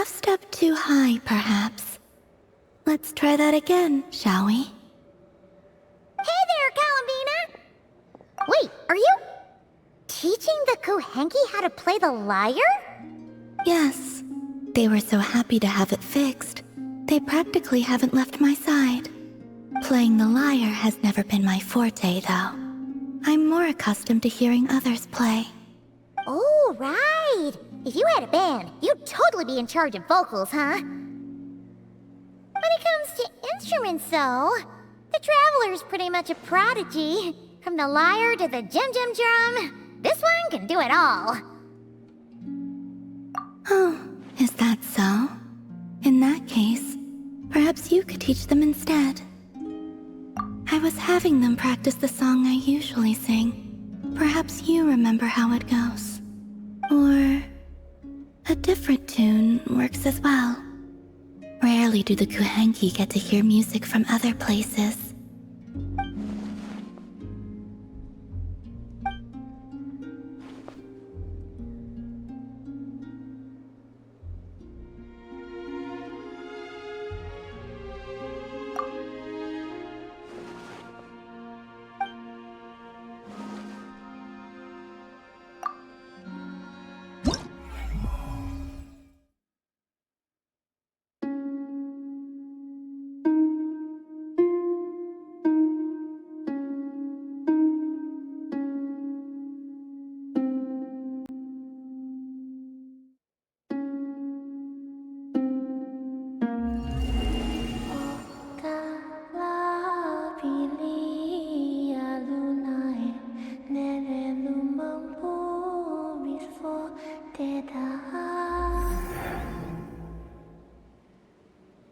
half-step too high, perhaps. Let's try that again, shall we? Hey there, Columbina! Wait, are you teaching the Kuhenki how to play the lyre? Yes. They were so happy to have it fixed. They practically haven't left my side. Playing the lyre has never been my forte, though. I'm more accustomed to hearing others play. Oh, right! If you had a band, you'd totally be in charge of vocals, huh? When it comes to instruments, though, the Traveler's pretty much a prodigy. From the lyre to the jim-jim drum, this one can do it all. Oh, is that so? In that case, perhaps you could teach them instead. I was having them practice the song I usually sing. Perhaps you remember how it goes. Or a different tune works as well. Rarely do the Kuhenki get to hear music from other places.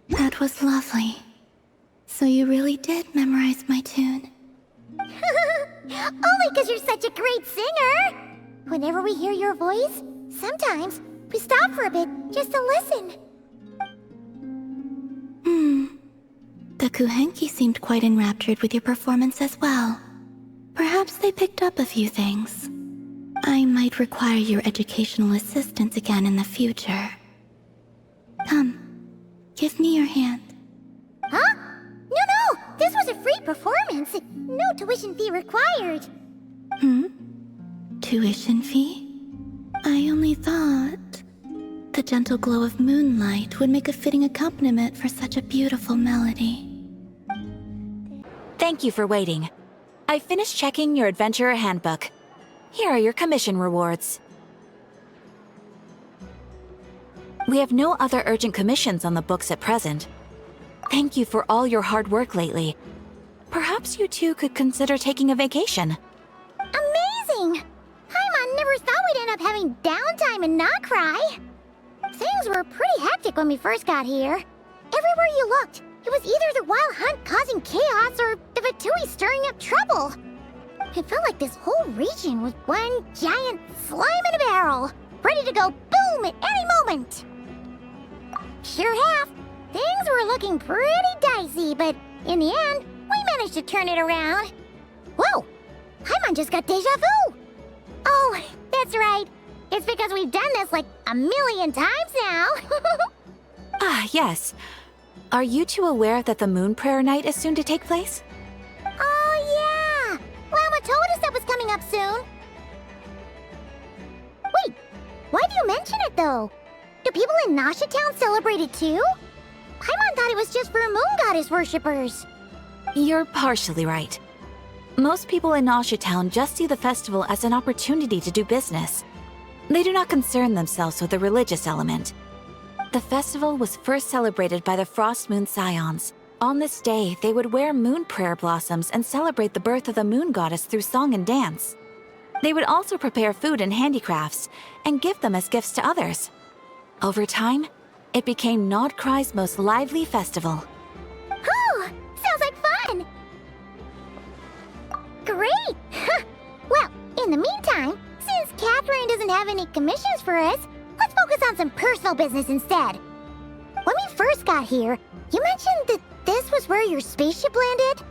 That was lovely. So you really did memorize my tune? Only because you're such a great singer! Whenever we hear your voice, sometimes we stop for a bit just to listen. The Kuhenki seemed quite enraptured with your performance as well. Perhaps they picked up a few things. I might require your educational assistance again in the future. Come, give me your hand. Huh? No! This was a free performance. No tuition fee required. Tuition fee? I only thought the gentle glow of moonlight would make a fitting accompaniment for such a beautiful melody. Thank you for waiting. I finished checking your adventurer handbook. Here are your commission rewards. We have no other urgent commissions on the books at present. Thank you for all your hard work lately. Perhaps you two could consider taking a vacation. Amazing! Paimon never thought we'd end up having downtime and not cry. Things were pretty hectic when we first got here. Everywhere you looked, it was either the Wild Hunt causing chaos or the Vatui stirring up trouble. It felt like this whole region was one giant slime in a barrel, ready to go boom at any moment. Sure have. Things were looking pretty dicey, but in the end, we managed to turn it around. Whoa! Paimon just got deja vu! Oh, that's right. It's because we've done this like a million times now. Ah, yes. Are you two aware that the Moon Prayer Night is soon to take place? Oh, yeah! Llama told us that was coming up soon. Wait, why do you mention it, though? Do people in Nasha Town celebrate it, too? Paimon thought it was just for Moon Goddess worshippers. You're partially right. Most people in Nasha Town just see the festival as an opportunity to do business. They do not concern themselves with the religious element. The festival was first celebrated by the Frost Moon Scions. On this day, they would wear moon prayer blossoms and celebrate the birth of the Moon Goddess through song and dance. They would also prepare food and handicrafts and give them as gifts to others. Over time, it became Nod Cry's most lively festival. Oh, sounds like fun! Great! Well, in the meantime, since Catherine doesn't have any commissions for us, let's focus on some personal business instead. When we first got here, you mentioned that this was where your spaceship landed?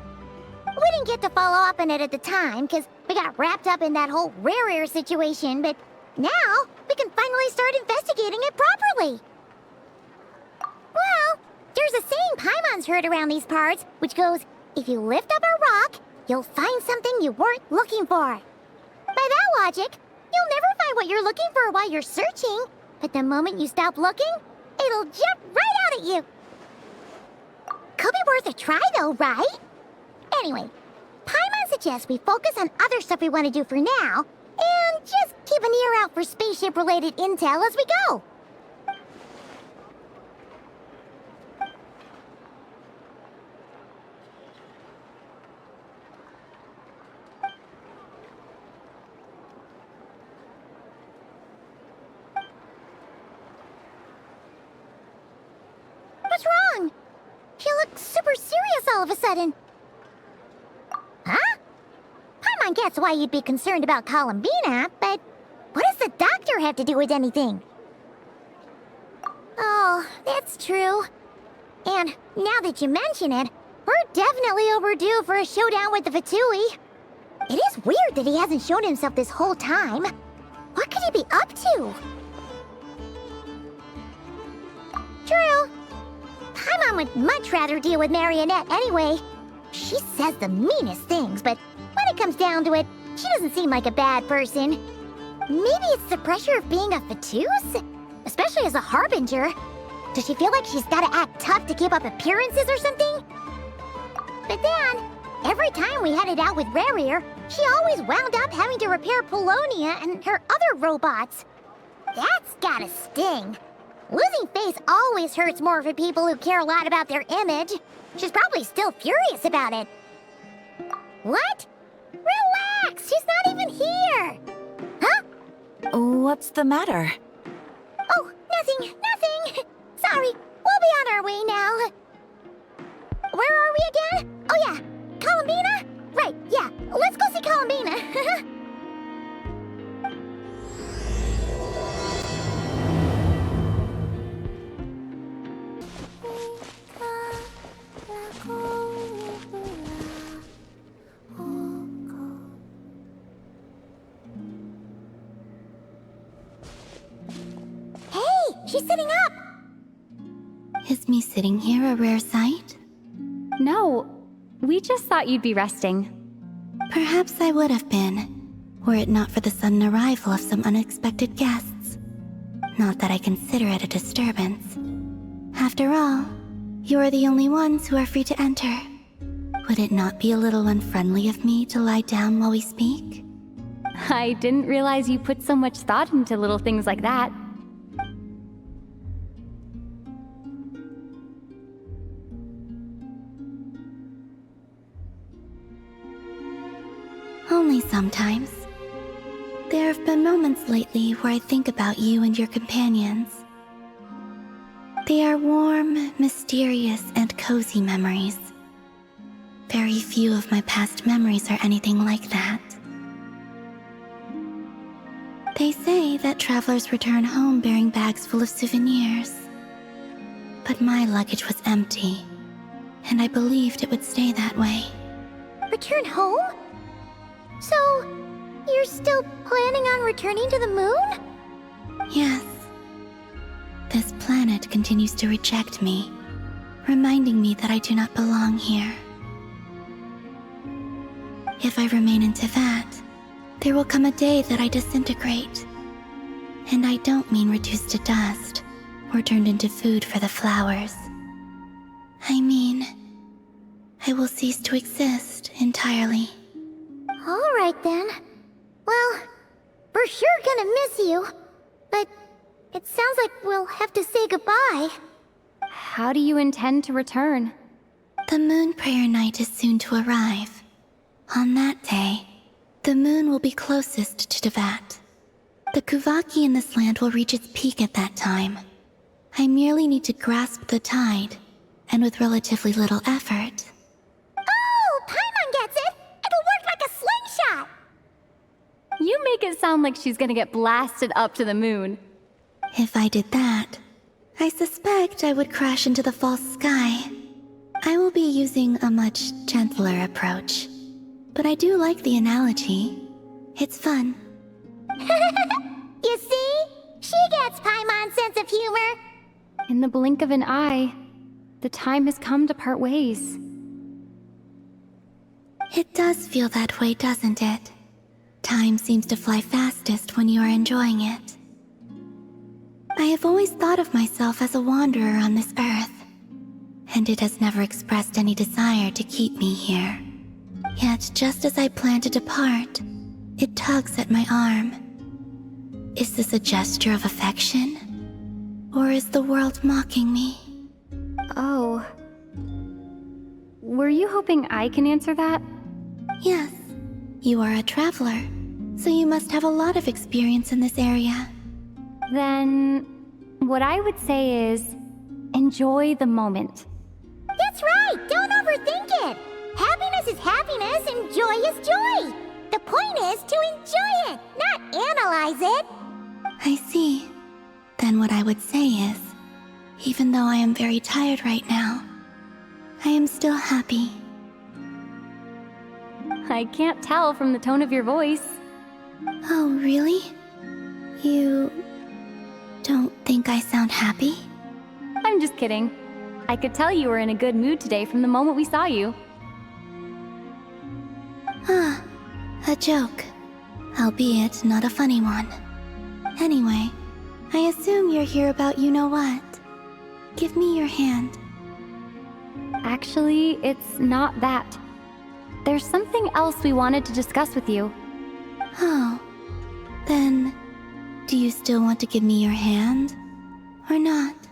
We didn't get to follow up on it at the time, because we got wrapped up in that whole rare situation, but now we can finally start investigating it properly. There's a saying Paimon's heard around these parts, which goes, if you lift up a rock, you'll find something you weren't looking for. By that logic, you'll never find what you're looking for while you're searching, but the moment you stop looking, it'll jump right out at you. Could be worth a try though, right? Anyway, Paimon suggests we focus on other stuff we want to do for now, and just keep an ear out for spaceship-related intel as we go. What's wrong? She looks super serious all of a sudden. Huh? Paimon gets why you'd be concerned about Columbina, but what does the doctor have to do with anything? Oh, that's true. And now that you mention it, we're definitely overdue for a showdown with the Fatui. It is weird that he hasn't shown himself this whole time. What could he be up to? True. Paimon would much rather deal with Marionette anyway. She says the meanest things, but when it comes down to it, she doesn't seem like a bad person. Maybe it's the pressure of being a Fatuse? Especially as a Harbinger. Does she feel like she's gotta act tough to keep up appearances or something? But then, every time we headed out with Rarier, she always wound up having to repair Polonia and her other robots. That's gotta sting. Losing face always hurts more for people who care a lot about their image. She's probably still furious about it. What? Relax! She's not even here! Huh? What's the matter? Oh, nothing. Sorry, we'll be on our way now. Where are we again? Oh yeah, Columbina? Right, yeah, let's go see Columbina. Hey, she's sitting up! Is me sitting here a rare sight? No, we just thought you'd be resting. Perhaps I would have been, were it not for the sudden arrival of some unexpected guests. Not that I consider it a disturbance. After all, you are the only ones who are free to enter. Would it not be a little unfriendly of me to lie down while we speak? I didn't realize you put so much thought into little things like that. Only sometimes. There have been moments lately where I think about you and your companions. They are warm, mysterious, and cozy memories. Very few of my past memories are anything like that. They say that travelers return home bearing bags full of souvenirs. But my luggage was empty, and I believed it would stay that way. Return home? So, you're still planning on returning to the moon? Yes. This planet continues to reject me, reminding me that I do not belong here. If I remain in Teyvat, there will come a day that I disintegrate. And I don't mean reduced to dust or turned into food for the flowers. I mean, I will cease to exist entirely. All right then. Well, we're sure gonna miss you. But it sounds like we'll have to say goodbye. How do you intend to return? The moon prayer night is soon to arrive. On that day, the moon will be closest to Teyvat. The Kuvaki in this land will reach its peak at that time. I merely need to grasp the tide, and with relatively little effort. Oh, Paimon gets it! It'll work like a slingshot! You make it sound like she's gonna get blasted up to the moon. If I did that, I suspect I would crash into the false sky. I will be using a much gentler approach. But I do like the analogy. It's fun. You see? She gets Paimon's sense of humor. In the blink of an eye. The time has come to part ways. It does feel that way, doesn't it? Time seems to fly fastest when you are enjoying it. I have always thought of myself as a wanderer on this earth, and it has never expressed any desire to keep me here. Yet, just as I plan to depart, it tugs at my arm. Is this a gesture of affection? Or is the world mocking me? Oh. Were you hoping I can answer that? Yes, you are a traveler, so you must have a lot of experience in this area. Then, what I would say is, enjoy the moment. That's right! Don't overthink it! Happiness is happiness and joy is joy! The point is to enjoy it, not analyze it! I see. Then what I would say is, even though I am very tired right now, I am still happy. I can't tell from the tone of your voice. Oh, really? You don't think I sound happy? I'm just kidding. I could tell you were in a good mood today from the moment we saw you. Ah, a joke. Albeit not a funny one. Anyway, I assume you're here about you-know-what. Give me your hand. Actually, it's not that. There's something else we wanted to discuss with you. Oh, then, do you still want to give me your hand? Or not?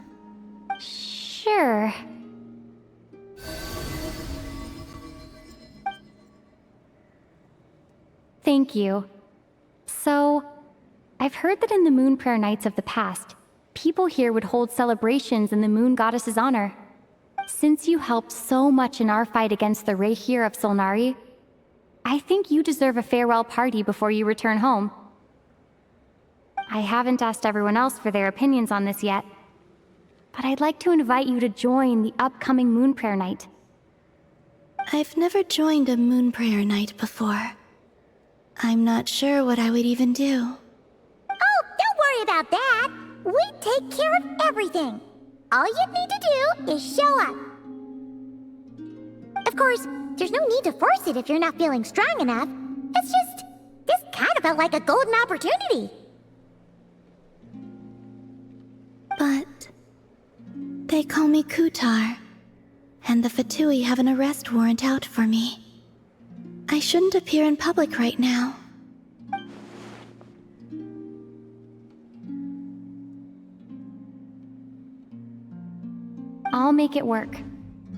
Sure. Thank you. So, I've heard that in the Moon Prayer Nights of the past, people here would hold celebrations in the Moon Goddess's honor. Since you helped so much in our fight against the Rehir of Solnari, I think you deserve a farewell party before you return home. I haven't asked everyone else for their opinions on this yet, but I'd like to invite you to join the upcoming Moon Prayer Night. I've never joined a Moon Prayer Night before. I'm not sure what I would even do. Oh, don't worry about that! We take care of everything! All you need to do is show up. Of course, there's no need to force it if you're not feeling strong enough. It's just, this kind of felt like a golden opportunity. But they call me Kutar, and the Fatui have an arrest warrant out for me. I shouldn't appear in public right now. I'll make it work.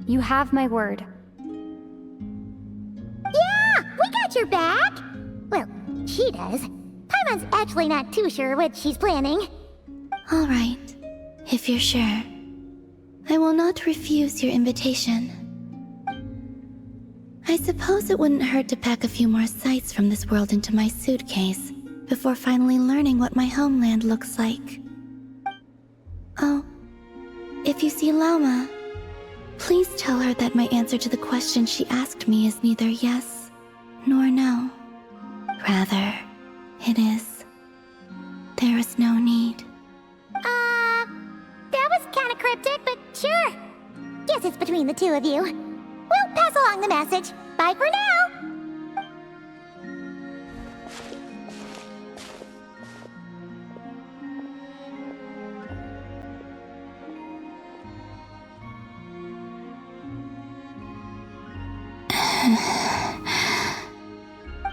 You have my word. Yeah, we got your back! Well, she does. Paimon's actually not too sure what she's planning. All right, if you're sure. I will not refuse your invitation. I suppose it wouldn't hurt to pack a few more sights from this world into my suitcase before finally learning what my homeland looks like. Oh, if you see Lauma, please tell her that my answer to the question she asked me is neither yes nor no. Rather, it is, there is no need. That was kinda cryptic, but sure. Guess it's between the two of you. We'll pass along the message. Bye for now!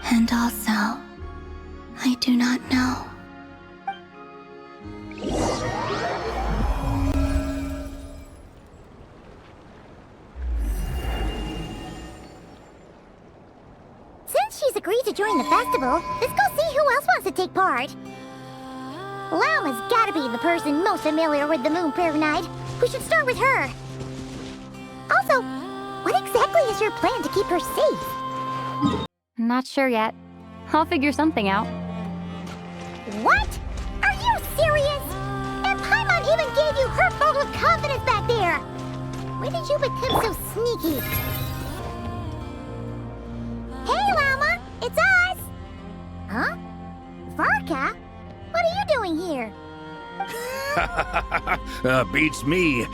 And also, I do not know. Since she's agreed to join the festival, let's go see who else wants to take part. Lauma's gotta be the person most familiar with the Moon Prayer Night. We should start with her. Also, what exactly is your plan to keep her safe? Not sure yet. I'll figure something out. What? Are you serious? And Paimon even gave you her vote of confidence back there! When did you become so sneaky? Hey, Lauma! It's us! Huh? Varka? What are you doing here? Beats me.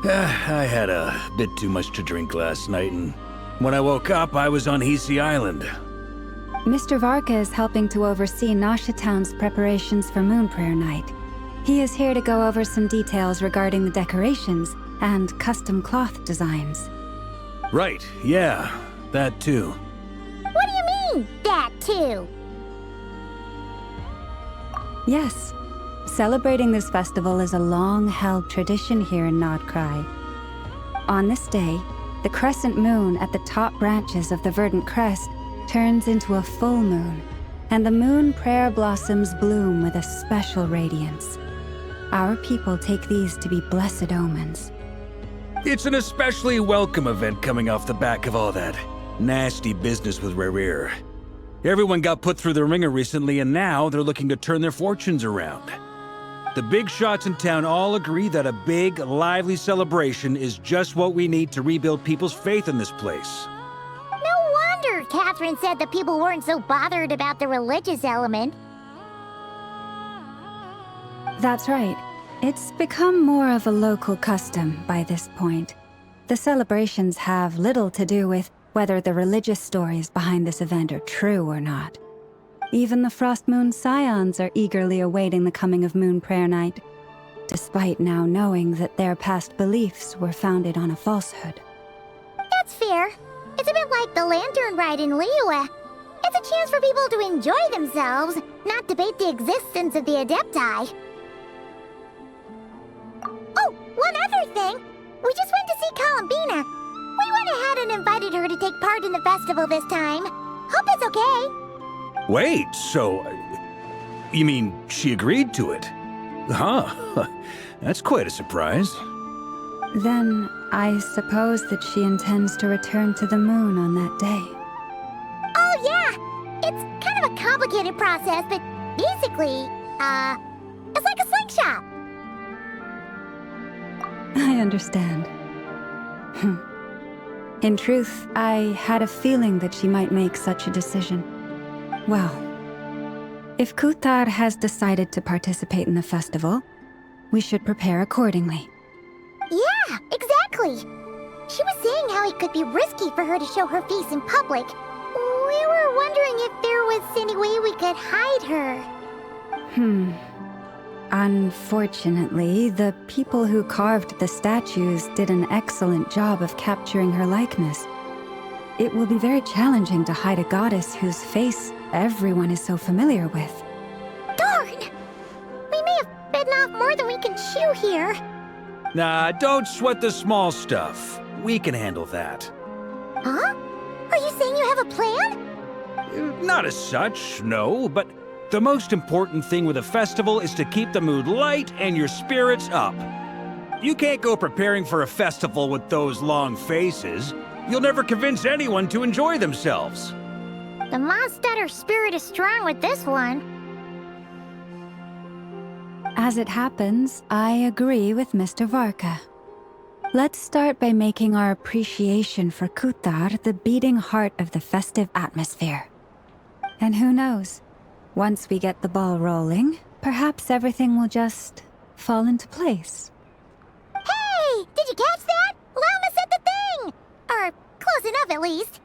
I had a bit too much to drink last night, and when I woke up, I was on Hisi Island. Mr. Varka is helping to oversee Nasha Town's preparations for Moon Prayer Night. He is here to go over some details regarding the decorations and custom cloth designs. Right, yeah, that too. What do you mean, that too? Yes. Celebrating this festival is a long-held tradition here in Nodcry. On this day, the crescent moon at the top branches of the verdant crest turns into a full moon, and the moon prayer blossoms bloom with a special radiance. Our people take these to be blessed omens. It's an especially welcome event coming off the back of all that nasty business with Rare. Everyone got put through the ringer recently, and now they're looking to turn their fortunes around. The big shots in town all agree that a big, lively celebration is just what we need to rebuild people's faith in this place. No wonder Catherine said that people weren't so bothered about the religious element. That's right. It's become more of a local custom by this point. The celebrations have little to do with whether the religious stories behind this event are true or not. Even the Frost Moon Scions are eagerly awaiting the coming of Moon Prayer Night, despite now knowing that their past beliefs were founded on a falsehood. That's fair. It's a bit like the Lantern Ride in Liyue. It's a chance for people to enjoy themselves, not debate the existence of the Adepti. Oh, one other thing! We just went to see Columbina. We went ahead and invited her to take part in the festival this time. Hope it's okay. Wait, so... you mean she agreed to it? Huh. That's quite a surprise. Then, I suppose that she intends to return to the moon on that day. Oh, yeah! It's kind of a complicated process, but basically, it's like a slingshot. I understand. In truth, I had a feeling that she might make such a decision. Well, if Kuthar has decided to participate in the festival, we should prepare accordingly. Yeah, exactly. She was saying how it could be risky for her to show her face in public. We were wondering if there was any way we could hide her. Unfortunately, the people who carved the statues did an excellent job of capturing her likeness. It will be very challenging to hide a goddess whose face everyone is so familiar with. Darn! We may have bitten off more than we can chew here. Nah, don't sweat the small stuff. We can handle that. Huh? Are you saying you have a plan? Not as such, no, but the most important thing with a festival is to keep the mood light and your spirits up. You can't go preparing for a festival with those long faces. You'll never convince anyone to enjoy themselves. The Mondstatter spirit is strong with this one. As it happens, I agree with Mr. Varka. Let's start by making our appreciation for Kuthar the beating heart of the festive atmosphere. And who knows? Once we get the ball rolling, perhaps everything will just fall into place. Hey! Did you catch that? Lama said the thing! Or close enough, at least.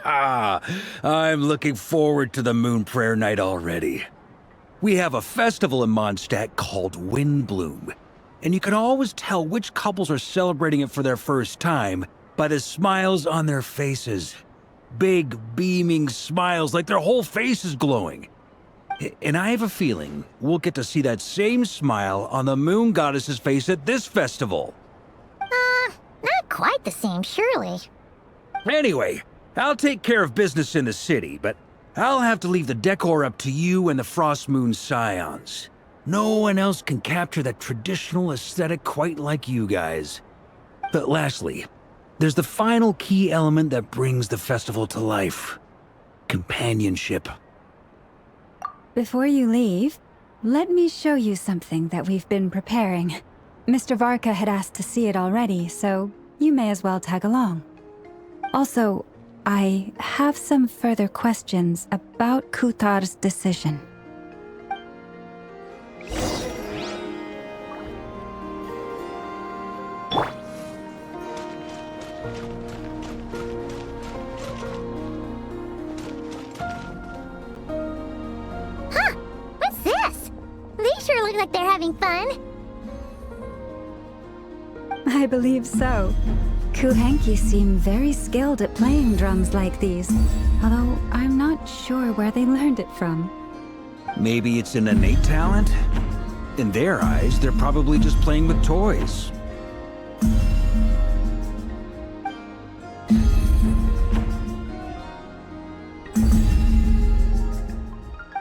I'm looking forward to the Moon Prayer Night already. We have a festival in Mondstadt called Windbloom, and you can always tell which couples are celebrating it for their first time by the smiles on their faces. Big, beaming smiles like their whole face is glowing. And I have a feeling we'll get to see that same smile on the Moon Goddess's face at this festival. Not quite the same, surely. Anyway, I'll take care of business in the city, but I'll have to leave the decor up to you and the Frost Moon Scions. No one else can capture that traditional aesthetic quite like you guys. But lastly, there's the final key element that brings the festival to life. Companionship. Before you leave, let me show you something that we've been preparing. Mr. Varka had asked to see it already, so you may as well tag along. Also, I have some further questions about Kuthar's decision. Huh? What's this? They sure look like they're having fun. I believe so. Kuhenki seem very skilled at playing drums like these, although I'm not sure where they learned it from. Maybe it's an innate talent? In their eyes, they're probably just playing with toys.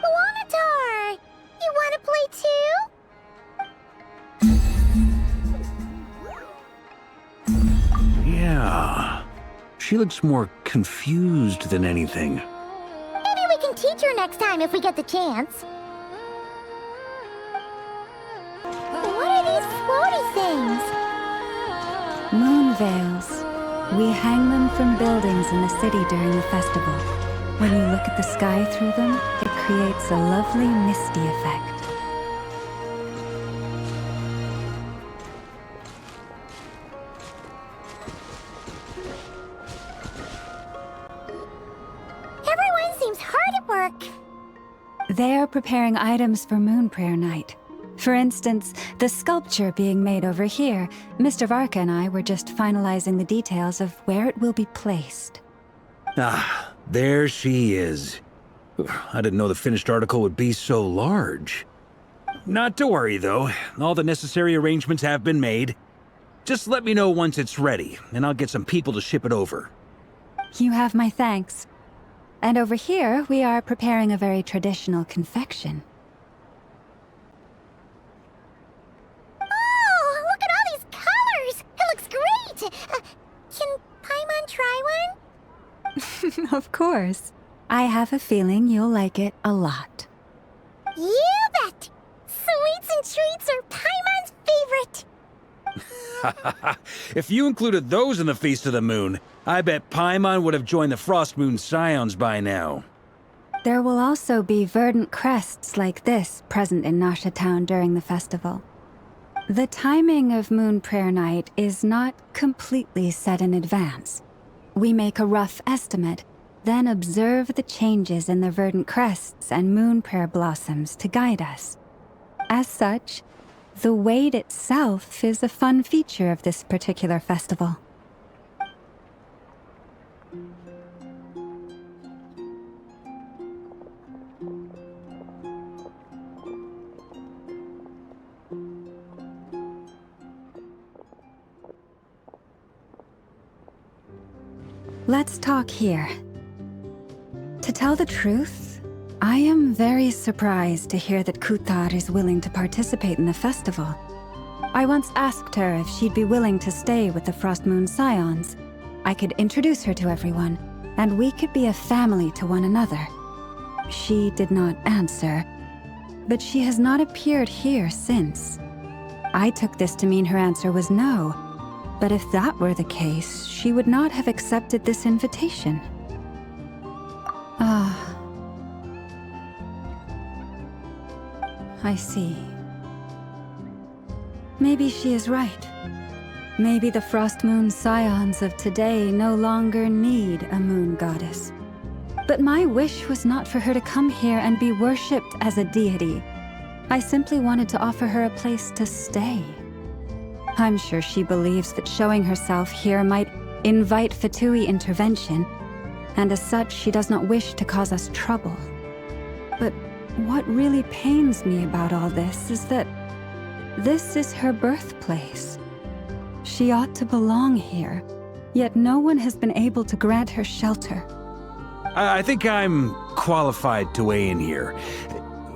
Wanatar! You want to play too? Yeah. She looks more confused than anything. Maybe we can teach her next time if we get the chance. What are these floaty things? Moon veils. We hang them from buildings in the city during the festival. When you look at the sky through them, it creates a lovely misty effect. Everyone seems hard at work. They are preparing items for Moon Prayer Night. For instance, the sculpture being made over here, Mr. Varka and I were just finalizing the details of where it will be placed. Ah, there she is. I didn't know the finished article would be so large. Not to worry, though. All the necessary arrangements have been made. Just let me know once it's ready, and I'll get some people to ship it over. You have my thanks. And over here, we are preparing a very traditional confection. Oh, look at all these colors! It looks great! Can Paimon try one? Of course. I have a feeling you'll like it a lot. You bet! Sweets and treats are Paimon's favorite! If you included those in the Feast of the Moon, I bet Paimon would have joined the Frost Moon Scions by now. There will also be verdant crests like this present in Nasha Town during the festival. The timing of Moon Prayer Night is not completely set in advance. We make a rough estimate, then observe the changes in the verdant crests and moon prayer blossoms to guide us. As such, the wait itself is a fun feature of this particular festival. Let's talk here. To tell the truth, I am very surprised to hear that Kutar is willing to participate in the festival. I once asked her if she'd be willing to stay with the Frost Moon Scions. I could introduce her to everyone, and we could be a family to one another. She did not answer, but she has not appeared here since. I took this to mean her answer was no, but if that were the case, she would not have accepted this invitation. I see. Maybe she is right. Maybe the Frost Moon Scions of today no longer need a moon goddess. But my wish was not for her to come here and be worshipped as a deity. I simply wanted to offer her a place to stay. I'm sure she believes that showing herself here might invite Fatui intervention, and as such she does not wish to cause us trouble. But what really pains me about all this is that this is her birthplace. She ought to belong here, yet no one has been able to grant her shelter. I think I'm qualified to weigh in here.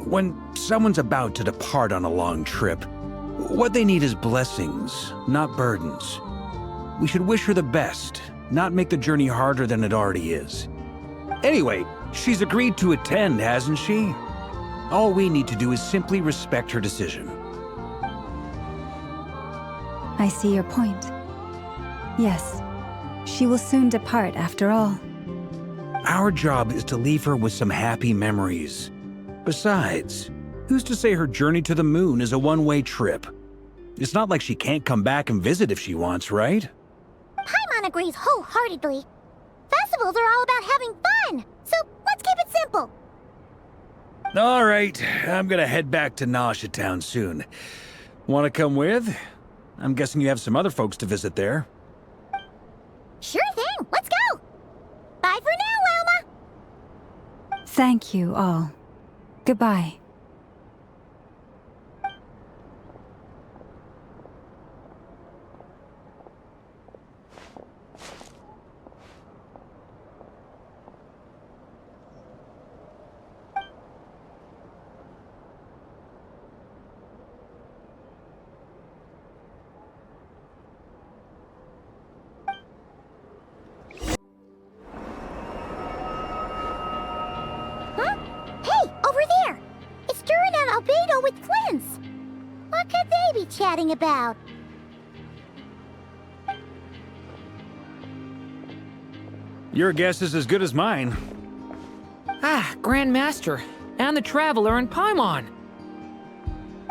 When someone's about to depart on a long trip, what they need is blessings, not burdens. We should wish her the best, not make the journey harder than it already is. Anyway, she's agreed to attend, hasn't she? All we need to do is simply respect her decision. I see your point. Yes, she will soon depart after all. Our job is to leave her with some happy memories. Besides, who's to say her journey to the moon is a one-way trip? It's not like she can't come back and visit if she wants, right? Paimon agrees wholeheartedly. Festivals are all about having fun, so let's keep it simple. All right, I'm gonna head back to Nausea Town soon. Want to come with? I'm guessing you have some other folks to visit there. Sure thing, let's go! Bye for now, Wilma! Thank you all. Goodbye. Albedo with Clint's. What could they be chatting about? Your guess is as good as mine. Ah, Grand Master, and the Traveler in Paimon.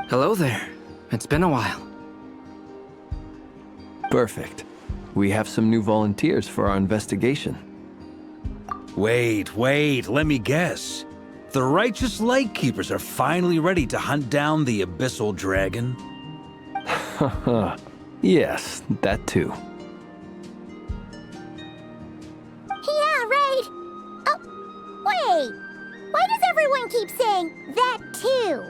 Hello there. It's been a while. Perfect. We have some new volunteers for our investigation. Wait, let me guess. The righteous Lightkeepers are finally ready to hunt down the Abyssal Dragon? Haha. Yes, that too. Yeah, right. Oh, wait. Why does everyone keep saying that too?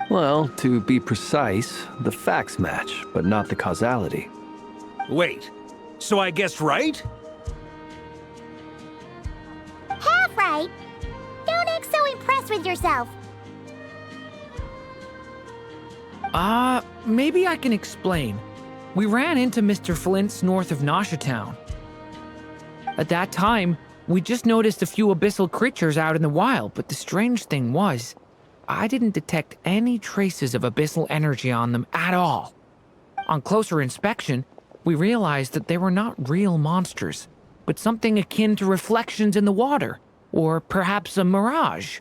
Well, to be precise, the facts match, but not the causality. Wait, so I guessed right? Half right. Don't act so impressed with yourself. Maybe I can explain. We ran into Mr. Flint's north of Nausea Town. At that time, we just noticed a few abyssal creatures out in the wild, but the strange thing was, I didn't detect any traces of abyssal energy on them at all. On closer inspection, we realized that they were not real monsters, but something akin to reflections in the water, or perhaps a mirage.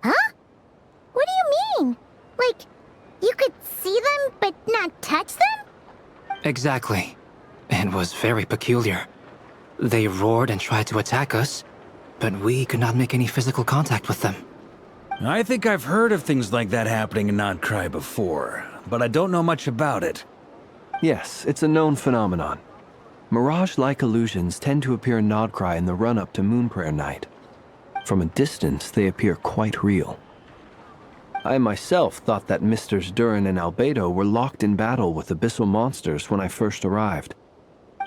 Huh? What do you mean? Like, you could see them but not touch them? Exactly. It was very peculiar. They roared and tried to attack us, but we could not make any physical contact with them. I think I've heard of things like that happening in Nodcry before, but I don't know much about it. Yes, it's a known phenomenon. Mirage-like illusions tend to appear in Nodcry in the run-up to Moonprayer Night. From a distance, they appear quite real. I myself thought that Misters Durin and Albedo were locked in battle with abyssal monsters when I first arrived.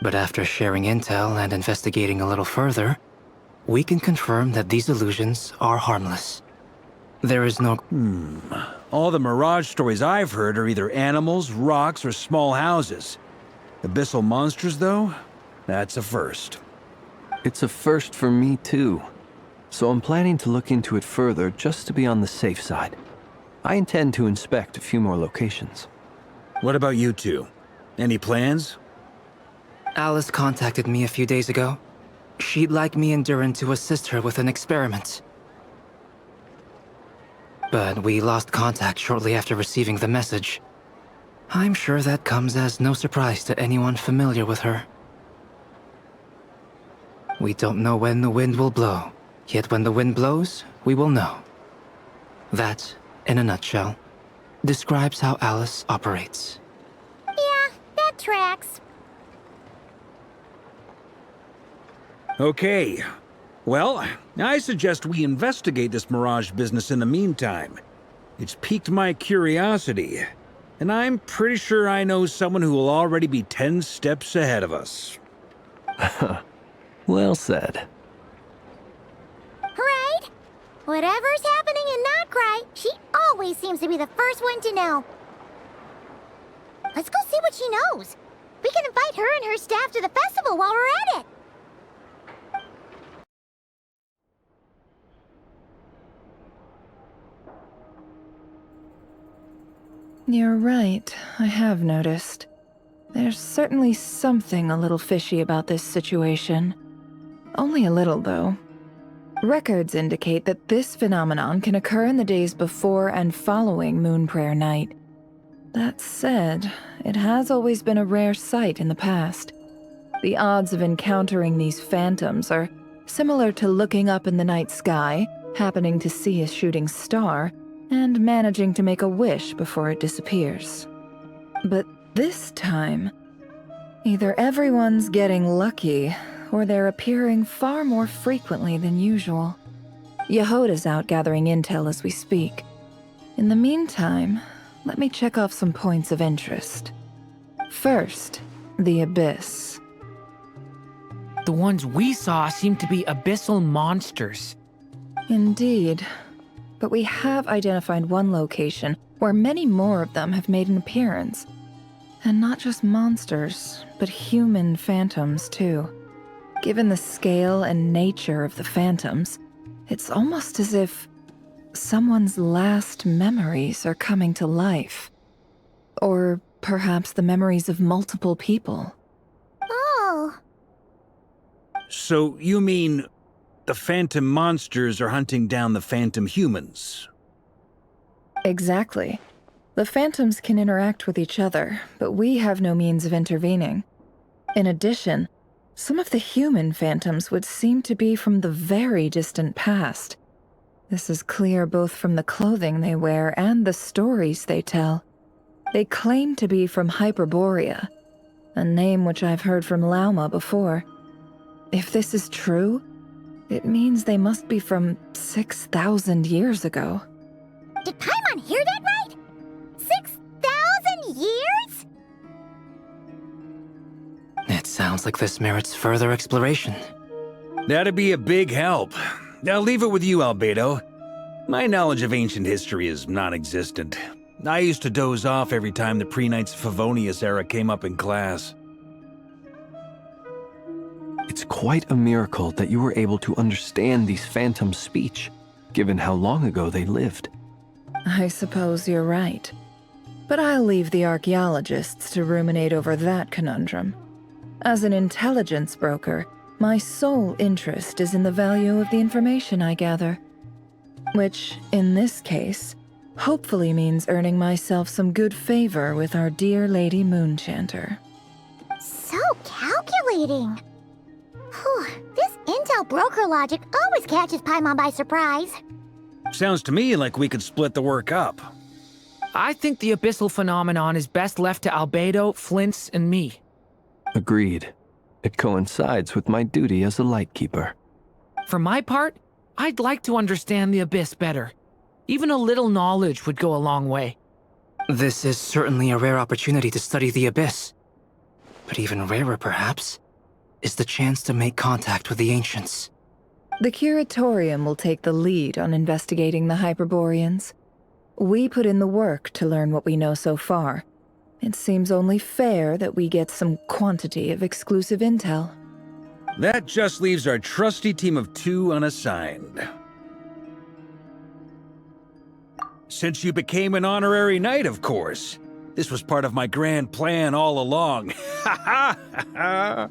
But after sharing intel and investigating a little further, we can confirm that these illusions are harmless. There is no... All the Mirage stories I've heard are either animals, rocks, or small houses. Abyssal monsters, though? That's a first. It's a first for me, too. So I'm planning to look into it further just to be on the safe side. I intend to inspect a few more locations. What about you two? Any plans? Alice contacted me a few days ago. She'd like me and Durin to assist her with an experiment. But we lost contact shortly after receiving the message. I'm sure that comes as no surprise to anyone familiar with her. We don't know when the wind will blow, yet when the wind blows, we will know. That, in a nutshell, describes how Alice operates. Yeah, that tracks. Okay. Well, I suggest we investigate this Mirage business in the meantime. It's piqued my curiosity, and I'm pretty sure I know someone who will already be 10 steps ahead of us. Well said. Right? Whatever's happening in Nodcry, she always seems to be the first one to know. Let's go see what she knows. We can invite her and her staff to the festival while we're at it. You're right, I have noticed. There's certainly something a little fishy about this situation. Only a little, though. Records indicate that this phenomenon can occur in the days before and following Moonprayer Night. That said, it has always been a rare sight in the past. The odds of encountering these phantoms are similar to looking up in the night sky, happening to see a shooting star, and managing to make a wish before it disappears. But this time, either everyone's getting lucky, or they're appearing far more frequently than usual. Yehoda's out gathering intel as we speak. In the meantime, let me check off some points of interest. First, the Abyss. The ones we saw seem to be abyssal monsters. Indeed. But we have identified one location where many more of them have made an appearance. And not just monsters, but human phantoms too. Given the scale and nature of the phantoms, it's almost as if someone's last memories are coming to life. Or perhaps the memories of multiple people. Oh. So you mean the phantom monsters are hunting down the phantom humans? Exactly. The phantoms can interact with each other, but we have no means of intervening. In addition, some of the human phantoms would seem to be from the very distant past. This is clear both from the clothing they wear and the stories they tell. They claim to be from Hyperborea, a name which I've heard from Lauma before. If this is true, it means they must be from 6,000 years ago. Did Paimon hear that right? 6,000 years? It sounds like this merits further exploration. That'd be a big help. I'll leave it with you, Albedo. My knowledge of ancient history is non-existent. I used to doze off every time the pre-Knights Favonius era came up in class. It's quite a miracle that you were able to understand these phantoms' speech, given how long ago they lived. I suppose you're right. But I'll leave the archaeologists to ruminate over that conundrum. As an intelligence broker, my sole interest is in the value of the information I gather. Which, in this case, hopefully means earning myself some good favor with our dear Lady Moonchanter. So calculating. Whew, this intel broker logic always catches Paimon by surprise. Sounds to me like we could split the work up. I think the abyssal phenomenon is best left to Albedo, Flints, and me. Agreed. It coincides with my duty as a lightkeeper. For my part, I'd like to understand the Abyss better. Even a little knowledge would go a long way. This is certainly a rare opportunity to study the Abyss. But even rarer, perhaps, is the chance to make contact with the Ancients. The Curatorium will take the lead on investigating the Hyperboreans. We put in the work to learn what we know so far. It seems only fair that we get some quantity of exclusive intel. That just leaves our trusty team of 2 unassigned. Since you became an honorary knight, of course. This was part of my grand plan all along. Ha ha ha!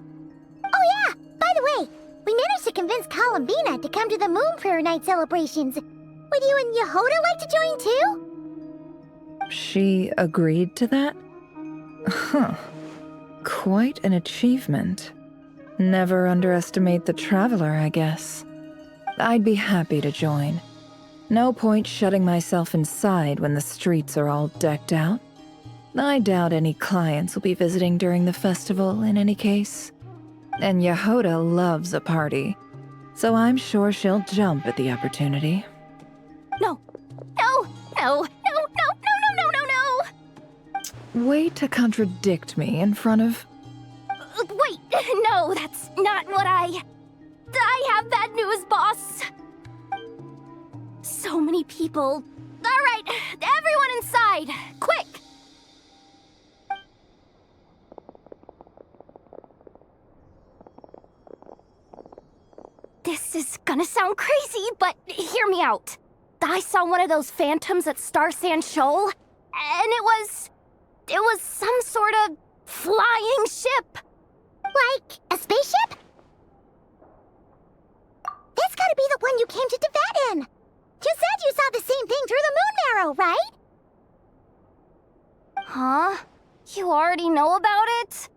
Oh yeah, by the way, we managed to convince Columbina to come to the Moon Prayer Night celebrations. Would you and Yehoda like to join too? She agreed to that? Huh. Quite an achievement. Never underestimate the traveler, I guess. I'd be happy to join. No point shutting myself inside when the streets are all decked out. I doubt any clients will be visiting during the festival in any case. And Yehoda loves a party, so I'm sure she'll jump at the opportunity. No. No. No. No. No. No. No. No. No. No. Way to contradict me in front of... Wait. No, that's not what I have bad news, boss. So many people. All right, everyone inside, quick. This is gonna sound crazy, but hear me out. I saw one of those phantoms at Star Sand Shoal, and it was some sort of flying ship. Like a spaceship? That's gotta be the one you came to Tibet in. You said you saw the same thing through the moon marrow, right? Huh? You already know about it?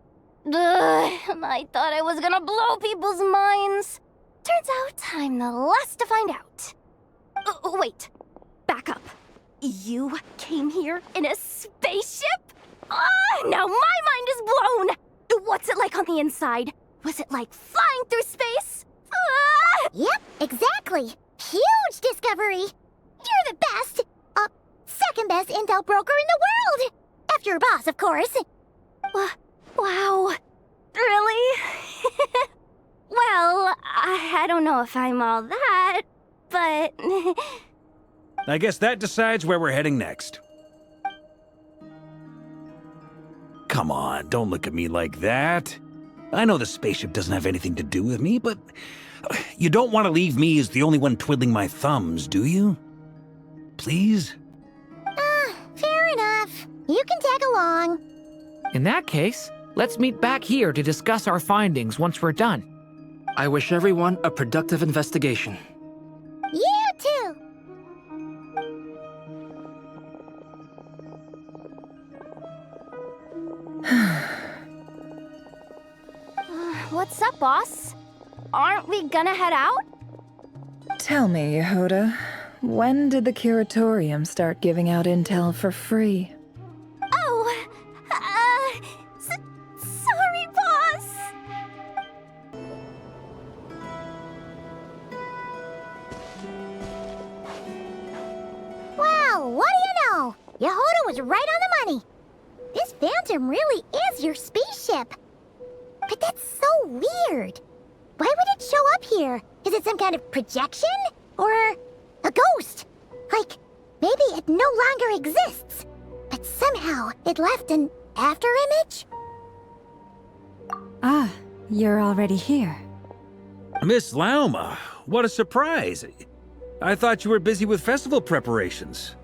Ugh, I thought I was gonna blow people's minds. Turns out I'm the last to find out. Wait. Back up. You came here in a spaceship? Now my mind is blown! What's it like on the inside? Was it like flying through space? Yep, exactly. Huge discovery. You're the best. Second best intel broker in the world. After your boss, of course. Wow. Really? Well, I don't know if I'm all that, but... I guess that decides where we're heading next. Come on, don't look at me like that. I know the spaceship doesn't have anything to do with me, but you don't want to leave me as the only one twiddling my thumbs, do you? Please? Fair enough. You can tag along. In that case, let's meet back here to discuss our findings once we're done. I wish everyone a productive investigation. You too. What's up, boss? Aren't we gonna head out? Tell me, Yehuda, when did the curatorium start giving out intel for free? Oh, sorry, boss. Wow, what do you know? Yehuda was right on the money. This Phantom really is your spaceship. But that's so weird. Why would it show up here? Is it some kind of projection? Or a ghost? Like, maybe it no longer exists, but somehow it left an afterimage? Ah, you're already here. Miss Lauma, what a surprise. I thought you were busy with festival preparations.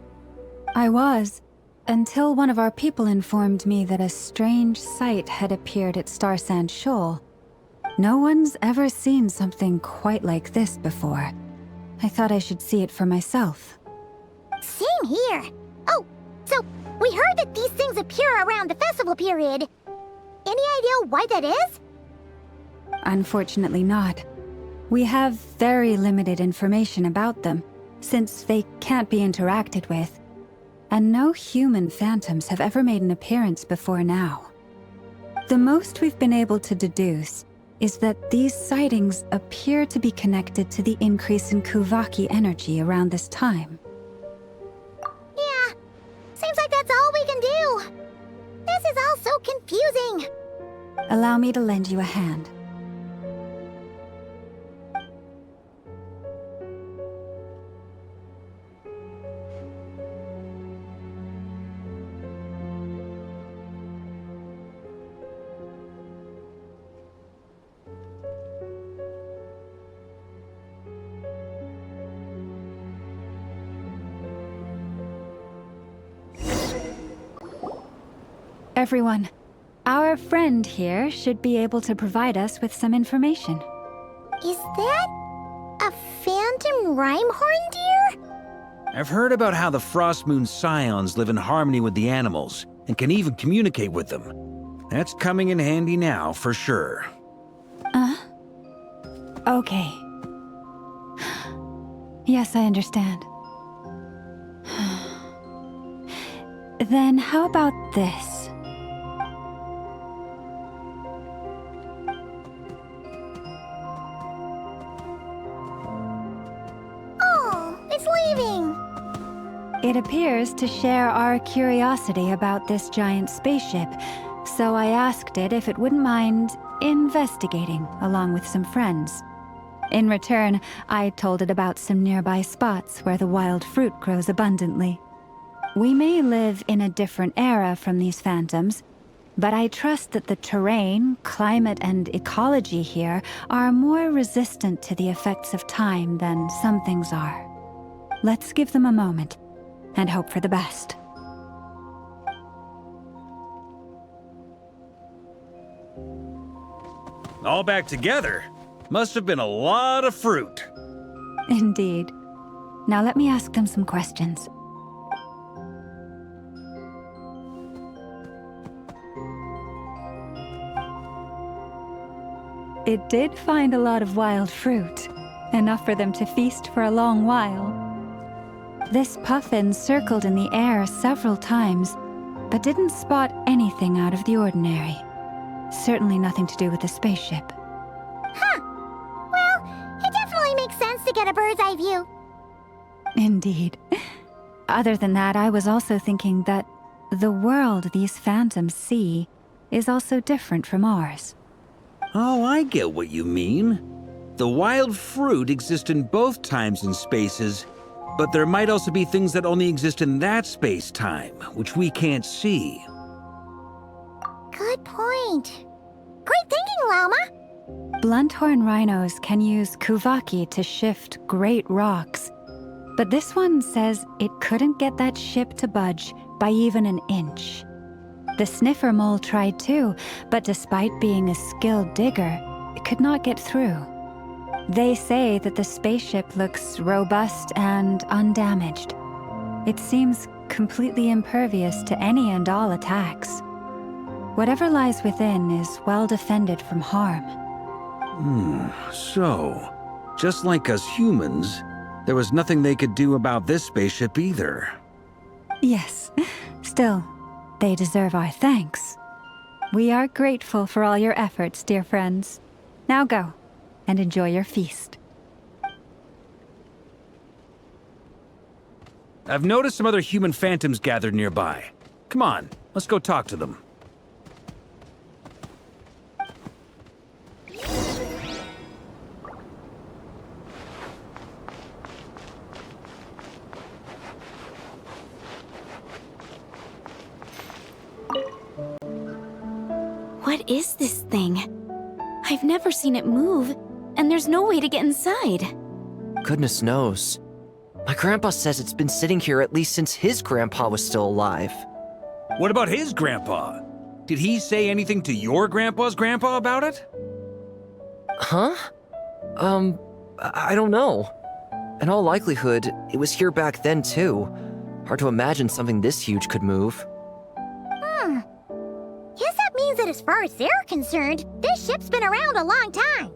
I was, until one of our people informed me that a strange sight had appeared at Starsand Shoal. No one's ever seen something quite like this before. I thought I should see it for myself. Same here. Oh, so we heard that these things appear around the festival period. Any idea why that is? Unfortunately not. We have very limited information about them, since they can't be interacted with. And no human phantoms have ever made an appearance before now. The most we've been able to deduce is that these sightings appear to be connected to the increase in Kuvaki energy around this time. Yeah, seems like that's all we can do. This is all so confusing. Allow me to lend you a hand. Everyone, our friend here should be able to provide us with some information. Is that a phantom rhymehorn deer? I've heard about how the Frost Moon Scions live in harmony with the animals and can even communicate with them. That's coming in handy now, for sure. Okay. Yes, I understand. Then how about this? Oh, it's leaving. It appears to share our curiosity about this giant spaceship, so I asked it if it wouldn't mind investigating along with some friends. In return, I told it about some nearby spots where the wild fruit grows abundantly. We may live in a different era from these phantoms, but I trust that the terrain, climate, and ecology here are more resistant to the effects of time than some things are. Let's give them a moment and hope for the best. All back together? Must have been a lot of fruit. Indeed. Now let me ask them some questions. it did find a lot of wild fruit, enough for them to feast for a long while. This puffin circled in the air several times, but didn't spot anything out of the ordinary. Certainly nothing to do with the spaceship. Huh. Well, it definitely makes sense to get a bird's eye view. Indeed. Other than that, I was also thinking that the world these phantoms see is also different from ours. Oh, I get what you mean. The wild fruit exists in both times and spaces, but there might also be things that only exist in that space-time, which we can't see. Good point. Great thinking, Lauma. Blunthorn rhinos can use kuvaki to shift great rocks, but this one says it couldn't get that ship to budge by even an inch. The sniffer mole tried too, but despite being a skilled digger, it could not get through. They say that the spaceship looks robust and undamaged. It seems completely impervious to any and all attacks. Whatever lies within is well defended from harm. So, just like us humans, there was nothing they could do about this spaceship either. Yes, still, they deserve our thanks. We are grateful for all your efforts, dear friends. Now go, and enjoy your feast. I've noticed some other human phantoms gathered nearby. Come on, let's go talk to them. What is this thing? I've never seen it move, and there's no way to get inside. Goodness knows. My grandpa says it's been sitting here at least since his grandpa was still alive. What about his grandpa? Did he say anything to your grandpa's grandpa about it? Huh? I don't know. In all likelihood, it was here back then too. Hard to imagine something this huge could move. Guess that means that as far as they're concerned, this ship's been around a long time.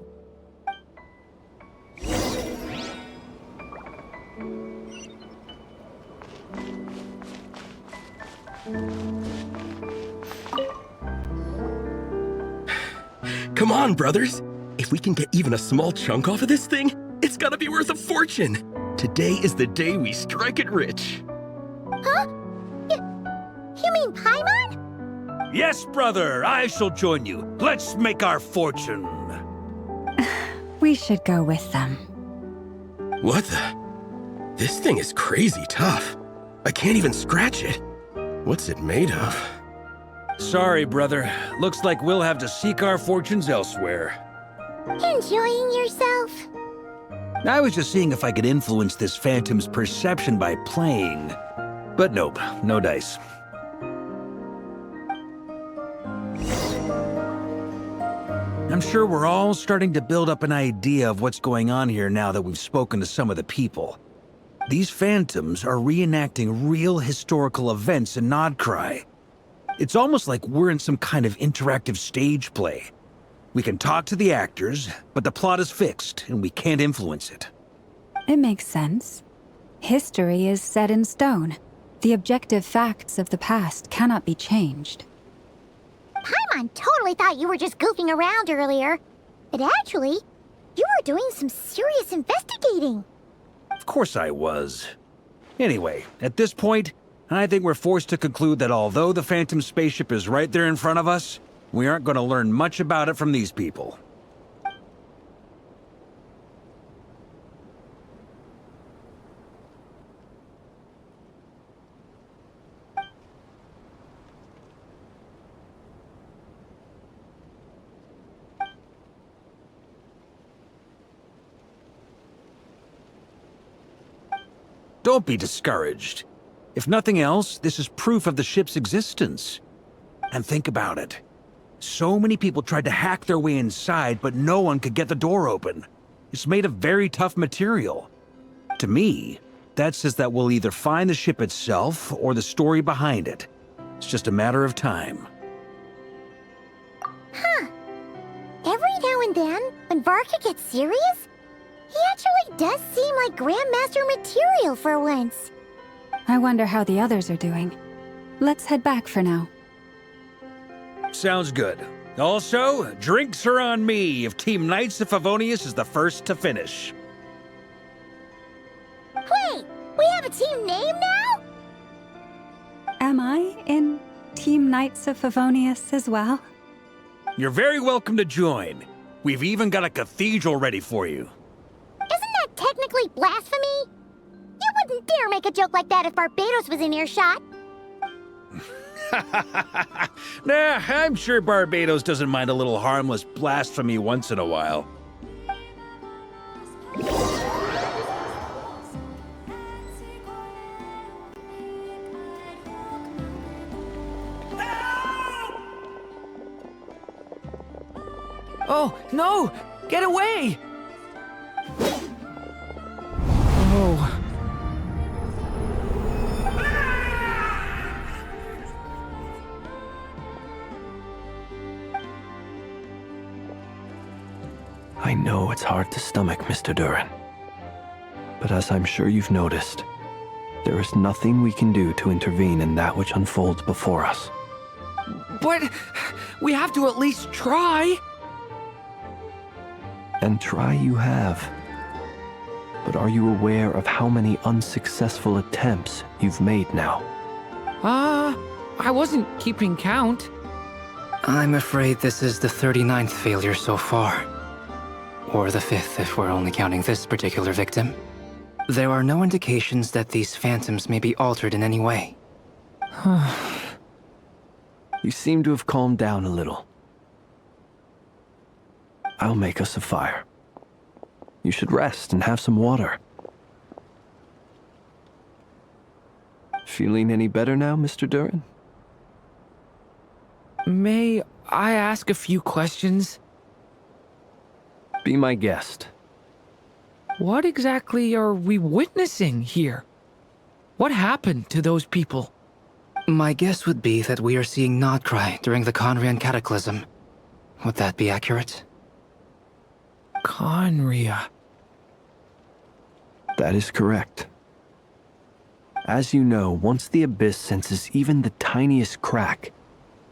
Come on, brothers. If we can get even a small chunk off of this thing, it's gotta be worth a fortune. Today is the day we strike it rich. Huh? You mean Paimon? Yes, brother, I shall join you. Let's make our fortune. We should go with them. What the? This thing is crazy tough. I can't even scratch it. What's it made of? Sorry, brother. Looks like we'll have to seek our fortunes elsewhere. Enjoying yourself? I was just seeing if I could influence this phantom's perception by playing. But nope, no dice. I'm sure we're all starting to build up an idea of what's going on here now that we've spoken to some of the people. These phantoms are reenacting real historical events in Nodcry. It's almost like we're in some kind of interactive stage play. We can talk to the actors, but the plot is fixed and we can't influence it. It makes sense. History is set in stone. The objective facts of the past cannot be changed. Paimon totally thought you were just goofing around earlier. But actually, you were doing some serious investigating. Of course I was. Anyway, at this point, I think we're forced to conclude that although the Phantom spaceship is right there in front of us, we aren't going to learn much about it from these people. Don't be discouraged. If nothing else, this is proof of the ship's existence. And think about it. So many people tried to hack their way inside, but no one could get the door open. It's made of very tough material. To me, that says that we'll either find the ship itself or the story behind it. It's just a matter of time. Huh. Every now and then, when Varka gets serious, he actually does seem like Grandmaster material for once. I wonder how the others are doing. Let's head back for now. Sounds good. Also, drinks are on me if Team Knights of Favonius is the first to finish. Wait, we have a team name now? Am I in Team Knights of Favonius as well? You're very welcome to join. We've even got a cathedral ready for you. Isn't that technically blasphemy? You wouldn't dare make a joke like that if Barbados was in earshot. Nah, I'm sure Barbados doesn't mind a little harmless blasphemy once in a while. Oh, no! Get away! Oh. I know it's hard to stomach, Mr. Duran. But as I'm sure you've noticed, there is nothing we can do to intervene in that which unfolds before us. But we have to at least try. And try you have. But are you aware of how many unsuccessful attempts you've made now? I wasn't keeping count. I'm afraid this is the 39th failure so far. Or the 5th if we're only counting this particular victim. There are no indications that these phantoms may be altered in any way. You seem to have calmed down a little. I'll make us a fire. You should rest and have some water. Feeling any better now, Mr. Duran? May I ask a few questions? Be my guest. What exactly are we witnessing here? What happened to those people? My guess would be that we are seeing Nodcry during the Conrian Cataclysm. Would that be accurate? Conria. That is correct. As you know, once the Abyss senses even the tiniest crack,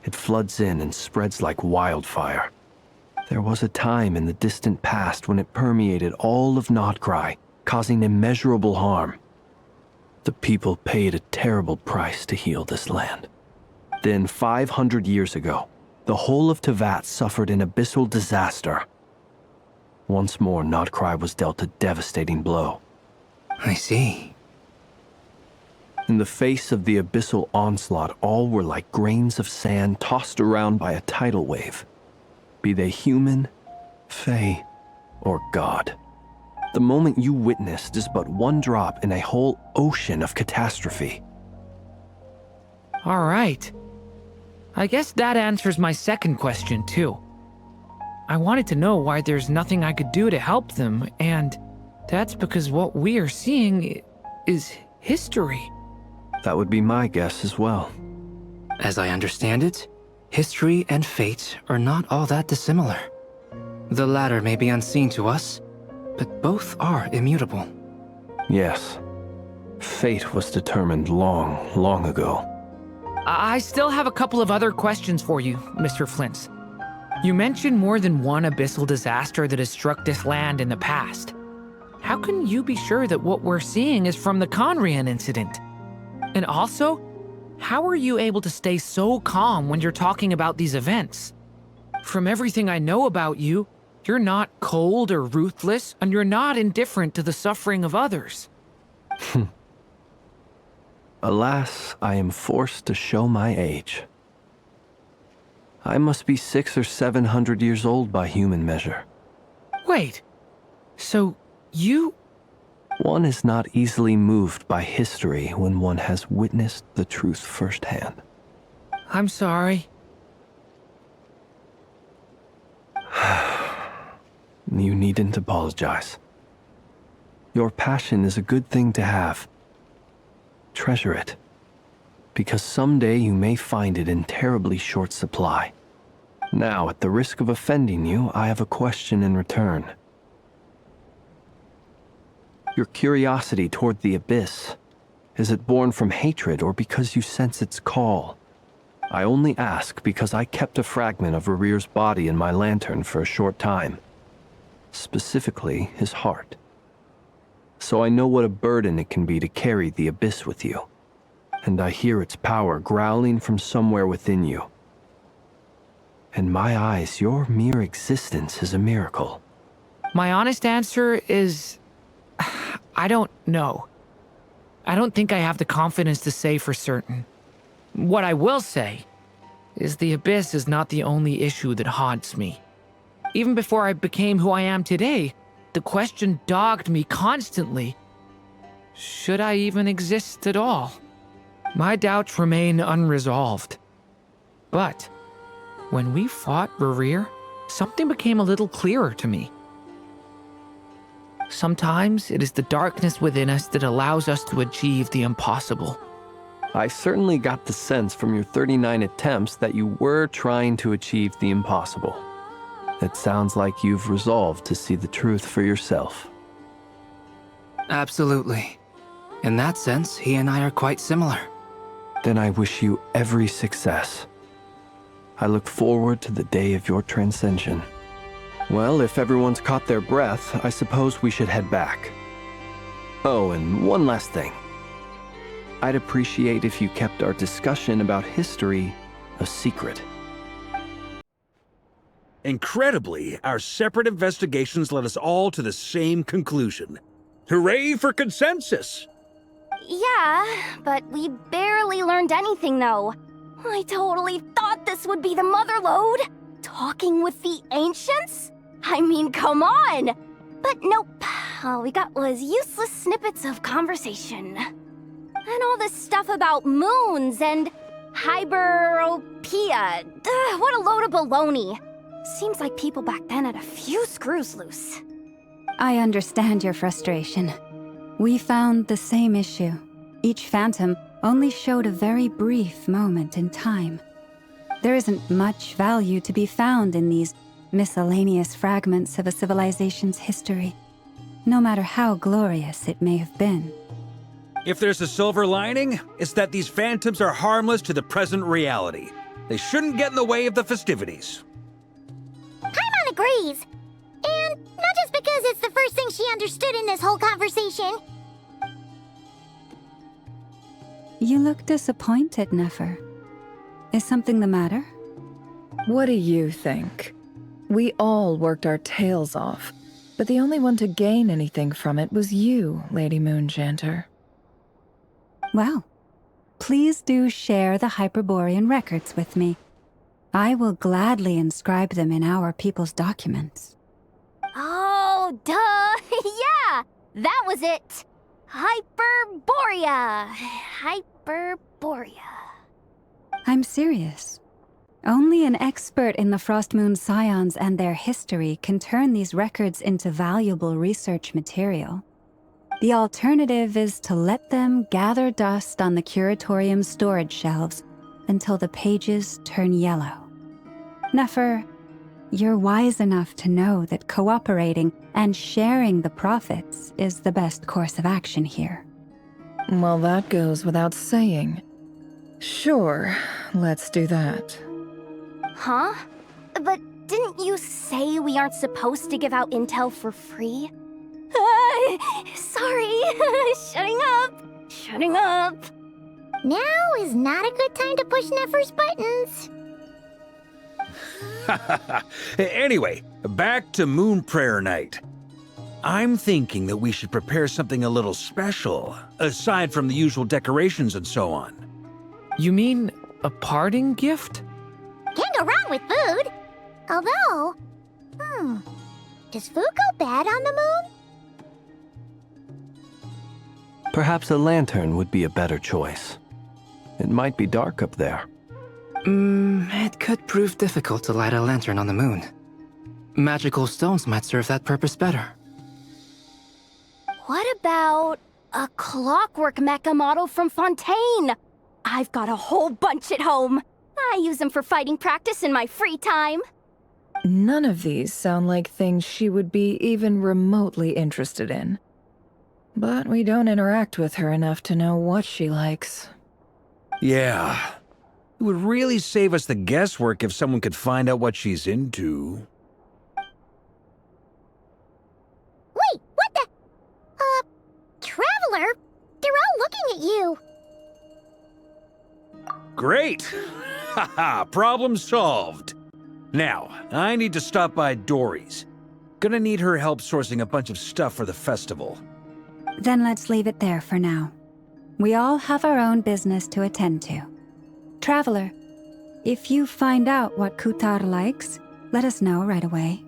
it floods in and spreads like wildfire. There was a time in the distant past when it permeated all of Nodcry, causing immeasurable harm. The people paid a terrible price to heal this land. Then, 500 years ago, the whole of Teyvat suffered an abyssal disaster. Once more, Nodcry was dealt a devastating blow. I see. In the face of the abyssal onslaught, all were like grains of sand tossed around by a tidal wave. Be they human, fae, or god. The moment you witnessed is but one drop in a whole ocean of catastrophe. All right. I guess that answers my second question, too. I wanted to know why there's nothing I could do to help them, and that's because what we are seeing is history. That would be my guess as well. As I understand it, history and fate are not all that dissimilar. The latter may be unseen to us, but both are immutable. Yes. Fate was determined long, long ago. I still have a couple of other questions for you, Mr. Flint. You mentioned more than one abyssal disaster that has struck this land in the past. How can you be sure that what we're seeing is from the Conrian incident? And also, how are you able to stay so calm when you're talking about these events? From everything I know about you, you're not cold or ruthless, and you're not indifferent to the suffering of others. Alas, I am forced to show my age. I must be 600 or 700 years old by human measure. Wait, so you... One is not easily moved by history when one has witnessed the truth firsthand. I'm sorry. You needn't apologize. Your passion is a good thing to have. Treasure it, because someday you may find it in terribly short supply. Now, at the risk of offending you, I have a question in return. Your curiosity toward the abyss, is it born from hatred or because you sense its call? I only ask because I kept a fragment of Rere's body in my lantern for a short time. Specifically, his heart. So I know what a burden it can be to carry the abyss with you. And I hear its power growling from somewhere within you. In my eyes, your mere existence is a miracle. My honest answer is... I don't know. I don't think I have the confidence to say for certain. What I will say is the abyss is not the only issue that haunts me. Even before I became who I am today, the question dogged me constantly. Should I even exist at all? My doubts remain unresolved. But when we fought Rerir, something became a little clearer to me. Sometimes it is the darkness within us that allows us to achieve the impossible. I certainly got the sense from your 39 attempts that you were trying to achieve the impossible. It sounds like you've resolved to see the truth for yourself. Absolutely. In that sense, he and I are quite similar. Then I wish you every success. I look forward to the day of your transcension. Well, if everyone's caught their breath, I suppose we should head back. Oh, and one last thing. I'd appreciate if you kept our discussion about history a secret. Incredibly, our separate investigations led us all to the same conclusion. Hooray for consensus! Yeah, but we barely learned anything, though. I totally thought this would be the mother lode. Talking with the ancients? I mean, come on! But nope. All we got was useless snippets of conversation. And all this stuff about moons and hyperopia. What a load of baloney. Seems like people back then had a few screws loose. I understand your frustration. We found the same issue. Each phantom only showed a very brief moment in time. There isn't much value to be found in these miscellaneous fragments of a civilization's history, no matter how glorious it may have been. If there's a silver lining, it's that these phantoms are harmless to the present reality. They shouldn't get in the way of the festivities. Paimon agrees. And not just because it's the first thing she understood in this whole conversation. You look disappointed, Nefer. Is something the matter? What do you think? We all worked our tails off, but the only one to gain anything from it was you, Lady Moonjanter. Well, please do share the Hyperborean records with me. I will gladly inscribe them in our people's documents. Oh, duh! Yeah! That was it! Hyperborea! Hyperborea. I'm serious. Only an expert in the Frostmoon Scions and their history can turn these records into valuable research material. The alternative is to let them gather dust on the Curatorium's storage shelves until the pages turn yellow. Nefer, you're wise enough to know that cooperating and sharing the profits is the best course of action here. Well, that goes without saying. Sure, let's do that. Huh? But didn't you say we aren't supposed to give out intel for free? Sorry. Shutting up. Now is not a good time to push Nefer's buttons. Anyway, back to Moon Prayer Night. I'm thinking that we should prepare something a little special, aside from the usual decorations and so on. You mean a parting gift? Can't go wrong with food. Although, does food go bad on the moon? Perhaps a lantern would be a better choice. It might be dark up there. It could prove difficult to light a lantern on the moon. Magical stones might serve that purpose better. What about a clockwork mecha model from Fontaine? I've got a whole bunch at home. I use them for fighting practice in my free time. None of these sound like things she would be even remotely interested in. But we don't interact with her enough to know what she likes. Yeah. It would really save us the guesswork if someone could find out what she's into. Wait, what the? Traveler? They're all looking at you. Great! Haha, problem solved. Now, I need to stop by Dory's. Gonna need her help sourcing a bunch of stuff for the festival. Then let's leave it there for now. We all have our own business to attend to. Traveler, if you find out what Kutar likes, let us know right away.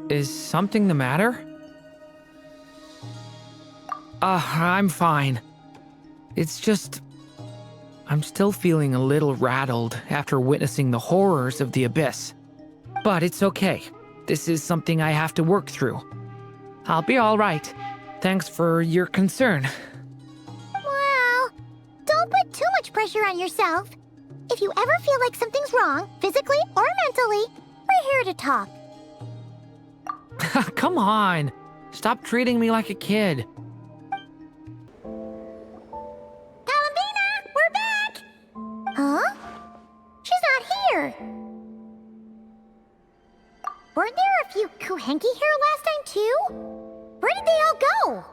Is something the matter? I'm fine. It's just... I'm still feeling a little rattled after witnessing the horrors of the Abyss. But it's okay. This is something I have to work through. I'll be all right. Thanks for your concern. Well, don't put too much pressure on yourself. If you ever feel like something's wrong, physically or mentally, we're here to talk. Come on. Stop treating me like a kid. Columbina, we're back! Huh? She's not here. Weren't there a few Kuhenki here last time, too? Where did they all go?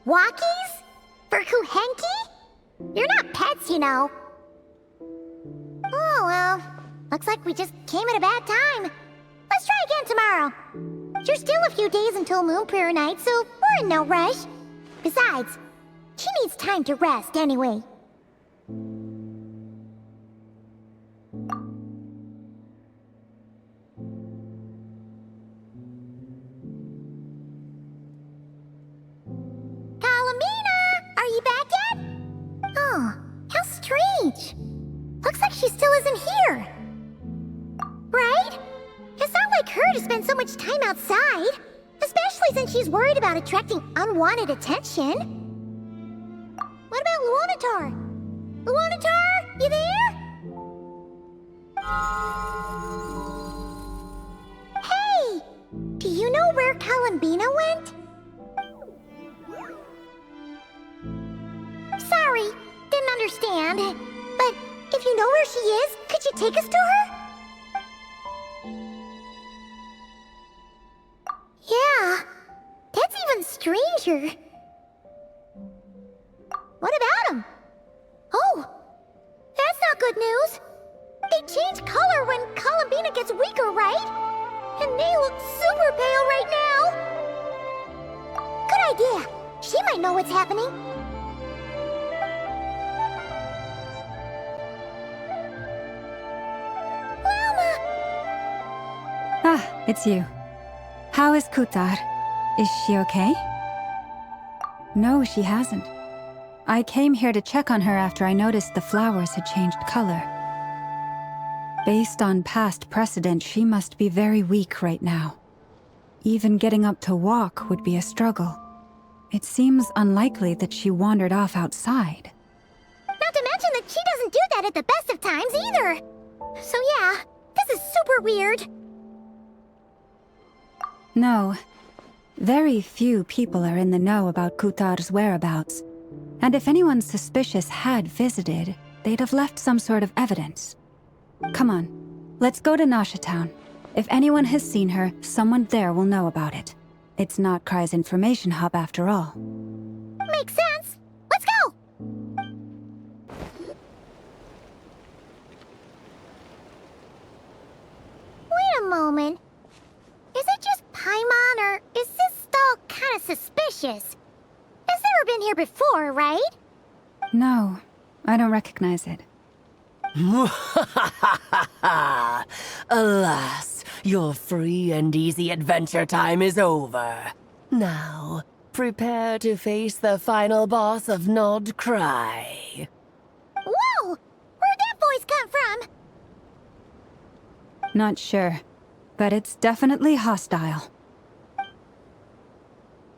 Walkies? For Kuhenki? You're not pets, you know. Oh, well. Looks like we just came at a bad time. Let's try again tomorrow. There's still a few days until Moon Prayer Night, so we're in no rush. Besides, she needs time to rest anyway. Looks like she still isn't here. Right? It's not like her to spend so much time outside, especially since she's worried about attracting unwanted attention. What about Luonatar? Luonatar, you there? Hey! Do you know where Columbina went? Sorry, didn't understand. But if you know where she is, could you take us to her? Yeah, that's even stranger. What about them? Oh, that's not good news. They change color when Columbina gets weaker, right? And they look super pale right now. Good idea. She might know what's happening. Ah, it's you. How is Kutar? Is she okay? No, she hasn't. I came here to check on her after I noticed the flowers had changed color. Based on past precedent, she must be very weak right now. Even getting up to walk would be a struggle. It seems unlikely that she wandered off outside. Not to mention that she doesn't do that at the best of times either. So yeah, this is super weird. No. Very few people are in the know about Kutar's whereabouts. And if anyone suspicious had visited, they'd have left some sort of evidence. Come on, let's go to Nasha Town. If anyone has seen her, someone there will know about it. It's not Cry's information hub after all. Makes sense. Let's go! Wait a moment. Is it just Paimon, or is this stall kind of suspicious? It's never been here before, right? No, I don't recognize it. Alas, your free and easy adventure time is over. Now, prepare to face the final boss of Nod Cry. Whoa! Where'd that voice come from? Not sure, but it's definitely hostile.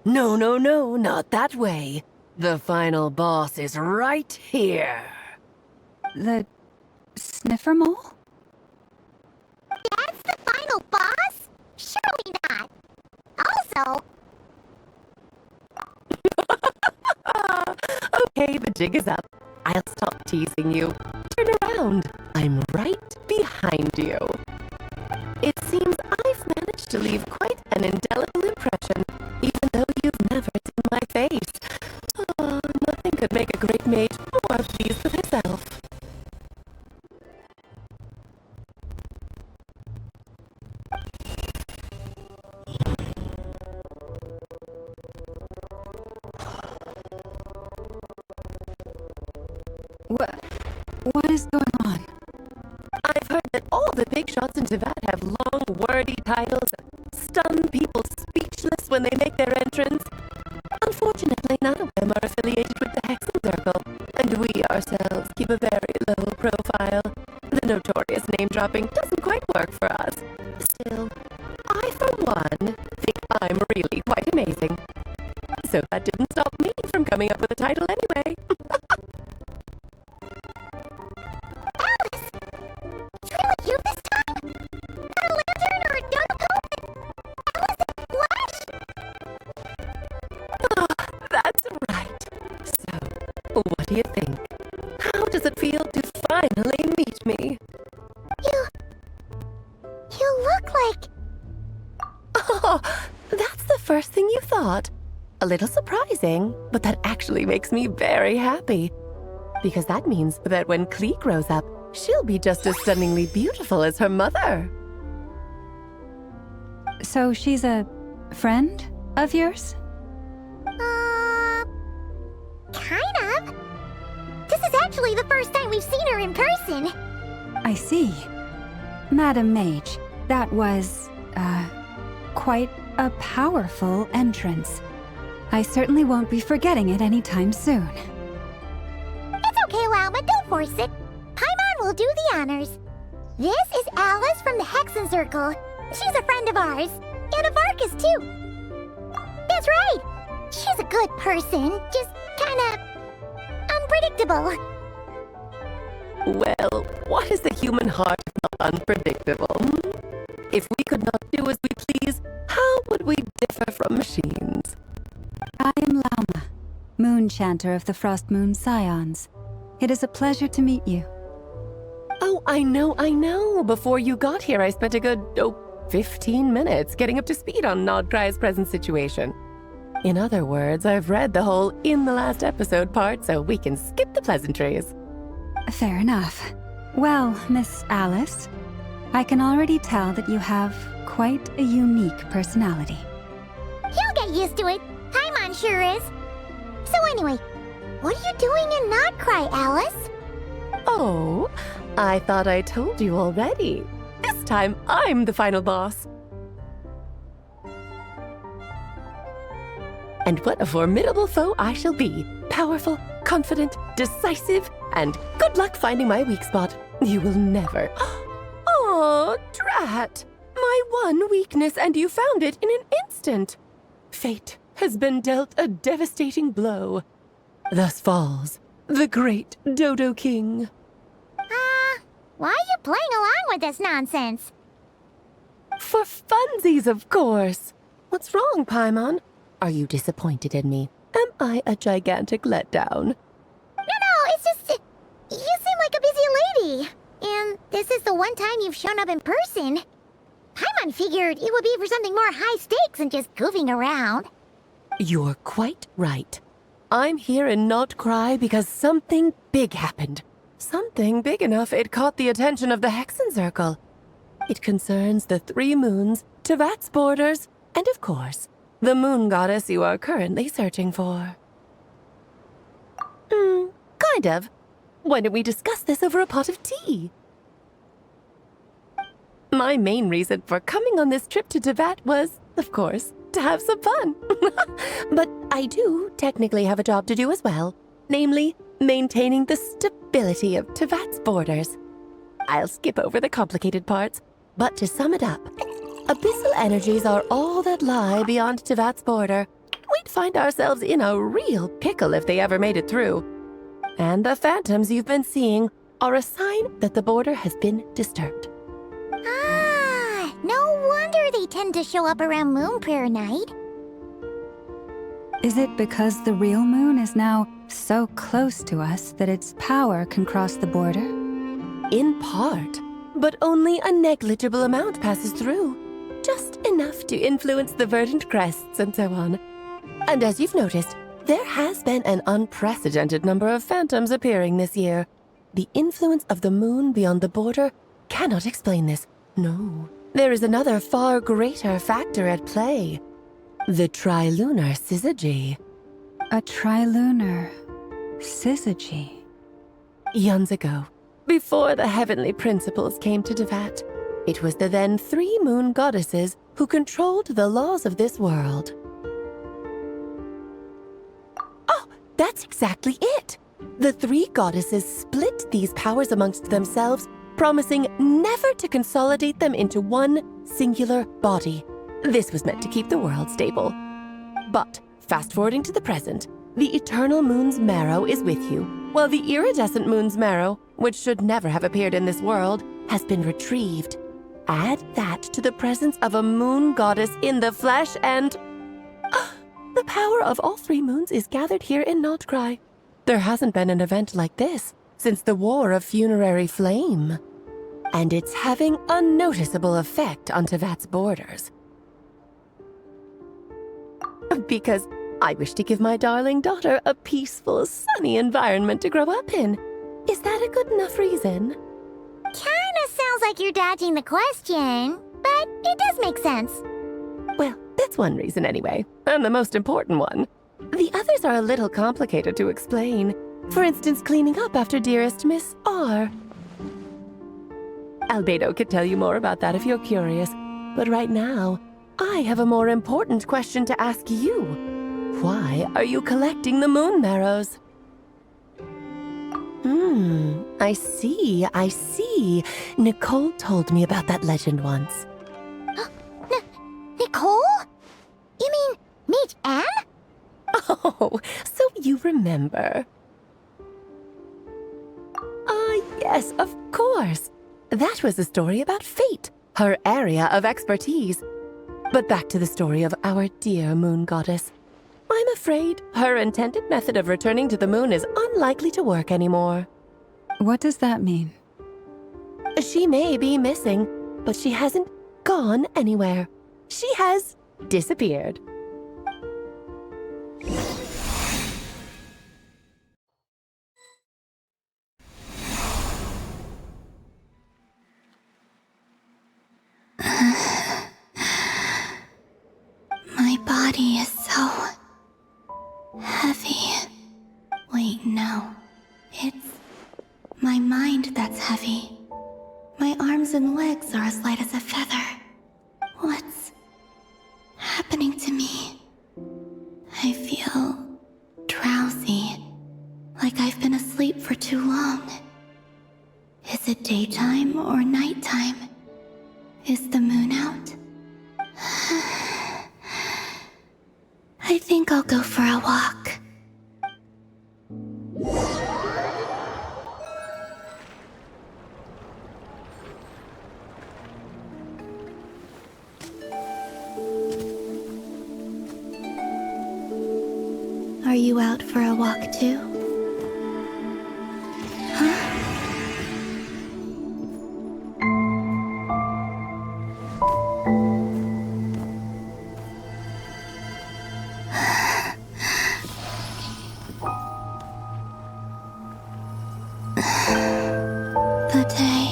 No, no, no, not that way. The final boss is right here. The sniffer mole? That's the final boss? Surely not. Also, Okay, the jig is up. I'll stop teasing you. Turn around. I'm right behind you. It seems I've managed to leave quite an indelible impression, even though you've never seen my face. Oh, nothing could make a great mage more pleased with herself. What is going on? I've heard that all the big shots in Teyvat have long, wordy titles that stun people speechless when they make their entrance. Unfortunately, none of them are affiliated with the Hexen Circle, and we ourselves keep a very low profile. The notorious name-dropping doesn't quite work for us. Still, I, for one, think I'm really quite amazing. So that didn't stop me from coming up with a title anyway. Alice! It's really you this time? Not a lantern or a dung pope? Alice in flesh? Oh, that's right. So, what do you think? How does it feel to finally meet me? You look like... Oh, that's the first thing you thought. A little surprising, but that actually makes me very happy. Because that means that when Klee grows up, she'll be just as stunningly beautiful as her mother. So she's a friend of yours? Kind of. This is actually the first time we've seen her in person. I see. Madam Mage, that was, quite a powerful entrance. I certainly won't be forgetting it anytime soon. It's okay, Lauma, don't force it. Paimon will do the honors. This is Alice from the Hexen Circle. She's a friend of ours. And of Arcus, too. That's right. She's a good person, just kinda... unpredictable. Well, what is the human heart if not unpredictable? If we could not do as we please, how would we differ from machines? I am Lauma, Moon Chanter of the Frost Moon Scions. It is a pleasure to meet you. Oh, I know. Before you got here, I spent a good, 15 minutes getting up to speed on Nodcry's present situation. In other words, I've read the whole in the last episode part, so we can skip the pleasantries. Fair enough. Well, Miss Alice, I can already tell that you have quite a unique personality. He'll get used to it. Paimon sure is. So anyway, what are you doing in Nodcry, Alice? Oh, I thought I told you already. This time, I'm the final boss. And what a formidable foe I shall be. Powerful, confident, decisive, and good luck finding my weak spot. You will never... Oh, drat! My one weakness, and you found it in an instant. Fate has been dealt a devastating blow. Thus falls the great Dodo King. Why are you playing along with this nonsense? For funsies, of course. What's wrong, Paimon? Are you disappointed in me? Am I a gigantic letdown? No, it's just... you seem like a busy lady. And this is the one time you've shown up in person. Paimon figured it would be for something more high stakes than just goofing around. You're quite right. I'm here in Nodcry because something big happened. Something big enough it caught the attention of the Hexen Circle. It concerns the 3 moons, Teyvat's borders, and of course, the moon goddess you are currently searching for. Kind of. Why don't we discuss this over a pot of tea? My main reason for coming on this trip to Teyvat was, of course, to have some fun. But I do technically have a job to do as well, namely, maintaining the stability of Teyvat's borders. I'll skip over the complicated parts. But to sum it up, abyssal energies are all that lie beyond Tevat's border. We'd find ourselves in a real pickle if they ever made it through. And the phantoms you've been seeing are a sign that the border has been disturbed. Ah, no wonder they tend to show up around Moon Prayer Night. Is it because the real moon is now so close to us that its power can cross the border? In part, but only a negligible amount passes through. Just enough to influence the verdant crests and so on. And as you've noticed, there has been an unprecedented number of phantoms appearing this year. The influence of the moon beyond the border cannot explain this. No, there is another far greater factor at play. The trilunar syzygy. A trilunar syzygy? Eons ago, before the heavenly principles came to Tevat, it was the then 3 moon goddesses who controlled the laws of this world. Oh, that's exactly it! The 3 goddesses split these powers amongst themselves, promising never to consolidate them into one singular body. This was meant to keep the world stable. But, fast-forwarding to the present, the eternal moon's marrow is with you, while the iridescent moon's marrow, which should never have appeared in this world, has been retrieved. Add that to the presence of a moon goddess in the flesh and... the power of all 3 moons is gathered here in Notcry. There hasn't been an event like this since the War of Funerary Flame. And it's having a noticeable effect on Tevat's borders. Because I wish to give my darling daughter a peaceful, sunny environment to grow up in. Is that a good enough reason? Kinda sounds like you're dodging the question, but it does make sense. Well, that's one reason anyway, and the most important one. The others are a little complicated to explain. For instance, cleaning up after dearest Miss R. Albedo could tell you more about that if you're curious, but right now, I have a more important question to ask you. Why are you collecting the moon marrows? I see. Nicole told me about that legend once. Nicole? You mean Mage Anne? Oh, so you remember. Yes, of course. That was a story about fate, her area of expertise. But back to the story of our dear moon goddess. I'm afraid her intended method of returning to the moon is unlikely to work anymore. What does that mean? She may be missing, but she hasn't gone anywhere. She has disappeared. My body is so heavy. Wait, no. It's my mind that's heavy. My arms and legs are as light as a feather. What's happening to me? I feel drowsy, like I've been asleep for too long. Is it daytime or nighttime? Is the moon out? I think I'll go for a walk. Are you out for a walk too? Huh? The day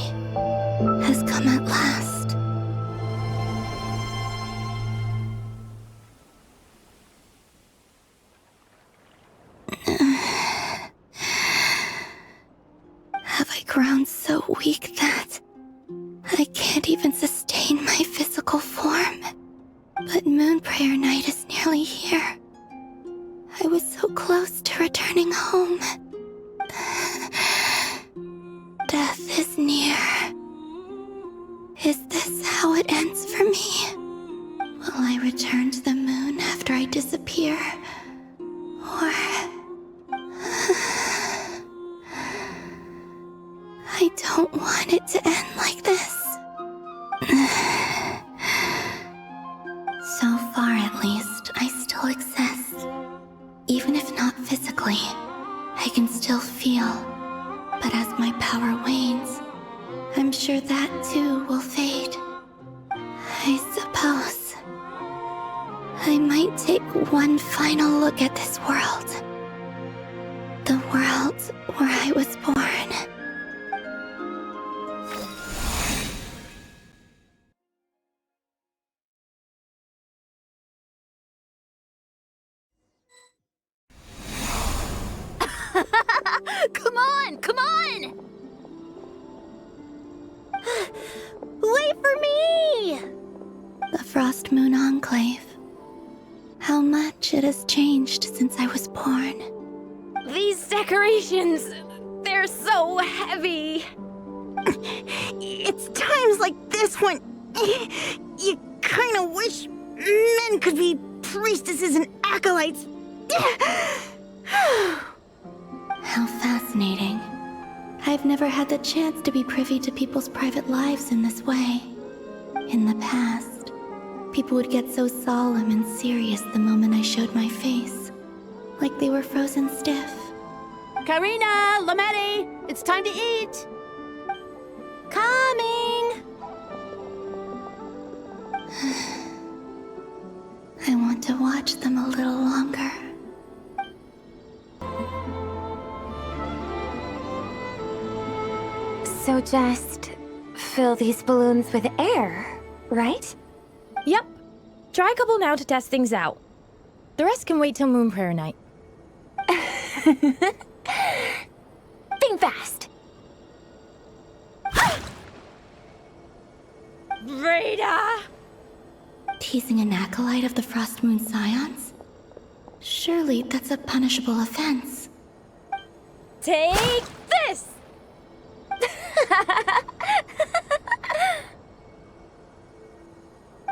has come at last. Have I grown so weak that I can't even sustain my physical form? But Moon Prayer Night is nearly here. I was so close to returning home. Death is near. Is this don't want it to end like this. So far, at least, I still exist. Even if not physically, I can still feel. But as my power wanes, I'm sure that too will fade. I suppose I might take one final look at this world. The world where I was born. Come on! Come on! Wait for me! The Frost Moon Enclave. How much it has changed since I was born. These decorations, they're so heavy. It's times like this when you kind of wish men could be priestesses and acolytes. How fascinating. I've never had the chance to be privy to people's private lives in this way. In the past, people would get so solemn and serious the moment I showed my face, like they were frozen stiff. Karina, Lametti, it's time to eat. Coming. I want to watch them a little longer. So just fill these balloons with air, right? Yep. Try a couple now to test things out. The rest can wait till Moon Prayer Night. Think fast. Rita! Teasing an acolyte of the Frost Moon Scions? Surely that's a punishable offense. Take this!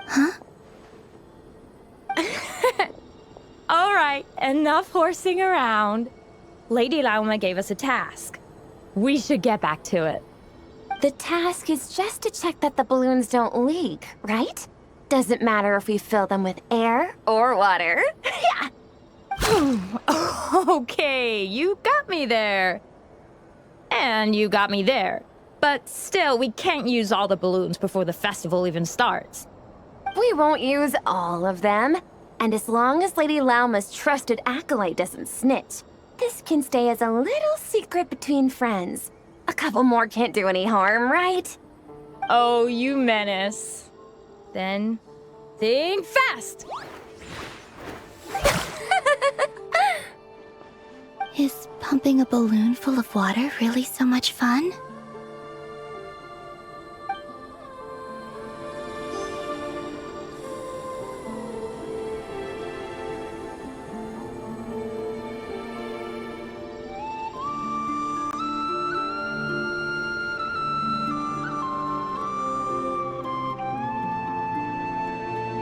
Huh? All right, enough horsing around. Lady Lauma gave us a task. We should get back to it. The task is just to check that the balloons don't leak, right? Doesn't matter if we fill them with air or water. Yeah. Okay, you got me there. And you got me there. But still, we can't use all the balloons before the festival even starts. We won't use all of them. And as long as Lady Lauma's trusted acolyte doesn't snitch, this can stay as a little secret between friends. A couple more can't do any harm, right? Oh, you menace. Then, think fast! Is pumping a balloon full of water really so much fun?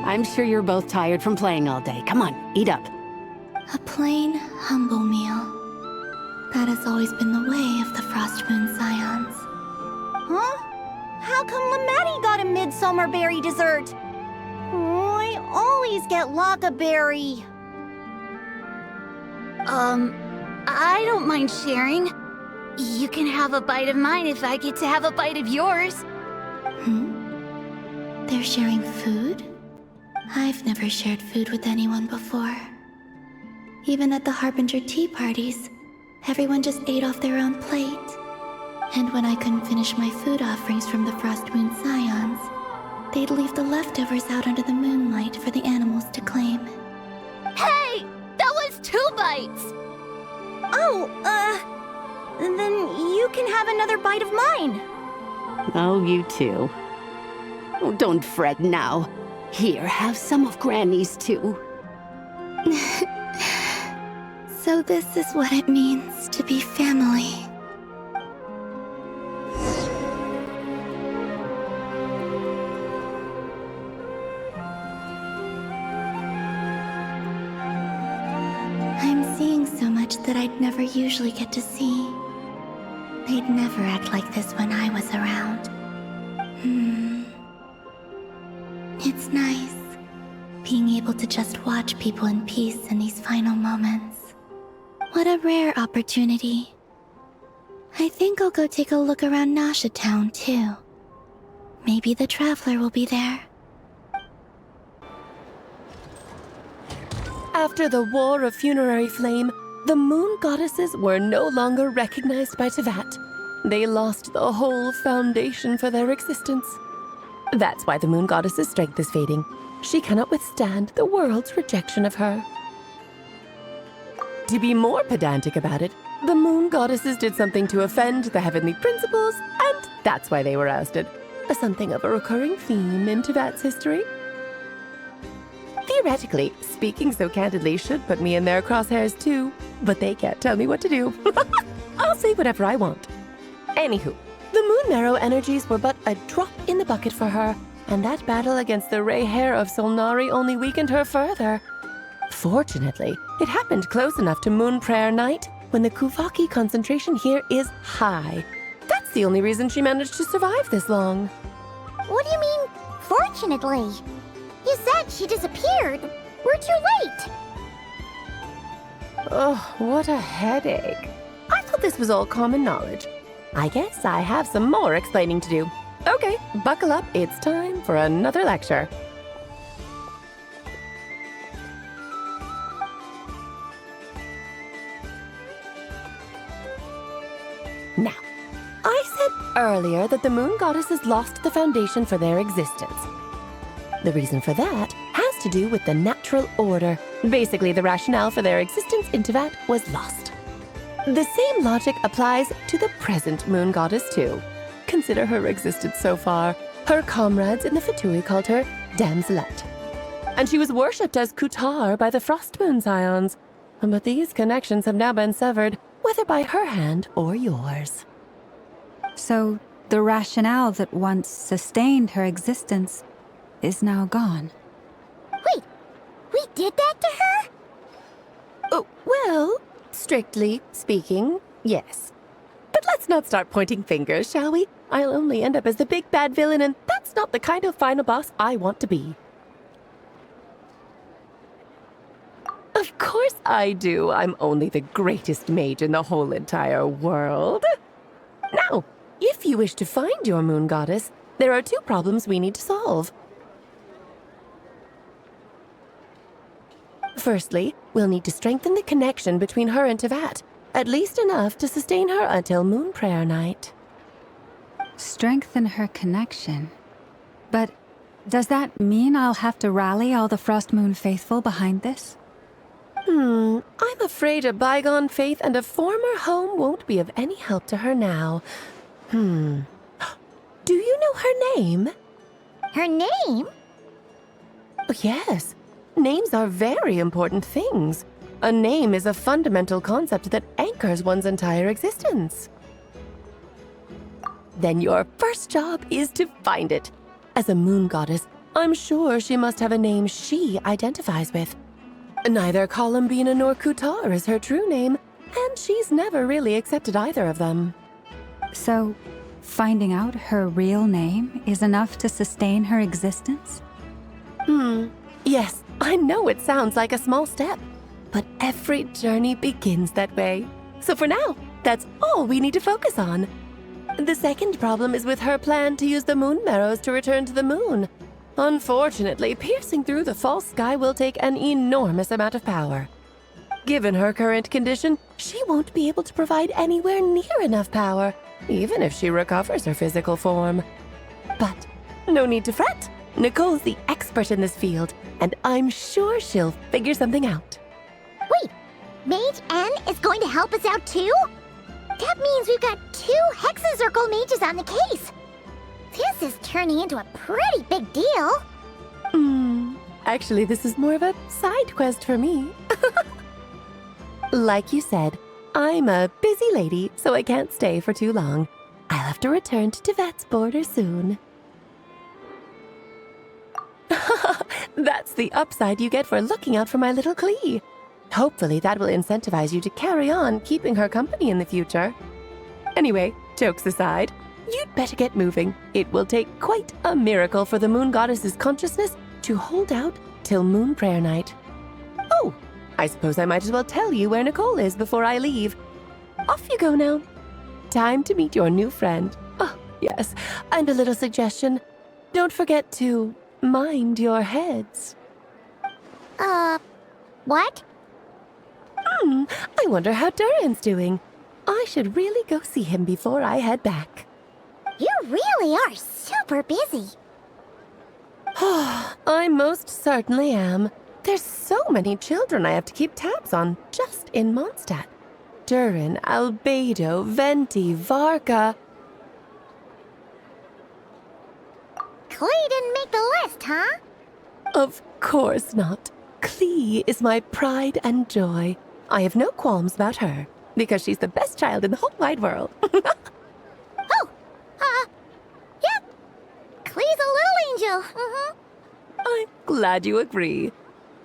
I'm sure you're both tired from playing all day. Come on, eat up. A plain, humble meal. That has always been the way of the Frost Moon Scions. Huh? How come Lametti got a midsummer berry dessert? Oh, I always get Lockaberry. I don't mind sharing. You can have a bite of mine if I get to have a bite of yours. They're sharing food? I've never shared food with anyone before. Even at the Harbinger tea parties, everyone just ate off their own plate. And when I couldn't finish my food offerings from the Frost Moon Scions, they'd leave the leftovers out under the moonlight for the animals to claim. Hey! That was 2 bites! Oh, then you can have another bite of mine. Oh, you too. Oh, don't fret now. Here, have some of Granny's too. So this is what it means to be family. I'm seeing so much that I'd never usually get to see. I'd never act like this when I was around. It's nice being able to just watch people in peace in these final moments. What a rare opportunity. I think I'll go take a look around Nasha Town too. Maybe the Traveler will be there. After the War of Funerary Flame, the Moon Goddesses were no longer recognized by Teyvat. They lost the whole foundation for their existence. That's why the Moon Goddess's strength is fading. She cannot withstand the world's rejection of her. To be more pedantic about it, the Moon Goddesses did something to offend the heavenly principles, and that's why they were ousted. Something of a recurring theme in Teyvat's history. Theoretically, speaking so candidly should put me in their crosshairs too, but they can't tell me what to do. I'll say whatever I want. Anywho, the Moon Marrow energies were but a drop in the bucket for her, and that battle against the Ray Hair of Solnari only weakened her further. Fortunately, it happened close enough to Moon Prayer Night when the Kuvaki concentration here is high. That's the only reason she managed to survive this long. What do you mean, fortunately? You said she disappeared. We're too late. Oh, what a headache. I thought this was all common knowledge. I guess I have some more explaining to do. Okay, buckle up. It's time for another lecture. Now, I said earlier that the Moon Goddesses lost the foundation for their existence. The reason for that has to do with the natural order. Basically, the rationale for their existence in Teyvat was lost. The same logic applies to the present Moon Goddess too. Consider her existence so far. Her comrades in the Fatui called her Damselette. And she was worshipped as Kutar by the Frost Moon Scions. But these connections have now been severed, whether by her hand or yours. So, the rationale that once sustained her existence is now gone. Wait, we did that to her? Oh, well, strictly speaking, yes. But let's not start pointing fingers, shall we? I'll only end up as the big bad villain, and that's not the kind of final boss I want to be. Of course I do. I'm only the greatest mage in the whole entire world. Now, if you wish to find your Moon Goddess, there are two problems we need to solve. Firstly, we'll need to strengthen the connection between her and Teyvat, at least enough to sustain her until Moon Prayer Night. Strengthen her connection? But does that mean I'll have to rally all the Frost Moon faithful behind this? I'm afraid a bygone faith and a former home won't be of any help to her now. Do you know her name? Her name? Oh, yes. Names are very important things. A name is a fundamental concept that anchors one's entire existence. Then your first job is to find it. As a Moon Goddess, I'm sure she must have a name she identifies with. Neither Columbina nor Kutar is her true name, and she's never really accepted either of them. So, finding out her real name is enough to sustain her existence? Yes, I know it sounds like a small step, but every journey begins that way. So for now, that's all we need to focus on. The second problem is with her plan to use the Moon Marrows to return to the moon. Unfortunately, piercing through the false sky will take an enormous amount of power. Given her current condition, she won't be able to provide anywhere near enough power, even if she recovers her physical form. But no need to fret. Nicole's the expert in this field, and I'm sure she'll figure something out. Wait, Mage N is going to help us out too? That means we've got 2 Hexacircle mages on the case. This is turning into a pretty big deal. Actually, this is more of a side quest for me. Like you said, I'm a busy lady, so I can't stay for too long. I'll have to return to Teyvat's border soon. That's the upside you get for looking out for my little Klee. Hopefully that will incentivize you to carry on keeping her company in the future. Anyway, Jokes aside, you'd better get moving. It will take quite a miracle for the moon goddess's consciousness to hold out till moon prayer night. Oh, I suppose I might as well tell you where Nicole is before I leave. Off you go now. Time to meet your new friend. Oh, yes, and a little suggestion. Don't forget to mind your heads. What? I wonder how Durin's doing. I should really go see him before I head back. You really are super busy. I most certainly am. There's so many children I have to keep tabs on just in Mondstadt. Durin, Albedo, Venti, Varka. Klee didn't make the list, huh? Of course not. Klee is my pride and joy. I have no qualms about her, because she's the best child in the whole wide world. Yep. Klee's a little angel. I'm glad you agree.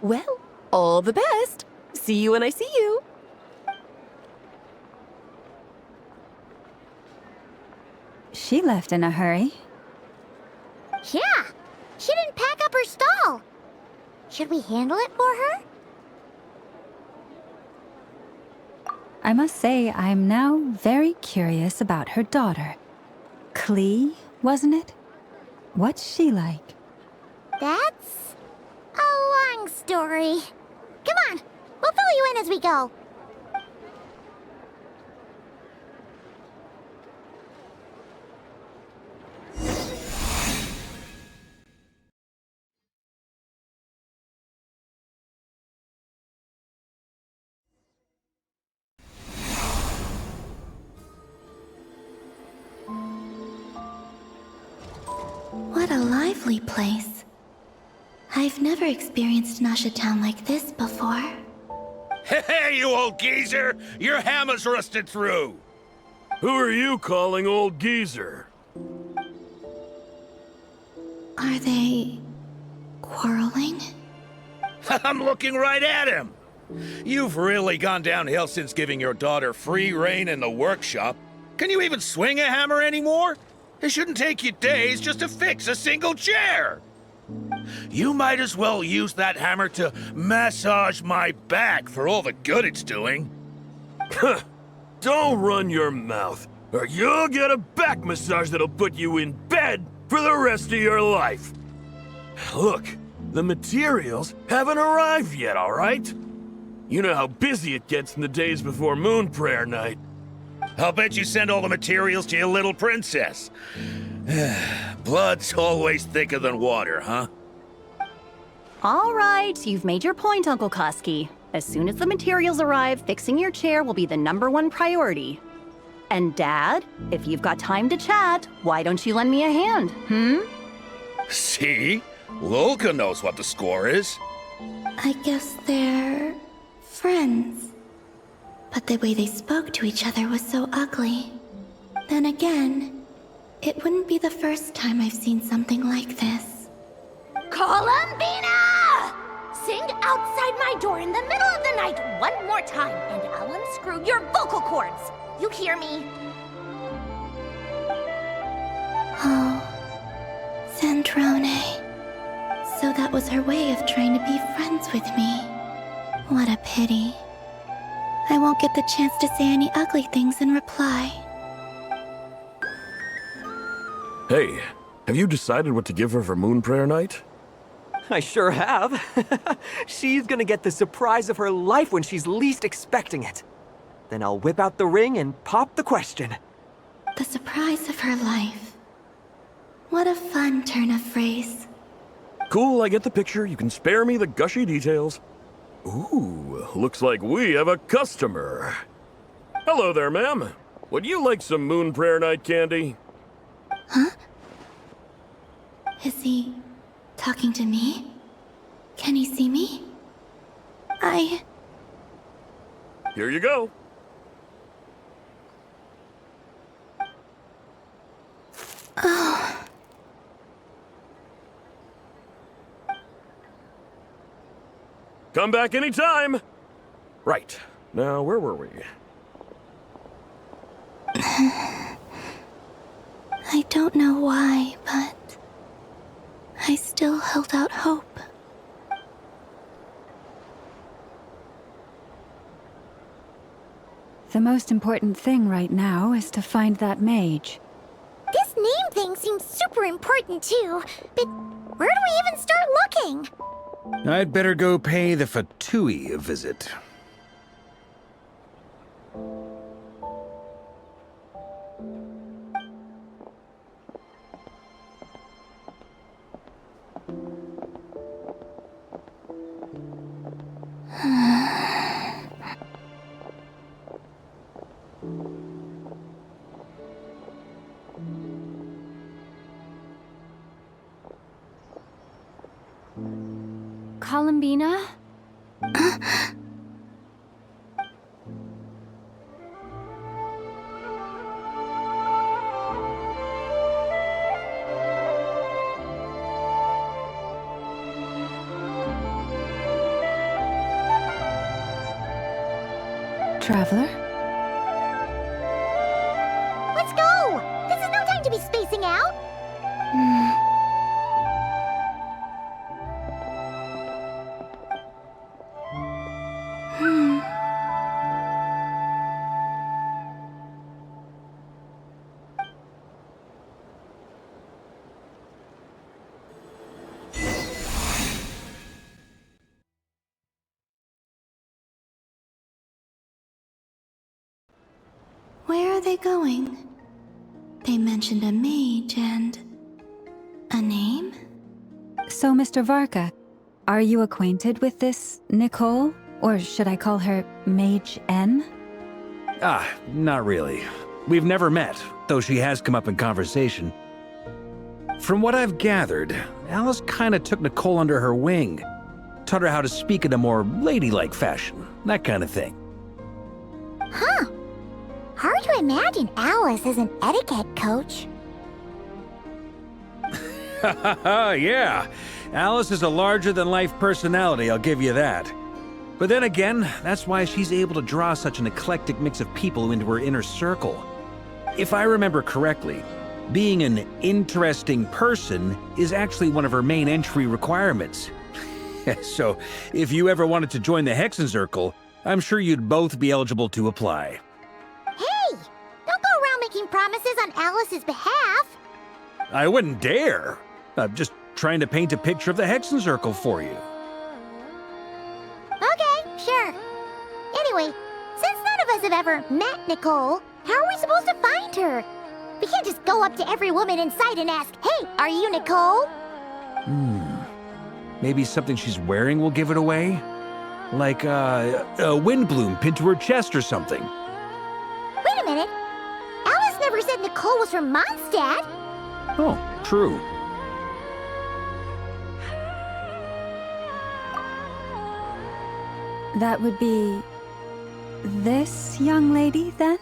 Well, all the best. See you when I see you. She left in a hurry. Yeah, she didn't pack up her stall. Should we handle it for her? I must say, I'm now very curious about her daughter. Klee, wasn't it? What's she like? That's a long story. Come on, we'll fill you in as we go. What a lively place. I've never experienced Nasha Town like this before. Hey, you old geezer! Your hammer's rusted through! Who are you calling old geezer? Are they quarreling? I'm looking right at him! You've really gone downhill since giving your daughter free rein in the workshop. Can you even swing a hammer anymore? It shouldn't take you days just to fix a single chair. You might as well use that hammer to massage my back for all the good it's doing. Don't run your mouth, or you'll get a back massage that'll put you in bed for the rest of your life. Look, the materials haven't arrived yet, all right? You know how busy it gets in the days before moon prayer night. I'll bet you send all the materials to your little princess. Blood's always thicker than water, huh? All right, you've made your point, Uncle Koski. As soon as the materials arrive, fixing your chair will be the #1 priority. And Dad, if you've got time to chat, why don't you lend me a hand, See? Lolka knows what the score is. I guess they're friends. But the way they spoke to each other was so ugly. Then again, it wouldn't be the first time I've seen something like this. Columbina! Sing outside my door in the middle of the night one more time, and I'll unscrew your vocal cords. You hear me? Oh, Sandrone. So that was her way of trying to be friends with me. What a pity. I won't get the chance to say any ugly things in reply. Hey, have you decided what to give her for moon prayer night? I sure have. She's gonna get the surprise of her life when she's least expecting it. Then I'll whip out the ring and pop the question. The surprise of her life. What a fun turn of phrase. Cool, I get the picture. You can spare me the gushy details. Ooh, looks like we have a customer. Hello there, ma'am. Would you like some moon prayer night candy? Huh? Is he talking to me? Can he see me? Here you go. Oh. Come back anytime. Right. Now, where were we? I don't know why, but I still held out hope. The most important thing right now is to find that mage. This name thing seems super important too, but where do we even start looking? I'd better go pay the Fatui a visit. Columbina? Traveler? Let's go! This is no time to be spacing out! Where are they going? They mentioned a mage and... a name? So, Mr. Varka, are you acquainted with this Nicole? Or should I call her Mage N? Not really. We've never met, though she has come up in conversation. From what I've gathered, Alice kinda took Nicole under her wing. Taught her how to speak in a more ladylike fashion, that kind of thing. Huh. Hard to imagine Alice as an etiquette coach. Yeah, Alice is a larger-than-life personality, I'll give you that. But then again, that's why she's able to draw such an eclectic mix of people into her inner circle. If I remember correctly, being an interesting person is actually one of her main entry requirements. So, if you ever wanted to join the Hexenzirkel, I'm sure you'd both be eligible to apply. Hey! Don't go around making promises on Alice's behalf! I wouldn't dare. I'm just trying to paint a picture of the Hexenzirkel for you. Okay, sure. Anyway, since none of us have ever met Nicole, how are we supposed to find her? We can't just go up to every woman in sight and ask, "Hey, are you Nicole?" Maybe something she's wearing will give it away? Like, a windbloom pinned to her chest or something. Wait a minute. Alice never said Nicole was from Mondstadt. Oh, true. That would be... this young lady, then?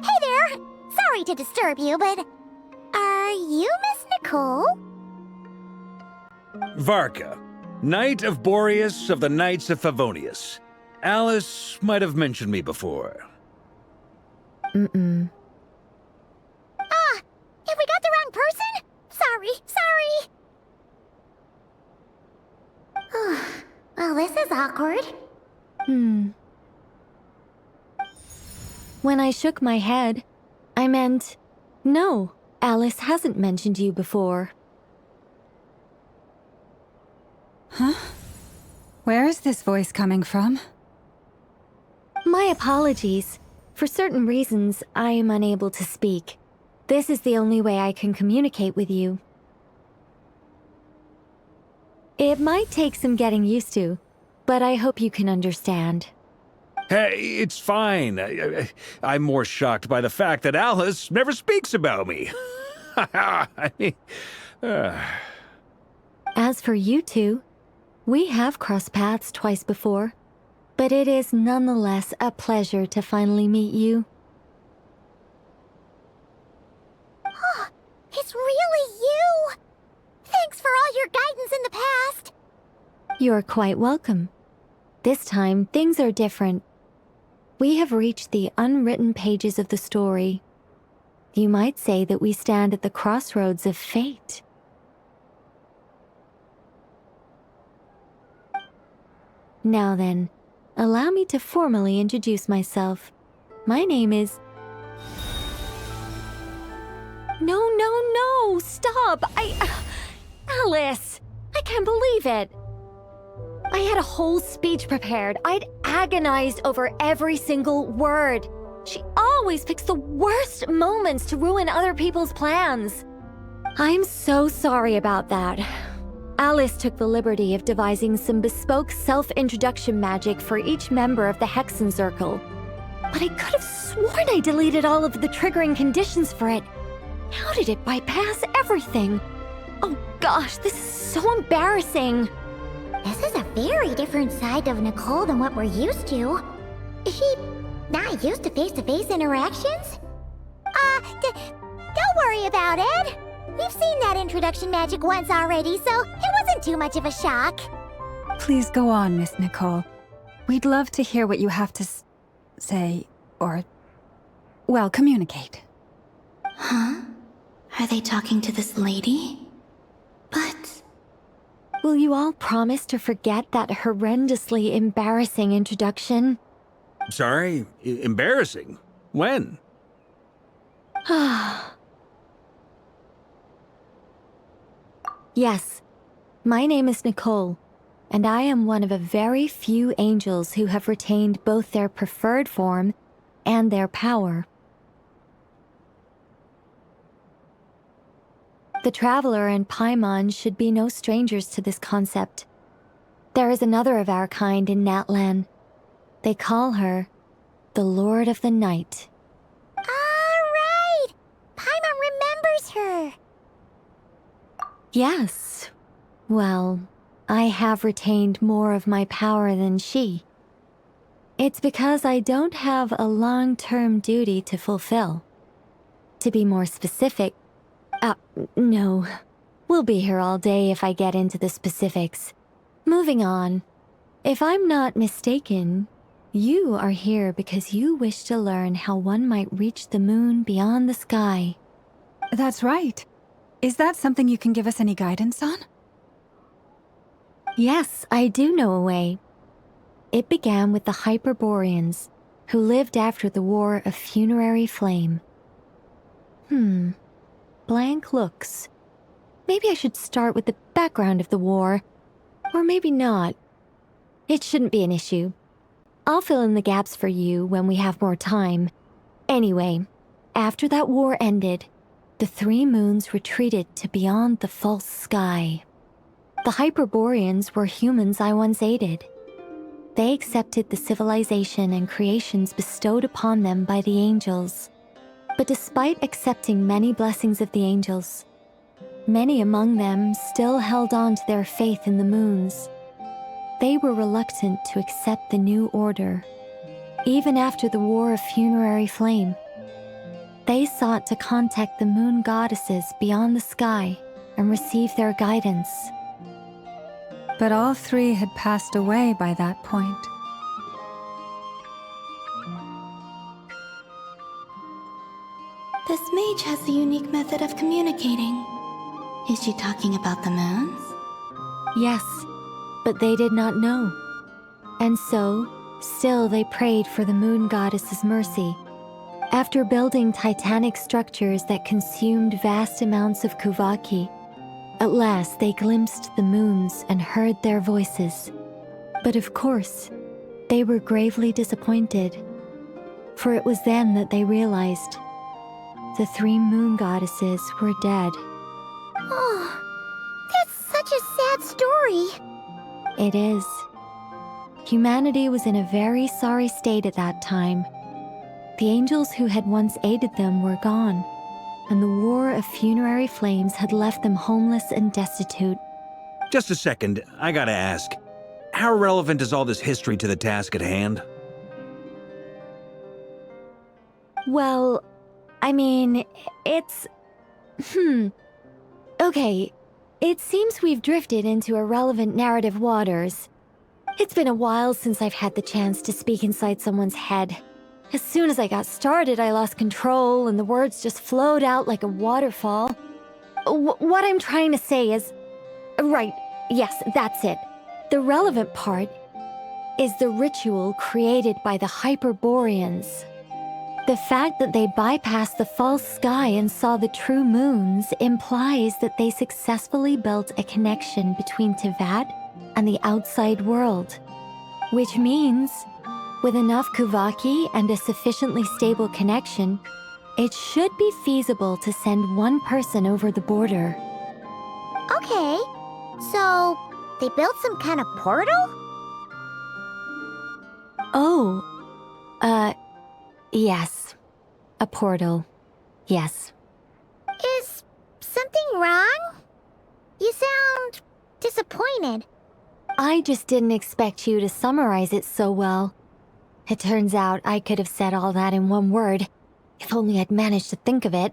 Hey there! Sorry to disturb you, but... are you Miss Nicole? Varka, Knight of Boreas of the Knights of Favonius. Alice might have mentioned me before. Ah! Have we got the wrong person? Sorry. Well, this is awkward. When I shook my head, I meant, no, Alice hasn't mentioned you before. Huh? Where is this voice coming from? My apologies. For certain reasons, I am unable to speak. This is the only way I can communicate with you. It might take some getting used to, but I hope you can understand. Hey, it's fine. I'm more shocked by the fact that Alice never speaks about me. As for you two, we have crossed paths twice before, but it is nonetheless a pleasure to finally meet you. It's really you! Thanks for all your guidance in the past! You're quite welcome. This time, things are different. We have reached the unwritten pages of the story. You might say that we stand at the crossroads of fate. Now then, allow me to formally introduce myself. My name is... No, stop! Alice! I can't believe it! I had a whole speech prepared. I'd agonized over every single word. She always picks the worst moments to ruin other people's plans. I'm so sorry about that. Alice took the liberty of devising some bespoke self-introduction magic for each member of the Hexen Circle. But I could have sworn I deleted all of the triggering conditions for it. How did it bypass everything? Oh gosh, this is so embarrassing. This is a very different side of Nicole than what we're used to. Is she not used to face-to-face interactions? Don't worry about it. We've seen that introduction magic once already, so it wasn't too much of a shock. Please go on, Miss Nicole. We'd love to hear what you have to say, or, well, communicate. Huh? Are they talking to this lady? But... Will you all promise to forget that horrendously embarrassing introduction? Sorry? Embarrassing? When? Yes, my name is Nicole, and I am one of a very few angels who have retained both their preferred form and their power. The Traveler and Paimon should be no strangers to this concept. There is another of our kind in Natlan. They call her the Lord of the Night. Right! Paimon remembers her! Yes. Well, I have retained more of my power than she. It's because I don't have a long-term duty to fulfill. To be more specific, no. We'll be here all day if I get into the specifics. Moving on. If I'm not mistaken, you are here because you wish to learn how one might reach the moon beyond the sky. That's right. Is that something you can give us any guidance on? Yes, I do know a way. It began with the Hyperboreans, who lived after the War of Funerary Flame. Blank looks. Maybe I should start with the background of the war. Or maybe not. It shouldn't be an issue. I'll fill in the gaps for you when we have more time. Anyway, after that war ended, the three moons retreated to beyond the false sky. The Hyperboreans were humans I once aided. They accepted the civilization and creations bestowed upon them by the angels. But despite accepting many blessings of the angels, many among them still held on to their faith in the moons. They were reluctant to accept the new order. Even after the War of Funerary Flame, they sought to contact the moon goddesses beyond the sky and receive their guidance. But all three had passed away by that point. This mage has a unique method of communicating. Is she talking about the moons? Yes, but they did not know. And so, still they prayed for the moon goddess's mercy. After building titanic structures that consumed vast amounts of Kuvaki, at last they glimpsed the moons and heard their voices. But of course, they were gravely disappointed. For it was then that they realized the three moon goddesses were dead. Oh, that's such a sad story. It is. Humanity was in a very sorry state at that time. The angels who had once aided them were gone, and the War of Funerary Flames had left them homeless and destitute. Just a second, I gotta ask. How relevant is all this history to the task at hand? Well, I mean, it's... Okay, it seems we've drifted into irrelevant narrative waters. It's been a while since I've had the chance to speak inside someone's head. As soon as I got started, I lost control and the words just flowed out like a waterfall. What I'm trying to say is... Right, yes, that's it. The relevant part is the ritual created by the Hyperboreans. The fact that they bypassed the false sky and saw the true moons implies that they successfully built a connection between Teyvat and the outside world. Which means, with enough Kuvaki and a sufficiently stable connection, it should be feasible to send one person over the border. Okay, so they built some kind of portal? Oh, yes. A portal. Yes. Is something wrong? You sound disappointed. I just didn't expect you to summarize it so well. It turns out I could have said all that in one word, if only I'd managed to think of it.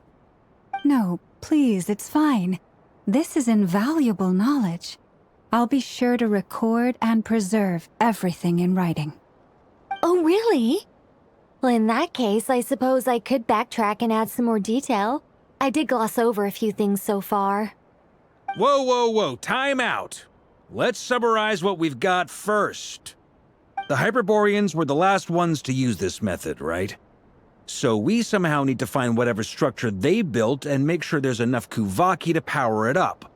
No, please, it's fine. This is invaluable knowledge. I'll be sure to record and preserve everything in writing. Oh, really? Well, in that case, I suppose I could backtrack and add some more detail. I did gloss over a few things so far. Whoa, time out. Let's summarize what we've got first. The Hyperboreans were the last ones to use this method, right? So we somehow need to find whatever structure they built and make sure there's enough Kuvaki to power it up.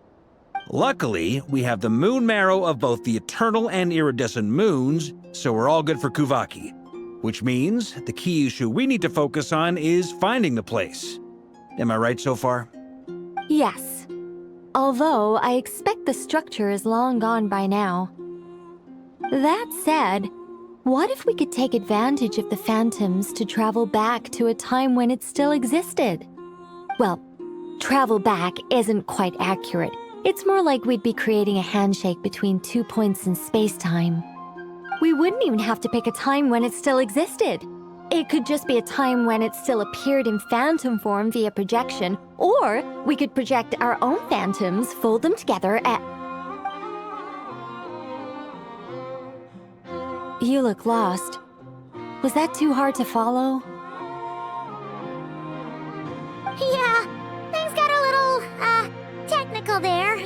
Luckily, we have the moon marrow of both the eternal and iridescent moons, so we're all good for Kuvaki. Which means the key issue we need to focus on is finding the place. Am I right so far? Yes. Although I expect the structure is long gone by now. That said, what if we could take advantage of the phantoms to travel back to a time when it still existed? Well, travel back isn't quite accurate. It's more like we'd be creating a handshake between 2 points in space-time. We wouldn't even have to pick a time when it still existed. It could just be a time when it still appeared in phantom form via projection, or we could project our own phantoms, fold them together, and... You look lost. Was that too hard to follow? Yeah, things got a little, technical there.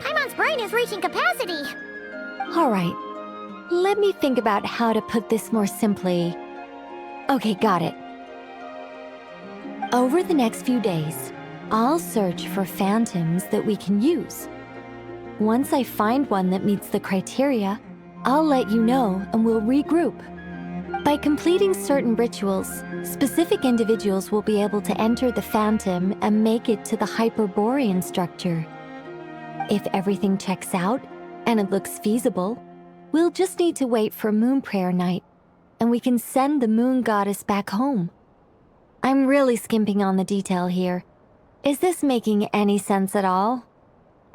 Paimon's brain is reaching capacity. All right. Let me think about how to put this more simply. Okay, got it. Over the next few days, I'll search for phantoms that we can use. Once I find one that meets the criteria, I'll let you know and we'll regroup. By completing certain rituals, specific individuals will be able to enter the phantom and make it to the Hyperborean structure. If everything checks out and it looks feasible, we'll just need to wait for Moon Prayer Night, and we can send the Moon Goddess back home. I'm really skimping on the detail here. Is this making any sense at all?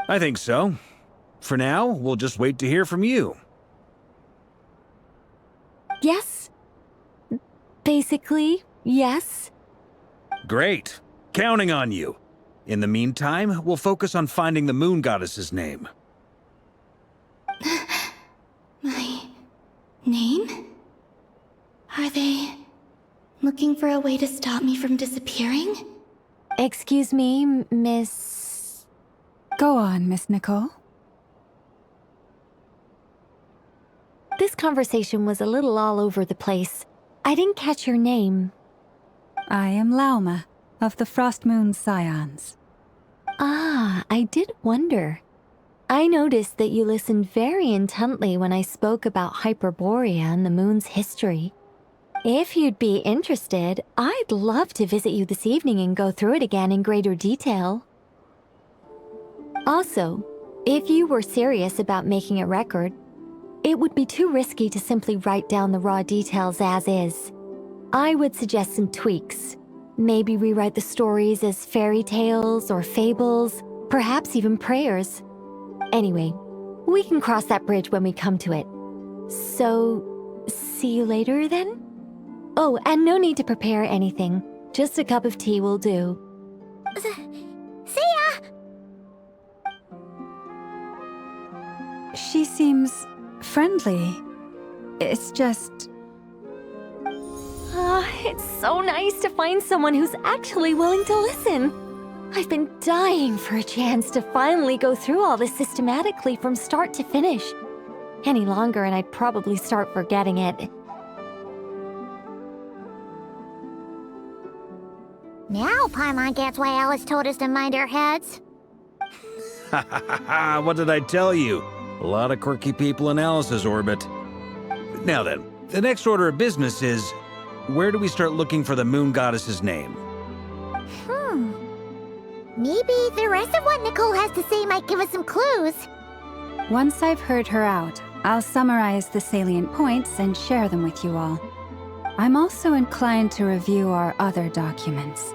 I think so. For now, we'll just wait to hear from you. Yes. Basically, yes. Great. Counting on you. In the meantime, we'll focus on finding the Moon Goddess's name. My name? Are they looking for a way to stop me from disappearing? Excuse me, Miss... Go on, Miss Nicole. This conversation was a little all over the place. I didn't catch your name. I am Lauma, of the Frost Moon Scions. Ah, I did wonder. I noticed that you listened very intently when I spoke about Hyperborea and the moon's history. If you'd be interested, I'd love to visit you this evening and go through it again in greater detail. Also, if you were serious about making a record, it would be too risky to simply write down the raw details as is. I would suggest some tweaks. Maybe rewrite the stories as fairy tales or fables, perhaps even prayers. Anyway, we can cross that bridge when we come to it. So, see you later then? Oh, and no need to prepare anything. Just a cup of tea will do. See ya! She seems friendly. It's just... It's so nice to find someone who's actually willing to listen. I've been dying for a chance to finally go through all this systematically from start to finish. Any longer and I'd probably start forgetting it. Now Paimon gets why Alice told us to mind our heads. Ha ha ha ha! What did I tell you? A lot of quirky people in Alice's orbit. Now then, the next order of business is, where do we start looking for the moon goddess's name? Maybe the rest of what Nicole has to say might give us some clues. Once I've heard her out, I'll summarize the salient points and share them with you all. I'm also inclined to review our other documents.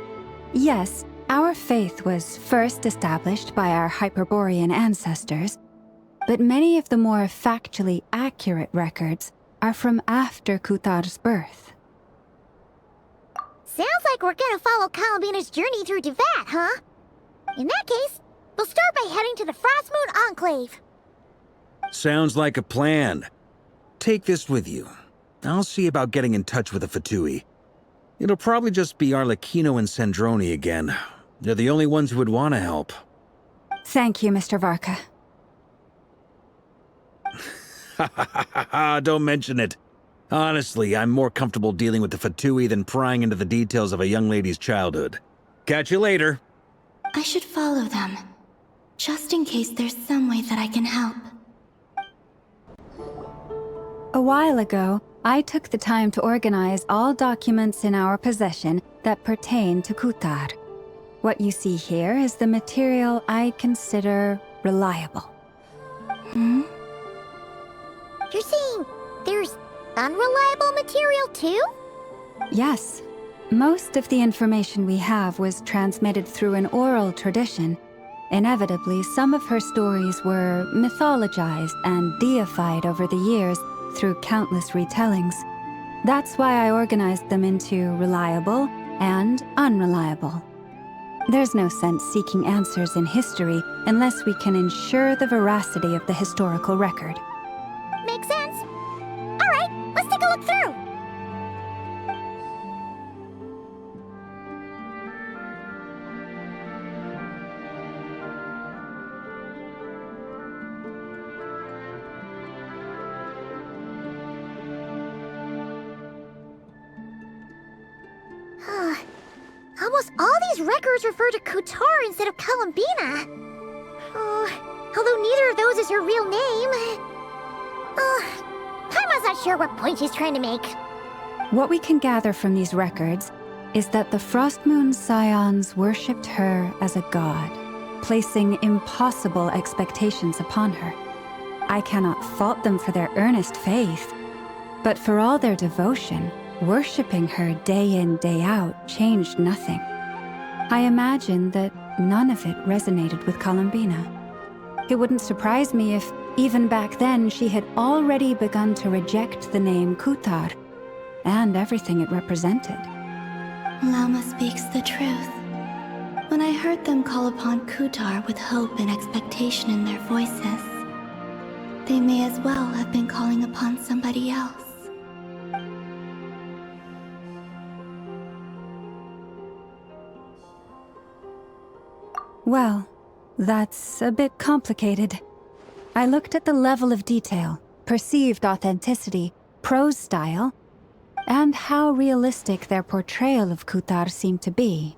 Yes, our faith was first established by our Hyperborean ancestors, but many of the more factually accurate records are from after Kutar's birth. Sounds like we're gonna follow Columbina's journey through Devat, huh? In that case, we'll start by heading to the Frost Moon Enclave. Sounds like a plan. Take this with you. I'll see about getting in touch with the Fatui. It'll probably just be Arlecchino and Sandroni again. They're the only ones who would want to help. Thank you, Mr. Varka. Ha ha ha ha ha! Don't mention it. Honestly, I'm more comfortable dealing with the Fatui than prying into the details of a young lady's childhood. Catch you later. I should follow them, just in case there's some way that I can help. A while ago, I took the time to organize all documents in our possession that pertain to Kutar. What you see here is the material I consider reliable. You're saying there's unreliable material too? Yes. Most of the information we have was transmitted through an oral tradition. Inevitably, some of her stories were mythologized and deified over the years through countless retellings. That's why I organized them into reliable and unreliable. There's no sense seeking answers in history unless we can ensure the veracity of the historical record. Makes sense. All right, let's take a look through. Almost all these records refer to Kutar instead of Columbina. Although neither of those is her real name. Paimon's not sure what point she's trying to make. What we can gather from these records is that the Frost Moon Scions worshipped her as a god, placing impossible expectations upon her. I cannot fault them for their earnest faith, but for all their devotion, worshipping her day in, day out changed nothing. I imagine that none of it resonated with Columbina. It wouldn't surprise me if, even back then, she had already begun to reject the name Kutar and everything it represented. Lama speaks the truth. When I heard them call upon Kutar with hope and expectation in their voices, they may as well have been calling upon somebody else. Well, that's a bit complicated. I looked at the level of detail, perceived authenticity, prose style, and how realistic their portrayal of Kutar seemed to be.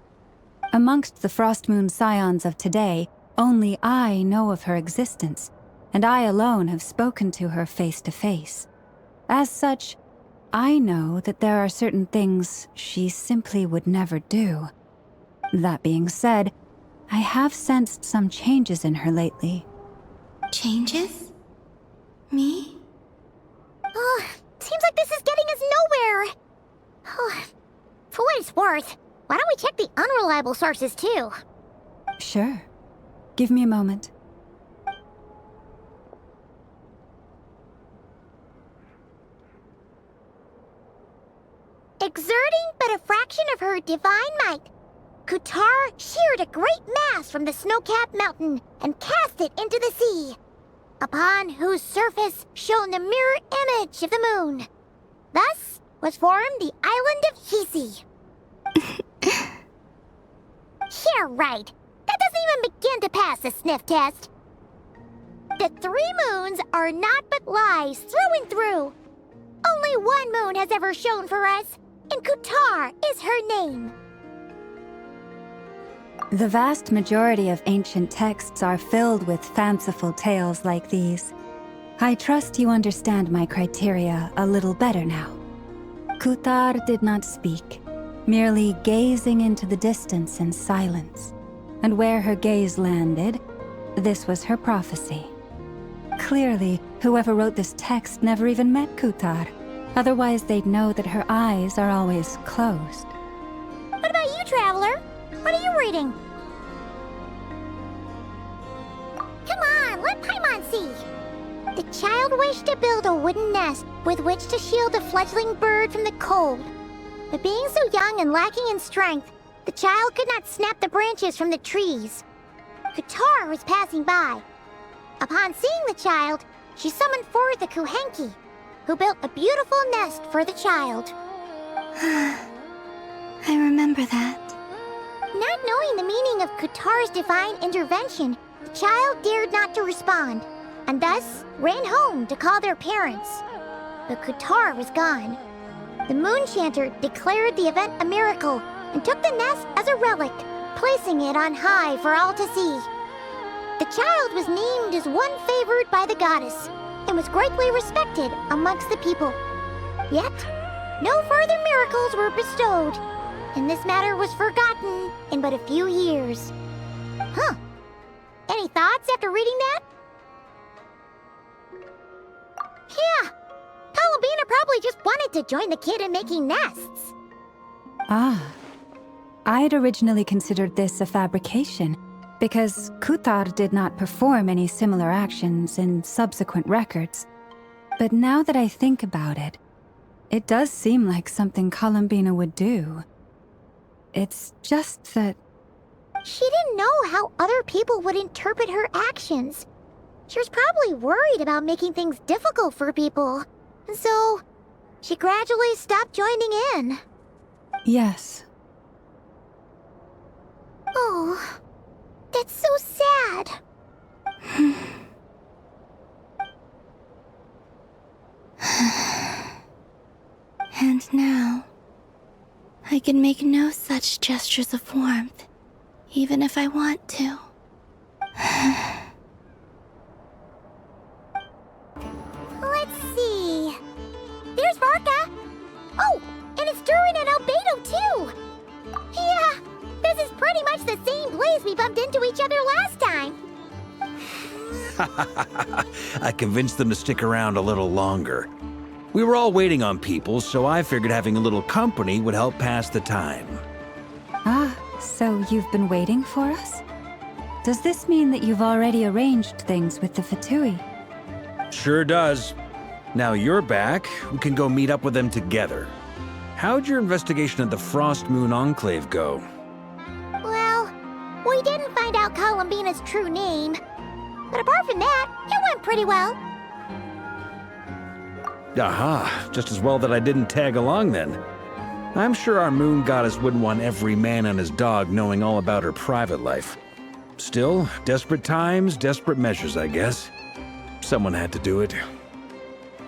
Amongst the Frost Moon Scions of today, only I know of her existence, and I alone have spoken to her face to face. As such, I know that there are certain things she simply would never do. That being said, I have sensed some changes in her lately. Changes? Me? Seems like this is getting us nowhere. For what it's worth, why don't we check the unreliable sources too? Sure. Give me a moment. Exerting but a fraction of her divine might, Kutar sheared a great mass from the snow-capped mountain and cast it into the sea. upon whose surface shone the mirror image of the moon. Thus was formed the island of Hisi. Yeah, right. That doesn't even begin to pass the sniff test. The 3 moons are naught but lies through and through. Only one moon has ever shone for us, and Kutar is her name. The vast majority of ancient texts are filled with fanciful tales like these. I trust you understand my criteria a little better now. Kutar did not speak, merely gazing into the distance in silence. And where her gaze landed, this was her prophecy. Clearly, whoever wrote this text never even met Kutar. Otherwise, they'd know that her eyes are always closed. What about you, Traveler? What are you reading? Come on, let Paimon see. The child wished to build a wooden nest with which to shield the fledgling bird from the cold. But being so young and lacking in strength, the child could not snap the branches from the trees. Kutar was passing by. Upon seeing the child, she summoned forth the Kuhenki, who built a beautiful nest for the child. I remember that. Not knowing the meaning of Kutar's divine intervention, the child dared not to respond, and thus ran home to call their parents. But Kutar was gone. The moon chanter declared the event a miracle and took the nest as a relic, placing it on high for all to see. The child was named as one favored by the goddess and was greatly respected amongst the people. Yet, no further miracles were bestowed, and this matter was forgotten in but a few years. Huh. Any thoughts after reading that? Yeah. Columbina probably just wanted to join the kid in making nests. Ah. I'd originally considered this a fabrication, because Kutar did not perform any similar actions in subsequent records. But now that I think about it, it does seem like something Columbina would do. It's just that... She didn't know how other people would interpret her actions. She was probably worried about making things difficult for people. And so, she gradually stopped joining in. Yes. Oh, that's so sad. And now, I can make no such gestures of warmth, even if I want to. Let's see. There's Varka. Oh, and it's Durin and Albedo too. Yeah, this is pretty much the same place we bumped into each other last time. I convinced them to stick around a little longer. We were all waiting on people, so I figured having a little company would help pass the time. Ah, so you've been waiting for us? Does this mean that you've already arranged things with the Fatui? Sure does. Now you're back, we can go meet up with them together. How'd your investigation of the Frost Moon Enclave go? Well, we didn't find out Columbina's true name. But apart from that, it went pretty well. Aha, just as well that I didn't tag along then. I'm sure our moon goddess wouldn't want every man and his dog knowing all about her private life. Still, desperate times, desperate measures, I guess. Someone had to do it.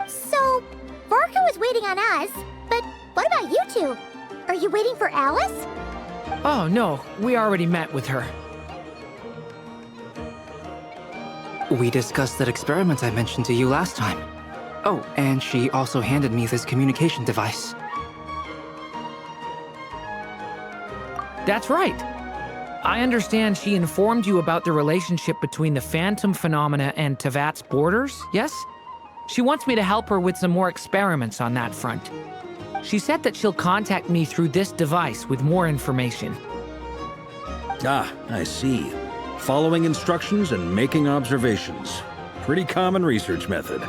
So, Varka was waiting on us, but what about you two? Are you waiting for Alice? Oh, no. We already met with her. We discussed that experiment I mentioned to you last time. Oh, and she also handed me this communication device. That's right. I understand she informed you about the relationship between the phantom phenomena and Tevat's borders, yes? She wants me to help her with some more experiments on that front. She said that she'll contact me through this device with more information. Ah, I see. Following instructions and making observations. Pretty common research method.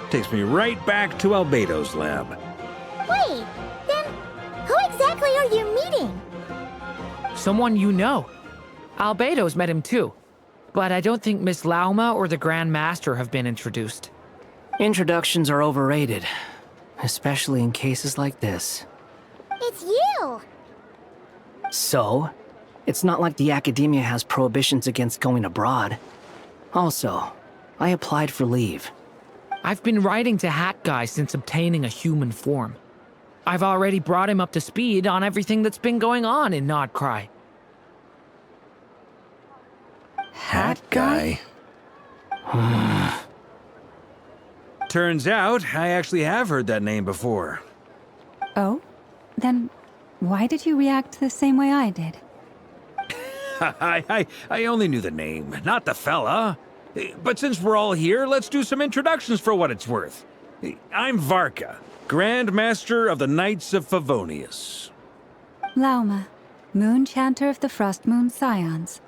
Takes me right back to Albedo's lab. Wait, then who exactly are you meeting? Someone you know. Albedo's met him too. but I don't think Miss Lauma or the Grand Master have been introduced. Introductions are overrated, especially in cases like this. It's you! So, it's not like the Academia has prohibitions against going abroad. Also, I applied for leave. I've been writing to Hat Guy since obtaining a human form. I've already brought him up to speed on everything that's been going on in Nodcry. Hat Guy? Turns out, I actually have heard that name before. Oh? Then why did you react the same way I did? I only knew the name, not the fella. But since we're all here, let's do some introductions for what it's worth. I'm Varka, Grand Master of the Knights of Favonius. Lauma, Moon Chanter of the Frost Moon Scions.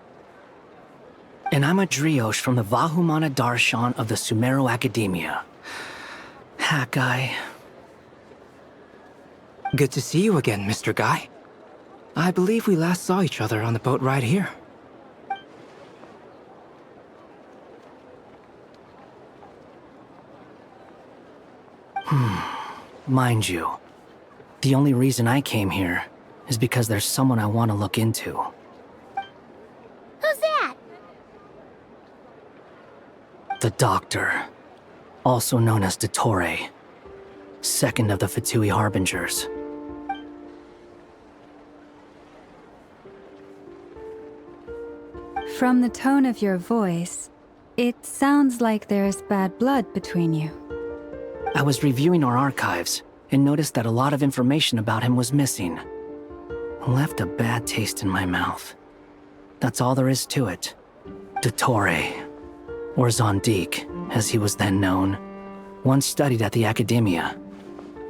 And I'm a Driosh from the Vahumana Darshan of the Sumero Academia. Hat Guy. Good to see you again, Mr. Guy. I believe we last saw each other on the boat ride here. Mind you, the only reason I came here is because there's someone I want to look into. Who's that? The Doctor, also known as Dottore, second of the Fatui Harbingers. From the tone of your voice, it sounds like there's bad blood between you. I was reviewing our archives and noticed that a lot of information about him was missing. Left a bad taste in my mouth. That's all there is to it. Dottore, or Zondik, as he was then known, once studied at the Academia,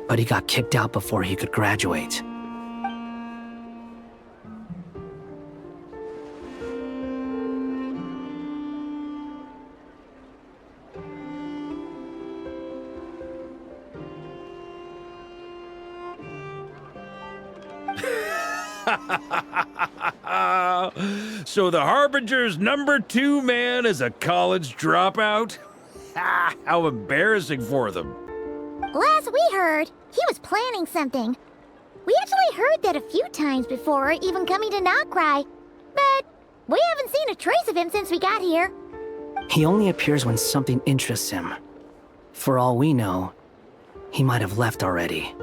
but he got kicked out before he could graduate. So the Harbinger's #2 man is a college dropout? How embarrassing for them. Last we heard, he was planning something. We actually heard that a few times before, even coming to Nodcry, but we haven't seen a trace of him since we got here. He only appears when something interests him. For all we know, he might have left already.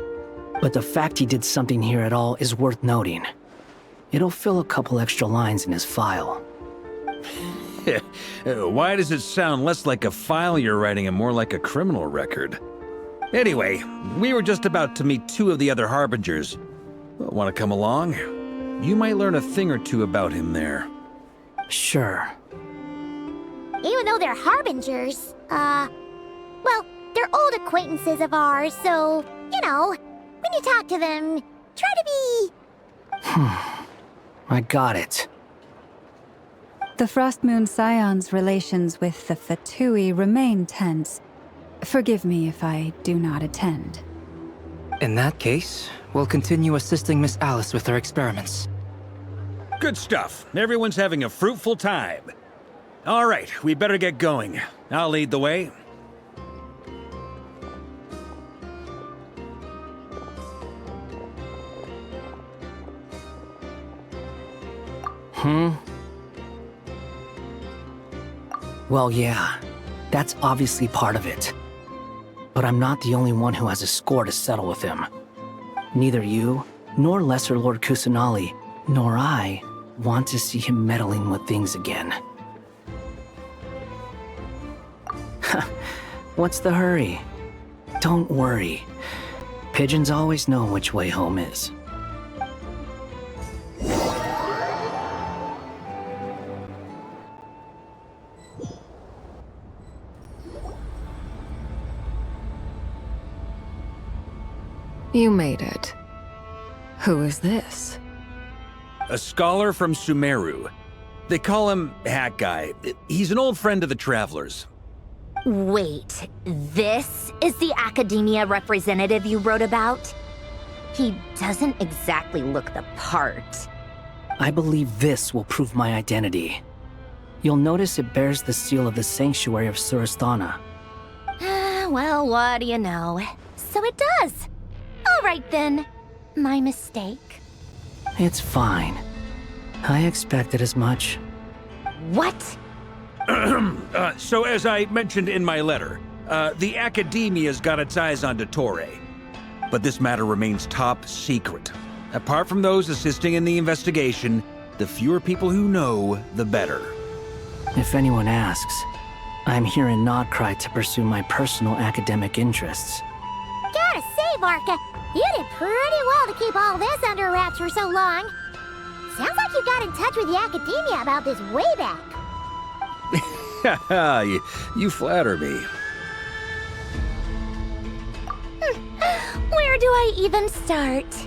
But the fact he did something here at all is worth noting. It'll fill a couple extra lines in his file. Why does it sound less like a file you're writing and more like a criminal record? Anyway, we were just about to meet 2 of the other Harbingers. Want to come along? You might learn a thing or two about him there. Sure. Even though they're Harbingers, well, they're old acquaintances of ours, so, you know, when you talk to them, try to be... I got it. The Frost Moon Scions' relations with the Fatui remain tense. Forgive me if I do not attend. In that case, we'll continue assisting Miss Alice with her experiments. Good stuff. Everyone's having a fruitful time. All right, we better get going. I'll lead the way. Well, yeah, that's obviously part of it. But I'm not the only one who has a score to settle with him. Neither you, nor Lesser Lord Kusanali, nor I want to see him meddling with things again. What's the hurry? Don't worry. Pigeons always know which way home is. You made it. Who is this? A scholar from Sumeru. They call him Hat Guy. He's an old friend of the Travelers. Wait, this is the Academia representative you wrote about? He doesn't exactly look the part. I believe this will prove my identity. You'll notice it bears the seal of the Sanctuary of Surasthana. Well, what do you know? So it does. All right then. My mistake. It's fine. I expected as much. What? So as I mentioned in my letter, the Academia's got its eyes on Dottore. But this matter remains top secret. Apart from those assisting in the investigation, the fewer people who know, the better. If anyone asks, I'm here in Nodcry to pursue my personal academic interests. Gotta say, Varka, you did pretty well to keep all this under wraps for so long. Sounds like you got in touch with the Academia about this way back. you flatter me. Where do I even start?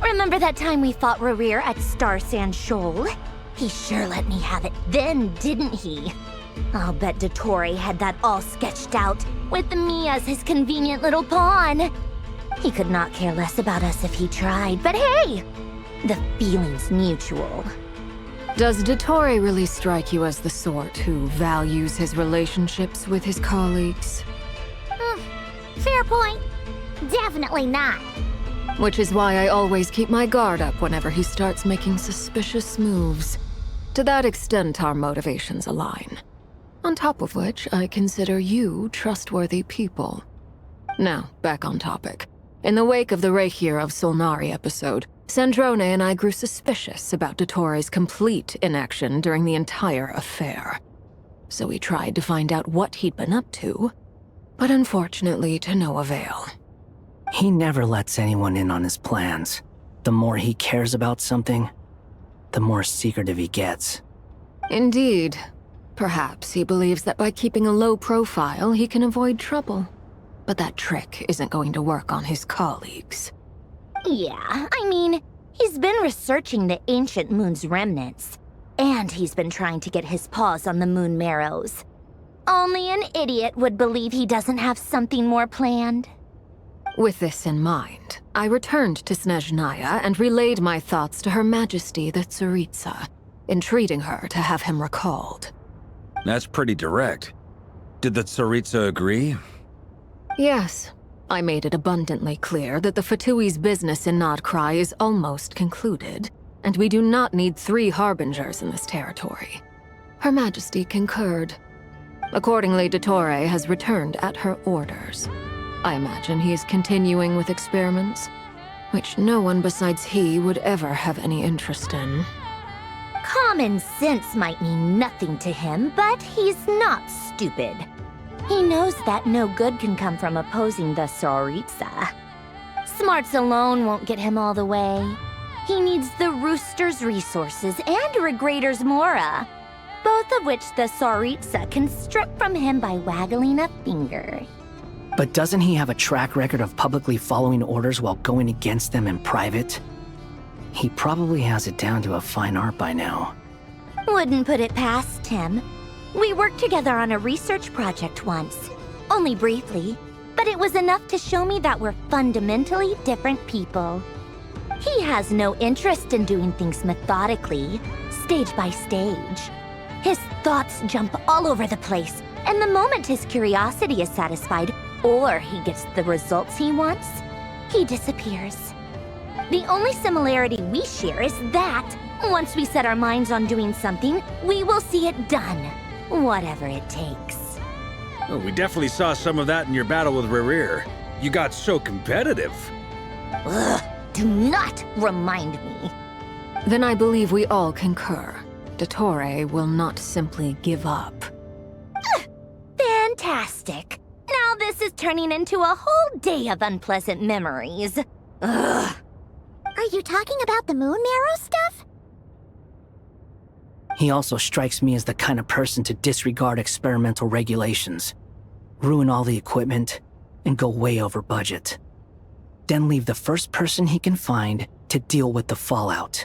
Remember that time we fought Rerir at Star Sand Shoal? He sure let me have it then, didn't he? I'll bet Dottore had that all sketched out, with me as his convenient little pawn. He could not care less about us if he tried, but hey! The feeling's mutual. Does Dottore really strike you as the sort who values his relationships with his colleagues? Fair point. Definitely not. Which is why I always keep my guard up whenever he starts making suspicious moves. To that extent, our motivations align. On top of which, I consider you trustworthy people. Now, back on topic. In the wake of the Reikir of Solnari episode, Sandrone and I grew suspicious about Dottore's complete inaction during the entire affair. So we tried to find out what he'd been up to, but unfortunately to no avail. He never lets anyone in on his plans. The more he cares about something, the more secretive he gets. Indeed. Perhaps he believes that by keeping a low profile, he can avoid trouble. But that trick isn't going to work on his colleagues. Yeah, I mean, he's been researching the ancient moon's remnants. And he's been trying to get his paws on the moon marrows. Only an idiot would believe he doesn't have something more planned. With this in mind, I returned to Snezhnaya and relayed my thoughts to Her Majesty the Tsaritsa, entreating her to have him recalled. That's pretty direct. Did the Tsaritsa agree? Yes. I made it abundantly clear that the Fatui's business in Nodcry is almost concluded, and we do not need 3 harbingers in this territory. Her Majesty concurred. Accordingly, Dottore has returned at her orders. I imagine he is continuing with experiments, which no one besides he would ever have any interest in. Common sense might mean nothing to him, but he's not stupid. He knows that no good can come from opposing the Tsaritsa. Smarts alone won't get him all the way. He needs the Rooster's resources and Regrator's Mora, both of which the Tsaritsa can strip from him by waggling a finger. But doesn't he have a track record of publicly following orders while going against them in private? He probably has it down to a fine art by now. Wouldn't put it past him. We worked together on a research project once. Only briefly, but it was enough to show me that we're fundamentally different people. He has no interest in doing things methodically, stage by stage. His thoughts jump all over the place, and the moment his curiosity is satisfied, or he gets the results he wants, he disappears. The only similarity we share is that, once we set our minds on doing something, we will see it done, whatever it takes. Oh, we definitely saw some of that in your battle with Rerir. You got so competitive. Ugh, do not remind me. Then I believe we all concur. Dottore will not simply give up. Fantastic. Now this is turning into a whole day of unpleasant memories. Ugh. Are you talking about the moon marrow stuff? He also strikes me as the kind of person to disregard experimental regulations, ruin all the equipment, and go way over budget. Then leave the first person he can find to deal with the fallout.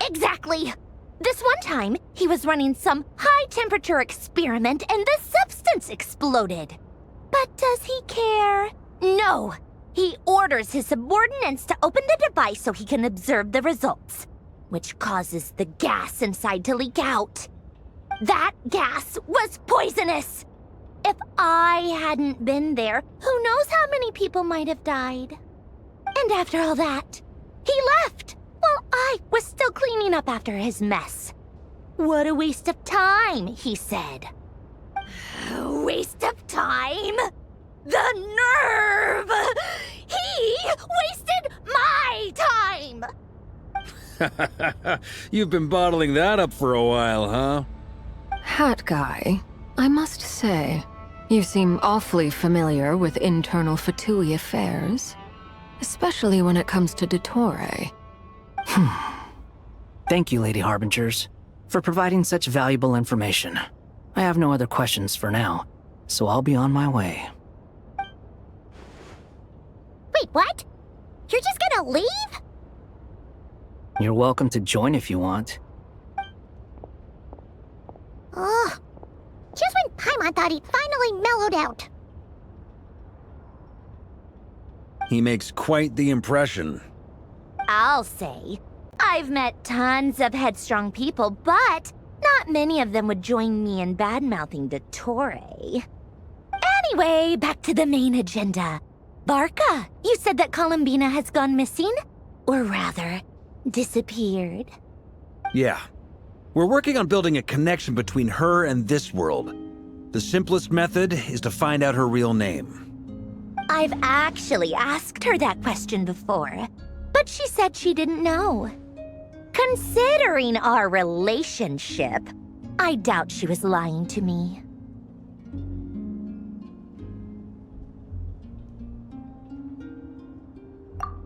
Exactly! This one time, he was running some high-temperature experiment and the substance exploded. But does he care? No! He orders his subordinates to open the device so he can observe the results, which causes the gas inside to leak out. That gas was poisonous! If I hadn't been there, who knows how many people might have died? And after all that, he left while I was still cleaning up after his mess. What a waste of time, he said. A waste of time? The nerve! He wasted my time! You've been bottling that up for a while, huh? Hat guy, I must say, you seem awfully familiar with internal Fatui affairs. Especially when it comes to Dottore. Thank you, Lady Harbingers, for providing such valuable information. I have no other questions for now, so I'll be on my way. Wait, what? You're just gonna leave? You're welcome to join if you want. Ugh. Just when Paimon thought he'd finally mellowed out. He makes quite the impression. I'll say. I've met tons of headstrong people, but not many of them would join me in bad-mouthing Dottore. Anyway, back to the main agenda. Barca, you said that Columbina has gone missing? Or rather, disappeared. Yeah. We're working on building a connection between her and this world. The simplest method is to find out her real name. I've actually asked her that question before, but she said she didn't know. Considering our relationship, I doubt she was lying to me.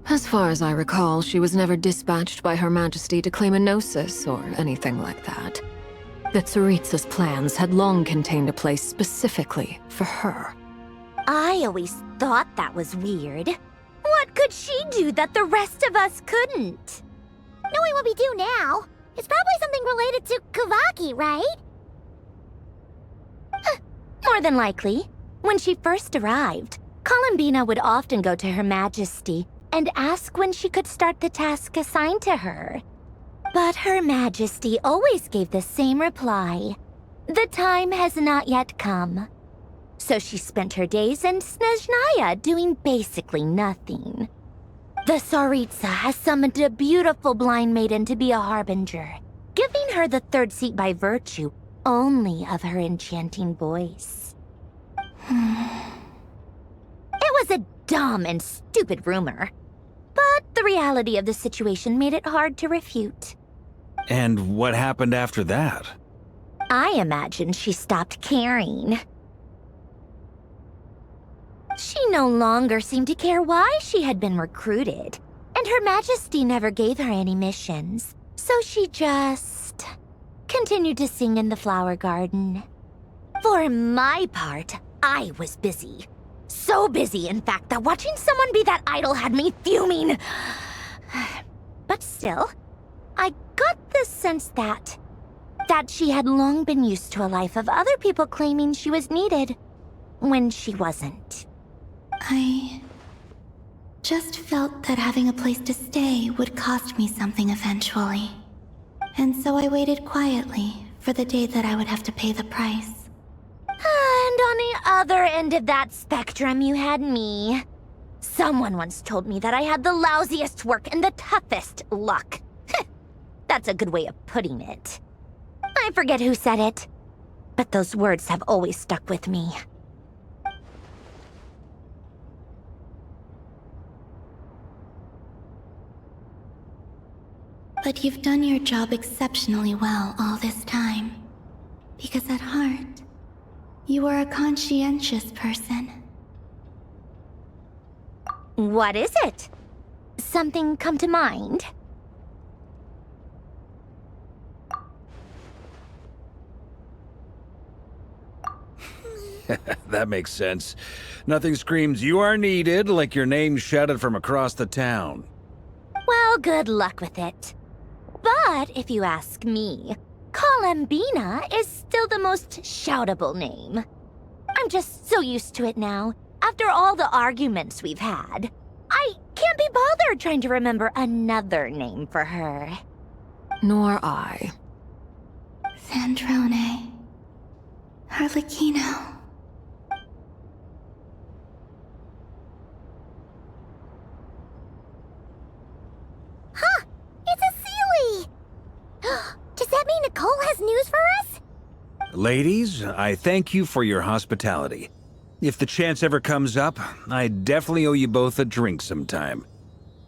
As far as I recall, she was never dispatched by Her Majesty to claim a gnosis or anything like that. That Tsaritsa's plans had long contained a place specifically for her. I always thought that was weird. What could she do that the rest of us couldn't? Knowing what we do now, it's probably something related to Kavaki, right? More than likely. When she first arrived, Columbina would often go to Her Majesty and ask when she could start the task assigned to her. But Her Majesty always gave the same reply. The time has not yet come. So she spent her days in Snezhnaya doing basically nothing. The Tsaritsa has summoned a beautiful blind maiden to be a harbinger, giving her the third seat by virtue only of her enchanting voice. It was a dumb and stupid rumor, but the reality of the situation made it hard to refute. And what happened after that? I imagine she stopped caring. She no longer seemed to care why she had been recruited, and Her Majesty never gave her any missions, so she just continued to sing in the flower garden. For my part, I was busy. So busy, in fact, that watching someone be that idol had me fuming. But still, I got the sense that she had long been used to a life of other people claiming she was needed when she wasn't. I just felt that having a place to stay would cost me something eventually. And so I waited quietly for the day that I would have to pay the price. And on the other end of that spectrum, you had me. Someone once told me that I had the lousiest work and the toughest luck. That's a good way of putting it. I forget who said it, but those words have always stuck with me. But you've done your job exceptionally well all this time. Because at heart, you are a conscientious person. What is it? Something come to mind? That makes sense. Nothing screams you are needed like your name shouted from across the town. Well, good luck with it. But if you ask me, Columbina is still the most shoutable name. I'm just so used to it now, after all the arguments we've had. I can't be bothered trying to remember another name for her. Nor I. Sandrone. Harlequino. Huh! It's a Sealy! Does that mean Nicole has news for us? Ladies, I thank you for your hospitality. If the chance ever comes up, I definitely owe you both a drink sometime.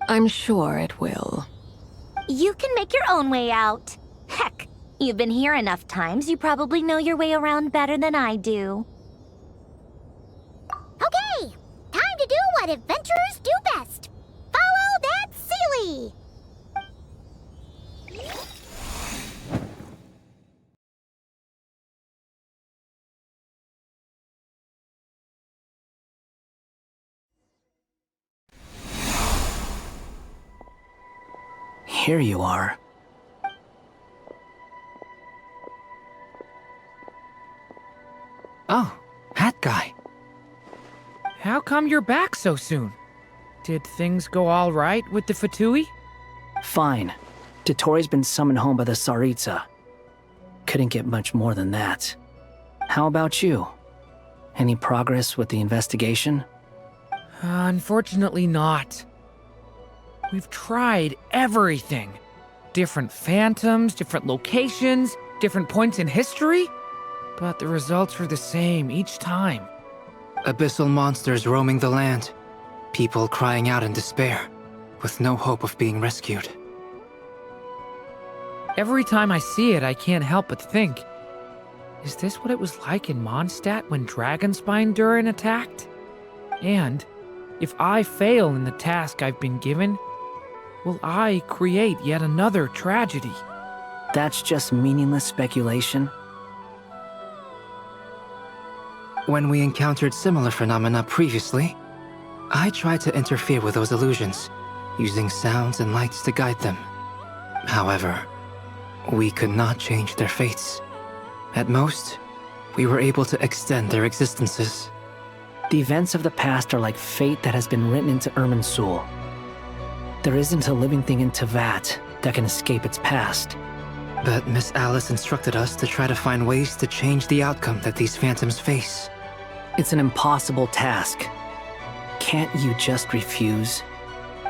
I'm sure it will. You can make your own way out. Heck, you've been here enough times, you probably know your way around better than I do. Okay! Time to do what adventurers do best! Follow that Sealy! Here you are. Oh, hat guy. How come you're back so soon? Did things go all right with the Fatui? Fine. Dottore been summoned home by the Tsaritsa. Couldn't get much more than that. How about you? Any progress with the investigation? Unfortunately not. We've tried everything. Different phantoms, different locations, different points in history. But the results were the same each time. Abyssal monsters roaming the land. People crying out in despair, with no hope of being rescued. Every time I see it, I can't help but think, is this what it was like in Mondstadt when Dragonspine Durin attacked? And if I fail in the task I've been given, will I create yet another tragedy? That's just meaningless speculation. When we encountered similar phenomena previously, I tried to interfere with those illusions, using sounds and lights to guide them. However, we could not change their fates. At most, we were able to extend their existences. The events of the past are like fate that has been written into Irminsul. There isn't a living thing in Teyvat that can escape its past. But Miss Alice instructed us to try to find ways to change the outcome that these phantoms face. It's an impossible task. Can't you just refuse?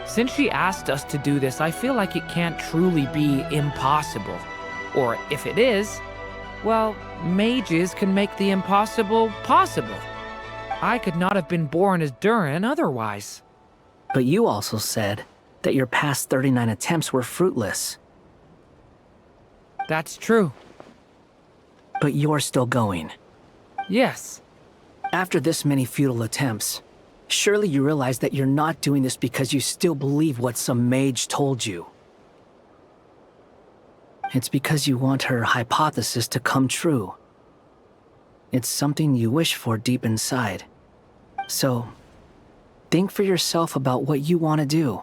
Since she asked us to do this, I feel like it can't truly be impossible. Or if it is, well, mages can make the impossible possible. I could not have been born as Durin otherwise. But you also said that your past 39 attempts were fruitless. That's true. But you're still going. Yes. After this many futile attempts, surely you realize that you're not doing this because you still believe what some mage told you. It's because you want her hypothesis to come true. It's something you wish for deep inside. So, think for yourself about what you want to do.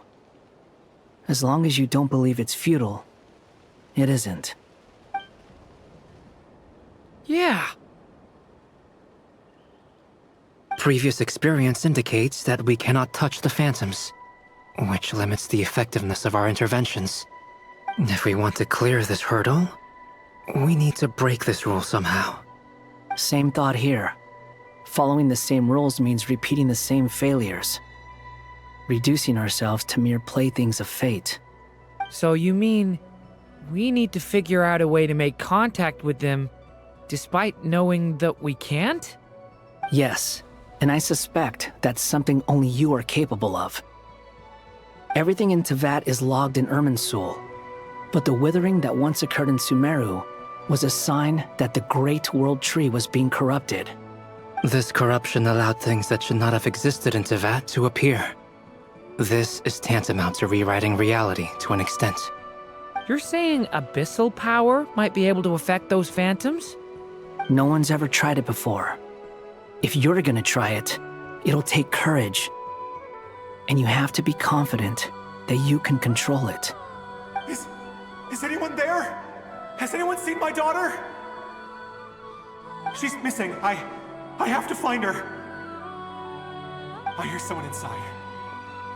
As long as you don't believe it's futile, it isn't. Yeah. Previous experience indicates that we cannot touch the phantoms, which limits the effectiveness of our interventions. If we want to clear this hurdle, we need to break this rule somehow. Same thought here. Following the same rules means repeating the same failures. Reducing ourselves to mere playthings of fate. So you mean we need to figure out a way to make contact with them despite knowing that we can't? Yes, and I suspect that's something only you are capable of. Everything in Teyvat is logged in Irminsul, but the withering that once occurred in Sumeru was a sign that the Great World Tree was being corrupted. This corruption allowed things that should not have existed in Teyvat to appear. This is tantamount to rewriting reality to an extent. You're saying abyssal power might be able to affect those phantoms? No one's ever tried it before. If you're gonna try it, it'll take courage. And you have to be confident that you can control it. Is anyone there? Has anyone seen my daughter? She's missing. I have to find her. I hear someone inside.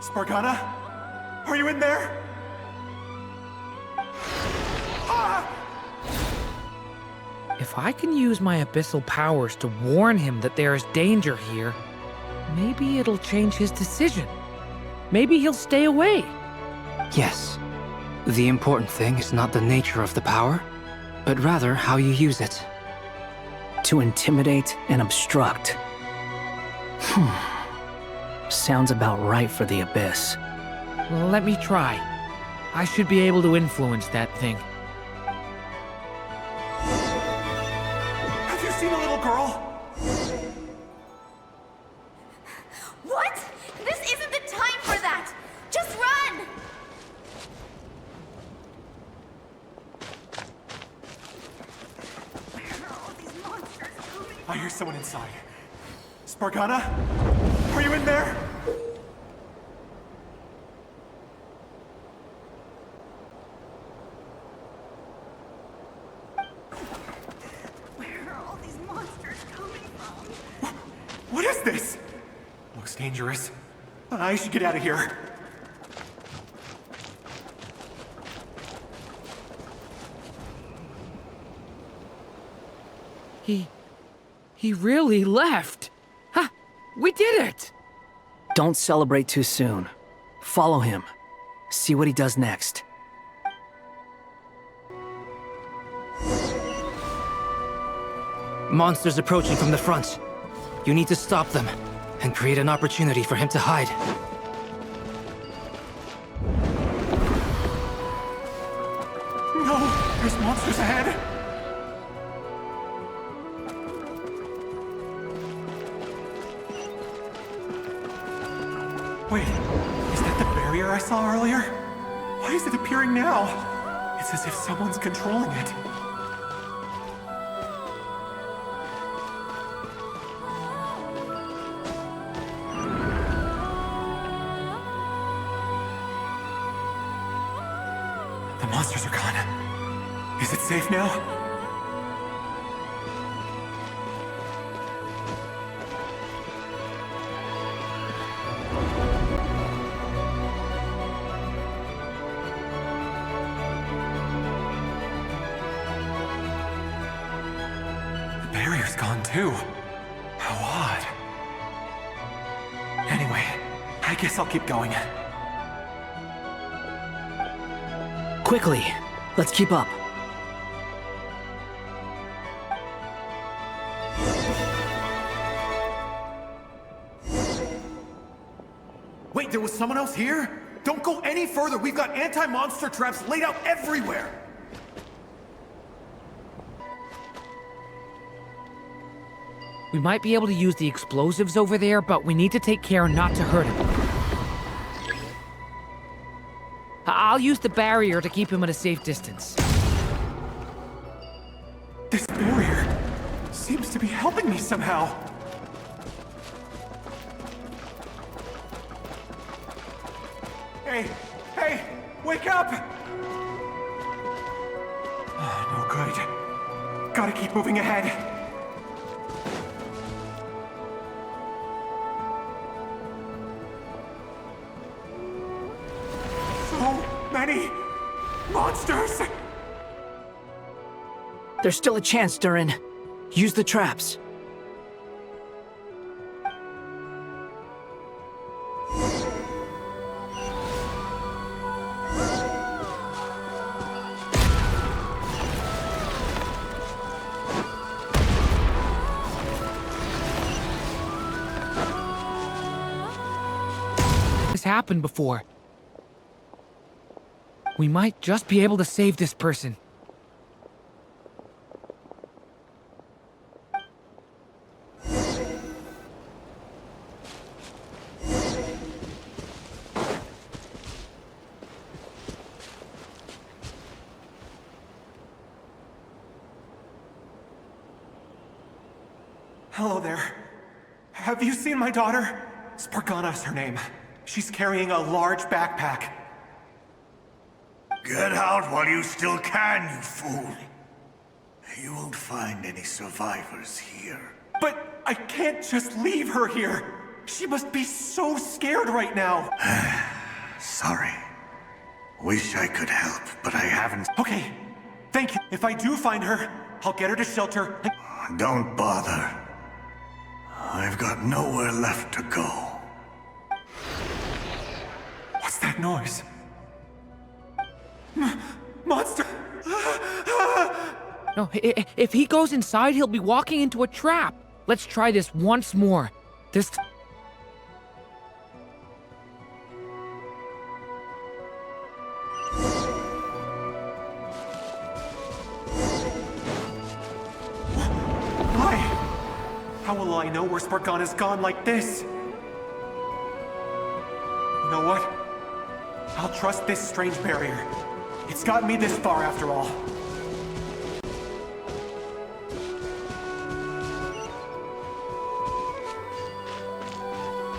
Spargana? Are you in there? Ah! If I can use my abyssal powers to warn him that there is danger here, maybe it'll change his decision. Maybe he'll stay away. Yes. The important thing is not the nature of the power, but rather how you use it. To intimidate and obstruct. Sounds about right for the Abyss. Let me try. I should be able to influence that thing. Have you seen a little girl? What? This isn't the time for that! Just run! I hear someone inside. Spargana? Are you in there? Where are all these monsters coming from? What is this? Looks dangerous. I should get out of here. He really left. Ha! We did it! Don't celebrate too soon. Follow him. See what he does next. Monsters approaching from the front. You need to stop them and create an opportunity for him to hide. No! There's monsters ahead! Wait, is that the barrier I saw earlier? Why is it appearing now? It's as if someone's controlling it. The monsters are gone. Is it safe now? Gone too. How odd. Anyway, I guess I'll keep going. Quickly, let's keep up. Wait, there was someone else here? Don't go any further. We've got anti-monster traps laid out everywhere. We might be able to use the explosives over there, but we need to take care not to hurt him. I'll use the barrier to keep him at a safe distance. This barrier seems to be helping me somehow. Hey, wake up! Oh, no good. Gotta keep moving ahead. Many monsters! There's still a chance, Durin. Use the traps. This happened before. We might just be able to save this person. Hello there. Have you seen my daughter? Spargana is her name. She's carrying a large backpack. Get out while you still can, you fool. You won't find any survivors here. But I can't just leave her here. She must be so scared right now. Sorry. Wish I could help, but I haven't. Okay, thank you. If I do find her, I'll get her to shelter. Don't bother. I've got nowhere left to go. What's that noise? Monster! No, if he goes inside, he'll be walking into a trap. Let's try this once more. This... Why? How will I know where Spargana's gone like this? You know what? I'll trust this strange barrier. It's gotten me this far after all.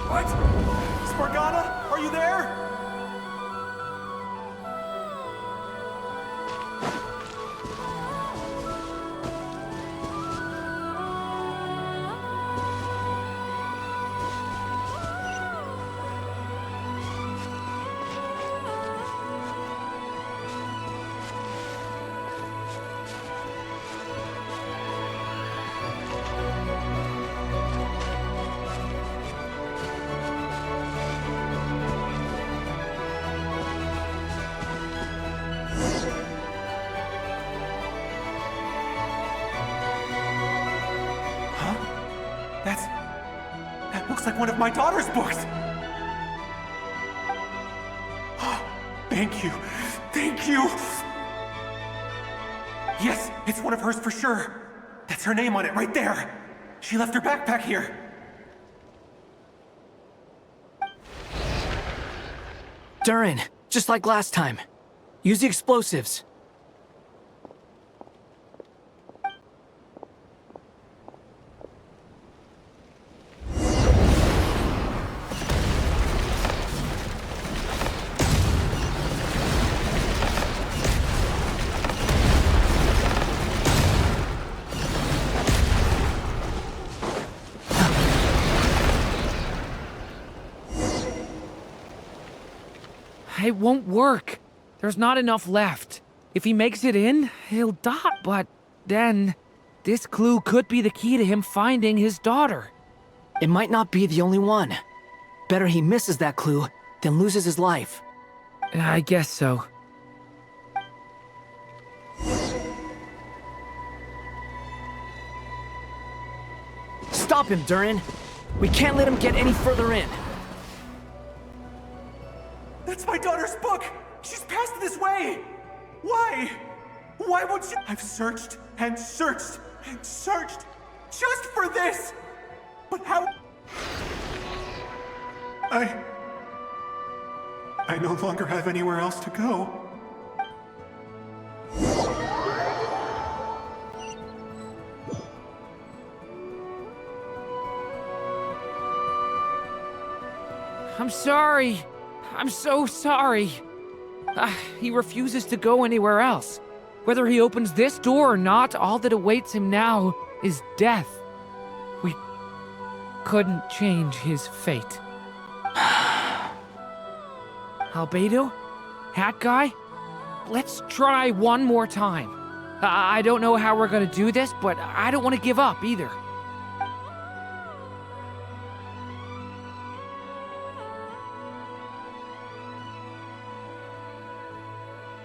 What? Spargana? Are you there? That looks like one of my daughter's books! Thank you. Thank you! Yes, it's one of hers for sure. That's her name on it right there. She left her backpack here. Durin, just like last time. Use the explosives. It won't work. There's not enough left. If he makes it in, he'll die, but then... this clue could be the key to him finding his daughter. It might not be the only one. Better he misses that clue than loses his life. I guess so. Stop him, Durin! We can't let him get any further in. That's my daughter's book! She's passed this way! Why? Why won't she? I've searched and searched and searched just for this! But how? I no longer have anywhere else to go. I'm sorry. I'm so sorry. He refuses to go anywhere else. Whether he opens this door or not, all that awaits him now is death. We couldn't change his fate. Albedo? Hat Guy? Let's try one more time. I don't know how we're gonna do this, but I don't want to give up either.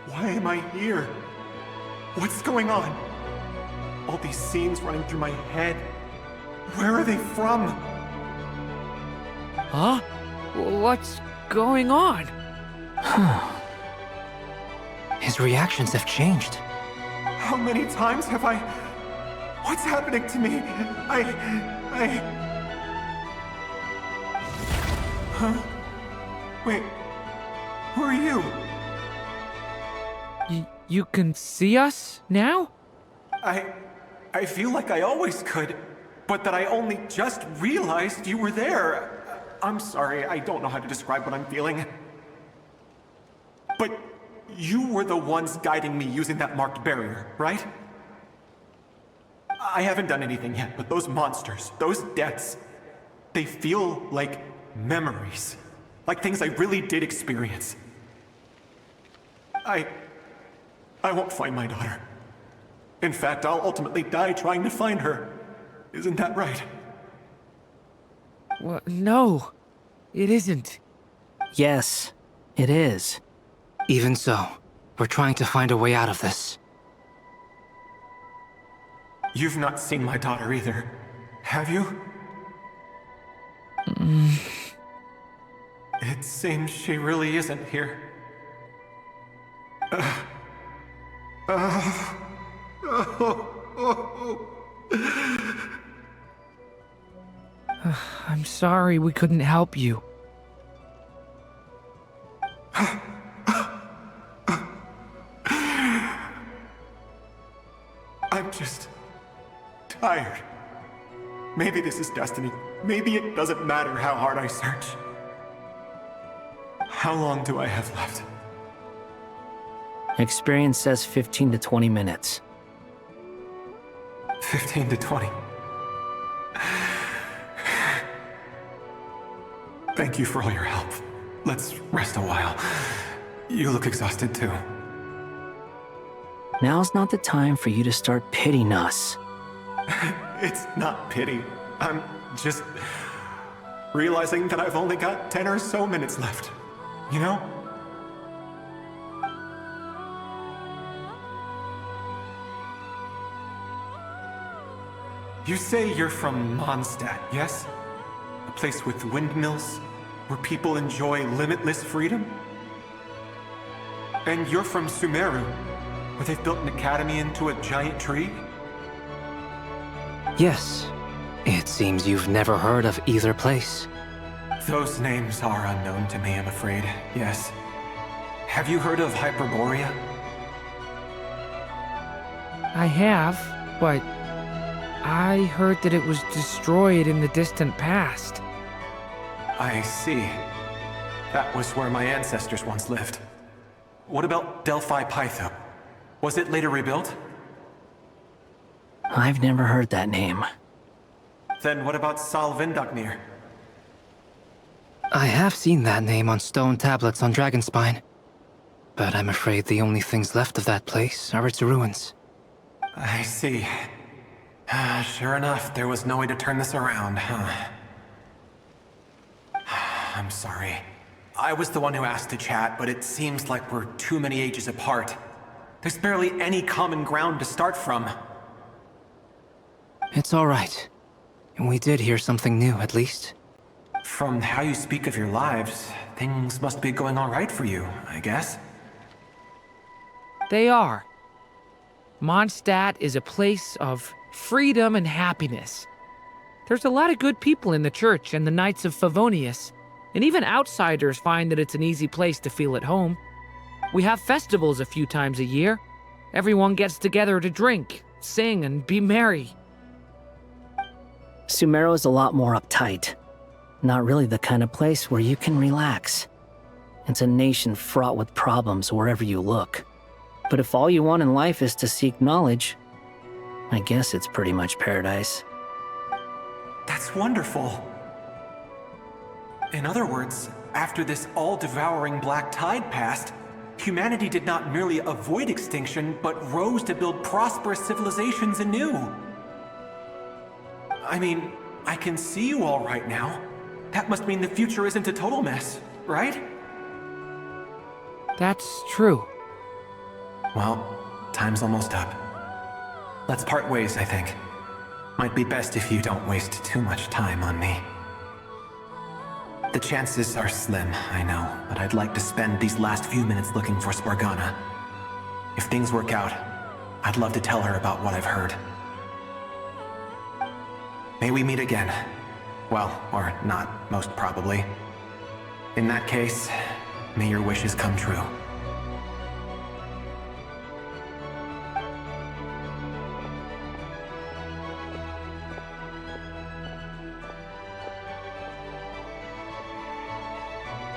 Why am I here? What's going on? All these scenes running through my head. Where are they from? Huh? What's going on? His reactions have changed. How many times have I... What's happening to me? Huh? Wait. Who are you? You can see us now? I feel like I always could, but that I only just realized you were there. I'm sorry, I don't know how to describe what I'm feeling. But you were the ones guiding me using that marked barrier, right? I haven't done anything yet, but those monsters, those deaths, they feel like memories. Like things I really did experience. I won't find my daughter. In fact, I'll ultimately die trying to find her. Isn't that right? Well, no, it isn't. Yes, it is. Even so, we're trying to find a way out of this. You've not seen my daughter either, have you? It seems she really isn't here. I'm sorry we couldn't help you. I'm just tired. Maybe this is destiny. Maybe it doesn't matter how hard I search. How long do I have left? Experience says 15 to 20 minutes. 15 to 20. Thank you for all your help. Let's rest a while. You look exhausted too. Now's not the time for you to start pitying us. It's not pity. I'm just realizing that I've only got 10 or so minutes left. You know? You say you're from Mondstadt, yes? A place with windmills, where people enjoy limitless freedom? And you're from Sumeru, where they've built an academy into a giant tree? Yes. It seems you've never heard of either place. Those names are unknown to me, I'm afraid, yes. Have you heard of Hyperborea? I have, but I heard that it was destroyed in the distant past. I see. That was where my ancestors once lived. What about Delphi Pytho? Was it later rebuilt? I've never heard that name. Then what about Sal Vindagnir? I have seen that name on stone tablets on Dragonspine. But I'm afraid the only things left of that place are its ruins. I see. Sure enough, there was no way to turn this around, huh? I'm sorry. I was the one who asked to chat, but it seems like we're too many ages apart. There's barely any common ground to start from. It's all right. We did hear something new, at least. From how you speak of your lives, things must be going all right for you, I guess. They are. Mondstadt is a place of freedom and happiness. There's a lot of good people in the church and the Knights of Favonius, and even outsiders find that it's an easy place to feel at home. We have festivals a few times a year. Everyone gets together to drink, sing, and be merry. Sumeru is a lot more uptight. Not really the kind of place where you can relax. It's a nation fraught with problems wherever you look. But if all you want in life is to seek knowledge, I guess it's pretty much paradise. That's wonderful. In other words, after this all-devouring black tide passed, humanity did not merely avoid extinction, but rose to build prosperous civilizations anew. I mean, I can see you all right now. That must mean the future isn't a total mess, right? That's true. Well, time's almost up. Let's part ways, I think. Might be best if you don't waste too much time on me. The chances are slim, I know, but I'd like to spend these last few minutes looking for Spargana. If things work out, I'd love to tell her about what I've heard. May we meet again. Well, or not, most probably. In that case, may your wishes come true.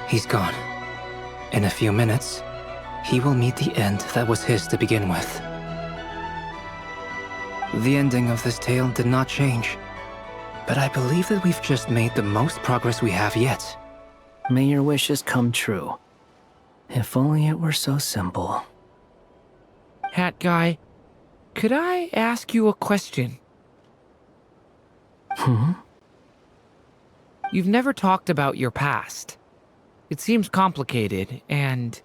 He's gone. In a few minutes, he will meet the end that was his to begin with. The ending of this tale did not change, but I believe that we've just made the most progress we have yet. May your wishes come true. If only it were so simple. Hat guy, Could I ask you a question? You've never talked about your past. It seems complicated, and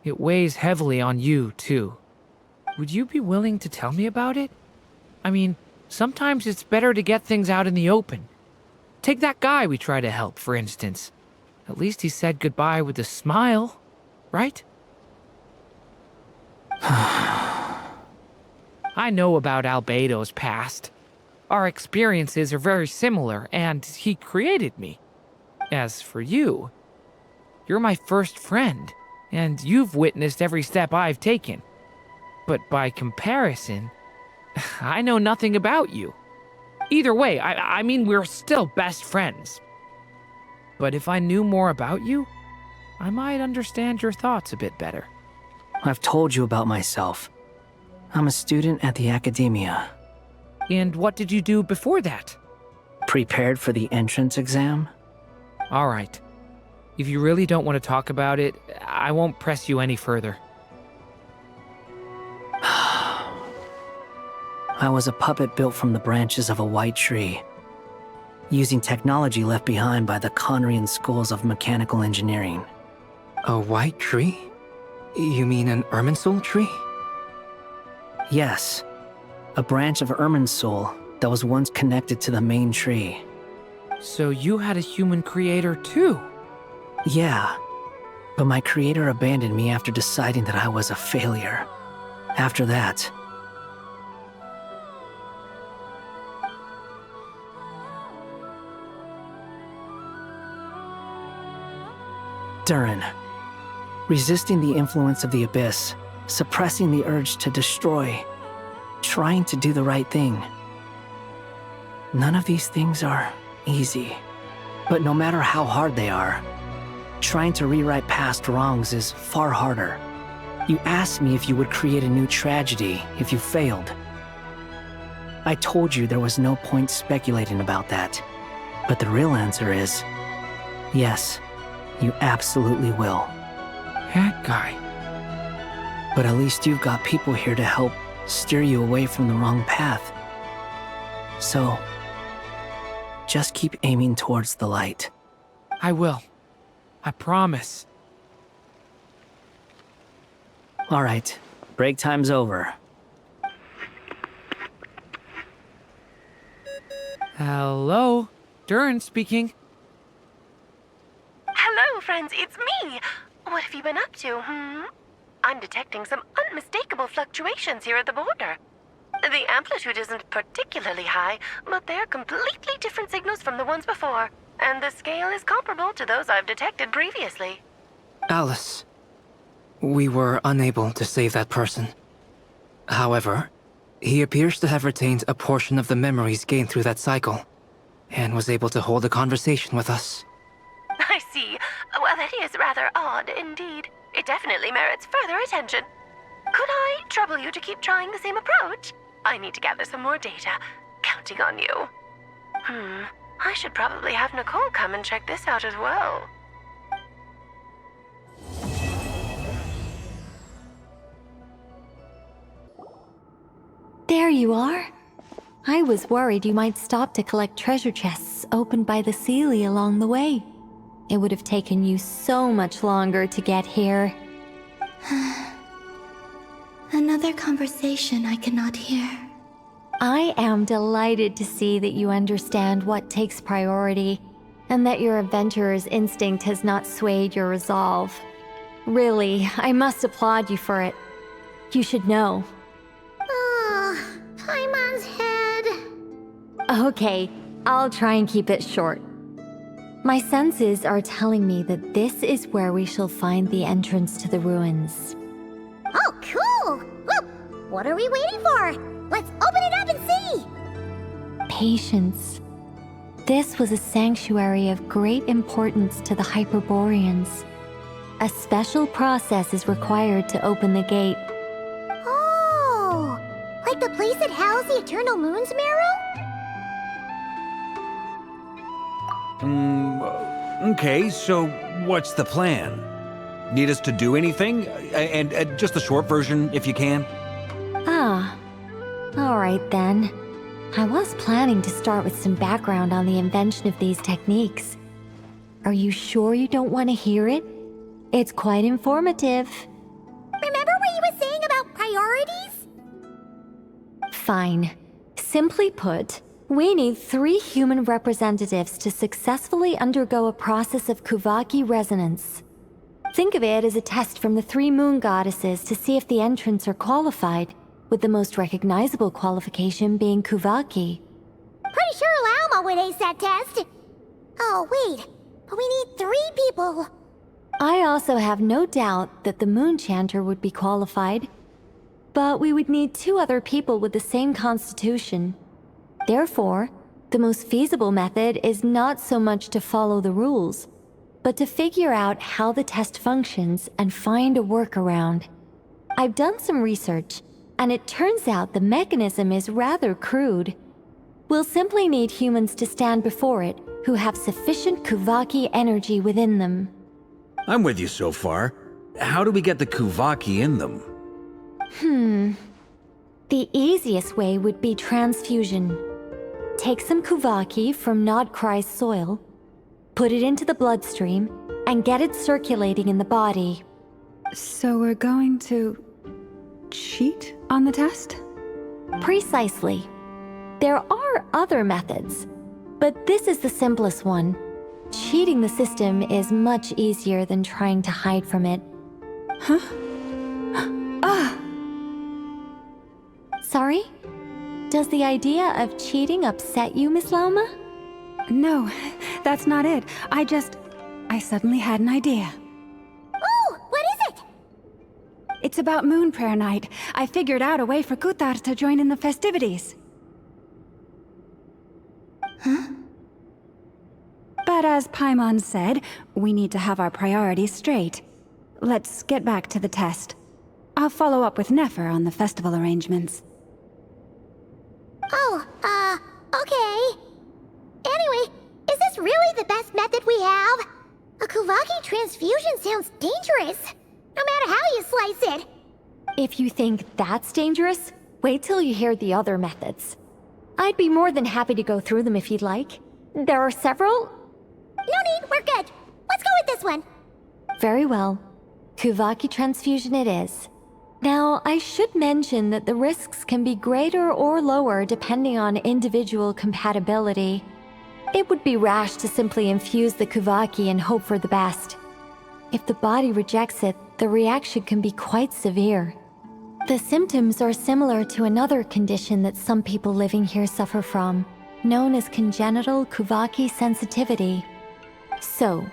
it weighs heavily on you, too. Would you be willing to tell me about it? I mean, sometimes it's better to get things out in the open. Take that guy we tried to help, for instance. At least he said goodbye with a smile, right? I know about Albedo's past. Our experiences are very similar, and he created me. As for you, you're my first friend, and you've witnessed every step I've taken. But by comparison, I know nothing about you. Either way, I mean, we're still best friends. But if I knew more about you, I might understand your thoughts a bit better. I've told you about myself. I'm a student at the academia. And what did you do before that? Prepared for the entrance exam? All right. If you really don't want to talk about it, I won't press you any further. I was a puppet built from the branches of a white tree, using technology left behind by the Conrian schools of mechanical engineering. A white tree? You mean an Irminsul tree? Yes, a branch of Irminsul that was once connected to the main tree. So you had a human creator too? Yeah, but my creator abandoned me after deciding that I was a failure. After that, Durin, resisting the influence of the abyss, suppressing the urge to destroy, trying to do the right thing. None of these things are easy, but no matter how hard they are, trying to rewrite past wrongs is far harder. You asked me if you would create a new tragedy if you failed. I told you there was no point speculating about that, but the real answer is, yes, you absolutely will. That guy. But at least you've got people here to help steer you away from the wrong path. So, just keep aiming towards the light. I will. I promise. All right, break time's over. Hello? Durin speaking. Hello, friends, it's me! What have you been up to, I'm detecting some unmistakable fluctuations here at the border. The amplitude isn't particularly high, but they're completely different signals from the ones before, and the scale is comparable to those I've detected previously. Alice, we were unable to save that person. However, he appears to have retained a portion of the memories gained through that cycle, and was able to hold a conversation with us. I see. Well, that is rather odd indeed. It definitely merits further attention. Could I trouble you to keep trying the same approach? I need to gather some more data. Counting on you. I should probably have Nicole come and check this out as well. There you are. I was worried you might stop to collect treasure chests opened by the Seelie along the way. It would have taken you so much longer to get here. Another conversation I cannot hear. I am delighted to see that you understand what takes priority, and that your adventurer's instinct has not swayed your resolve. Really, I must applaud you for it. You should know. Paimon's head. Okay, I'll try and keep it short. My senses are telling me that this is where we shall find the entrance to the ruins. Oh, cool! Well, what are we waiting for? Let's open it up and see! Patience. This was a sanctuary of great importance to the Hyperboreans. A special process is required to open the gate. Oh! Like the place that housed the Eternal Moon's Marrow? Okay, so what's the plan? Need us to do anything? And just the short version, if you can. Ah, Alright then. I was planning to start with some background on the invention of these techniques. Are you sure you don't want to hear it? It's quite informative. Remember what you were saying about priorities? Fine. Simply put, we need 3 human representatives to successfully undergo a process of Kuvaki resonance. Think of it as a test from the 3 moon goddesses to see if the entrants are qualified, with the most recognizable qualification being Kuvaki. Pretty sure Lauma would ace that test. Oh, wait. But we need 3 people. I also have no doubt that the Moon Chanter would be qualified. But we would need 2 other people with the same constitution. Therefore, the most feasible method is not so much to follow the rules, but to figure out how the test functions and find a workaround. I've done some research, and it turns out the mechanism is rather crude. We'll simply need humans to stand before it who have sufficient Kuvaki energy within them. I'm with you so far. How do we get the Kuvaki in them? The easiest way would be transfusion. Take some Kuvaki from Nodcry's soil, put it into the bloodstream, and get it circulating in the body. So we're going to cheat on the test? Precisely. There are other methods, but this is the simplest one. Cheating the system is much easier than trying to hide from it. Huh? Ah! Sorry? Does the idea of cheating upset you, Miss Lauma? No, that's not it. I suddenly had an idea. Ooh, what is it? It's about Moon Prayer Night. I figured out a way for Kuthar to join in the festivities. Huh? But as Paimon said, we need to have our priorities straight. Let's get back to the test. I'll follow up with Nefer on the festival arrangements. Oh, okay. Anyway, is this really the best method we have? A Kuvaki transfusion sounds dangerous, no matter how you slice it. If you think that's dangerous, wait till you hear the other methods. I'd be more than happy to go through them if you'd like. There are several. No need, we're good. Let's go with this one. Very well. Kuvaki transfusion it is. Now, I should mention that the risks can be greater or lower depending on individual compatibility. It would be rash to simply infuse the Kuvaki and hope for the best. If the body rejects it, the reaction can be quite severe. The symptoms are similar to another condition that some people living here suffer from, known as congenital Kuvaki sensitivity. So,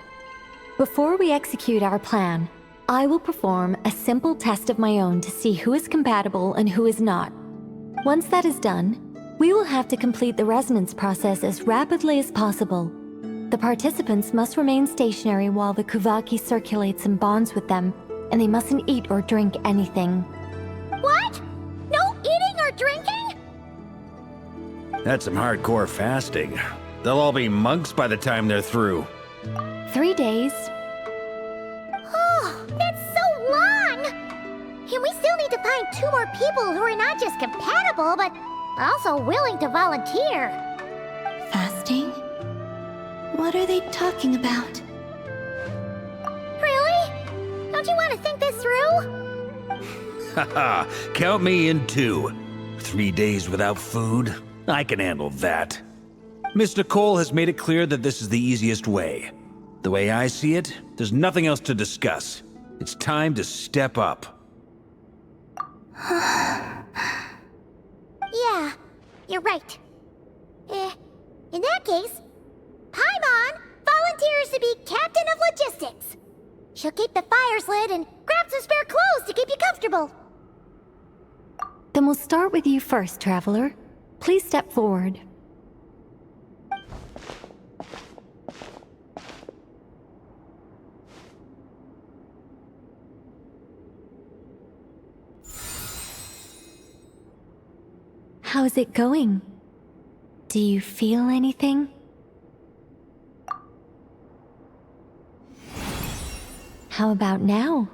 before we execute our plan, I will perform a simple test of my own to see who is compatible and who is not. Once that is done, we will have to complete the resonance process as rapidly as possible. The participants must remain stationary while the Kuvaki circulates and bonds with them, and they mustn't eat or drink anything. What? No eating or drinking? That's some hardcore fasting. They'll all be monks by the time they're through. 3 days. Oh, that's so long! And we still need to find 2 more people who are not just compatible, but also willing to volunteer. Fasting? What are they talking about? Really? Don't you want to think this through? Haha, count me in too. 3 days without food? I can handle that. Mr. Cole has made it clear that this is the easiest way. The way I see it, there's nothing else to discuss. It's time to step up. Yeah, you're right. In that case, Paimon volunteers to be Captain of Logistics. She'll keep the fires lit and grab some spare clothes to keep you comfortable. Then we'll start with you first, Traveler. Please step forward. How's it going? Do you feel anything? How about now?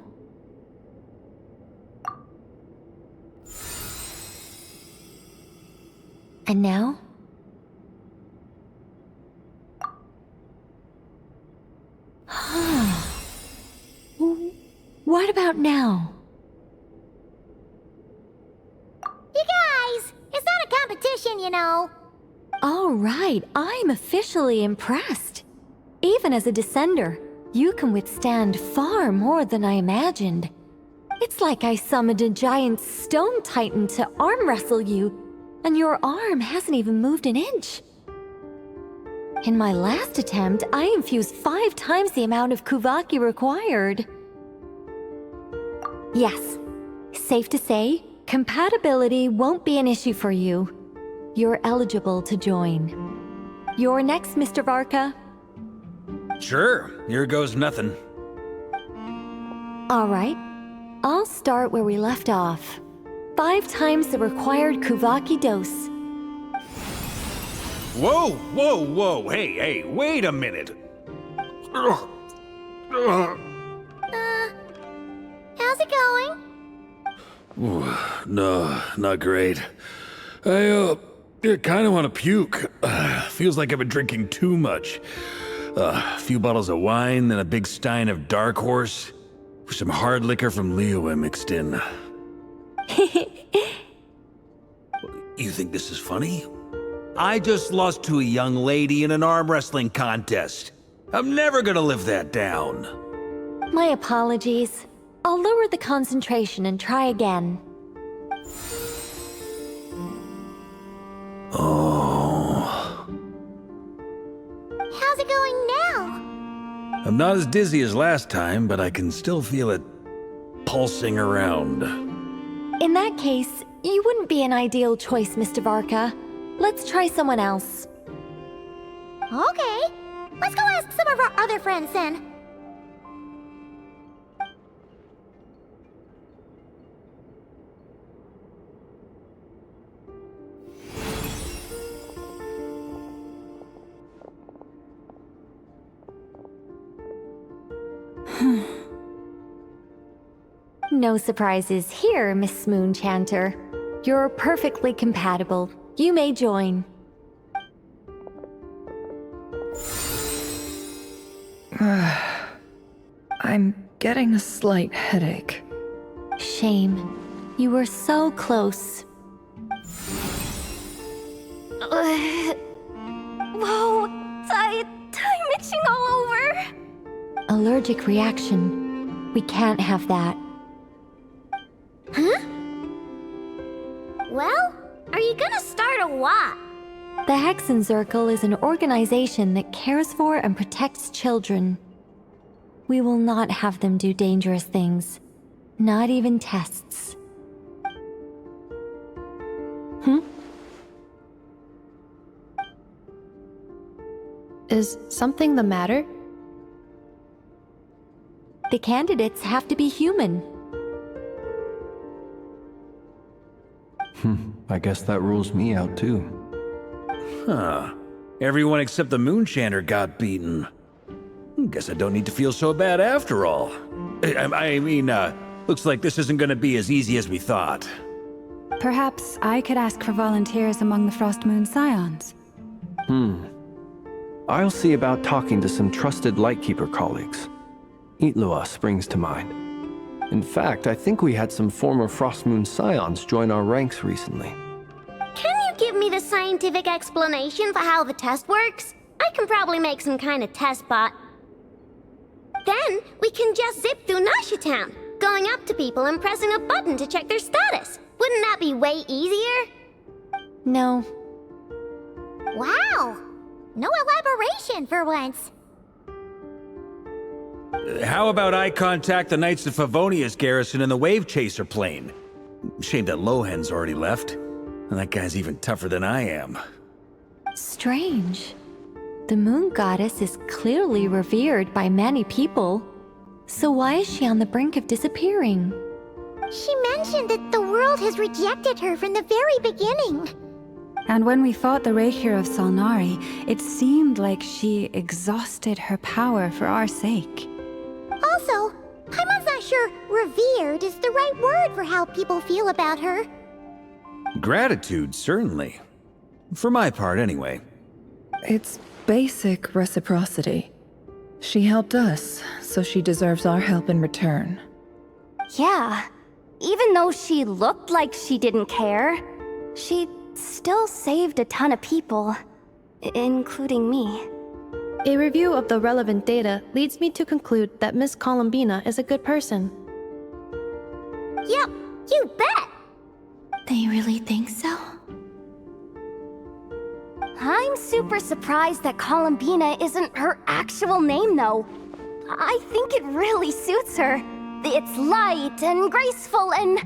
And now? What about now? You guys, it's not a competition, you know. All right, I'm officially impressed. Even as a descender, you can withstand far more than I imagined. It's like I summoned a giant stone titan to arm wrestle you, and your arm hasn't even moved an inch. In my last attempt, I infused 5 times the amount of Kuvaki required. Yes, safe to say, compatibility won't be an issue for you. You're eligible to join. You're next, Mr. Varka. Sure, here goes nothing. All right, I'll start where we left off. 5 times the required Kuvaki dose. Whoa, whoa, whoa, hey, wait a minute. How's it going? No, not great. I kind of want to puke. Feels like I've been drinking too much. A few bottles of wine, then a big stein of Dark Horse. With some hard liquor from Liyue mixed in. You think this is funny? I just lost to a young lady in an arm wrestling contest. I'm never gonna live that down. My apologies. I'll lower the concentration and try again. Oh. How's it going now? I'm not as dizzy as last time, but I can still feel it pulsing around. In that case, you wouldn't be an ideal choice, Mr. Varka. Let's try someone else. Okay. Let's go ask some of our other friends then. No surprises here, Miss Moonchanter. You're perfectly compatible. You may join. I'm getting a slight headache. Shame. You were so close. Whoa! I'm itching all over! Allergic reaction. We can't have that. Huh? Well, are you gonna start a what? The Hexenzirkel is an organization that cares for and protects children. We will not have them do dangerous things. Not even tests. Is something the matter? The candidates have to be human. I guess that rules me out too. Huh. Everyone except the Moonchanter got beaten. Guess I don't need to feel so bad after all. I mean, looks like this isn't gonna be as easy as we thought. Perhaps I could ask for volunteers among the Frost Moon Scions. I'll see about talking to some trusted Lightkeeper colleagues. Itlua springs to mind. In fact, I think we had some former Frost Moon Scions join our ranks recently. Can you give me the scientific explanation for how the test works? I can probably make some kind of test bot. Then, we can just zip through Nasha Town, going up to people and pressing a button to check their status. Wouldn't that be way easier? No. Wow! No elaboration for once. How about I contact the Knights of Favonia's garrison in the Wave Chaser plane? Shame that Lohan's already left. And that guy's even tougher than I am. Strange. The Moon Goddess is clearly revered by many people. So why is she on the brink of disappearing? She mentioned that the world has rejected her from the very beginning. And when we fought the Reikir of Salnari, it seemed like she exhausted her power for our sake. Also, Paimon's not sure revered is the right word for how people feel about her. Gratitude, certainly. For my part, anyway. It's basic reciprocity. She helped us, so she deserves our help in return. Yeah. Even though she looked like she didn't care, she still saved a ton of people, including me. A review of the relevant data leads me to conclude that Miss Columbina is a good person. Yep, you bet! They really think so? I'm super surprised that Columbina isn't her actual name, though. I think it really suits her. It's light and graceful and...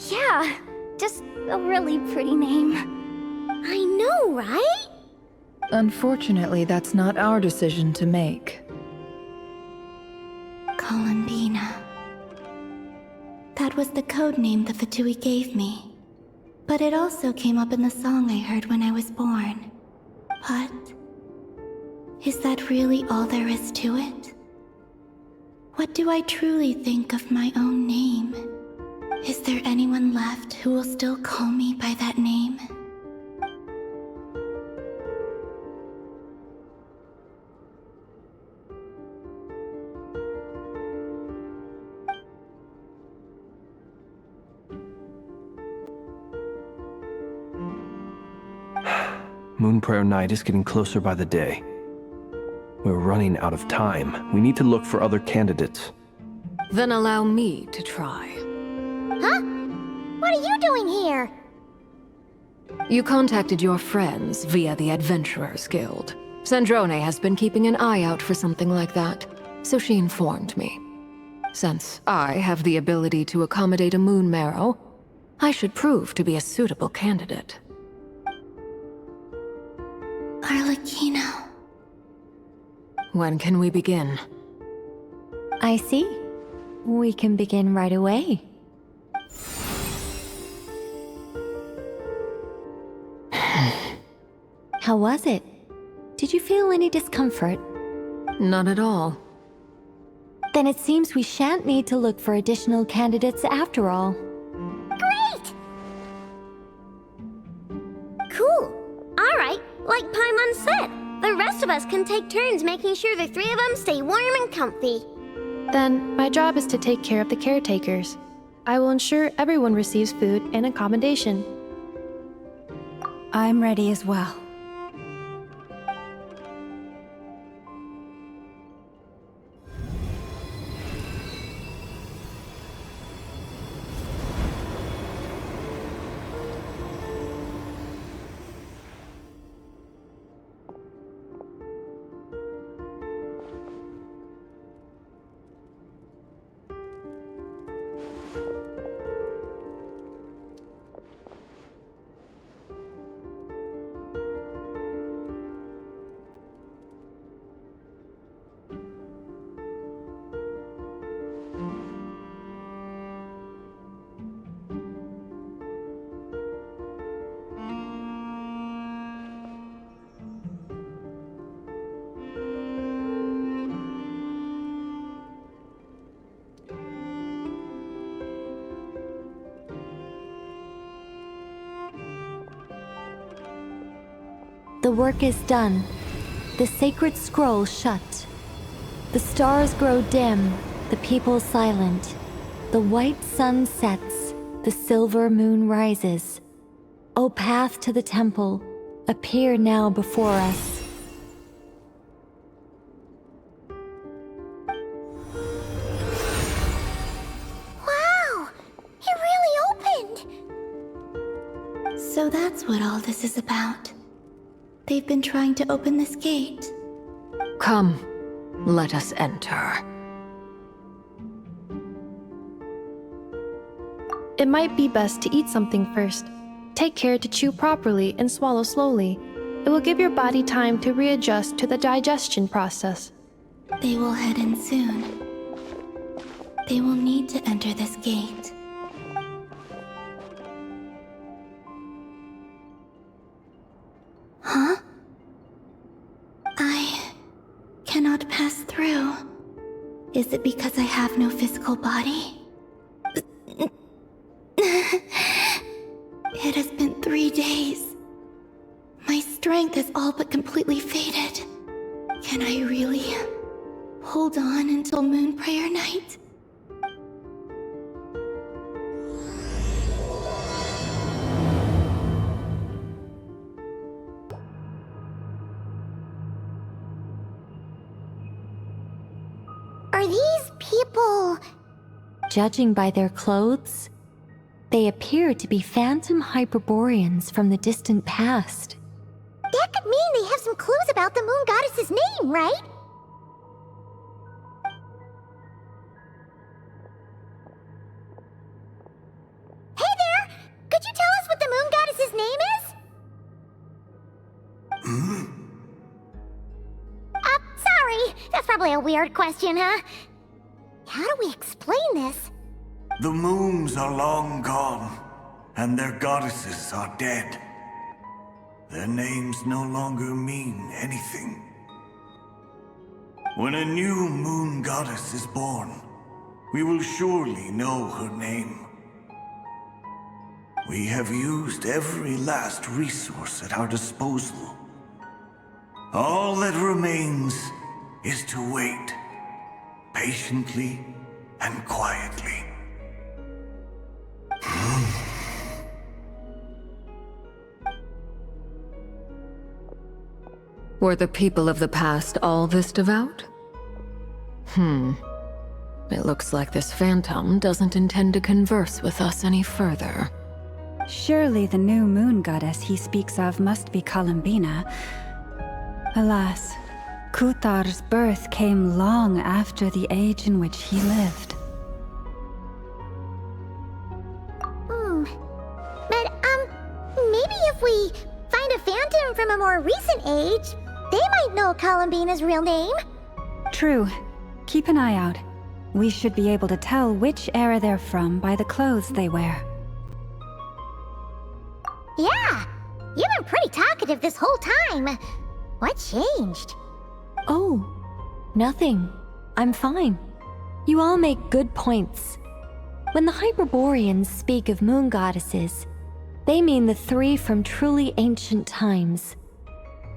yeah, just a really pretty name. I know, right? Unfortunately, that's not our decision to make. Columbina. That was the code name the Fatui gave me. But it also came up in the song I heard when I was born. But... is that really all there is to it? What do I truly think of my own name? Is there anyone left who will still call me by that name? Moon Prayer Night is getting closer by the day. We're running out of time. We need to look for other candidates. Then allow me to try. Huh? What are you doing here? You contacted your friends via the Adventurers Guild. Sandrone has been keeping an eye out for something like that, so she informed me. Since I have the ability to accommodate a moon marrow, I should prove to be a suitable candidate. Arlecchino. When can we begin? I see. We can begin right away. How was it? Did you feel any discomfort? Not at all. Then it seems we shan't need to look for additional candidates after all. Great! Cool. Alright, like Paimon said, the rest of us can take turns making sure the three of them stay warm and comfy. Then, my job is to take care of the caretakers. I will ensure everyone receives food and accommodation. I'm ready as well. The work is done. The sacred scroll shut. The stars grow dim, the people silent. The white sun sets, the silver moon rises. O path to the temple, appear now before us. Wow! It really opened! So that's what all this is about. They've been trying to open this gate. Come, let us enter. It might be best to eat something first. Take care to chew properly and swallow slowly. It will give your body time to readjust to the digestion process. They will head in soon. They will need to enter this gate. Huh? I cannot pass through. Is it because I have no physical body? It has been 3 days. My strength has all but completely faded. Can I really hold on until Moon Prayer Night? Are these people... Judging by their clothes, they appear to be phantom Hyperboreans from the distant past. That could mean they have some clues about the moon goddess's name, right? Hey there! Could you tell us what the moon goddess's name is? Sorry. That's probably a weird question, huh? How do we explain this? The moons are long gone, and their goddesses are dead. Their names no longer mean anything. When a new moon goddess is born, we will surely know her name. We have used every last resource at our disposal. All that remains is to wait, patiently and quietly. Were the people of the past all this devout? It looks like this phantom doesn't intend to converse with us any further. Surely the new moon goddess he speaks of must be Columbina. Alas, Kuthar's birth came long after the age in which he lived. But, maybe if we find a phantom from a more recent age, they might know Columbina's real name. True. Keep an eye out. We should be able to tell which era they're from by the clothes they wear. Yeah, you've been pretty talkative this whole time. What changed? Oh, nothing. I'm fine. You all make good points. When the Hyperboreans speak of moon goddesses, they mean the three from truly ancient times.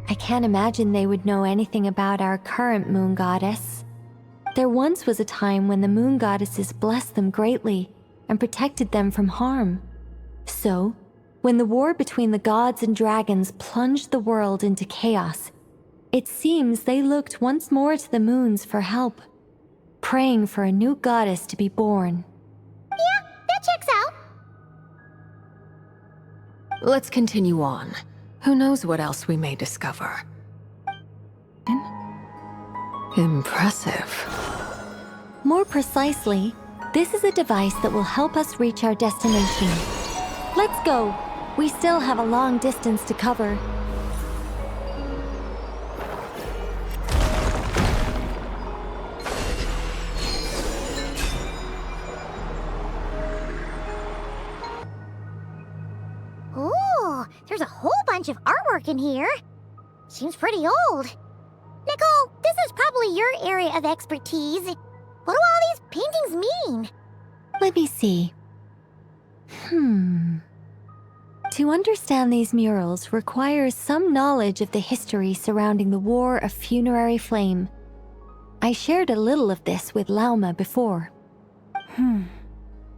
I can't imagine they would know anything about our current moon goddess. There once was a time when the moon goddesses blessed them greatly and protected them from harm. So, when the war between the gods and dragons plunged the world into chaos, it seems they looked once more to the moons for help, praying for a new goddess to be born. Yeah, that checks out. Let's continue on. Who knows what else we may discover? Impressive. More precisely, this is a device that will help us reach our destination. Let's go. We still have a long distance to cover. Ooh, there's a whole bunch of artwork in here. Seems pretty old. Nicole, this is probably your area of expertise. What do all these paintings mean? Let me see. To understand these murals requires some knowledge of the history surrounding the War of Funerary Flame. I shared a little of this with Lauma before.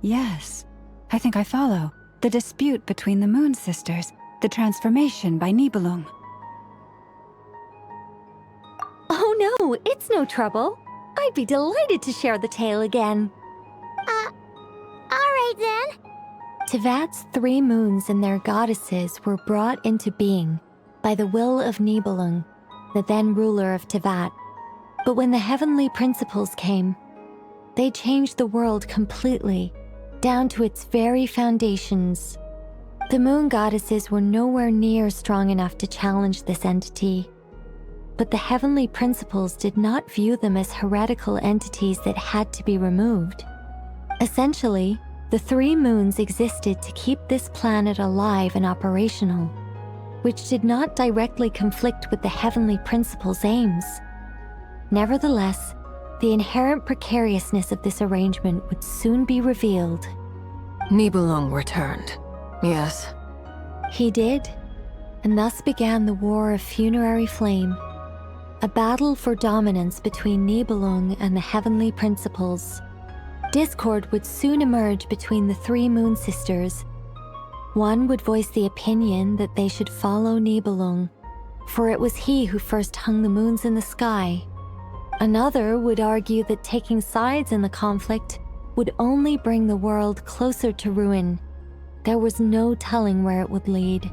Yes, I think I follow. The dispute between the Moon Sisters, the transformation by Nibelung. Oh no, it's no trouble. I'd be delighted to share the tale again. Alright then. Tevat's 3 moons and their goddesses were brought into being by the will of Nibelung, the then ruler of Tevat. But when the heavenly principles came, they changed the world completely, down to its very foundations. The moon goddesses were nowhere near strong enough to challenge this entity. But the heavenly principles did not view them as heretical entities that had to be removed. Essentially, the 3 moons existed to keep this planet alive and operational, which did not directly conflict with the heavenly principles' aims. Nevertheless, the inherent precariousness of this arrangement would soon be revealed. Nibelung returned. Yes. He did. and thus began the War of Funerary Flame, a battle for dominance between Nibelung and the Heavenly Principles. Discord would soon emerge between the three Moon Sisters. One would voice the opinion that they should follow Nibelung, for it was he who first hung the moons in the sky. Another would argue that taking sides in the conflict would only bring the world closer to ruin. There was no telling where it would lead,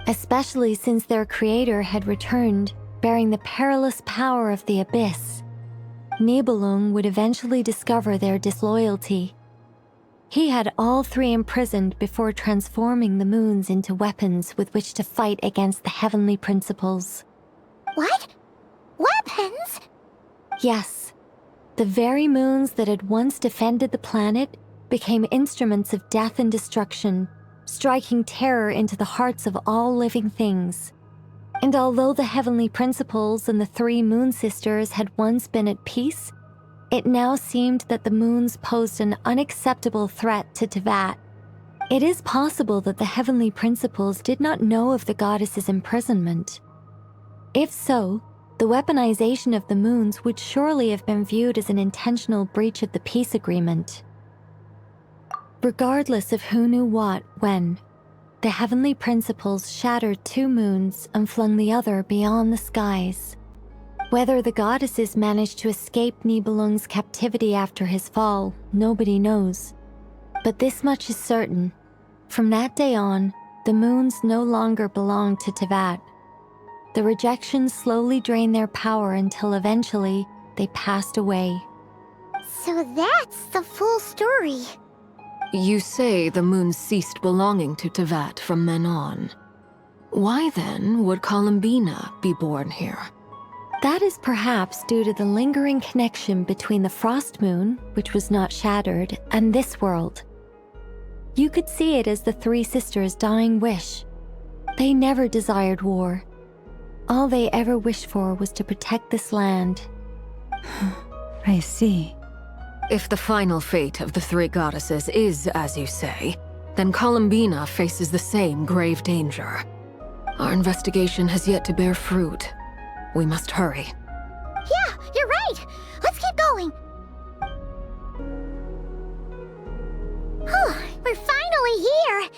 especially since their creator had returned, bearing the perilous power of the Abyss. Nibelung would eventually discover their disloyalty. He had all three imprisoned before transforming the moons into weapons with which to fight against the Heavenly Principles. What? Weapons? Yes. The very moons that had once defended the planet became instruments of death and destruction, striking terror into the hearts of all living things. And although the Heavenly Principles and the three Moon Sisters had once been at peace, it now seemed that the moons posed an unacceptable threat to Teyvat. It is possible that the Heavenly Principles did not know of the goddess's imprisonment. If so, the weaponization of the moons would surely have been viewed as an intentional breach of the peace agreement. Regardless of who knew what, when, the Heavenly Principles shattered two moons and flung the other beyond the skies. Whether the goddesses managed to escape Nibelung's captivity after his fall, nobody knows. But this much is certain. From that day on, the moons no longer belonged to Teyvat. The rejections slowly drained their power until eventually they passed away. So that's the full story. You say the moon ceased belonging to Teyvat from then on. Why then would Columbina be born here? That is perhaps due to the lingering connection between the Frost Moon, which was not shattered, and this world. You could see it as the three sisters' dying wish. They never desired war. All they ever wished for was to protect this land. I see. If the final fate of the three goddesses is as you say, then Columbina faces the same grave danger. Our investigation has yet to bear fruit. We must hurry. Yeah, you're right. Let's keep going. We're finally here.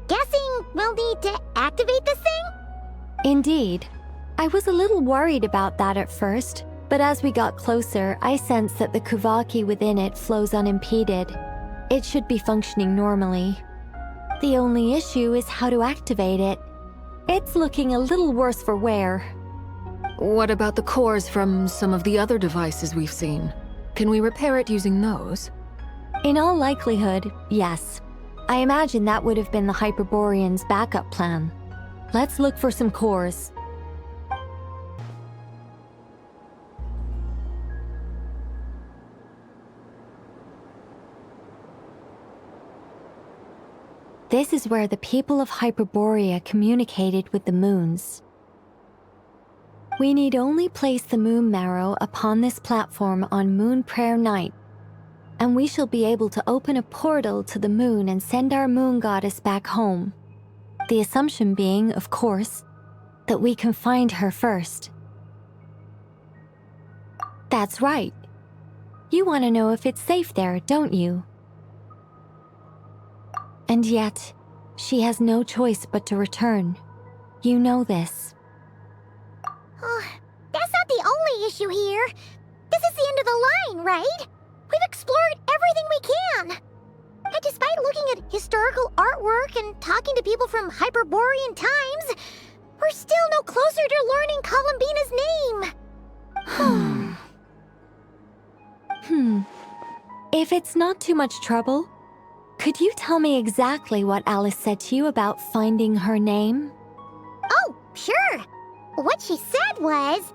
Guessing we'll need to activate this thing? Indeed. I was a little worried about that at first, but as we got closer, I sensed that the Kuvaki within it flows unimpeded. It should be functioning normally. The only issue is how to activate it. It's looking a little worse for wear. What about the cores from some of the other devices we've seen? Can we repair it using those? In all likelihood, yes. I imagine that would have been the Hyperborean's backup plan. Let's look for some cores. This is where the people of Hyperborea communicated with the moons. We need only place the moon marrow upon this platform on Moon Prayer Night, and we shall be able to open a portal to the moon and send our moon goddess back home. The assumption being, of course, that we can find her first. That's right. You want to know if it's safe there, don't you? And yet, she has no choice but to return. You know this. That's not the only issue here. This is the end of the line, right? We've explored everything we can. And despite looking at historical artwork and talking to people from Hyperborean times, we're still no closer to learning Columbina's name. If it's not too much trouble, could you tell me exactly what Alice said to you about finding her name? Oh, sure. What she said was...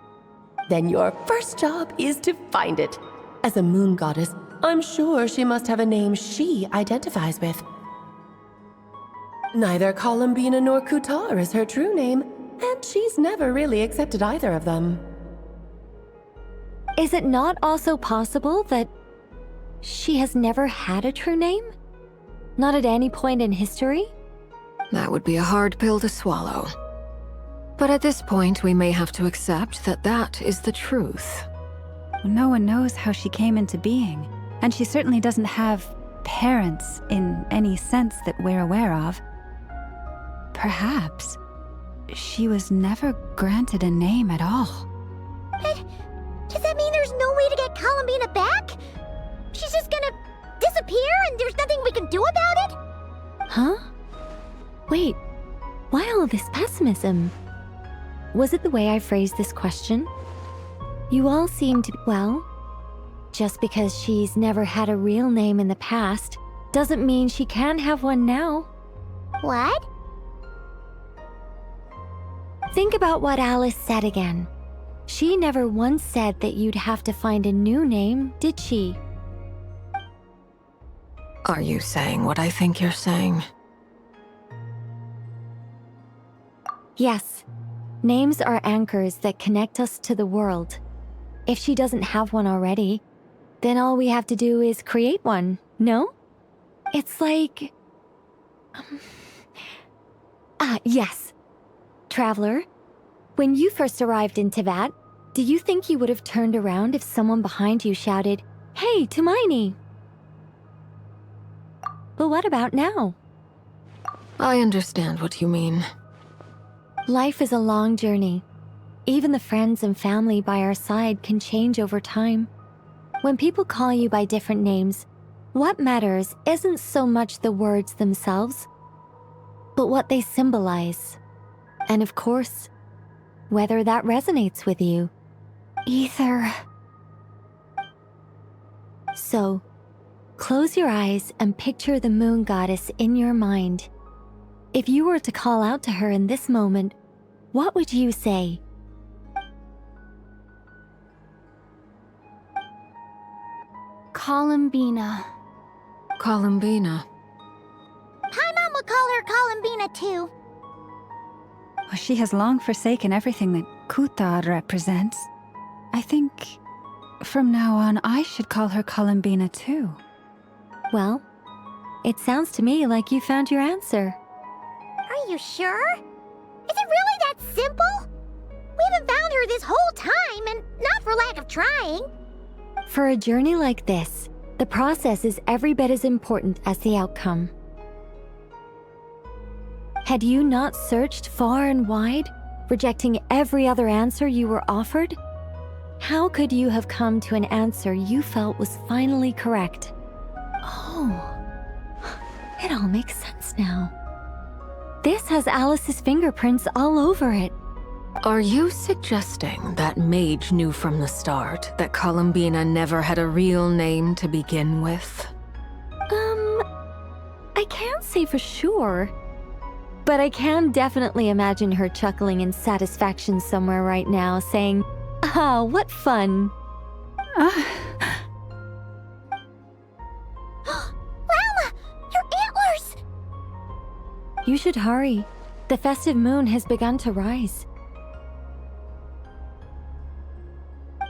Then your first job is to find it. As a moon goddess, I'm sure she must have a name she identifies with. Neither Columbina nor Kutar is her true name, and she's never really accepted either of them. Is it not also possible that she has never had a true name? Not at any point in history? That would be a hard pill to swallow. But at this point, we may have to accept that that is the truth. No one knows how she came into being, and she certainly doesn't have parents in any sense that we're aware of. Perhaps she was never granted a name at all. But does that mean there's no way to get Columbina back? She's just gonna disappear and there's nothing we can do about it? Huh? Wait, why all this pessimism? Was it the way I phrased this question? You all seem to, well, just because she's never had a real name in the past doesn't mean she can't have one now. What? Think about what Alice said again. She never once said that you'd have to find a new name, did she? Are you saying what I think you're saying? Yes. Names are anchors that connect us to the world. If she doesn't have one already, then all we have to do is create one, no? It's like... yes. Traveler, when you first arrived in Teyvat, do you think you would have turned around if someone behind you shouted, "Hey, Tumaini"? But what about now? I understand what you mean. Life is a long journey. Even the friends and family by our side can change over time. When people call you by different names, what matters isn't so much the words themselves, but what they symbolize. And of course, whether that resonates with you. Ether. So, close your eyes and picture the moon goddess in your mind. If you were to call out to her in this moment, what would you say? Columbina. Columbina. Paimon would call her Columbina too. Well, she has long forsaken everything that Kuthar represents. I think from now on I should call her Columbina too. Well, it sounds to me like you found your answer. Are you sure? Is it really that simple? We haven't found her this whole time, and not for lack of trying. For a journey like this, the process is every bit as important as the outcome. Had you not searched far and wide, rejecting every other answer you were offered? How could you have come to an answer you felt was finally correct? Oh, it all makes sense now. This has Alice's fingerprints all over it. Are you suggesting that Mage knew from the start that Columbina never had a real name to begin with? I can't say for sure. But I can definitely imagine her chuckling in satisfaction somewhere right now, saying, "Ah, what fun." Llama! Your antlers! You should hurry. The festive moon has begun to rise.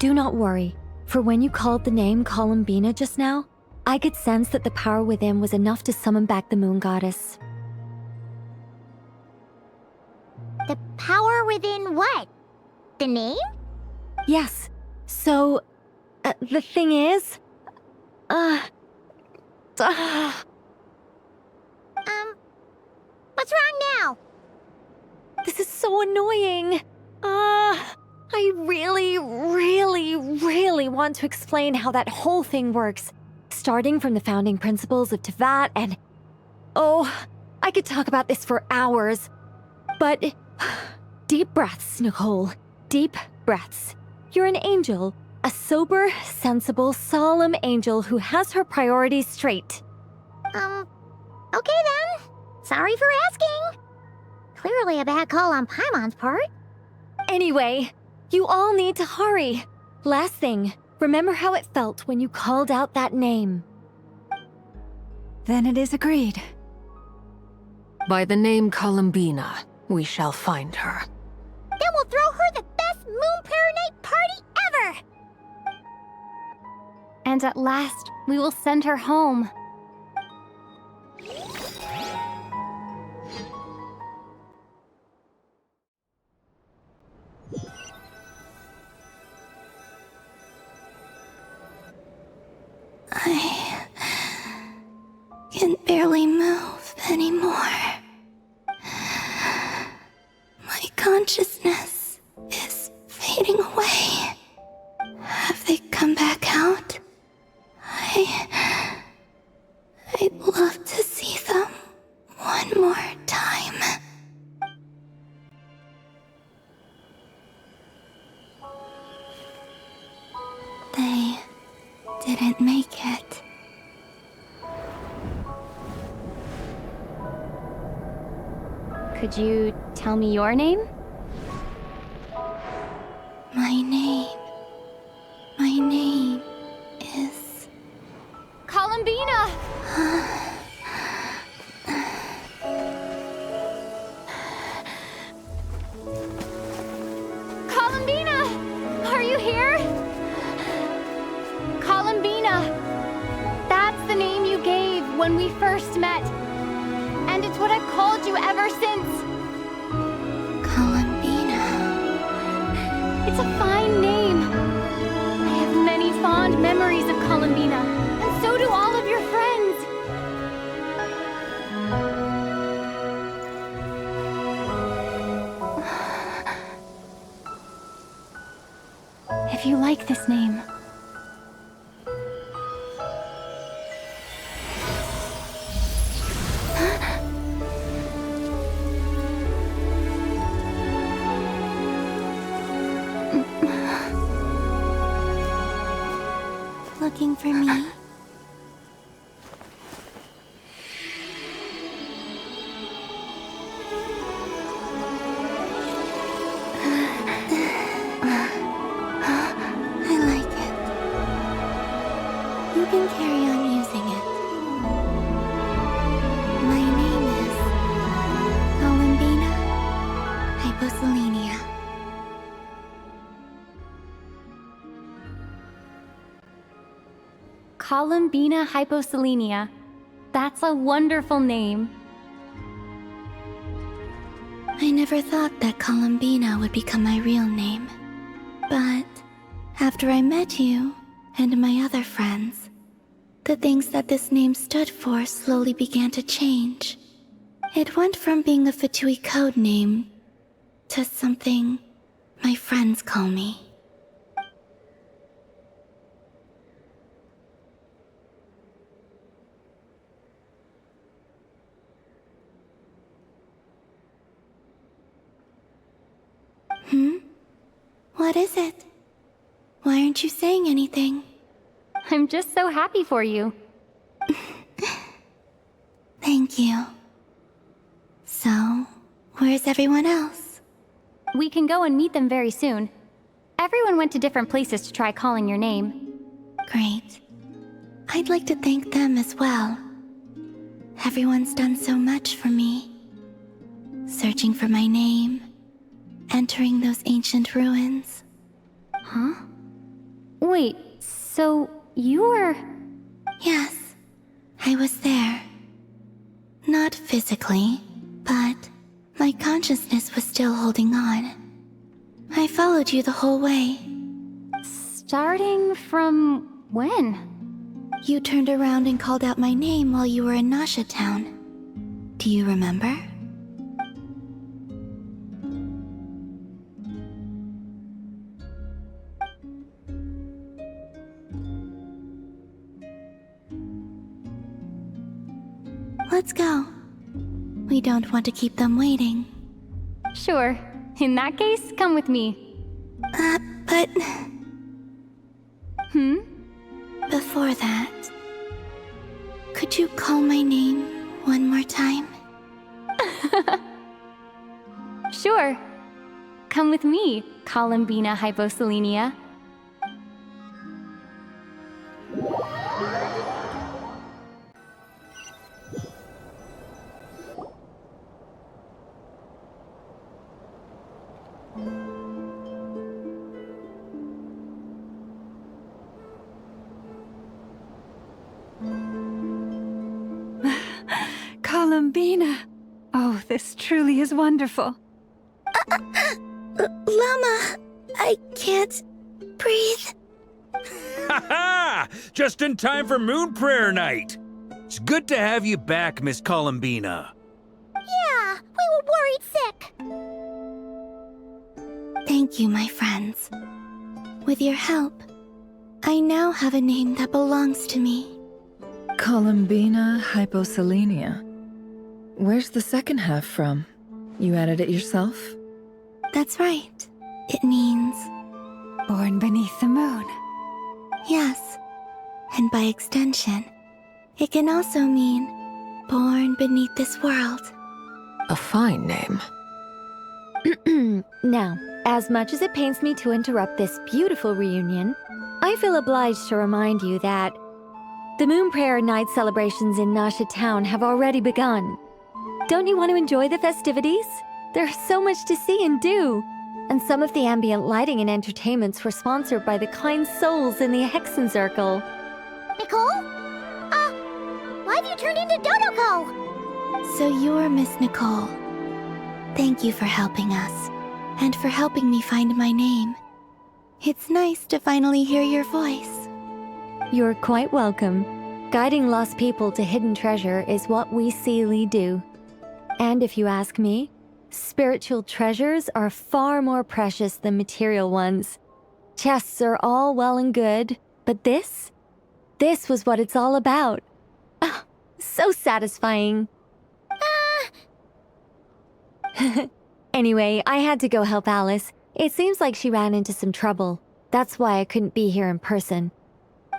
Do not worry, for when you called the name Columbina just now, I could sense that the power within was enough to summon back the moon goddess. The power within what? The name? Yes. So, the thing is... What's wrong now? This is so annoying. I really want to explain how that whole thing works. Starting from the founding principles of Teyvat and... Oh, I could talk about this for hours. But... Deep breaths, Nicole. Deep breaths. You're an angel. A sober, sensible, solemn angel who has her priorities straight. Okay then. Sorry for asking. Clearly a bad call on Paimon's part. Anyway, you all need to hurry. Last thing, remember how it felt when you called out that name. Then it is agreed. By the name Columbina, we shall find her. Then we'll throw her the best Moon Prayer Night party ever! And at last, we will send her home. I can barely move anymore. My consciousness is fading away. Have they come back out? I'd love to see them one more time. They didn't make it. Could you tell me your name? My name is... Columbina! Columbina! Are you here? Columbina! That's the name you gave when we first met. And it's what I've called you ever since. Columbina. It's a fine name. I have many fond memories of Columbina, and so do all of your friends. If you like this name, looking for me? I like it. You can carry on using it. My name is Columbina Hyposelenia. Columbina Hyposelenia. That's a wonderful name. I never thought that Columbina would become my real name. But after I met you and my other friends, the things that this name stood for slowly began to change. It went from being a Fatui code name to something my friends call me. What is it? Why aren't you saying anything? I'm just so happy for you. Thank you. So, where's everyone else? We can go and meet them very soon. Everyone went to different places to try calling your name. Great. I'd like to thank them as well. Everyone's done so much for me. Searching for my name, entering those ancient ruins. Huh? Wait, so you were... Yes, I was there. Not physically, but my consciousness was still holding on. I followed you the whole way. Starting from when? You turned around and called out my name while you were in Nasha Town. Do you remember? Let's go. We don't want to keep them waiting. Sure. In that case, come with me. But... Hmm? Before that, could you call my name one more time? Sure. Come with me, Columbina Hyposelenia. Columbina! Oh, this truly is wonderful. Llama, I can't breathe. Ha ha! Just in time for Moon Prayer Night. It's good to have you back, Miss Columbina. Yeah, we were worried sick. Thank you, my friends. With your help, I now have a name that belongs to me. Columbina hyposelenia. Where's the second half from? You added it yourself? That's right. It means... Born beneath the moon. Yes. And by extension, it can also mean born beneath this world. A fine name. Now, as much as it pains me to interrupt this beautiful reunion, I feel obliged to remind you that the Moon Prayer Night celebrations in Nasha Town have already begun. Don't you want to enjoy the festivities? There's so much to see and do. And some of the ambient lighting and entertainments were sponsored by the kind souls in the Hexen Circle. Nicole? Why have you turned into Dodoko? So you're Miss Nicole. Thank you for helping us, and for helping me find my name. It's nice to finally hear your voice. You're quite welcome. Guiding lost people to hidden treasure is what we Seelie do. And if you ask me, spiritual treasures are far more precious than material ones. Chests are all well and good, but this was what it's all about. Oh, so satisfying. Anyway, I had to go help Alice. It seems like she ran into some trouble. That's why I couldn't be here in person.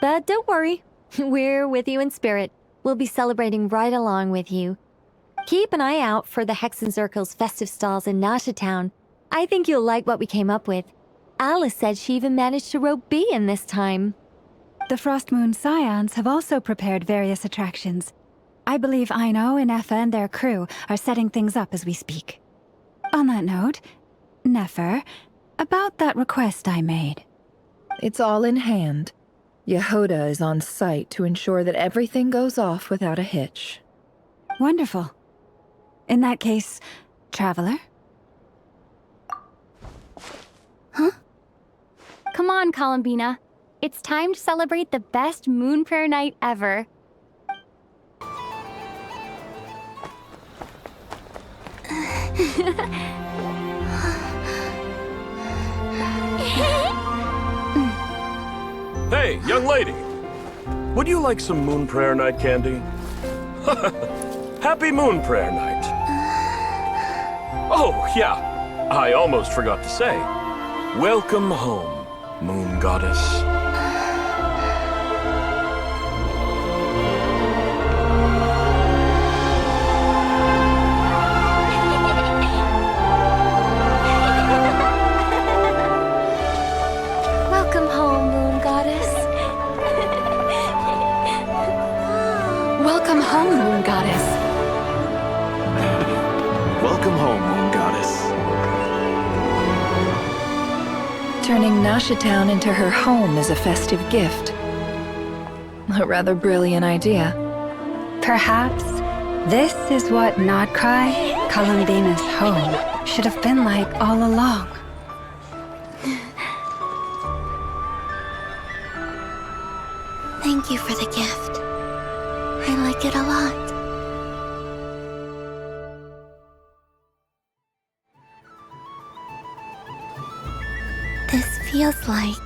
But don't worry, we're with you in spirit. We'll be celebrating right along with you. Keep an eye out for the Hexen Circle's festive stalls in Nasha Town. I think you'll like what we came up with. Alice said she even managed to rope B in this time. The Frost Moon Scions have also prepared various attractions. I believe Aino, Nefer, and their crew are setting things up as we speak. On that note, Nefer, about that request I made. It's all in hand. Yehoda is on site to ensure that everything goes off without a hitch. Wonderful. In that case, Traveler? Huh? Come on, Columbina. It's time to celebrate the best Moon Prayer Night ever. Hey, young lady. Would you like some Moon Prayer Night candy? Happy Moon Prayer Night. Oh, yeah. I almost forgot to say. Welcome home, Moon Goddess. Welcome home, Moon Goddess. Welcome home, Moon Goddess. Welcome home, Moon Goddess. Turning Nasha Town into her home is a festive gift. A rather brilliant idea. Perhaps this is what Notcry, Columbina's home, should have been like all along. Thank you for the gift. I like it a lot. This feels like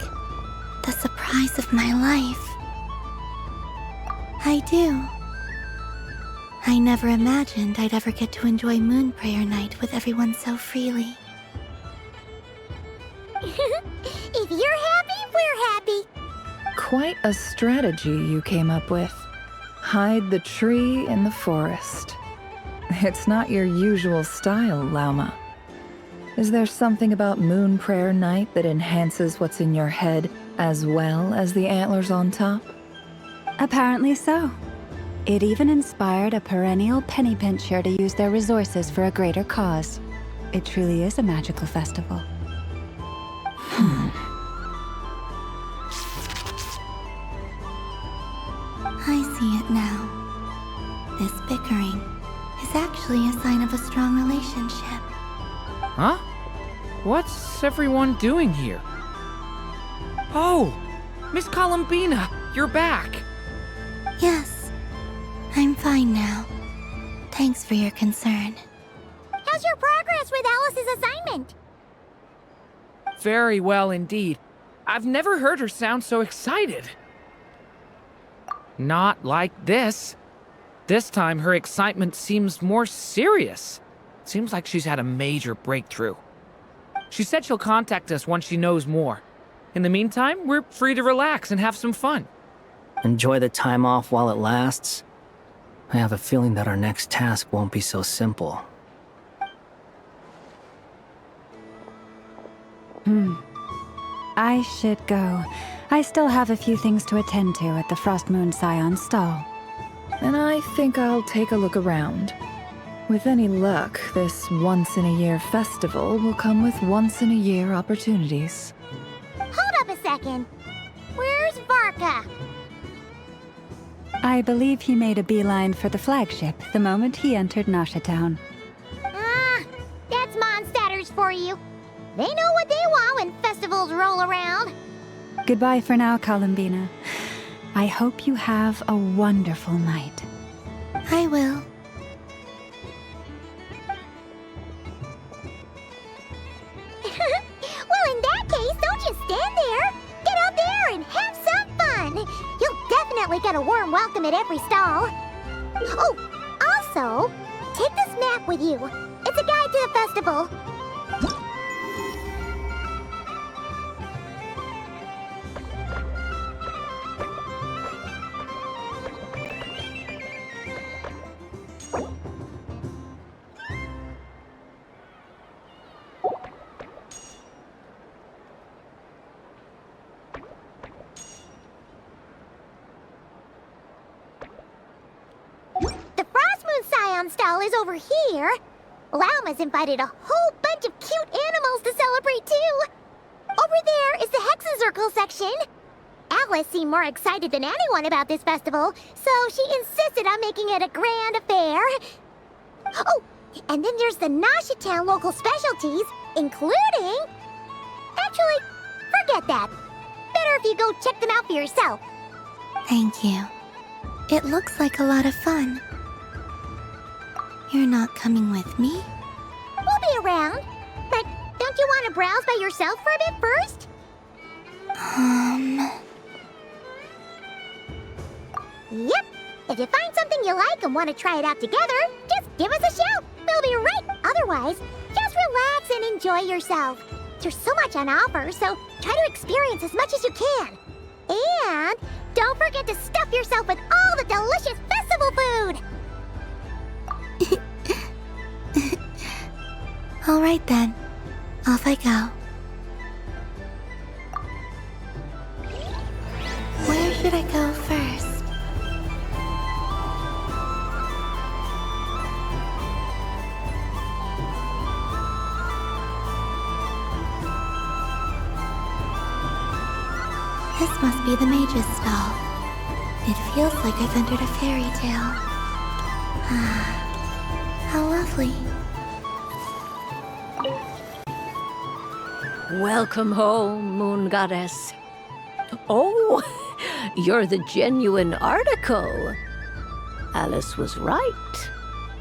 the surprise of my life. I do. I never imagined I'd ever get to enjoy Moon Prayer Night with everyone so freely. If you're happy, we're happy. Quite a strategy you came up with. Hide the tree in the forest. It's not your usual style, Lauma. Is there something about Moon Prayer Night that enhances what's in your head as well as the antlers on top? Apparently so. It even inspired a perennial penny pincher to use their resources for a greater cause. It truly is a magical festival. I see it now. This bickering is actually a sign of a strong relationship. Huh? What's everyone doing here? Oh, Miss Columbina, you're back. Yes, I'm fine now. Thanks for your concern. How's your progress with Alice's assignment? Very well indeed. I've never heard her sound so excited. Not like this. This time, her excitement seems more serious. Seems like she's had a major breakthrough. She said she'll contact us once she knows more. In the meantime, we're free to relax and have some fun. Enjoy the time off while it lasts. I have a feeling that our next task won't be so simple. I should go. I still have a few things to attend to at the Frost Moon Scion stall. And I think I'll take a look around. With any luck, this once-in-a-year festival will come with once-in-a-year opportunities. Hold up a second. Where's Varka? I believe he made a beeline for the flagship the moment he entered Nasha Town. That's Mondstadters for you. They know what they want when festivals roll around. Goodbye for now, Columbina. I hope you have a wonderful night. I will. Well, in that case, don't just stand there. Get out there and have some fun. You'll definitely get a warm welcome at every stall. Oh, also, take this map with you. It's a guide to the festival. Stall is over here. Lauma's invited a whole bunch of cute animals to celebrate too. Over there is the Hexencircle section. Alice seemed more excited than anyone about this festival, so she insisted on making it a grand affair. Oh, and then there's the Nasha Town local specialties, including... Actually, forget that. Better if you go check them out for yourself. Thank you. It looks like a lot of fun. You're not coming with me? We'll be around. But don't you want to browse by yourself for a bit first? Yep. If you find something you like and want to try it out together, just give us a shout. We'll be right. Otherwise, just relax and enjoy yourself. There's so much on offer, so try to experience as much as you can. And don't forget to stuff yourself with all the delicious festival food. All right then. Off I go. Where should I go first? This must be the mage's stall. It feels like I've entered a fairy tale. Ah, how lovely. Welcome home, Moon Goddess. Oh, you're the genuine article. Alice was right.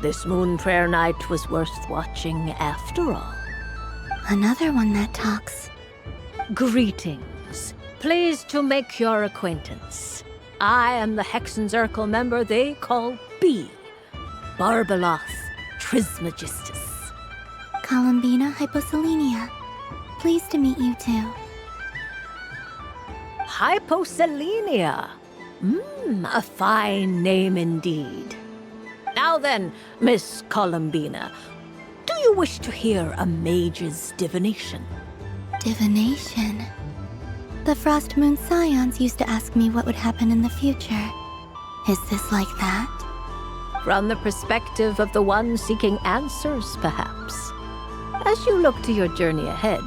This Moon Prayer Night was worth watching after all. Another one that talks. Greetings. Pleased to make your acquaintance. I am the Hexencircle member they call B. Barbeloth Trismegistus. Columbina Hyposelenia. Pleased to meet you too. Hyposelenia. A fine name indeed. Now then, Miss Columbina, do you wish to hear a mage's divination? Divination? The Frost Moon Scions used to ask me what would happen in the future. Is this like that? From the perspective of the one seeking answers, perhaps. As you look to your journey ahead,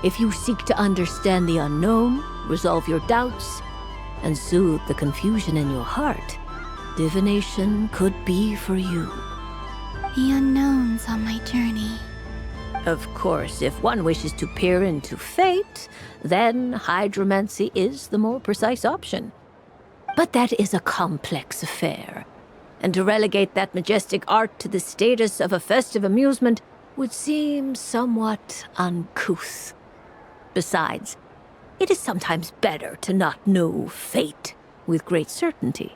if you seek to understand the unknown, resolve your doubts, and soothe the confusion in your heart, divination could be for you. The unknowns on my journey. Of course, if one wishes to peer into fate, then hydromancy is the more precise option. But that is a complex affair, and to relegate that majestic art to the status of a festive amusement would seem somewhat uncouth. Besides, it is sometimes better to not know fate with great certainty.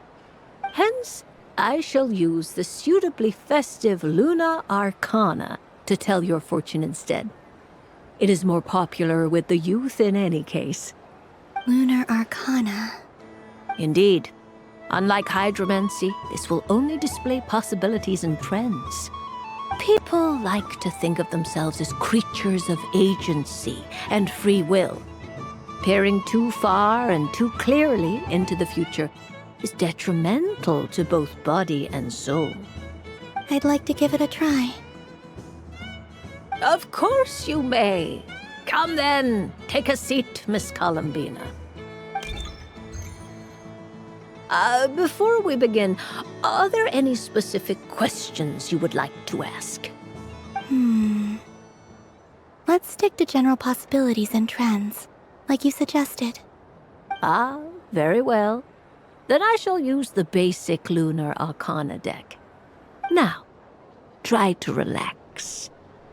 Hence, I shall use the suitably festive Luna Arcana to tell your fortune instead. It is more popular with the youth in any case. Lunar Arcana. Indeed. Unlike hydromancy, this will only display possibilities and trends. People like to think of themselves as creatures of agency and free will. Peering too far and too clearly into the future is detrimental to both body and soul. I'd like to give it a try. Of course you may. Come then, take a seat, Miss Columbina. Before we begin, are there any specific questions you would like to ask? Let's stick to general possibilities and trends, like you suggested. Ah, very well. Then I shall use the basic Lunar Arcana deck. Now, try to relax.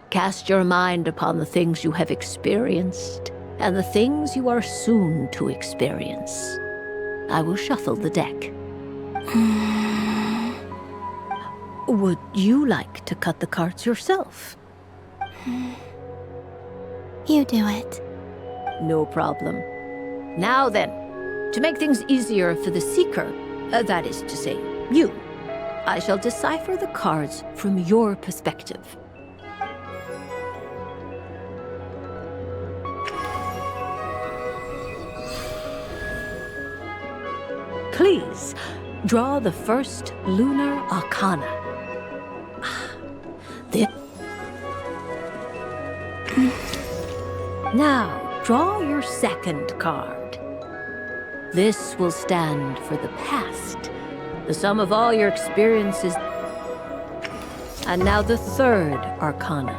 Cast your mind upon the things you have experienced and the things you are soon to experience. I will shuffle the deck. Would you like to cut the cards yourself? You do it. No problem. Now then, to make things easier for the seeker, that is to say, you, I shall decipher the cards from your perspective. Please, draw the first Lunar Arcana. Now, draw your second card. This will stand for the past, the sum of all your experiences. And now the third Arcana.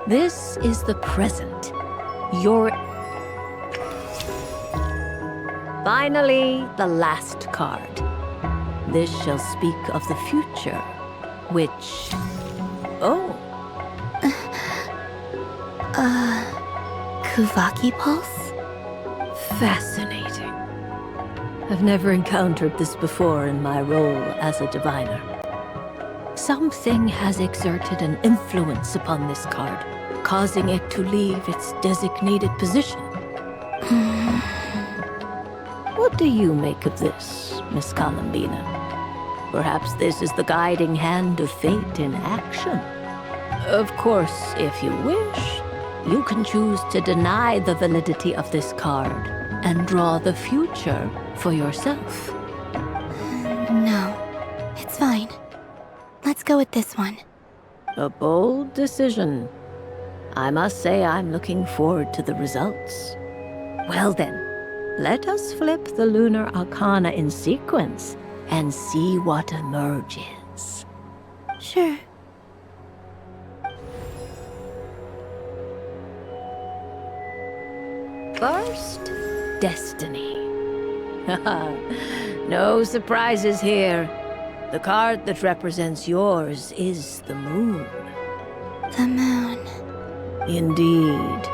This is the present, your... Finally, the last card. This shall speak of the future, which... Oh. Kuvaki Pulse? Fascinating. I've never encountered this before in my role as a diviner. Something has exerted an influence upon this card, causing it to leave its designated position. What do you make of this, Miss Columbina? Perhaps this is the guiding hand of fate in action. Of course, if you wish, you can choose to deny the validity of this card and draw the future for yourself. No, it's fine. Let's go with this one. A bold decision. I must say I'm looking forward to the results. Well then, let us flip the Lunar Arcana in sequence and see what emerges. Sure. First, Destiny. No surprises here. The card that represents yours is the moon. The moon. Indeed.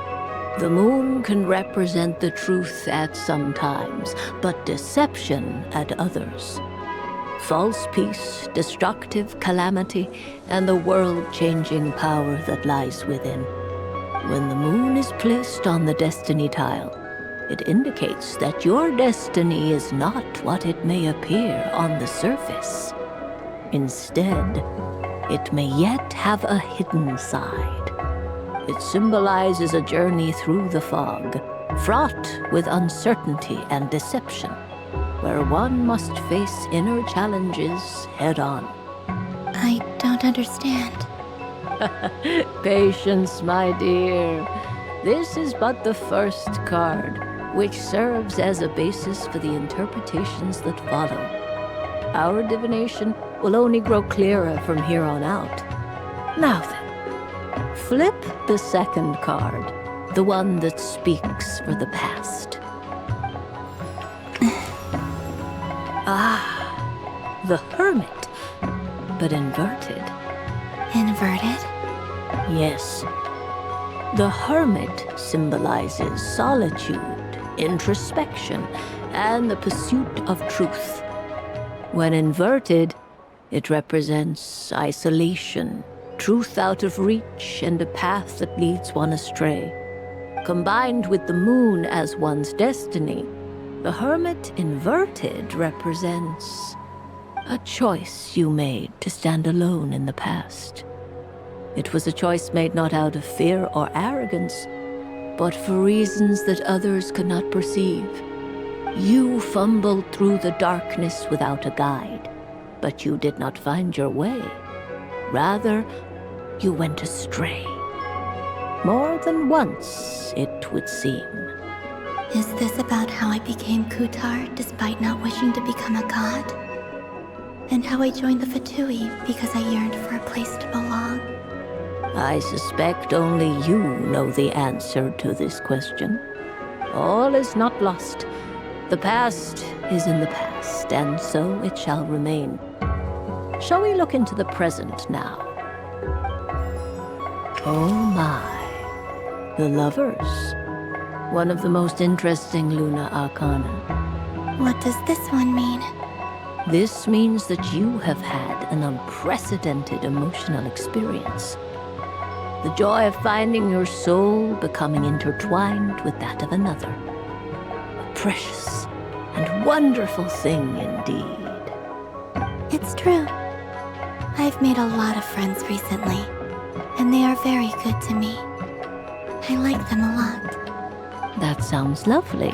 The moon can represent the truth at some times, but deception at others. False peace, destructive calamity, and the world-changing power that lies within. When the moon is placed on the destiny tile, it indicates that your destiny is not what it may appear on the surface. Instead, it may yet have a hidden side. It symbolizes a journey through the fog, fraught with uncertainty and deception, where one must face inner challenges head-on. I don't understand. Patience, my dear. This is but the first card, which serves as a basis for the interpretations that follow. Our divination will only grow clearer from here on out. Now then, Flip the second card, the one that speaks for the past. The Hermit, but inverted. Inverted? Yes. The Hermit symbolizes solitude, introspection, and the pursuit of truth. When inverted, it represents isolation, truth out of reach, and a path that leads one astray. Combined with the moon as one's destiny, the Hermit inverted represents a choice you made to stand alone in the past. It was a choice made not out of fear or arrogance, but for reasons that others could not perceive. You fumbled through the darkness without a guide, but you did not find your way. Rather, you went astray. More than once, it would seem. Is this about how I became Kutar despite not wishing to become a god? And how I joined the Fatui because I yearned for a place to belong? I suspect only you know the answer to this question. All is not lost. The past is in the past, and so it shall remain. Shall we look into the present now? Oh my. The Lovers. One of the most interesting Luna Arcana. What does this one mean? This means that you have had an unprecedented emotional experience. The joy of finding your soul becoming intertwined with that of another. A precious and wonderful thing indeed. It's true. I've made a lot of friends recently, and they are very good to me. I like them a lot. That sounds lovely.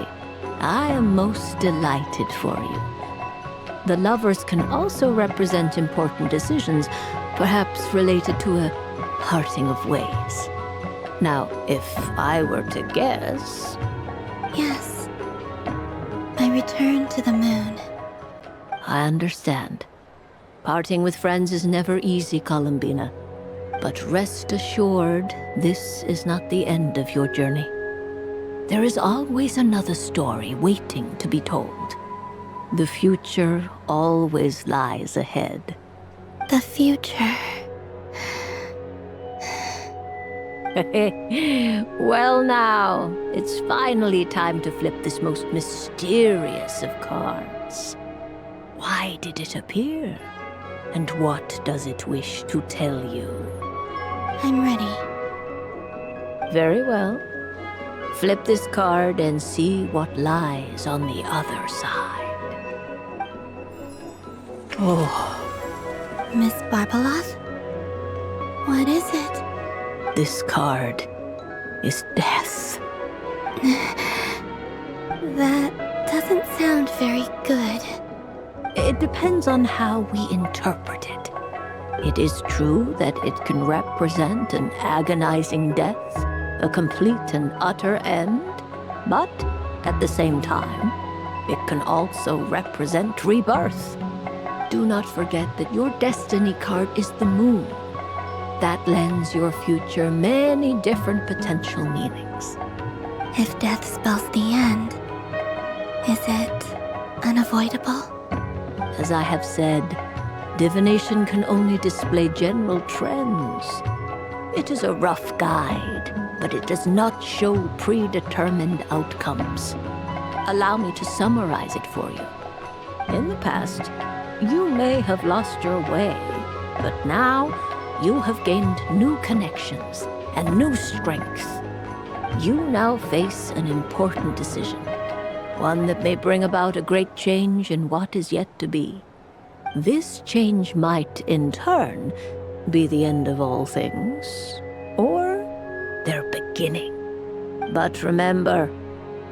I am most delighted for you. The Lovers can also represent important decisions, perhaps related to a parting of ways. Now, if I were to guess... Yes. I return to the moon. I understand. Parting with friends is never easy, Columbina. But rest assured, this is not the end of your journey. There is always another story waiting to be told. The future always lies ahead. The future... Well now, it's finally time to flip this most mysterious of cards. Why did it appear? And what does it wish to tell you? I'm ready. Very well. Flip this card and see what lies on the other side. Oh. Miss Barbaloth? What is it? This card is death. That doesn't sound very good. It depends on how we interpret it. It is true that it can represent an agonizing death, a complete and utter end, but at the same time, it can also represent rebirth. Do not forget that your destiny card is the moon. That lends your future many different potential meanings. If death spells the end, is it unavoidable? As I have said, divination can only display general trends. It is a rough guide, but it does not show predetermined outcomes. Allow me to summarize it for you. In the past, you may have lost your way, but now you have gained new connections and new strength. You now face an important decision, one that may bring about a great change in what is yet to be. This change might, in turn, be the end of all things, or their beginning. But remember,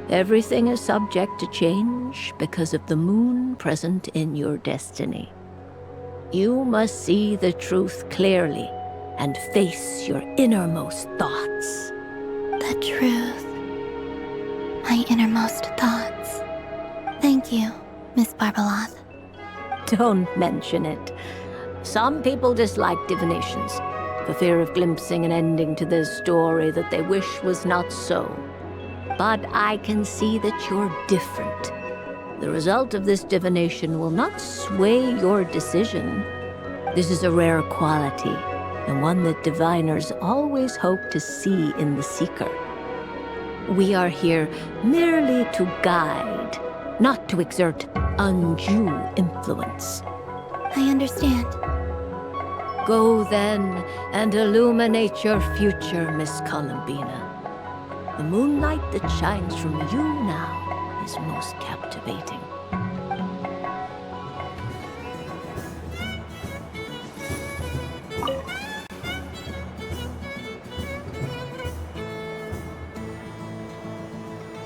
everything is subject to change because of the moon present in your destiny. You must see the truth clearly and face your innermost thoughts. The truth. My innermost thoughts. Thank you, Miss Barbaloth. Don't mention it. Some people dislike divinations, for fear of glimpsing an ending to their story that they wish was not so. But I can see that you're different. The result of this divination will not sway your decision. This is a rare quality, and one that diviners always hope to see in the seeker. We are here merely to guide, not to exert undue influence. I understand. Go then and illuminate your future, Miss Columbina. The moonlight that shines from you now is most captivating.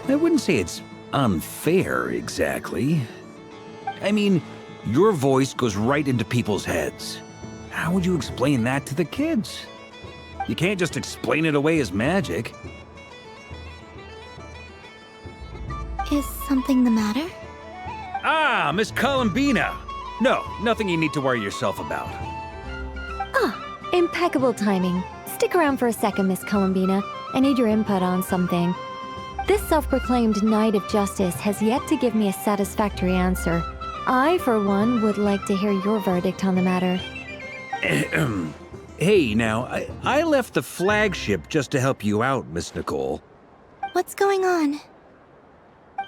I wouldn't say it's unfair, exactly. I mean, your voice goes right into people's heads. How would you explain that to the kids? You can't just explain it away as magic. Is something the matter? Ah, Miss Columbina! No, nothing you need to worry yourself about. Ah, impeccable timing. Stick around for a second, Miss Columbina. I need your input on something. This self-proclaimed Knight of Justice has yet to give me a satisfactory answer. I, for one, would like to hear your verdict on the matter. Hey, now, I left the flagship just to help you out, Miss Nicole. What's going on?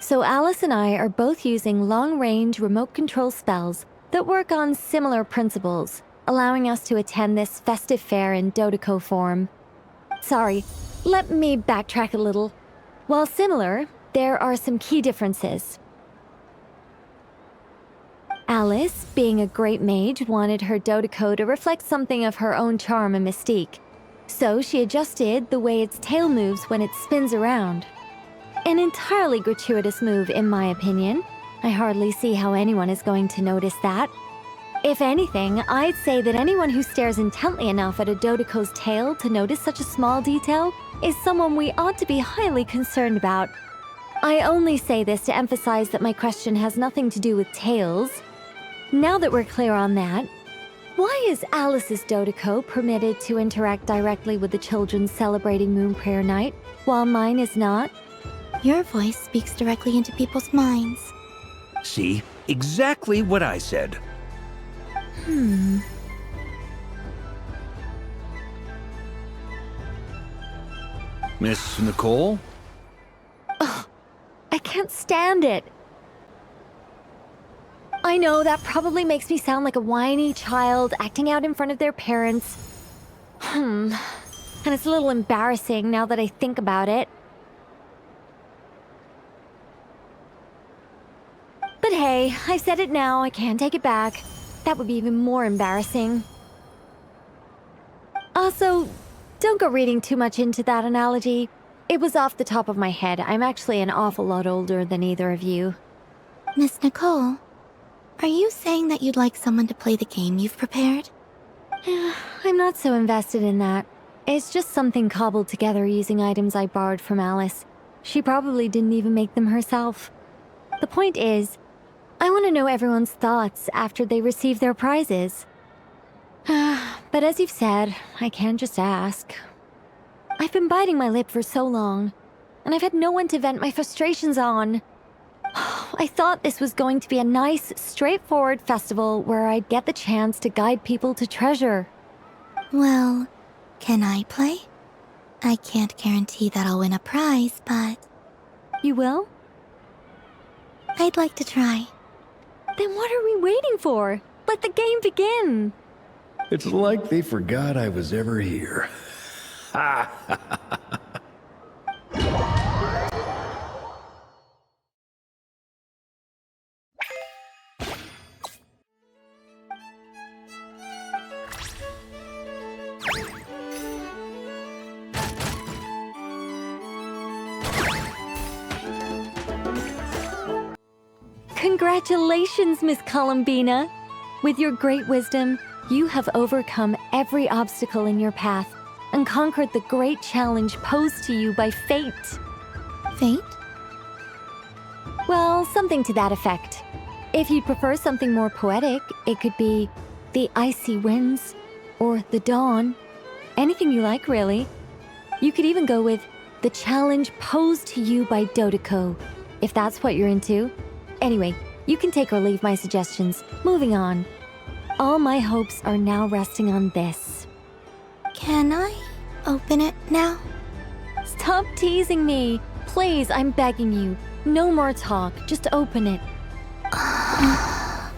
So Alice and I are both using long-range remote control spells that work on similar principles, allowing us to attend this festive fair in Dodeco form. Sorry, let me backtrack a little. While similar, there are some key differences. Alice, being a great mage, wanted her Dodeco to reflect something of her own charm and mystique. So she adjusted the way its tail moves when it spins around. An entirely gratuitous move, in my opinion. I hardly see how anyone is going to notice that. If anything, I'd say that anyone who stares intently enough at a Dodeco's tail to notice such a small detail is someone we ought to be highly concerned about. I only say this to emphasize that my question has nothing to do with tails. Now that we're clear on that, why is Alice's Dodeco permitted to interact directly with the children celebrating Moon Prayer Night, while mine is not? Your voice speaks directly into people's minds. See? Exactly what I said. Miss Nicole? Ugh, I can't stand it. I know that probably makes me sound like a whiny child acting out in front of their parents. And it's a little embarrassing now that I think about it. But hey, I've said it now, I can't take it back. That would be even more embarrassing. Also, don't go reading too much into that analogy. It was off the top of my head. I'm actually an awful lot older than either of you. Miss Nicole, are you saying that you'd like someone to play the game you've prepared? I'm not so invested in that. It's just something cobbled together using items I borrowed from Alice. She probably didn't even make them herself. The point is, I want to know everyone's thoughts after they receive their prizes. But as you've said, I can't just ask. I've been biting my lip for so long, and I've had no one to vent my frustrations on. I thought this was going to be a nice, straightforward festival where I'd get the chance to guide people to treasure. Well, can I play? I can't guarantee that I'll win a prize, but... You will? I'd like to try. Then what are we waiting for? Let the game begin! It's like they forgot I was ever here. Ha ha ha ha. Congratulations, Miss Columbina! With your great wisdom, you have overcome every obstacle in your path and conquered the great challenge posed to you by fate. Fate? Well, something to that effect. If you'd prefer something more poetic, it could be the icy winds or the dawn. Anything you like, really. You could even go with the challenge posed to you by Dodoko, if that's what you're into. Anyway, you can take or leave my suggestions. Moving on. All my hopes are now resting on this. Can I open it now? Stop teasing me. Please, I'm begging you. No more talk. Just open it. Wow.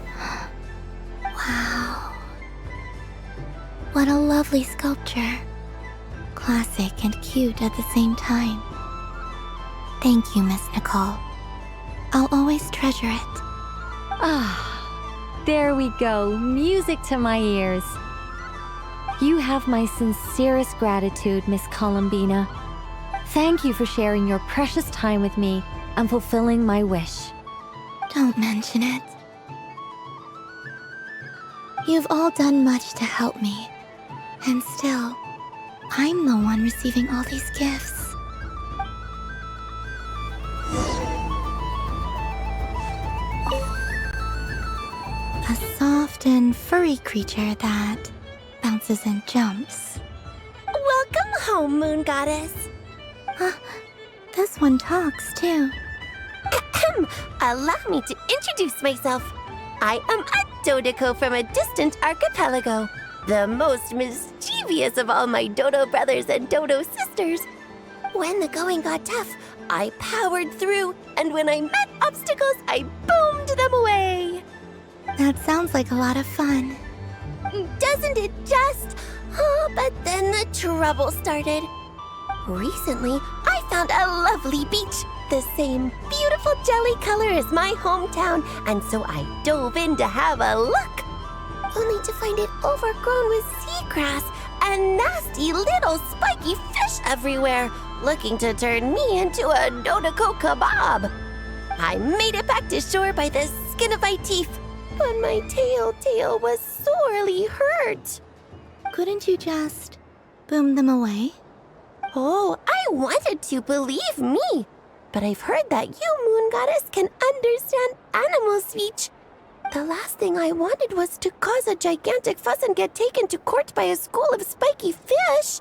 What a lovely sculpture. Classic and cute at the same time. Thank you, Miss Nicole. I'll always treasure it. There we go. Music to my ears. You have my sincerest gratitude, Miss Columbina. Thank you for sharing your precious time with me and fulfilling my wish. Don't mention it. You've all done much to help me. And still, I'm the one receiving all these gifts. A soft and furry creature that bounces and jumps. Welcome home, Moon Goddess. This one talks, too. Allow me to introduce myself. I am a Dodoko from a distant archipelago, the most mischievous of all my Dodo brothers and Dodo sisters. When the going got tough, I powered through, and when I met obstacles, I boomed them away. That sounds like a lot of fun. Doesn't it just? Oh, but then the trouble started. Recently, I found a lovely beach, the same beautiful jelly color as my hometown, and so I dove in to have a look. Only to find it overgrown with seagrass and nasty little spiky fish everywhere, looking to turn me into a Dodoko kebab. I made it back to shore by the skin of my teeth, but my tail was sorely hurt. Couldn't you just boom them away? Oh, I wanted to, believe me. But I've heard that you, Moon Goddess, can understand animal speech. The last thing I wanted was to cause a gigantic fuss and get taken to court by a school of spiky fish.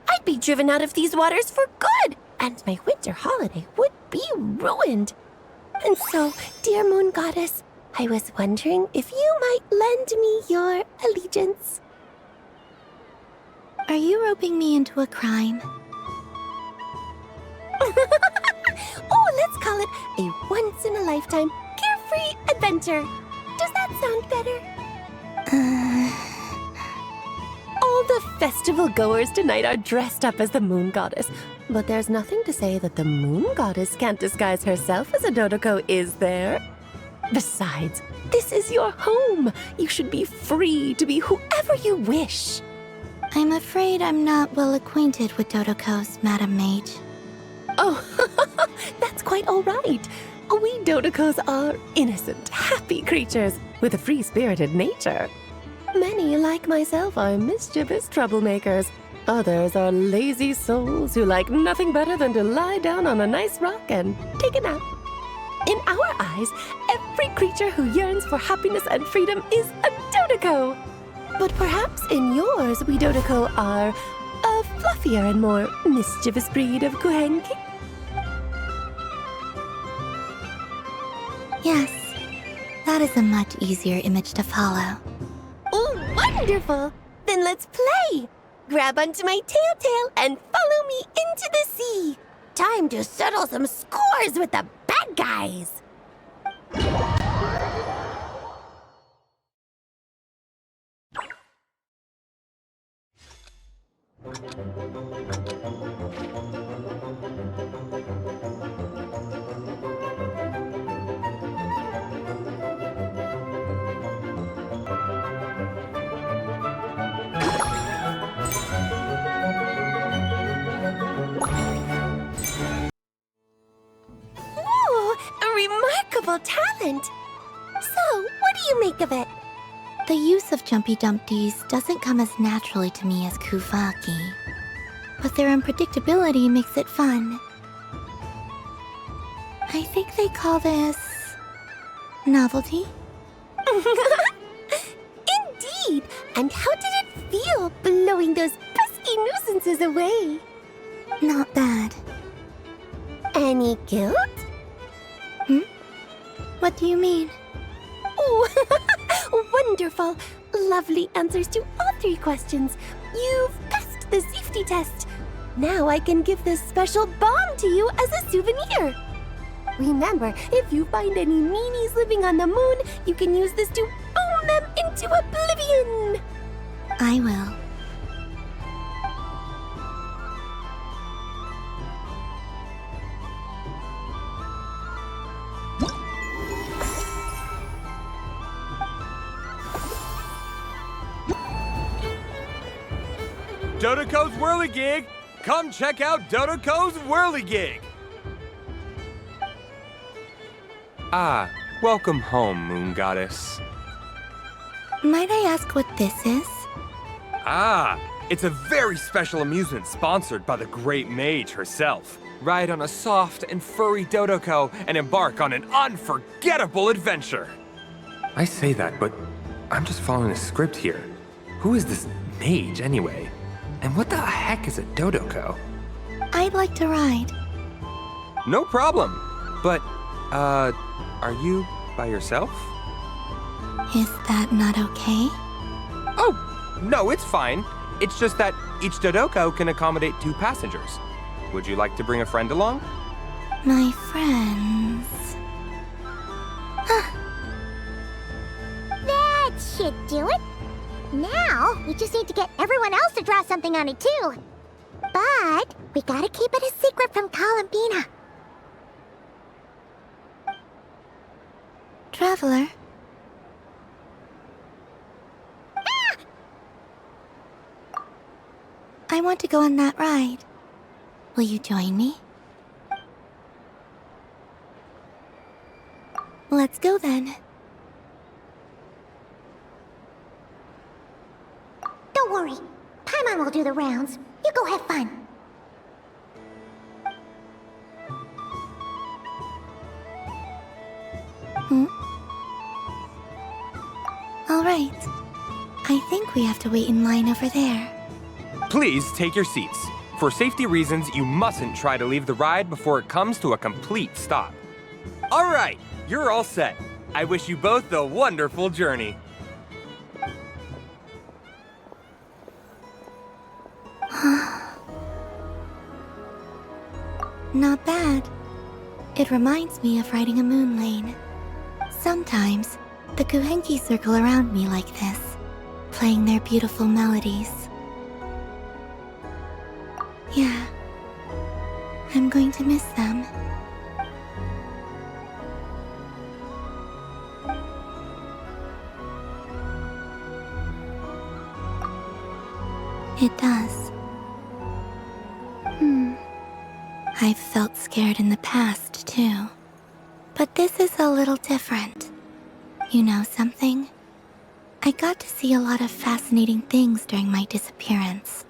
I'd be driven out of these waters for good, and my winter holiday would be ruined. And so, dear Moon Goddess, I was wondering if you might lend me your allegiance. Are you roping me into a crime? Oh, let's call it a once-in-a-lifetime carefree adventure. Does that sound better? All the festival goers tonight are dressed up as the Moon Goddess, but there's nothing to say that the Moon Goddess can't disguise herself as a Dodoko, is there? Besides, this is your home. You should be free to be whoever you wish. I'm afraid I'm not well acquainted with Dodokos, Madam Mage. Oh, that's quite all right. We Dodokos are innocent, happy creatures with a free-spirited nature. Many, like myself, are mischievous troublemakers. Others are lazy souls who like nothing better than to lie down on a nice rock and take a nap. In our eyes, every creature who yearns for happiness and freedom is a Dodoko. But perhaps in yours, we Dodoko are a fluffier and more mischievous breed of Kuhenki. Yes, that is a much easier image to follow. Oh, wonderful! Then let's play! Grab onto my tail and follow me into the sea. Time to settle some scores with the bad guys. Remarkable talent! So, what do you make of it? The use of Jumpy Dumpties doesn't come as naturally to me as Kuvaki, but their unpredictability makes it fun. I think they call this novelty. Indeed! And how did it feel blowing those pesky pesky nuisances away. Not bad. Any guilt? What do you mean? Oh, wonderful. Lovely answers to all 3 questions. You've passed the safety test. Now I can give this special bomb to you as a souvenir. Remember, if you find any meanies living on the moon, you can use this to boom them into oblivion. I will. Dodoco's Whirligig! Come check out Dodoco's Whirligig! Ah, welcome home, Moon Goddess. Might I ask what this is? Ah, it's a very special amusement sponsored by the Great Mage herself. Ride on a soft and furry Dodoco and embark on an unforgettable adventure. I say that, but I'm just following a script here. Who is this mage, anyway? And what the heck is a Dodoco? I'd like to ride. No problem. But, are you by yourself? Is that not okay? Oh, no, it's fine. It's just that each Dodoco can accommodate 2 passengers. Would you like to bring a friend along? My friends... That should do it. Now, we just need to get everyone else to draw something on it too. But we gotta keep it a secret from Columbina. Traveler? I want to go on that ride. Will you join me? Let's go then. Don't worry. Paimon will do the rounds. You go have fun. All right. I think we have to wait in line over there. Please take your seats. For safety reasons, you mustn't try to leave the ride before it comes to a complete stop. All right, you're all set. I wish you both a wonderful journey. Not bad. It reminds me of riding a moon lane. Sometimes, the Kuhenki circle around me like this, playing their beautiful melodies. Yeah, I'm going to miss them. It does. I've felt scared in the past, too. But this is a little different. You know something? I got to see a lot of fascinating things during my disappearance.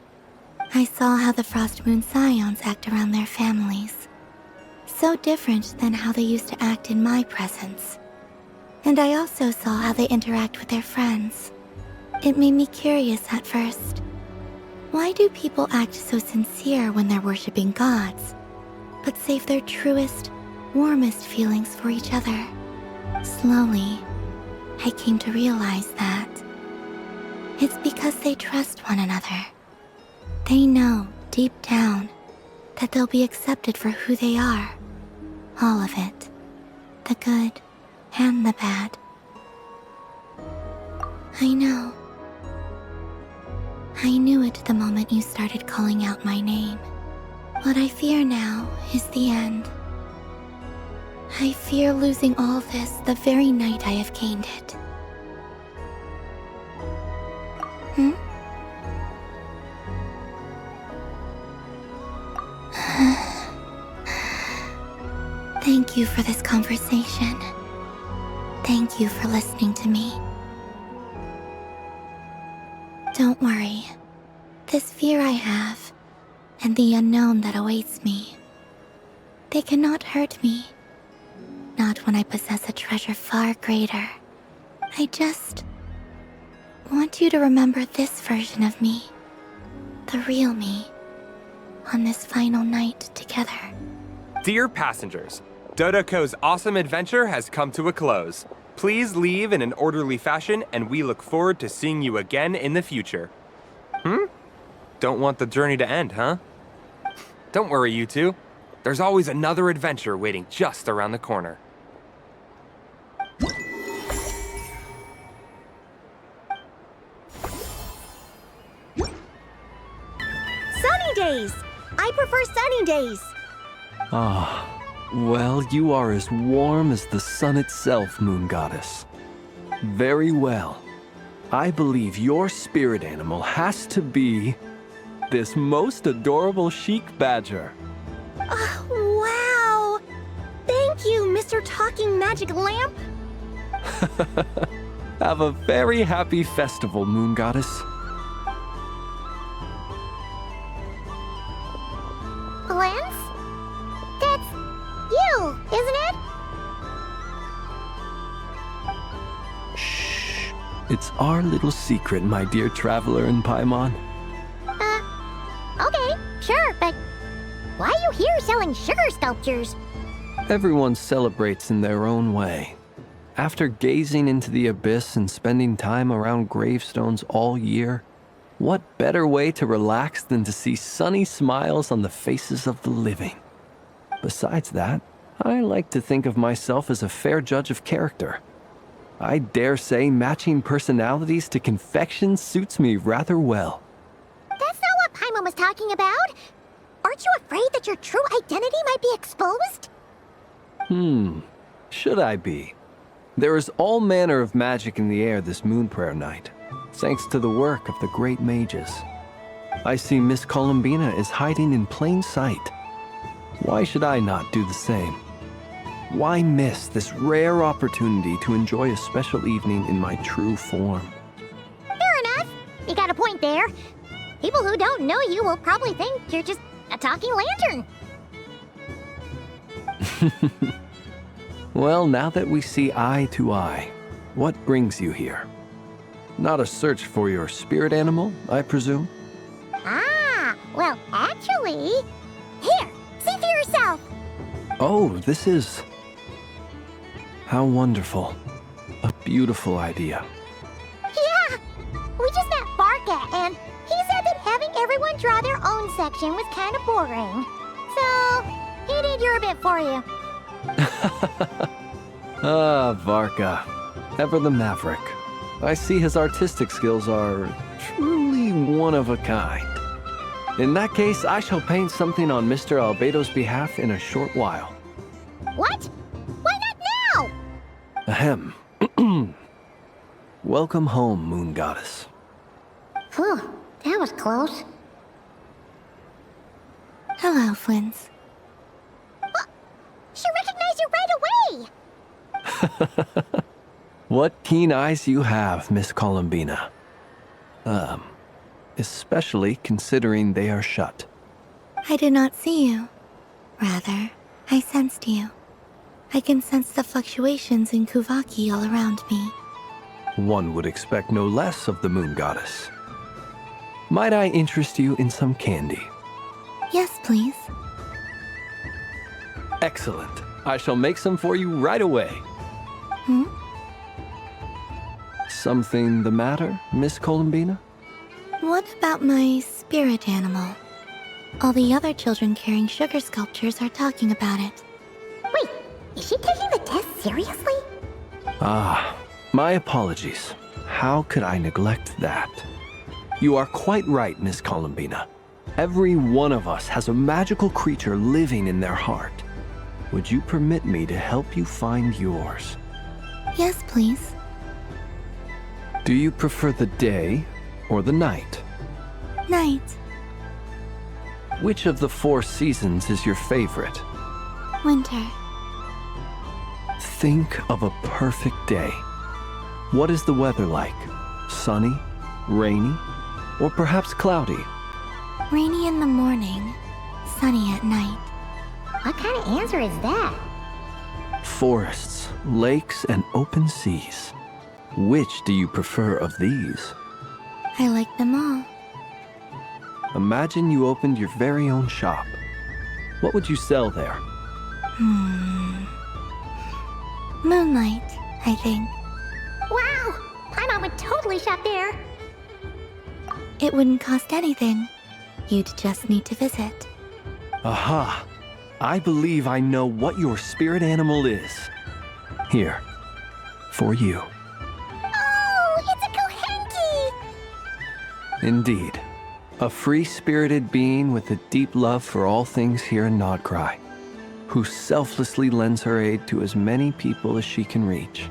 I saw how the Frost Moon Scions act around their families. So different than how they used to act in my presence. And I also saw how they interact with their friends. It made me curious at first. Why do people act so sincere when they're worshipping gods, but save their truest, warmest feelings for each other? Slowly, I came to realize that it's because they trust one another. They know, deep down, that they'll be accepted for who they are. All of it. The good and the bad. I know. I knew it the moment you started calling out my name. What I fear now is the end. I fear losing all this the very night I have gained it. Thank you for this conversation. Thank you for listening to me. Don't worry. This fear I have, and the unknown that awaits me, they cannot hurt me. Not when I possess a treasure far greater. I just want you to remember this version of me. the real me on this final night together. Dear passengers, Dodoko's awesome adventure has come to a close. Please leave in an orderly fashion, and we look forward to seeing you again in the future. Don't want the journey to end, huh? Don't worry, you two. There's always another adventure waiting just around the corner. Sunny days! I prefer sunny days. Ah, well, you are as warm as the sun itself, Moon Goddess. Very well. I believe your spirit animal has to be this most adorable chic badger. Wow! Thank you, Mr. Talking Magic Lamp. Have a very happy festival, Moon Goddess. Lance? That's you, isn't it? Shh. It's our little secret, my dear traveler in Paimon. Okay, sure, but why are you here selling sugar sculptures? Everyone celebrates in their own way. After gazing into the abyss and spending time around gravestones all year, what better way to relax than to see sunny smiles on the faces of the living? Besides that, I like to think of myself as a fair judge of character. I dare say matching personalities to confection suits me rather well. That's not what Paimon was talking about. Aren't you afraid that your true identity might be exposed? Should I be? There is all manner of magic in the air this moon prayer night, thanks to the work of the great mages. I see Miss Columbina is hiding in plain sight. Why should I not do the same? Why miss this rare opportunity to enjoy a special evening in my true form? Fair enough. You got a point there. People who don't know you will probably think you're just a talking lantern. Well, now that we see eye to eye, what brings you here? Not a search for your spirit animal, I presume? Ah, well, actually... Here, see for yourself. Oh, this is... How wonderful. A beautiful idea. Yeah, we just met Barca, and he said that having everyone draw their own section was kind of boring. So, he did your bit for you. Ah, Varka. Ever the maverick. I see his artistic skills are truly one of a kind. In that case, I shall paint something on Mr. Albedo's behalf in a short while. What? Why not now? Ahem. Welcome home, Moon Goddess. Phew, that was close. Hello, Flins. She recognized you right away! What keen eyes you have, Miss Columbina. Especially considering they are shut. I did not see you. Rather, I sensed you. I can sense the fluctuations in Kuvaki all around me. One would expect no less of the Moon Goddess. Might I interest you in some candy? Yes, please. Excellent. I shall make some for you right away. Something the matter, Miss Columbina? What about my spirit animal? All the other children carrying sugar sculptures are talking about it. Wait, is she taking the test seriously? Ah, my apologies. How could I neglect that? You are quite right, Miss Columbina. Every one of us has a magical creature living in their heart. Would you permit me to help you find yours? Yes, please. Do you prefer the day or the night? Night. Which of the 4 seasons is your favorite? Winter. Think of a perfect day. What is the weather like? Sunny, rainy, or perhaps cloudy? Rainy in the morning, sunny at night. What kind of answer is that? Forests, lakes, and open seas. Which do you prefer of these? I like them all. Imagine you opened your very own shop. What would you sell there? Moonlight, I think. Wow! Paimon would totally shop there. It wouldn't cost anything. You'd just need to visit. Aha! I believe I know what your spirit animal is. Here. For you. Oh, it's a Kohenki! Indeed. A free-spirited being with a deep love for all things here in Nodcry, who selflessly lends her aid to as many people as she can reach.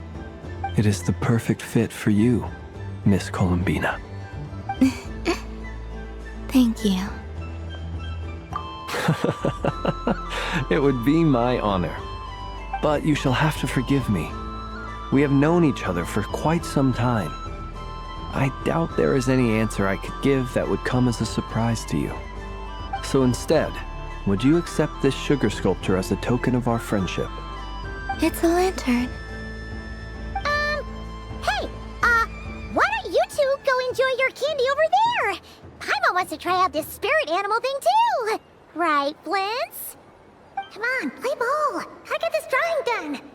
It is the perfect fit for you, Miss Columbina. Thank you. It would be my honor. But you shall have to forgive me. We have known each other for quite some time. I doubt there is any answer I could give that would come as a surprise to you. So instead, would you accept this sugar sculpture as a token of our friendship? It's a lantern. Hey, why don't you two go enjoy your candy over there? Paimon wants to try out this spirit animal thing too. Right, Flint's? Come on, play ball. I got this drawing done.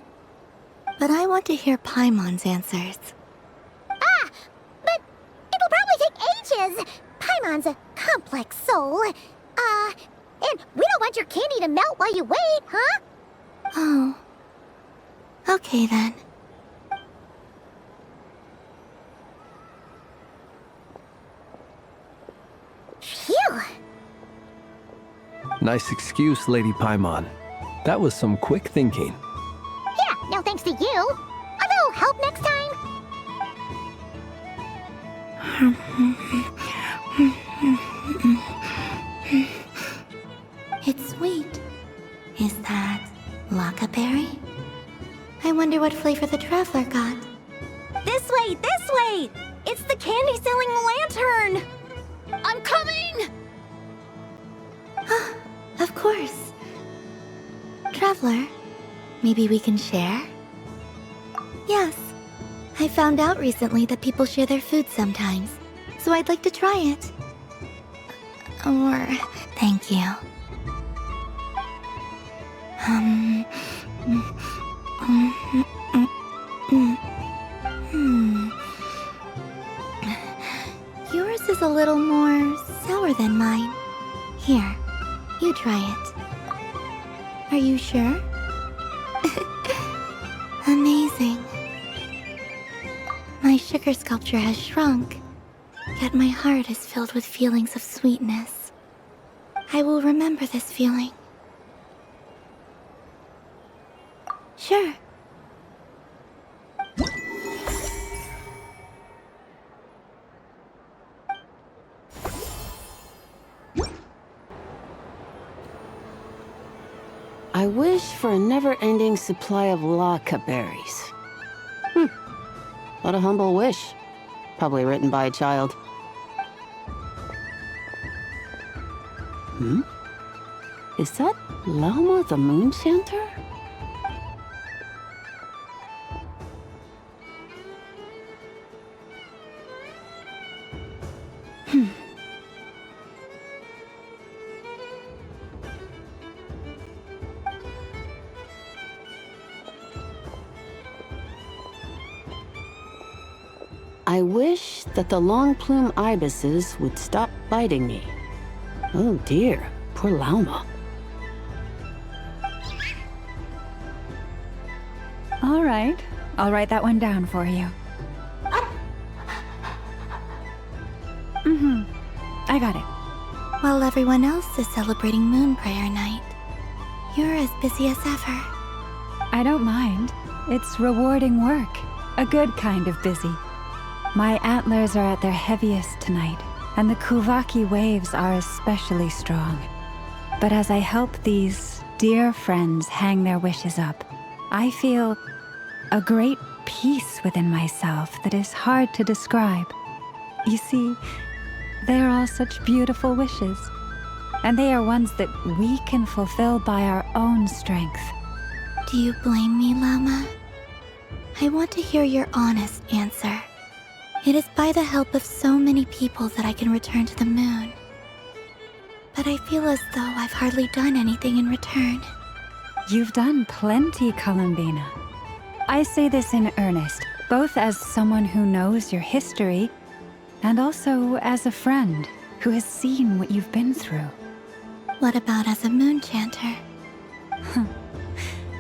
But I want to hear Paimon's answers. But it'll probably take ages. Paimon's a complex soul. And we don't want your candy to melt while you wait, huh? Oh. Okay then. Phew. Nice excuse, Lady Paimon. That was some quick thinking. Yeah, no thanks to you. A little help next time. It's sweet. Is that Lockaberry? I wonder what flavor the traveler got. This way! This way! It's the candy-selling lantern! I'm coming! Of course. Traveler, maybe we can share? Yes. I found out recently that people share their food sometimes, so I'd like to try it. Or, thank you. Yours is a little more sour than mine. Here, you try it. Are you sure? Amazing. My sugar sculpture has shrunk, yet my heart is filled with feelings of sweetness. I will remember this feeling. Sure. I wish for a never-ending supply of Laka berries. What a humble wish. Probably written by a child. Is that Lauma the Moon Chanter? I wish that the long plume ibises would stop biting me. Oh dear, poor Lauma. All right, I'll write that one down for you. I got it. While everyone else is celebrating Moon Prayer Night, you're as busy as ever. I don't mind. It's rewarding work. A good kind of busy. My antlers are at their heaviest tonight, and the Kuvaki waves are especially strong. But as I help these dear friends hang their wishes up, I feel a great peace within myself that is hard to describe. You see, they are all such beautiful wishes, and they are ones that we can fulfill by our own strength. Do you blame me, Llama? I want to hear your honest answer. It is by the help of so many people that I can return to the moon. but I feel as though I've hardly done anything in return. You've done plenty, Columbina. I say this in earnest, both as someone who knows your history, and also as a friend who has seen what you've been through. What about as a moon chanter?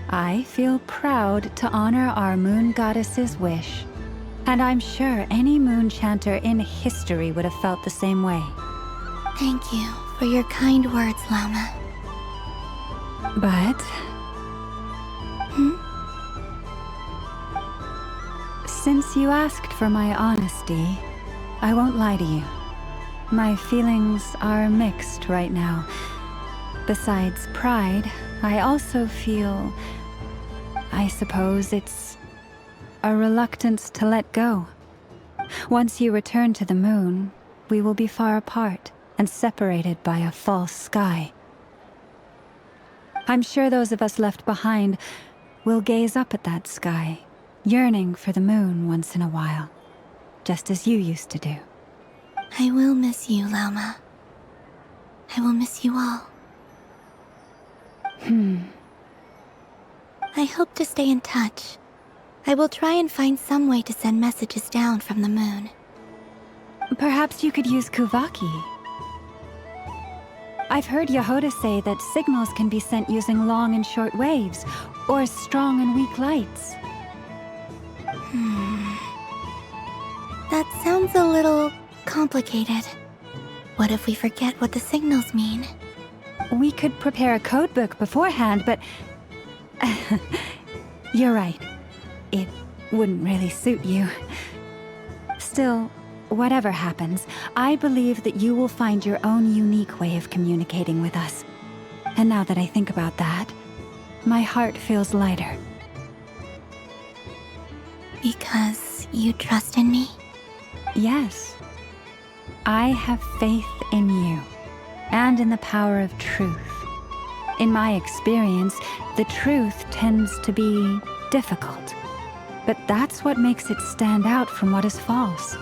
I feel proud to honor our moon goddess's wish, and I'm sure any moon chanter in history would have felt the same way. Thank you for your kind words, Lama. But... Since you asked for my honesty, I won't lie to you. My feelings are mixed right now. Besides pride, I also feel... I suppose it's a reluctance to let go. Once you return to the moon, we will be far apart and separated by a false sky. I'm sure those of us left behind will gaze up at that sky, yearning for the moon once in a while, just as you used to do. I will miss you, Lama. I will miss you all. I hope to stay in touch. I will try and find some way to send messages down from the moon. Perhaps you could use Kuvaki. I've heard Yehoda say that signals can be sent using long and short waves, or strong and weak lights. That sounds a little complicated. What if we forget what the signals mean? We could prepare a codebook beforehand, but... You're right. It wouldn't really suit you. Still, whatever happens, I believe that you will find your own unique way of communicating with us. And now that I think about that, my heart feels lighter. Because you trust in me? Yes. I have faith in you, and in the power of truth. In my experience, the truth tends to be difficult. But that's what makes it stand out from what is false.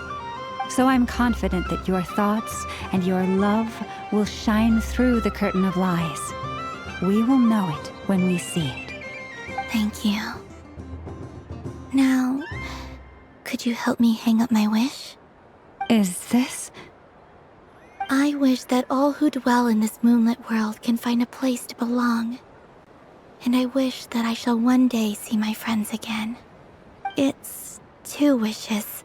So I'm confident that your thoughts and your love will shine through the curtain of lies. We will know it when we see it. Thank you. Now, could you help me hang up my wish? Is this? I wish that all who dwell in this moonlit world can find a place to belong. And I wish that I shall one day see my friends again. It's 2 wishes.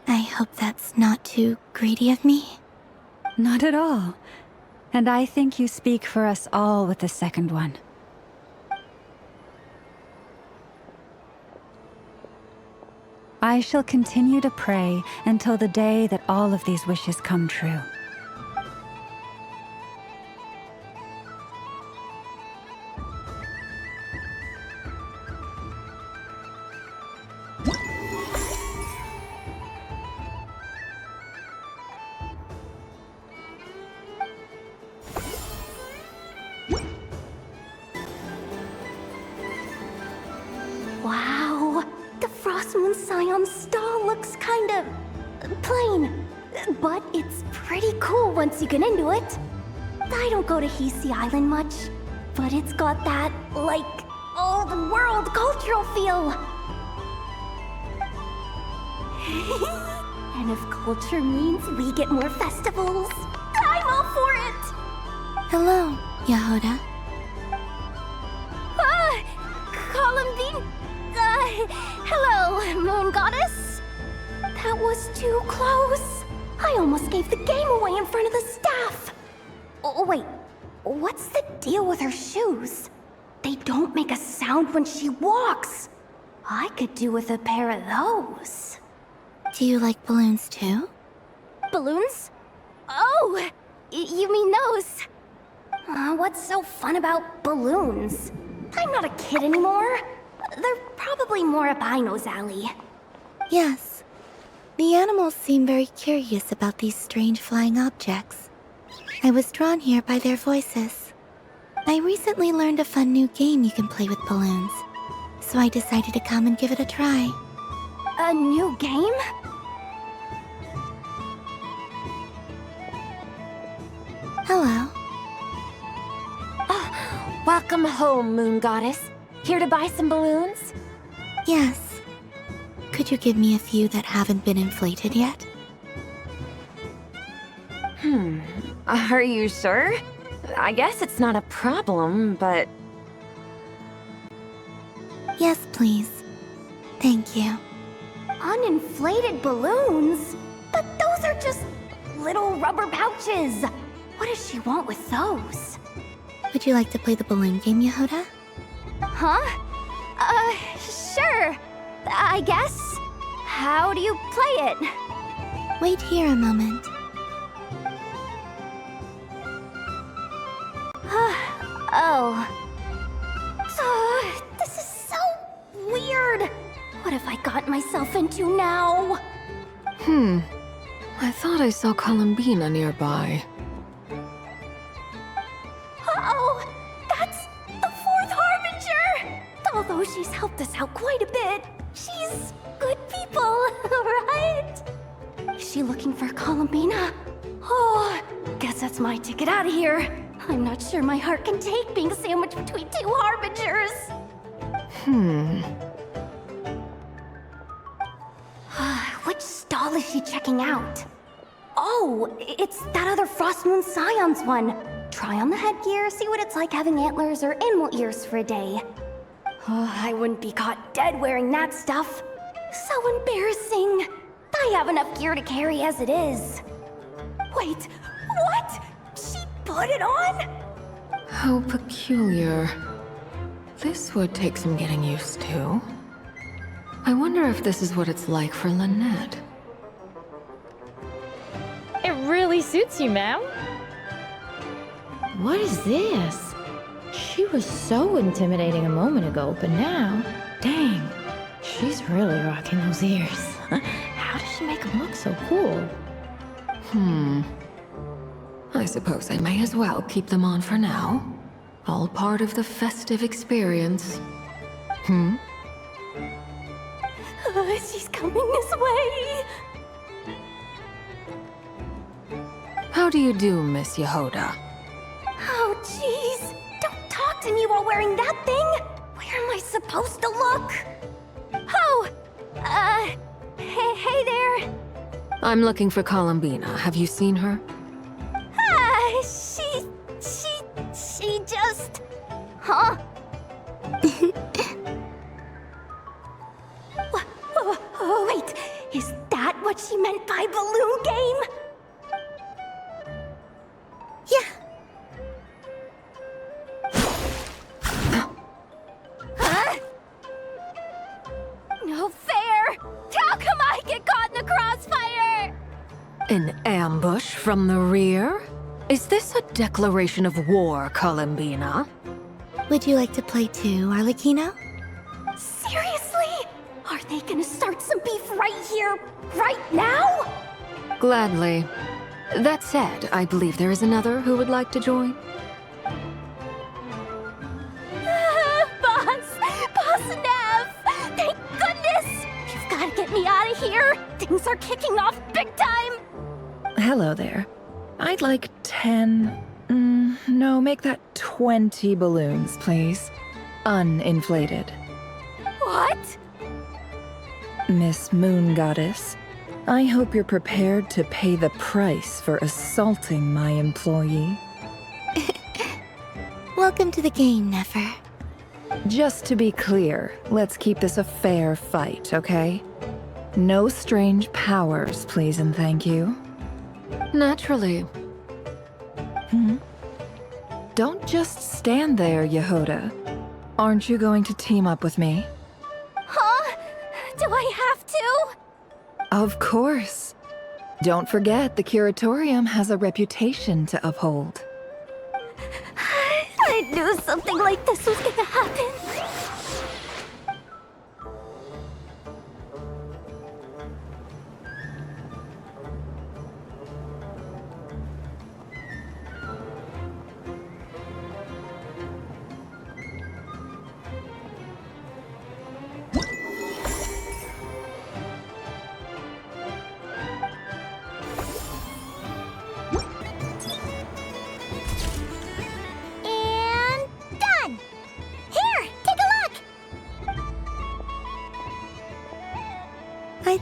I hope that's not too greedy of me. Not at all. And I think you speak for us all with the second one. I shall continue to pray until the day that all of these wishes come true. Wow, the Frost Moon Scion star looks kind of plain, but it's pretty cool once you get into it. I don't go to Hisi Island much, but it's got that, like, old world cultural feel. And if culture means we get more festivals, I'm all for it! Hello, Yehoda. Columbine... hello, Moon Goddess? That was too close. I almost gave the game away in front of the staff. Oh, wait, what's the deal with her shoes? They don't make a sound when she walks. I could do with a pair of those. Do you like balloons too? Balloons? Oh, you mean those? What's so fun about balloons? I'm not a kid anymore. They're probably more up Aino's alley. Yes. The animals seem very curious about these strange flying objects. I was drawn here by their voices. I recently learned a fun new game you can play with balloons, so I decided to come and give it a try. A new game? Hello. Welcome home, Moon Goddess. Here to buy some balloons? Yes. Could you give me a few that haven't been inflated yet? Are you sure? I guess it's not a problem, but... Yes, please. Thank you. Uninflated balloons? But those are just little rubber pouches. What does she want with those? Would you like to play the balloon game, Yehoda? Huh? Sure. I guess. How do you play it? Wait here a moment. Oh. This is so weird. What have I got myself into now? I thought I saw Columbina nearby. Uh-oh! That's the fourth Harbinger! Although she's helped us out quite a bit, she's good people, right? Is she looking for Columbina? Oh, guess that's my ticket out of here. I'm not sure my heart can take being sandwiched between two Harbingers. Which stall is she checking out? Oh, it's that other Frost Moon Scion's one. Try on the headgear, see what it's like having antlers or animal ears for a day. Oh, I wouldn't be caught dead wearing that stuff. So embarrassing. I have enough gear to carry as it is. Wait, what? She put it on? How peculiar. This would take some getting used to. I wonder if this is what it's like for Lynette. It really suits you, ma'am. What is this? She was so intimidating a moment ago, but now, dang, she's really rocking those ears. How does she make them look so cool? I suppose I may as well keep them on for now. All part of the festive experience. She's coming this way. How do you do, Miss Yehoda? Oh, jeez. Don't talk to me while wearing that thing. Where am I supposed to look? Oh, hey there. I'm looking for Columbina. Have you seen her? She just... Huh? Wait, is that what she meant by balloon game? Yeah. Huh? No fair! How come I get caught in the crossfire? An ambush from the rear? Is this a declaration of war, Columbina? Would you like to play too, Arlecchino? Seriously? Are they gonna start some beef right here, right now? Gladly. That said, I believe there is another who would like to join. Boss Nev! Thank goodness! You've gotta get me out of here! Things are kicking off big time! Hello there. I'd like 10... no, make that 20 balloons, please. Uninflated. What? Miss Moon Goddess, I hope you're prepared to pay the price for assaulting my employee. Welcome to the game, Nefer. Just to be clear, let's keep this a fair fight, okay? No strange powers, please and thank you. Naturally. Don't just stand there, Yehoda. Aren't you going to team up with me? Huh? Do I have to? Of course. Don't forget, the Curatorium has a reputation to uphold. I knew something like this was gonna happen.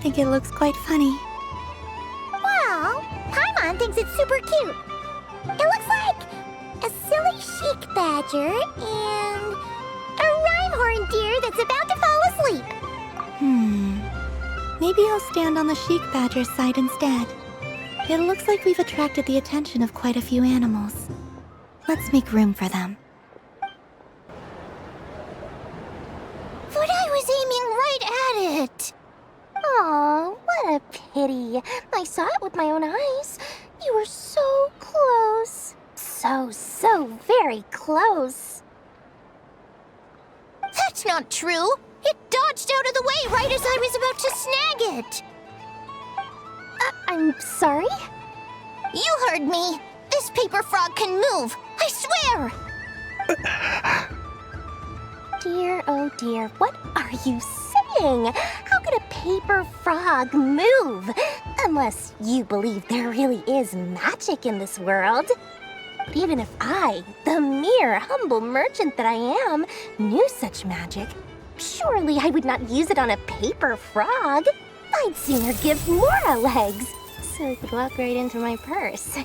think it looks quite funny. Well, Paimon thinks it's super cute. It looks like a silly chic badger and a rhyme-horned deer that's about to fall asleep. Maybe I'll stand on the chic badger's side instead. It looks like we've attracted the attention of quite a few animals. Let's make room for them. But I was aiming right at it. Aw, what a pity. I saw it with my own eyes. You were so close. So very close. That's not true. It dodged out of the way right as I was about to snag it. I'm sorry? You heard me. This paper frog can move. I swear. Dear, oh dear, what are you saying? How could a paper frog move? Unless you believe there really is magic in this world. But even if I, the mere humble merchant that I am, knew such magic, surely I would not use it on a paper frog. I'd sooner give Mora legs, so it could walk right into my purse.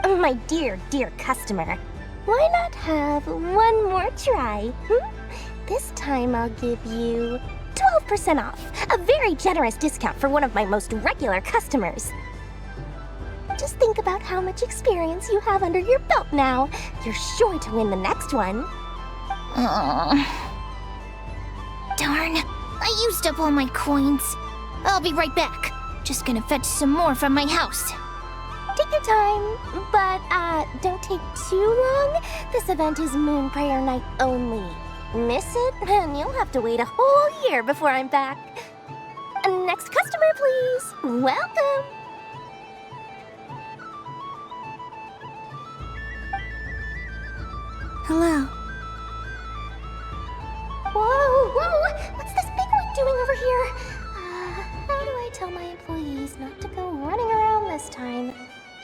My dear, dear customer, why not have one more try? This time I'll give you 12% off, a very generous discount for one of my most regular customers. Just think about how much experience you have under your belt now. You're sure to win the next one. Darn, I used up all my coins. I'll be right back. Just gonna fetch some more from my house. Take your time, but don't take too long. This event is Moon Prayer Night only. Miss it, and you'll have to wait a whole year before I'm back. Next customer, please. Welcome. Hello. Whoa! What's this big one doing over here? How do I tell my employees not to go running around this time?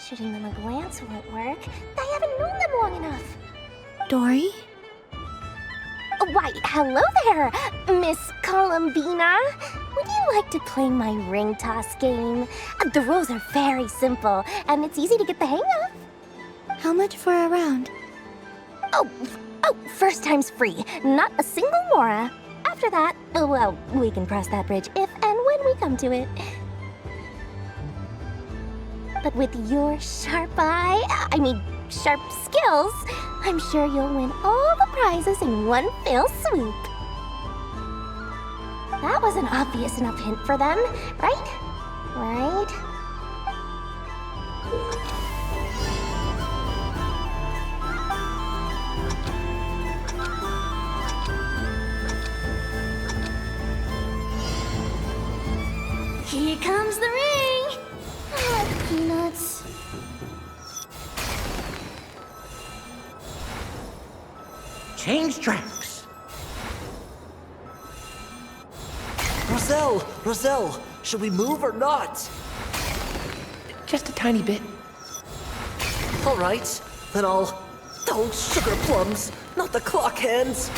Shooting them a glance won't work. I haven't known them long enough. Dory? Why, hello there, Miss Columbina. Would you like to play my ring toss game? The rules are very simple, and it's easy to get the hang of. How much for a round? Oh, first time's free. Not a single Mora. After that, well, we can cross that bridge if and when we come to it. But with your sharp sharp skills, I'm sure you'll win all the prizes in one fell swoop. That was an obvious enough hint for them, right? Right? Here comes the ring! I like peanuts. Change tracks. Roselle, should we move or not? Just a tiny bit. All right, then I'll... Oh, sugar plums, not the clock hands.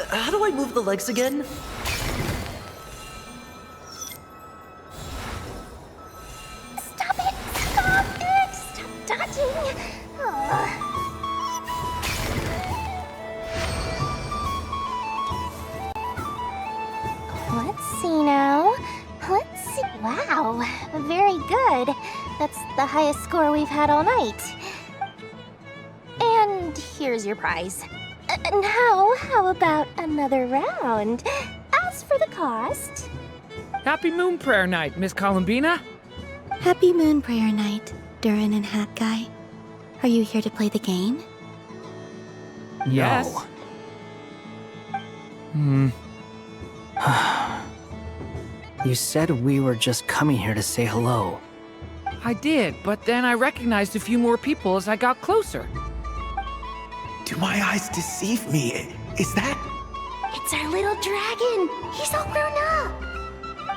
How do I move the legs again? Stop it! Stop dodging! Let's see now. Let's see. Wow, very good. That's the highest score we've had all night. And here's your prize. Now, how about another round? As for the cost... Happy Moon Prayer Night, Miss Columbina. Happy Moon Prayer Night, Durin and Hat Guy. Are you here to play the game? Yes. You said we were just coming here to say hello. I did, but then I recognized a few more people as I got closer. Do my eyes deceive me? Is that... It's our little dragon! He's all grown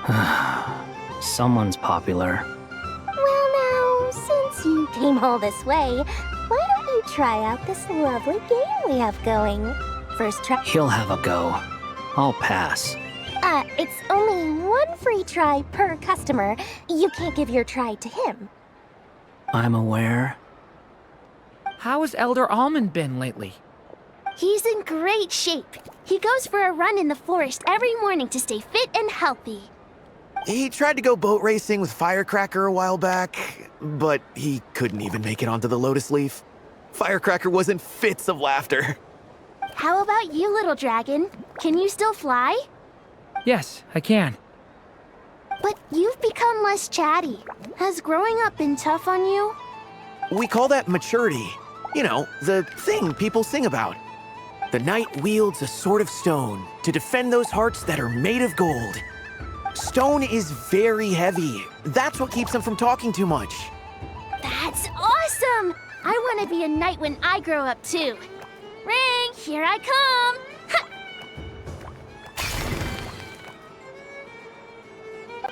up! Someone's popular. Well now, since you came all this way, why don't you try out this lovely game we have going? First try... He'll have a go. I'll pass. It's only one free try per customer. You can't give your try to him. I'm aware. How has Elder Almond been lately? He's in great shape. He goes for a run in the forest every morning to stay fit and healthy. He tried to go boat racing with Firecracker a while back, but he couldn't even make it onto the Lotus Leaf. Firecracker was in fits of laughter. How about you, little dragon? Can you still fly? Yes, I can. But you've become less chatty. Has growing up been tough on you? We call that maturity. You know, the thing people sing about. The knight wields a sword of stone to defend those hearts that are made of gold. Stone is very heavy. That's what keeps him from talking too much. That's awesome! I want to be a knight when I grow up too. Ring, here I come!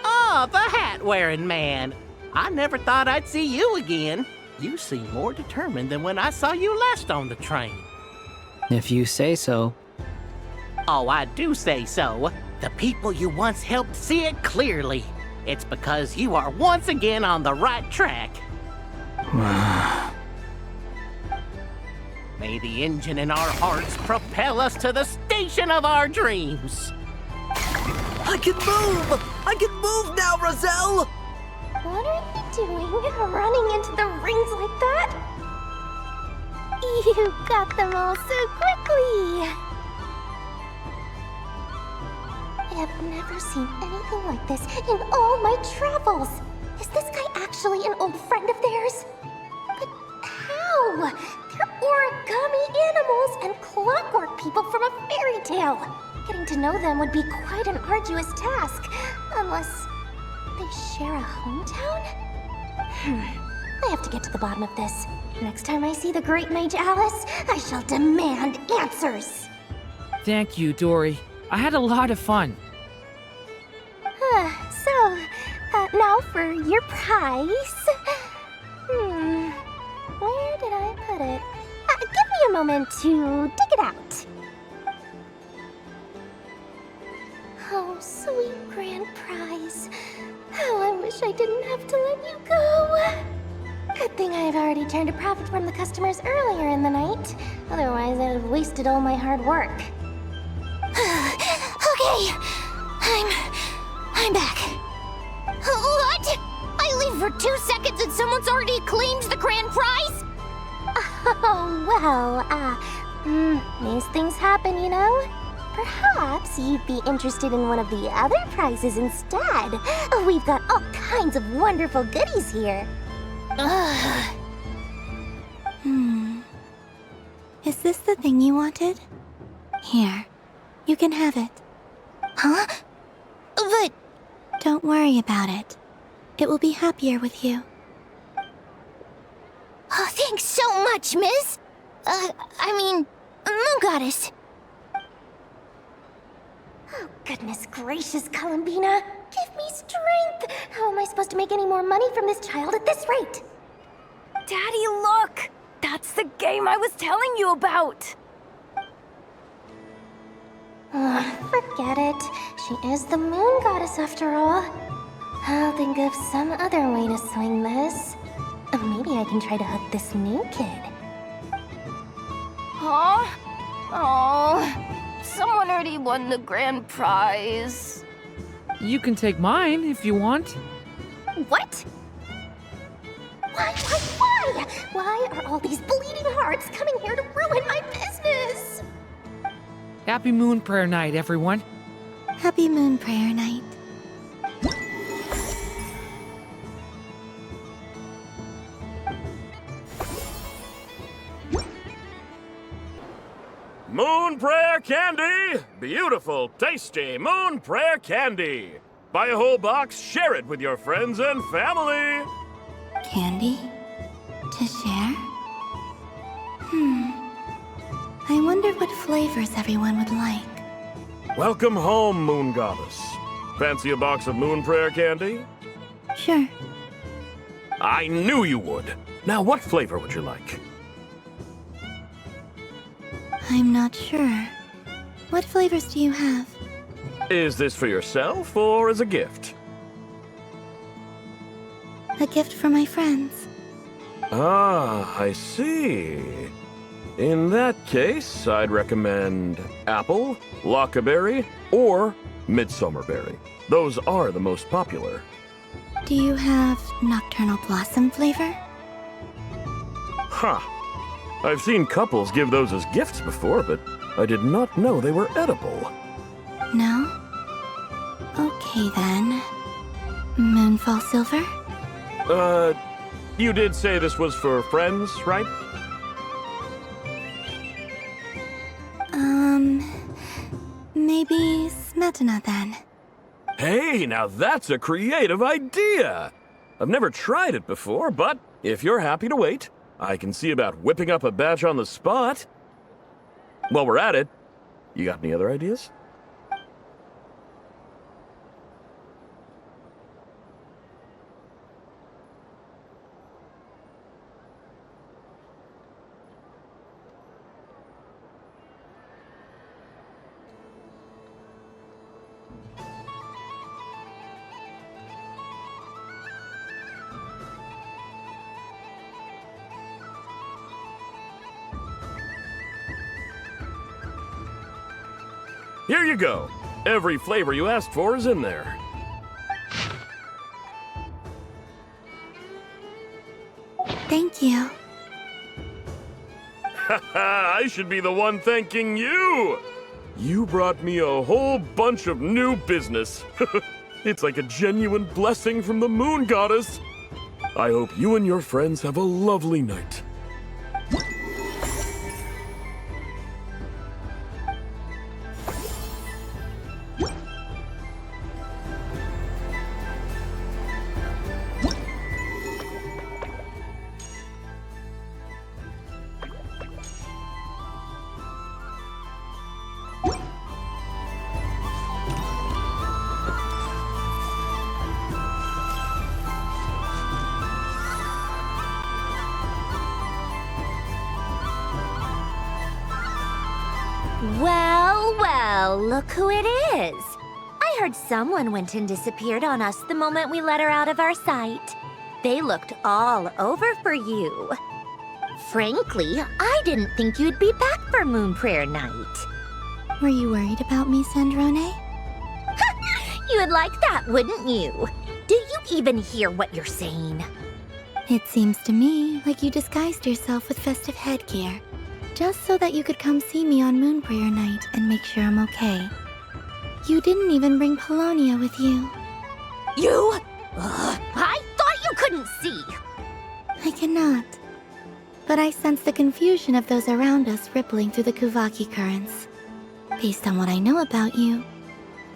Oh, the hat-wearing man. I never thought I'd see you again. You seem more determined than when I saw you last on the train. If you say so. Oh, I do say so. The people you once helped see it clearly. It's because you are once again on the right track. May the engine in our hearts propel us to the station of our dreams. I can move! I can move now, Roselle! What are you doing, running into the rings like that? You got them all so quickly! I have never seen anything like this in all my travels. Is this guy actually an old friend of theirs? But how? They're origami animals and clockwork people from a fairy tale. Getting to know them would be quite an arduous task, unless they share a hometown? I have to get to the bottom of this. Next time I see the Great Mage Alice, I shall demand answers. Thank you, Dory. I had a lot of fun. Now for your prize. Where did I put it? Give me a moment to dig it out. Oh, sweet grand prize. How I wish I didn't have to let you go. Good thing I've already turned a profit from the customers earlier in the night. Otherwise, I'd have wasted all my hard work. Okay, I'm back. What? I leave for 2 seconds and someone's already claimed the grand prize? Oh, well, these things happen, you know? Perhaps you'd be interested in one of the other prizes instead. We've got all kinds of wonderful goodies here. Is this the thing you wanted? Here, you can have it. Huh? But... Don't worry about it. It will be happier with you. Oh, thanks so much, miss. Moon Goddess. Oh, goodness gracious, Columbina. Give me strength. How am I supposed to make any more money from this child at this rate? Daddy, look! That's the game I was telling you about! Forget it. She is the Moon Goddess after all. I'll think of some other way to swing this. Maybe I can try to hook this new kid. Huh? Oh, someone already won the grand prize. You can take mine if you want. What? Why? Why are all these bleeding hearts coming here to ruin my business? Happy Moon Prayer Night, everyone. Happy Moon Prayer Night. Moon Prayer Candy! Beautiful, tasty Moon Prayer Candy! Buy a whole box, share it with your friends and family! Candy? To share? I wonder what flavors everyone would like. Welcome home, Moon Goddess. Fancy a box of Moon Prayer Candy? Sure. I knew you would! Now, what flavor would you like? I'm not sure. What flavors do you have? Is this for yourself or as a gift? A gift for my friends. Ah, I see. In that case, I'd recommend apple, lockaberry, or midsummerberry. Those are the most popular. Do you have nocturnal blossom flavor? Huh. I've seen couples give those as gifts before, but I did not know they were edible. No? Okay then. Moonfall silver? You did say this was for friends, right? Maybe smetana then. Hey, now that's a creative idea! I've never tried it before, but if you're happy to wait, I can see about whipping up a batch on the spot. While we're at it, you got any other ideas? Here you go. Every flavor you asked for is in there. Thank you. Haha, I should be the one thanking you! You brought me a whole bunch of new business. It's like a genuine blessing from the moon goddess. I hope you and your friends have a lovely night. Well, well, look who it is. I heard someone went and disappeared on us the moment we let her out of our sight. They looked all over for you. Frankly, I didn't think you'd be back for Moon Prayer Night. Were you worried about me, Sandrone? You would like that, wouldn't you? Do you even hear what you're saying? It seems to me like you disguised yourself with festive headgear, just so that you could come see me on Moon Prayer Night and make sure I'm okay. You didn't even bring Polonia with you. You? I thought you couldn't see! I cannot. But I sense the confusion of those around us rippling through the Kuvaki currents. Based on what I know about you,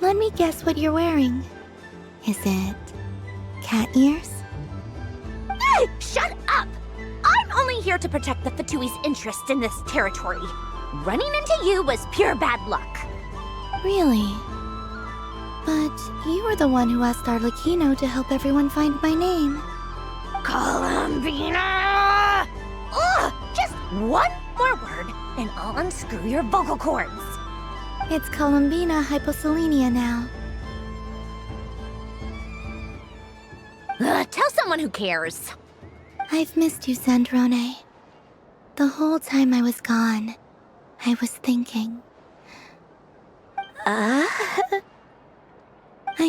let me guess what you're wearing. Is it cat ears? Shut up! I'm only here to protect the Fatui's interest in this territory. Running into you was pure bad luck. Really? But you were the one who asked Arlecchino to help everyone find my name. Columbina! Ugh! Just one more word, and I'll unscrew your vocal cords. It's Columbina hyposelenia now. Tell someone who cares. I've missed you, Sandrone. The whole time I was gone, I was thinking. I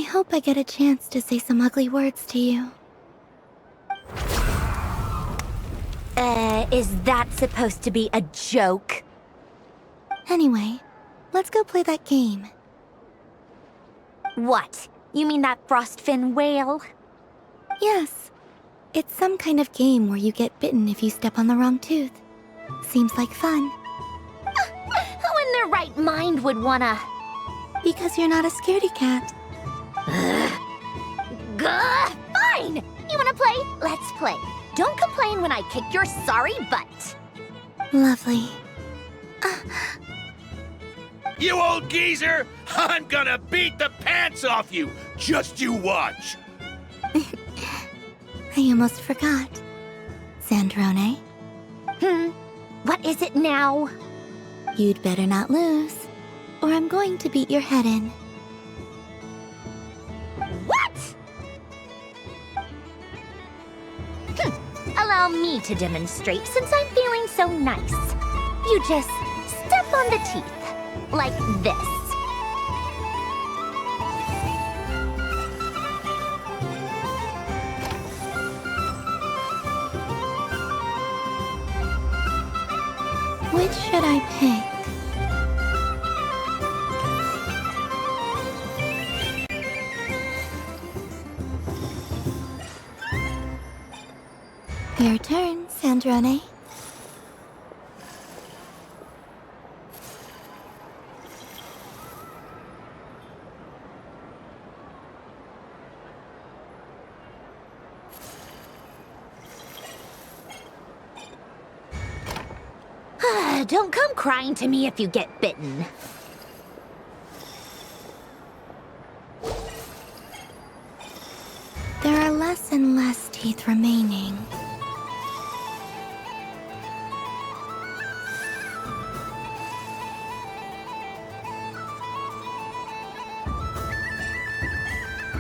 hope I get a chance to say some ugly words to you. Is that supposed to be a joke? Anyway, let's go play that game. What? You mean that frostfin whale? Yes. It's some kind of game where you get bitten if you step on the wrong tooth. Seems like fun. Who in their right mind would wanna... Because you're not a scaredy cat. Fine! You wanna play? Let's play. Don't complain when I kick your sorry butt. Lovely. You old geezer! I'm gonna beat the pants off you! Just you watch! I almost forgot. Sandrone? What is it now? You'd better not lose, or I'm going to beat your head in. Allow me to demonstrate since I'm feeling so nice. You just step on the teeth, like this. Which should I pick? Your turn, Sandrone. Don't come crying to me if you get bitten. There are less and less teeth remaining.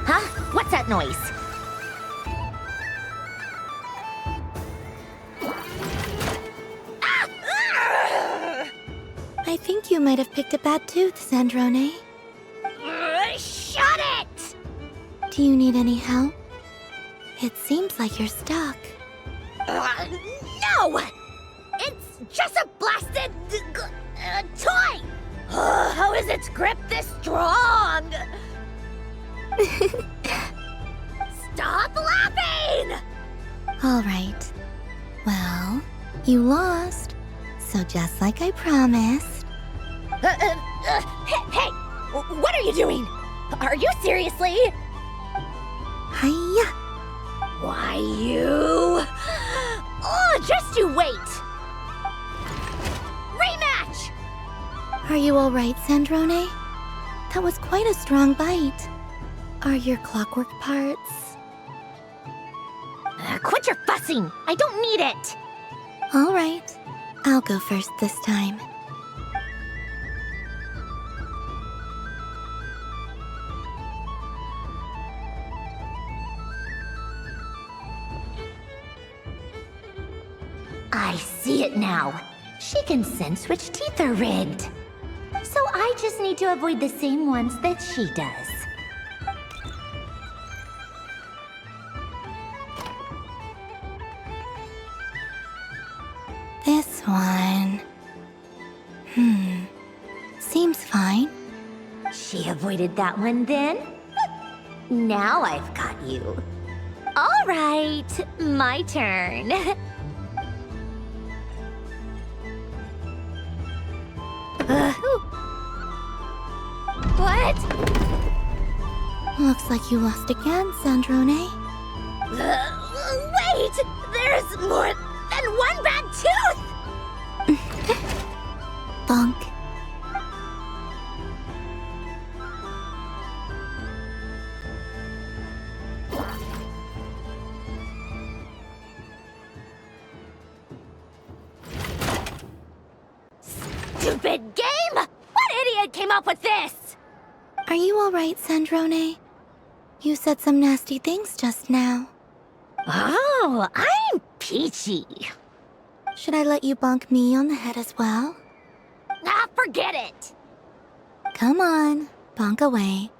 Huh? What's that noise? I think you might have picked a bad tooth, Sandrone. Shut it! Do you need any help? It seems like you're stuck. No! It's just a blasted toy! How is its grip this strong? Stop laughing! All right. Well, you lost. So just like I promised. Hey! What are you doing? Are you seriously? Hiya! Why you? Oh, just you wait! Rematch! Are you all right, Sandrone? That was quite a strong bite. Are your clockwork parts? Quit your fussing! I don't need it! All right. I'll go first this time. I see it now. She can sense which teeth are rigged. So I just need to avoid the same ones that she does. This one... Seems fine. She avoided that one then? Now I've got you. All right, my turn. What? Looks like you lost again, Sandrone. Wait! There's more than one bad tooth! Bonk. Stupid game! What idiot came up with this? Are you all right, Sandrone? You said some nasty things just now. Oh, I'm peachy. Should I let you bonk me on the head as well? Ah, forget it. Come on, bonk away.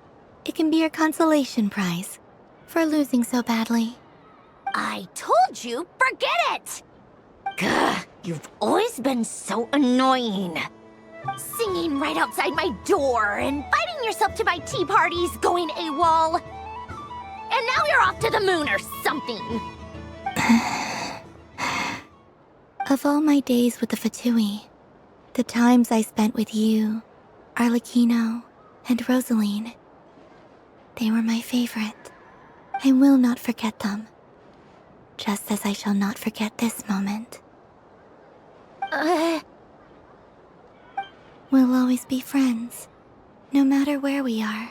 It can be your consolation prize for losing so badly. I told you, forget it! Gah, you've always been so annoying. Singing right outside my door, inviting yourself to my tea parties, going AWOL. And now you're off to the moon or something. Of all my days with the Fatui, the times I spent with you, Arlecchino, and Rosaline, they were my favorite. I will not forget them. Just as I shall not forget this moment. We'll always be friends, no matter where we are,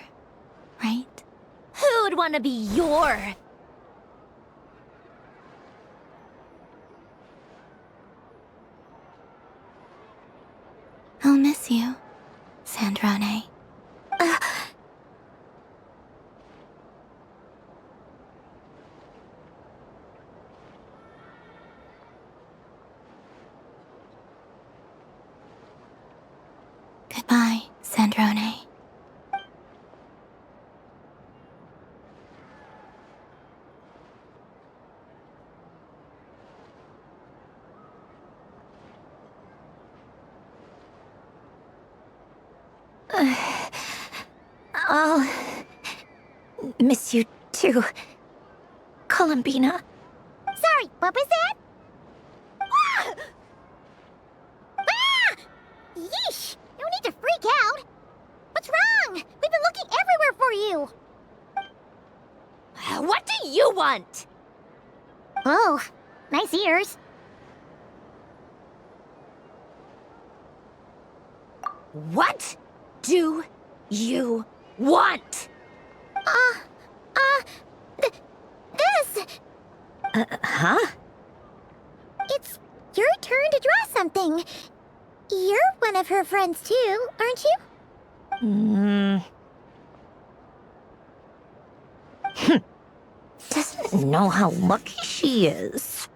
right? Who'd want to be your... I'll miss you, Sandrone. Goodbye, Sandrone. I'll miss you too, Columbina. Sorry, what was that? Ah! Ah! Yeesh! No need to freak out. What's wrong? We've been looking everywhere for you. What do you want? Oh, nice ears. What do you want? This! Huh? It's your turn to draw something. You're one of her friends too, aren't you? Doesn't know how lucky she is.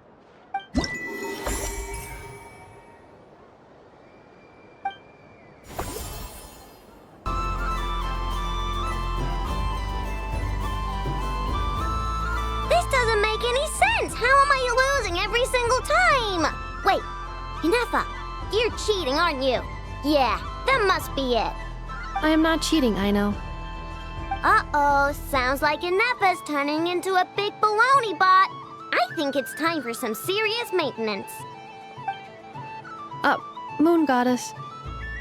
This doesn't make any sense. How am I losing every single time? Wait, Inefa, you're cheating, aren't you? Yeah, that must be it. I am not cheating, Aino. Uh-oh, sounds like Inefa's turning into a big baloney bot. I think it's time for some serious maintenance. Moon Goddess,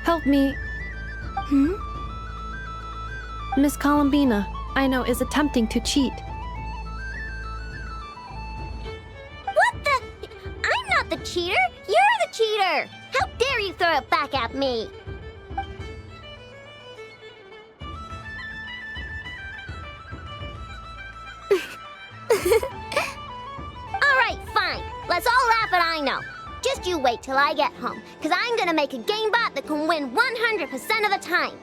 help me. Miss Columbina, Aino is attempting to cheat. What the? I'm not the cheater. You're the cheater. How dare you throw it back at me? All right, fine. Let's all laugh at Aino. Just you wait till I get home, because I'm gonna make a game bot that can win 100% of the time.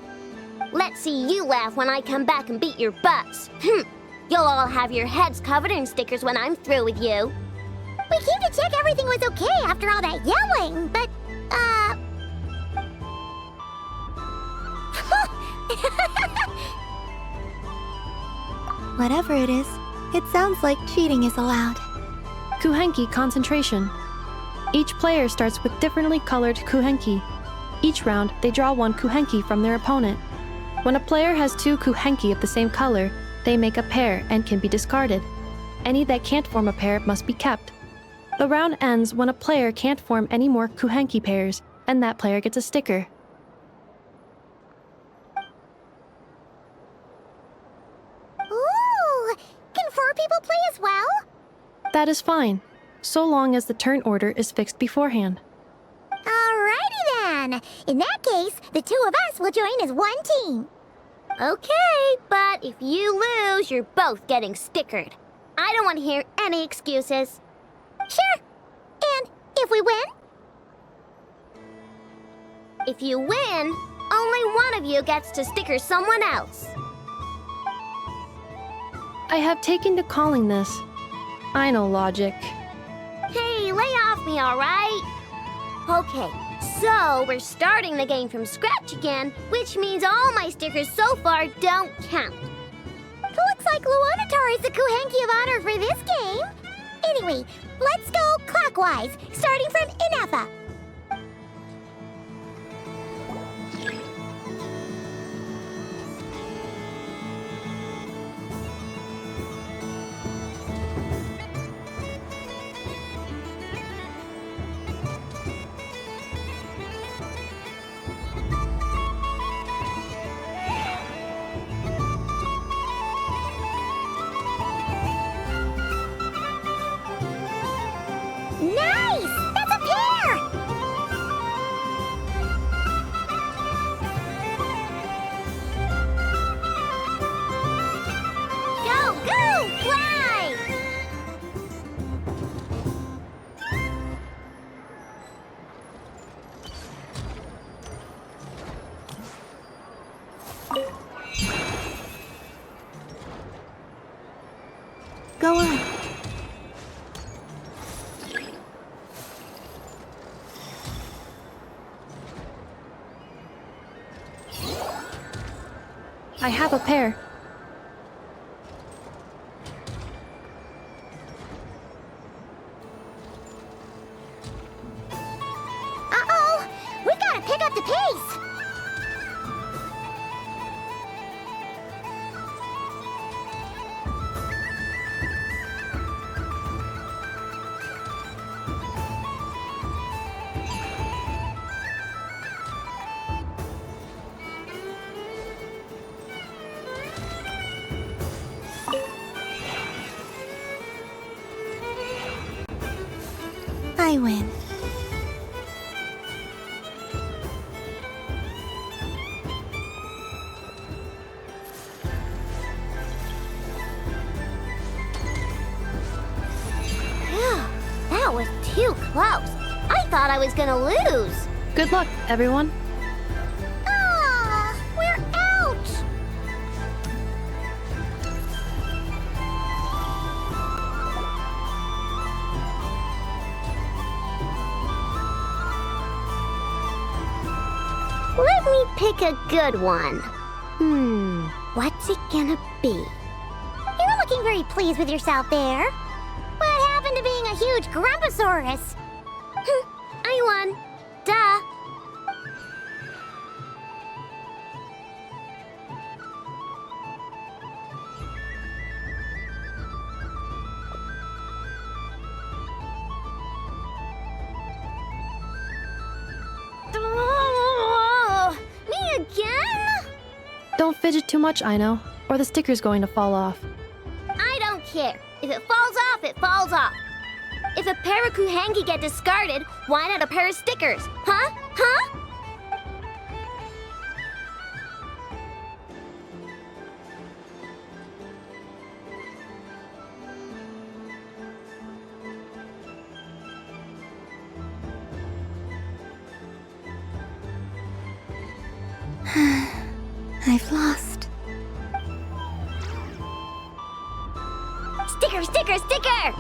Let's see you laugh when I come back and beat your butts. You'll all have your heads covered in stickers when I'm through with you. We came to check everything was okay after all that yelling, but, Whatever it is, it sounds like cheating is allowed. Kuhenki concentration. Each player starts with differently colored kuhenki. Each round, they draw one kuhenki from their opponent. When a player has two kuhenki of the same color, they make a pair and can be discarded. Any that can't form a pair must be kept. The round ends when a player can't form any more kuhenki pairs, and that player gets a sticker. ooh, can 4 people play as well? That is fine, so long as the turn order is fixed beforehand. Alrighty then. In that case, the 2 of us will join as one team. Okay, but if you lose, you're both getting stickered. I don't want to hear any excuses. Sure. And if we win? If you win, only one of you gets to sticker someone else. I have taken to calling this. I know logic. Hey, lay off me, alright? Okay, so we're starting the game from scratch again, which means all my stickers so far don't count. Looks like Luonatar is the Kuhenki of honor for this game. Anyway, let's go clockwise, starting from Inefa. Nice! That's a pair! Go, go! Fly! Go on. I have a pair. Uh-oh! We gotta pick up the pace! I win. Phew, that was too close. I thought I was gonna lose. Good luck, everyone. Ah, we're out! Let me pick a good one. What's it gonna be? You're looking very pleased with yourself there. What happened to being a huge Grumposaurus? I won. Duh. Oh, me again? Don't fidget too much, Ino, or the sticker's going to fall off. I don't care. If it falls off, it falls off. If a pair of Kuhenki get discarded, why not a pair of stickers? Huh? Huh? I've lost. Sticker, sticker, sticker!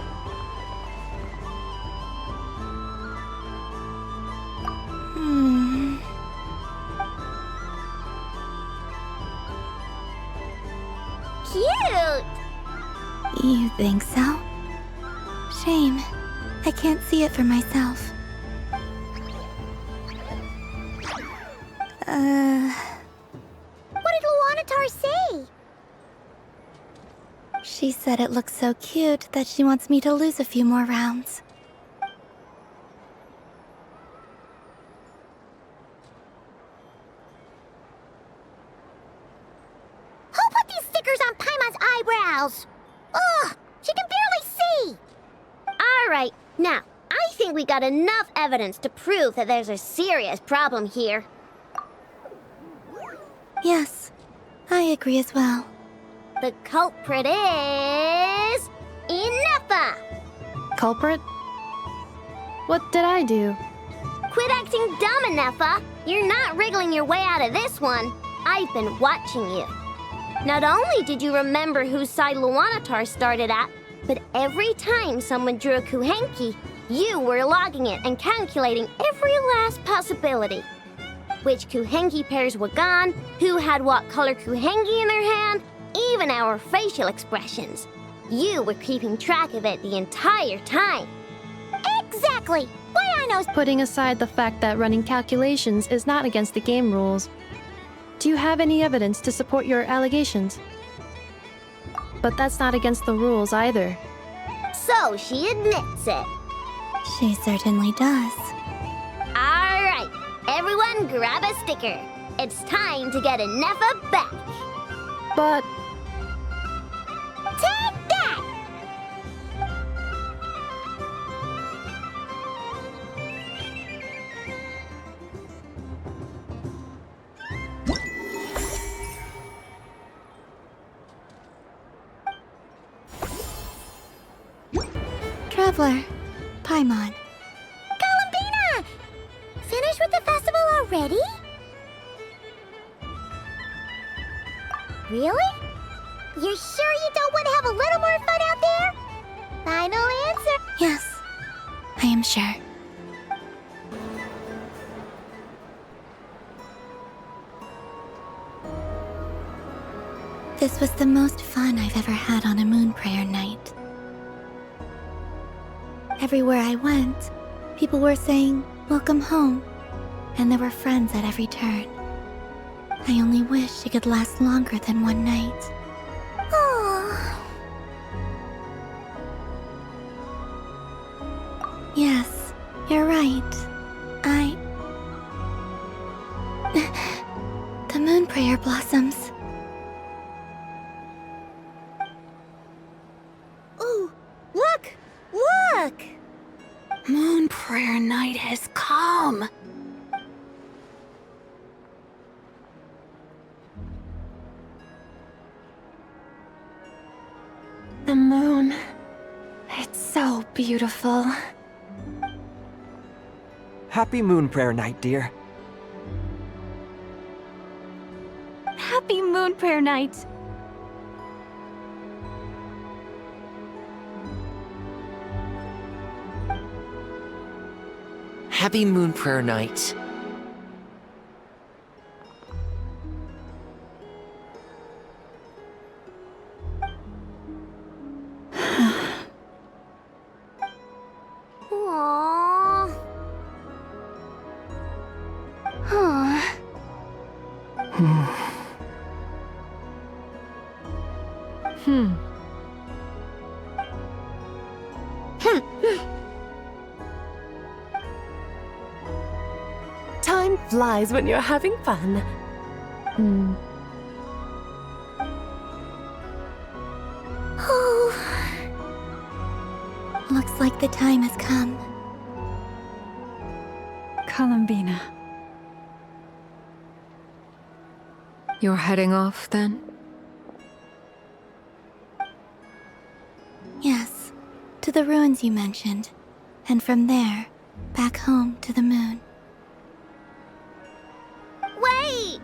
Cute! You think so? Shame. I can't see it for myself. What did Luanatar say? She said it looks so cute that she wants me to lose a few more rounds. Who put these stickers on Paimon's eyebrows? Ugh, she can barely see! Alright, now, I think we got enough evidence to prove that there's a serious problem here. Yes, I agree as well. The culprit is... Ineffa! Culprit? What did I do? Quit acting dumb, Ineffa! You're not wriggling your way out of this one. I've been watching you. Not only did you remember whose side Luanatar started at, but every time someone drew a Kuhenki, you were logging it and calculating every last possibility. Which Kuhenki pairs were gone, who had what color Kuhenki in their hand, even our facial expressions. You were keeping track of it the entire time. Exactly! Why I know... Putting aside the fact that running calculations is not against the game rules, do you have any evidence to support your allegations? But that's not against the rules either. So she admits it. She certainly does. Alright, everyone grab a sticker. It's time to get Ineffa back. But... Take that! Traveler, Paimon. Columbina! Finished with the festival already? Really? You're sure you don't want to have a little more fun out there? Final answer. Yes, I am sure. This was the most fun I've ever had on a moon prayer night. Everywhere I went, people were saying, "Welcome home," and there were friends at every turn. I only wish it could last longer than one night. Oh. Yes, you're right. The moon prayer blossoms. Ooh, look! Look! Moon prayer night has come. The moon. It's so beautiful. Happy Moon Prayer Night, dear. Happy Moon Prayer Night! Happy Moon Prayer Night. Aww. Huh. Time flies when you're having fun. Oh. Looks like the time has come. Columbina. You're heading off then? Yes, to the ruins you mentioned, and from there, back home to the moon. Wait!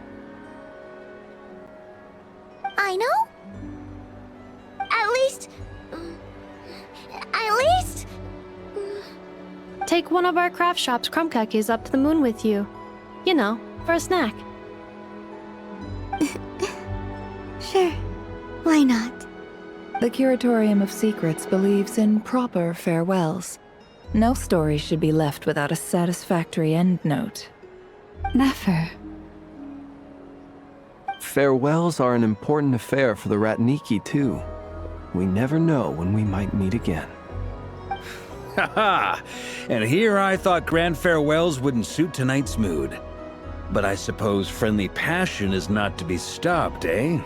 I know? At least... Take one of our craft shop's crumb cookies up to the moon with you. You know, for a snack. Sure. Why not? The Curatorium of Secrets believes in proper farewells. No story should be left without a satisfactory endnote. Never. Farewells are an important affair for the Ratniki, too. We never know when we might meet again. Haha! And here I thought grand farewells wouldn't suit tonight's mood. But I suppose friendly passion is not to be stopped, eh?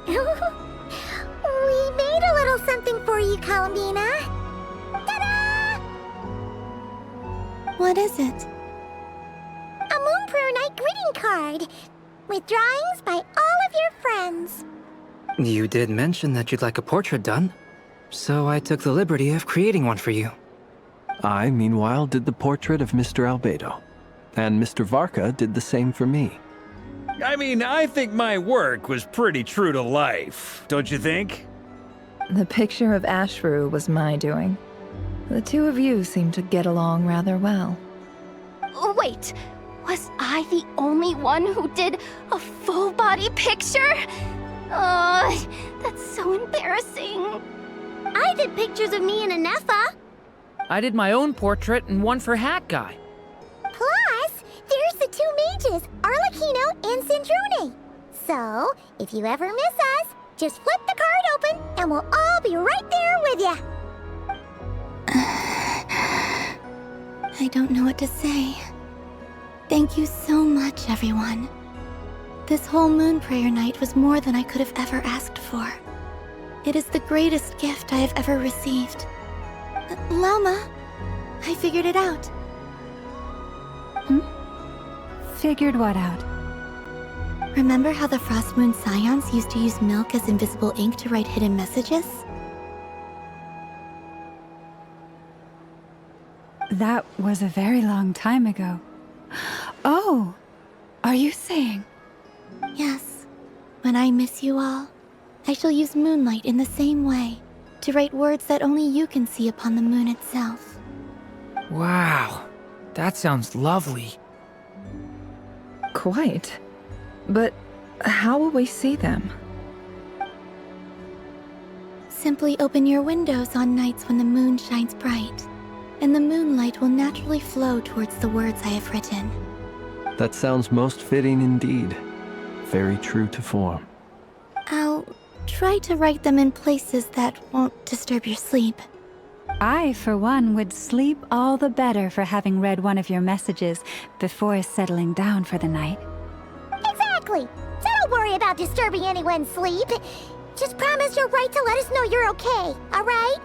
We made a little something for you, Columbina. Ta-da! What is it? A Moon Prayer Night greeting card with drawings by all of your friends. You did mention that you'd like a portrait done, so I took the liberty of creating one for you. I, meanwhile, did the portrait of Mr. Albedo, and Mr. Varka did the same for me. I mean, I think my work was pretty true to life, don't you think? The picture of Ashru was my doing. The two of you seem to get along rather well. Wait, was I the only one who did a full-body picture? That's so embarrassing. I did pictures of me and Anefa. I did my own portrait and one for Hat Guy. Plus, there's the two mages, Arlecchino and Sindrune. So, if you ever miss us, just flip the card open and we'll all be right there with you. I don't know what to say. Thank you so much, everyone. This whole Moon Prayer Night was more than I could have ever asked for. It is the greatest gift I have ever received. Lauma, I figured it out. Figured what out? Remember how the Frost Moon Scions used to use milk as invisible ink to write hidden messages? That was a very long time ago. Oh, are you saying? Yes. When I miss you all, I shall use moonlight in the same way to write words that only you can see upon the moon itself. Wow, that sounds lovely. Quite. But how will we see them? Simply open your windows on nights when the moon shines bright, and the moonlight will naturally flow towards the words I have written. That sounds most fitting indeed. Very true to form. I'll try to write them in places that won't disturb your sleep. I, for one, would sleep all the better for having read one of your messages before settling down for the night. Exactly! So don't worry about disturbing anyone's sleep. Just promise you'll write to let us know you're okay, alright?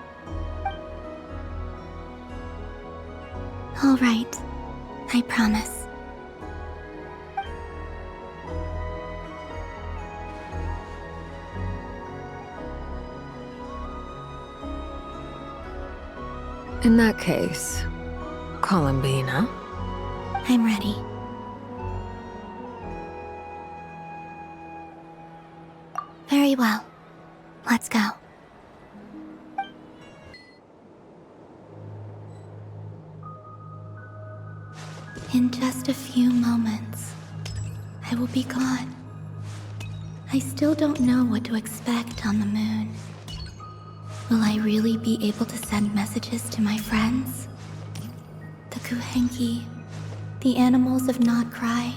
Alright. I promise. In that case, Columbina? I'm ready. Very well. Let's go. In just a few moments, I will be gone. I still don't know what to expect on the moon. Will I really be able to send messages to my friends? The Kuhenki, the animals of Not Cry.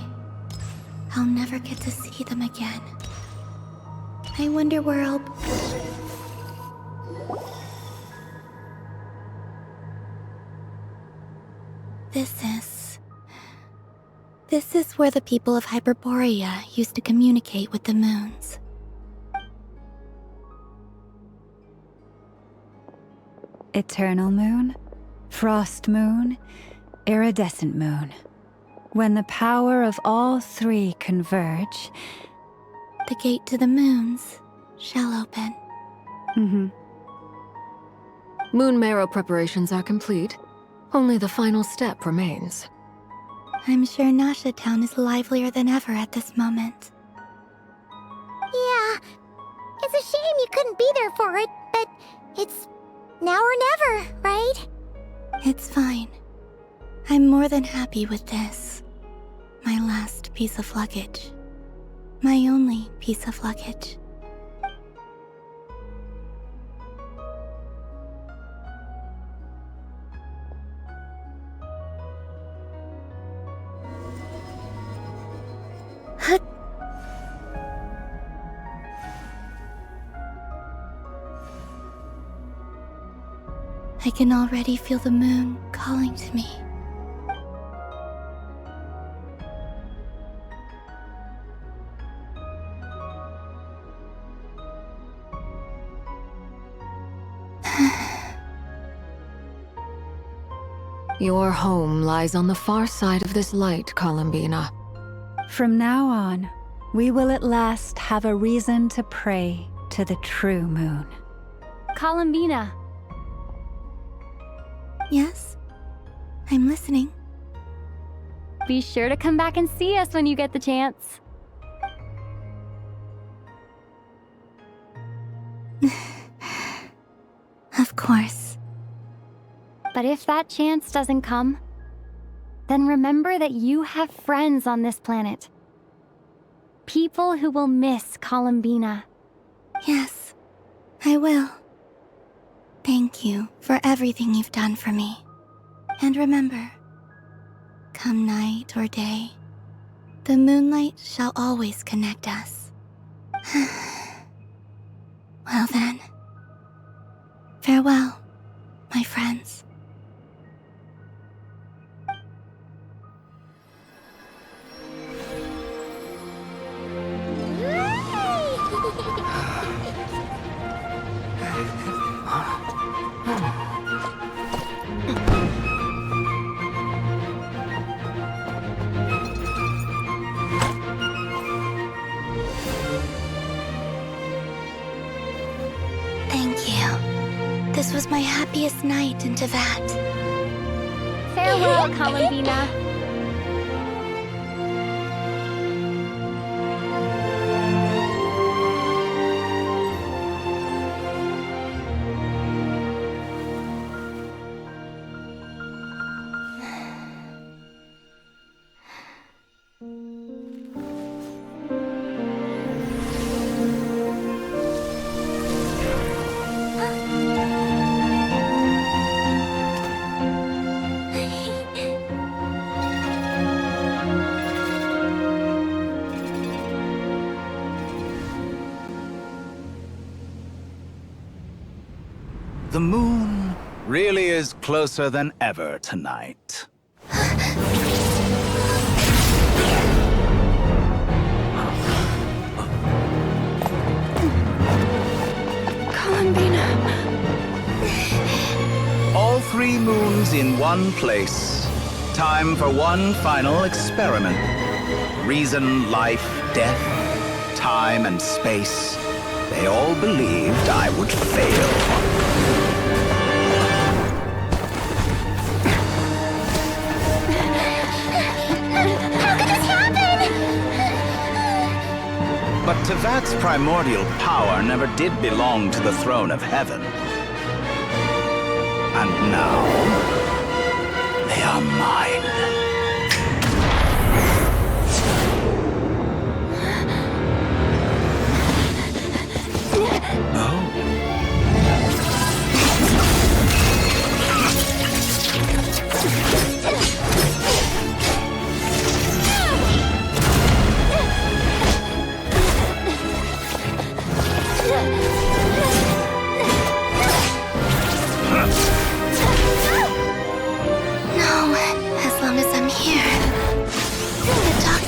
I'll never get to see them again. I wonder where I'll... This is where the people of Hyperborea used to communicate with the moons. Eternal moon, frost moon, iridescent moon. When the power of all three converge, the gate to the moons shall open. Moon marrow preparations are complete. Only the final step remains. I'm sure Nasha Town is livelier than ever at this moment. Yeah, it's a shame you couldn't be there for it, but it's now or never, right? It's fine. I'm more than happy with this. My last piece of luggage. My only piece of luggage. I can already feel the moon calling to me. Your home lies on the far side of this light, Columbina. From now on, we will at last have a reason to pray to the true moon. Columbina. Yes? I'm listening. Be sure to come back and see us when you get the chance. Of course. But if that chance doesn't come, then remember that you have friends on this planet. People who will miss Columbina. Yes, I will. Thank you for everything you've done for me. And remember, come night or day, the moonlight shall always connect us. Well then, farewell, my friends. Thank you. This was my happiest night in Tevat. Farewell, Columbina. The moon really is closer than ever tonight. Columbina. All 3 moons in one place. Time for one final experiment. Reason, life, death, time, and space. They all believed I would fail. How could this happen? But Tevat's primordial power never did belong to the throne of heaven. And now, they are mine.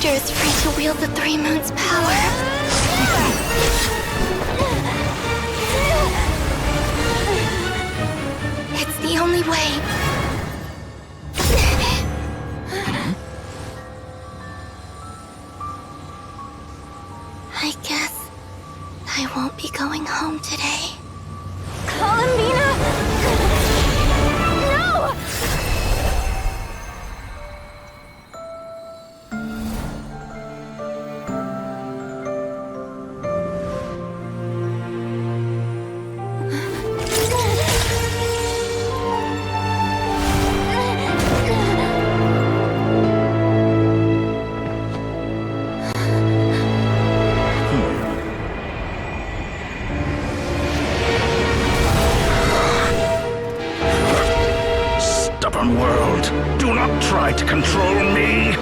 Is free to wield the 3 moons' power. It's the only way. I guess I won't be going home today. Columbina! No! Stubborn world, do not try to control me!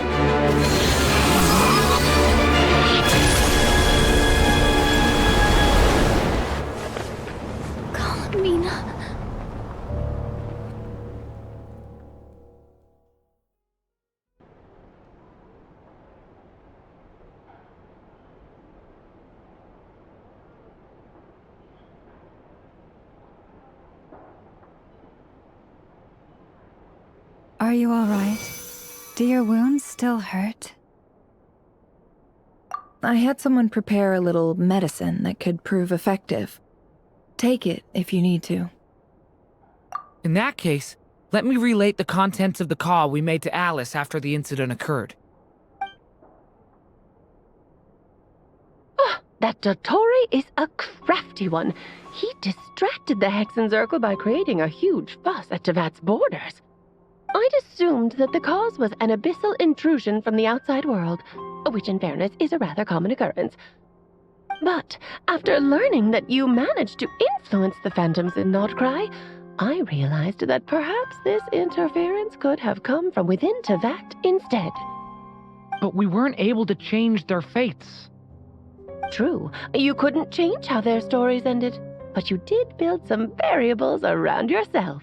Columbina. Are you all right? Do your wounds still hurt? I had someone prepare a little medicine that could prove effective. Take it if you need to. In that case, let me relate the contents of the call we made to Alice after the incident occurred. Oh, that Dottore is a crafty one. He distracted the Hexen Circle by creating a huge fuss at Tevat's borders. I'd assumed that the cause was an abyssal intrusion from the outside world, which in fairness is a rather common occurrence. But after learning that you managed to influence the phantoms in Nordcry, I realized that perhaps this interference could have come from within Tevat instead. But we weren't able to change their fates. True, you couldn't change how their stories ended, but you did build some variables around yourself.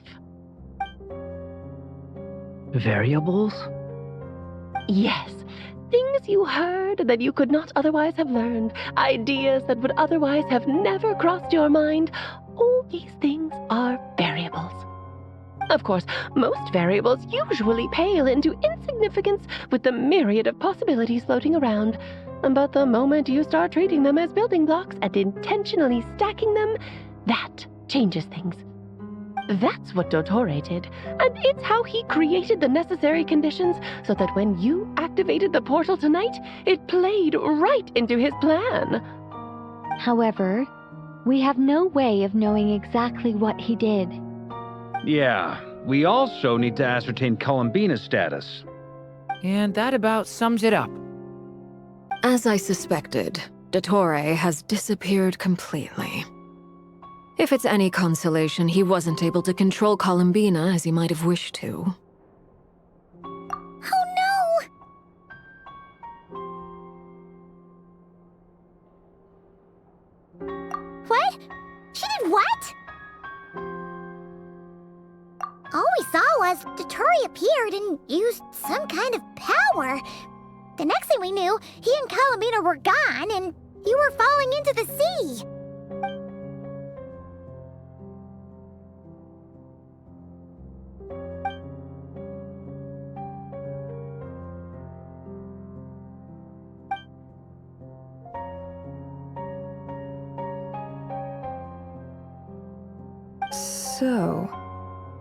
Variables? Yes. Things you heard that you could not otherwise have learned. Ideas that would otherwise have never crossed your mind. All these things are variables. Of course, most variables usually pale into insignificance with the myriad of possibilities floating around. But the moment you start treating them as building blocks and intentionally stacking them, that changes things. That's what Dottore did, and it's how he created the necessary conditions so that when you activated the portal tonight, it played right into his plan. However, we have no way of knowing exactly what he did. Yeah, we also need to ascertain Columbina's status. And that about sums it up. As I suspected, Dottore has disappeared completely. If it's any consolation, he wasn't able to control Columbina as he might have wished to. Oh no! What? She did what? was, Dottore appeared and used some kind of power. The next thing we knew, he and Columbina were gone, and you were falling into the sea. So,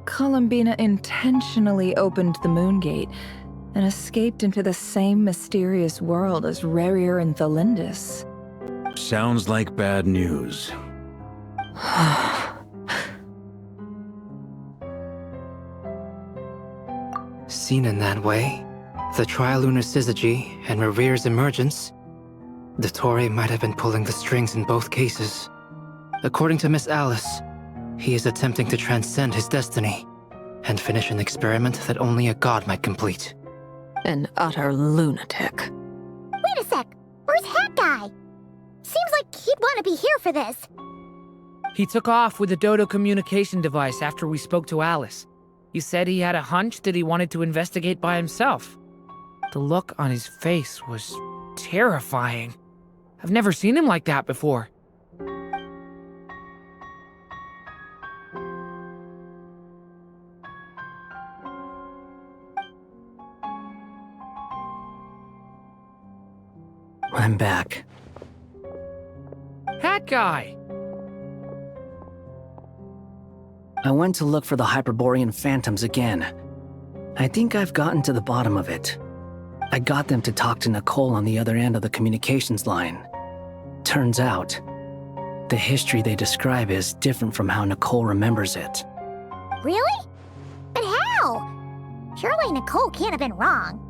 Columbina intentionally opened the moon gate and escaped into the same mysterious world as Rarier and Thalindus. Sounds like bad news. Seen in that way, the trilunar syzygy and Rarier's emergence, Dottore might have been pulling the strings in both cases. According to Miss Alice, he is attempting to transcend his destiny and finish an experiment that only a god might complete. An utter lunatic. Wait a sec. Where's Hat Guy? Seems like he'd want to be here for this. He took off with the Dodo communication device after we spoke to Alice. He said he had a hunch that he wanted to investigate by himself. The look on his face was terrifying. I've never seen him like that before. I'm back. Hat Guy! I went to look for the Hyperborean phantoms again. I think I've gotten to the bottom of it. I got them to talk to Nicole on the other end of the communications line. Turns out, the history they describe is different from how Nicole remembers it. Really? But how? Surely Nicole can't have been wrong.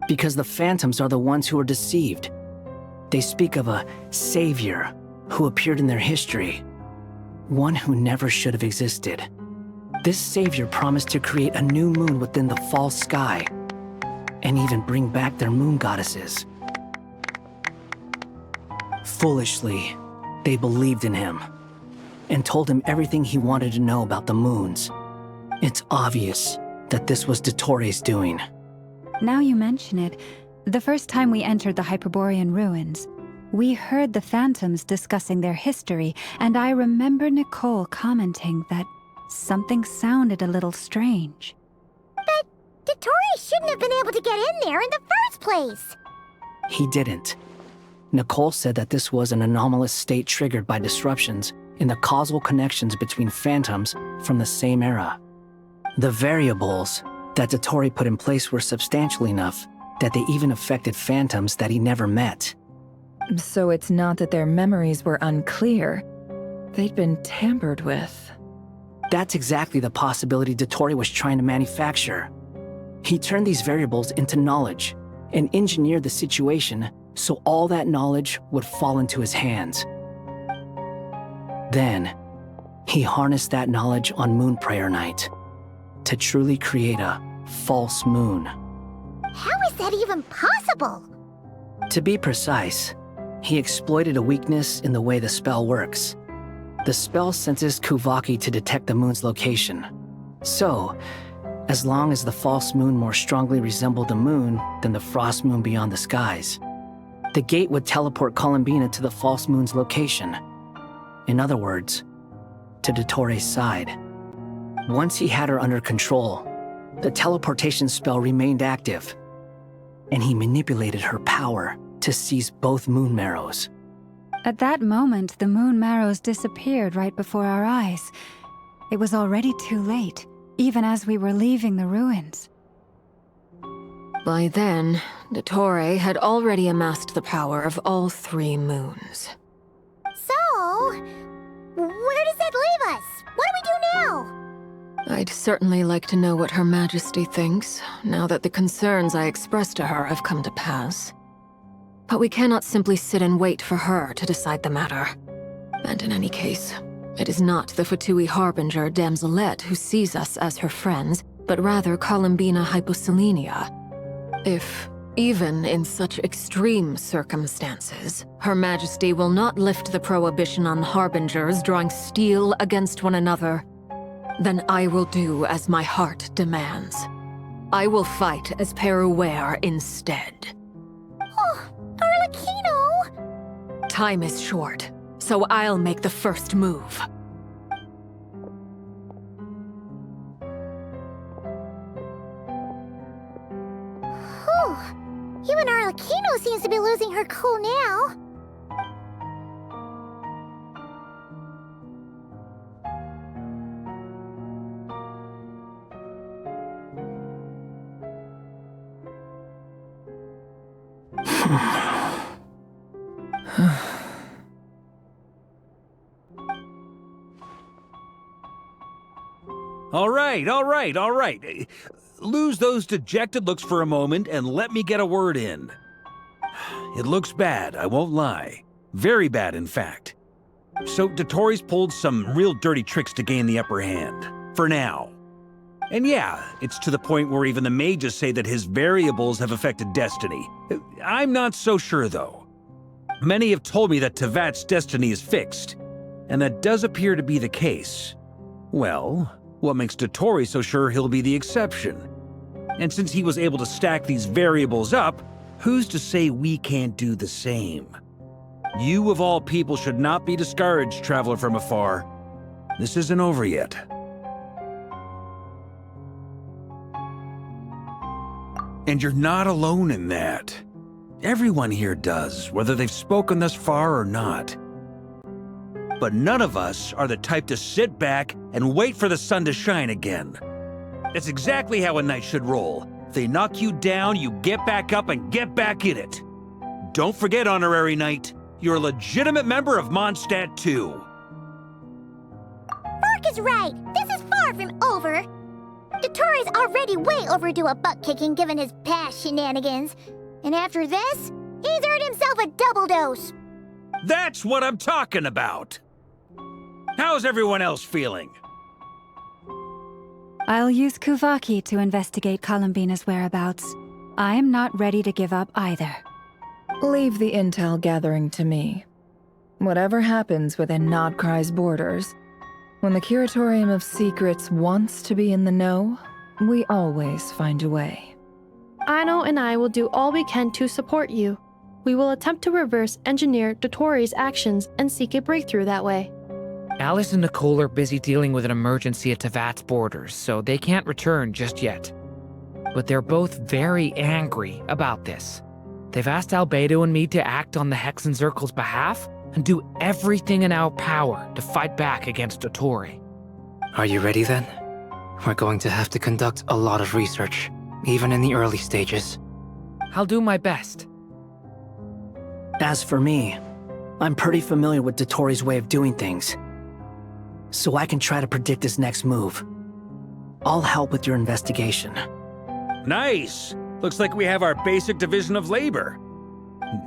Because the phantoms are the ones who are deceived. They speak of a savior who appeared in their history. One who never should have existed. This savior promised to create a new moon within the false sky, and even bring back their moon goddesses. Foolishly, they believed in him, and told him everything he wanted to know about the moons. It's obvious that this was Dottore's doing. Now you mention it, the first time we entered the Hyperborean ruins, we heard the phantoms discussing their history, and I remember Nicole commenting that something sounded a little strange. But Dottore shouldn't have been able to get in there in the first place. He didn't. Nicole said that this was an anomalous state triggered by disruptions in the causal connections between phantoms from the same era. The variables that Dottore put in place were substantial enough that they even affected phantoms that he never met. So it's not that their memories were unclear. They'd been tampered with. That's exactly the possibility Dottore was trying to manufacture. He turned these variables into knowledge and engineered the situation so all that knowledge would fall into his hands. Then, he harnessed that knowledge on Moon Prayer Night to truly create a false moon. How is that even possible? To be precise, he exploited a weakness in the way the spell works. The spell senses Kuvaki to detect the moon's location. So, as long as the false moon more strongly resembled the moon than the frost moon beyond the skies, the gate would teleport Columbina to the false moon's location. In other words, to Dottore's side. Once he had her under control, the teleportation spell remained active, and he manipulated her power to seize both moon marrows. At that moment, the moon marrows disappeared right before our eyes. It was already too late, even as we were leaving the ruins. By then, Dottore had already amassed the power of all 3 moons. So, where does that leave us? What do we do now? I'd certainly like to know what Her Majesty thinks, now that the concerns I expressed to her have come to pass. But we cannot simply sit and wait for her to decide the matter. And in any case, it is not the Fatui Harbinger Damselette who sees us as her friends, but rather Columbina Hyposelenia. If, even in such extreme circumstances, Her Majesty will not lift the prohibition on Harbingers drawing steel against one another, Then I will do as my heart demands. I will fight as Peruware instead. Oh, Arlecchino! Time is short, so I'll make the first move. Whew. Even Arlecchino seems to be losing her cool now. All right. Lose those dejected looks for a moment and let me get a word in. It looks bad, I won't lie. Very bad, in fact. So Dotori's pulled some real dirty tricks to gain the upper hand. For now. And yeah, it's to the point where even the mages say that his variables have affected destiny. I'm not so sure, though. Many have told me that Tevat's destiny is fixed, and that does appear to be the case. Well, what makes Dotori so sure he'll be the exception? And since he was able to stack these variables up, who's to say we can't do the same? You of all people should not be discouraged, traveler from afar. This isn't over yet. And you're not alone in that. Everyone here does, whether they've spoken thus far or not. But none of us are the type to sit back and wait for the sun to shine again. That's exactly how a knight should roll. If they knock you down, you get back up and get back in it. Don't forget, honorary knight, you're a legitimate member of Mondstadt too. Mark is right. This is far from over. Dotori's already way overdue a butt-kicking given his past shenanigans. And after this, he's earned himself a double dose. That's what I'm talking about. How's everyone else feeling? I'll use Kuvaki to investigate Columbina's whereabouts. I am not ready to give up either. Leave the intel gathering to me. Whatever happens within Nodcry's borders, when the Curatorium of Secrets wants to be in the know, we always find a way. Ano and I will do all we can to support you. We will attempt to reverse engineer Dotori's actions and seek a breakthrough that way. Alice and Nicole are busy dealing with an emergency at Tevat's borders, so they can't return just yet. But they're both very angry about this. They've asked Albedo and me to act on the Hexen Circle's behalf and do everything in our power to fight back against Dotori. Are you ready then? We're going to have to conduct a lot of research, even in the early stages. I'll do my best. As for me, I'm pretty familiar with Dotori's way of doing things, so I can try to predict his next move. I'll help with your investigation. Nice! Looks like we have our basic division of labor.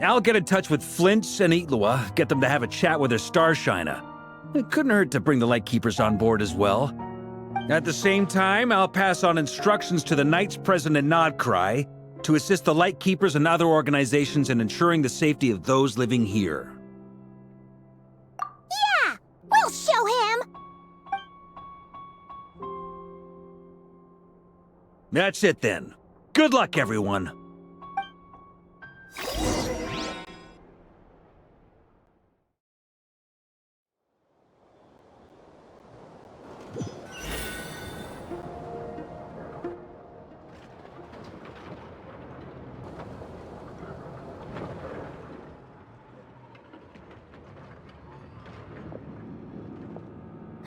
I'll get in touch with Flints and Itlua, get them to have a chat with their Starshiner. It couldn't hurt to bring the Lightkeepers on board as well. At the same time, I'll pass on instructions to the Knights present in Nodcry to assist the Lightkeepers and other organizations in ensuring the safety of those living here. Yeah! We'll show him! That's it then. Good luck, everyone.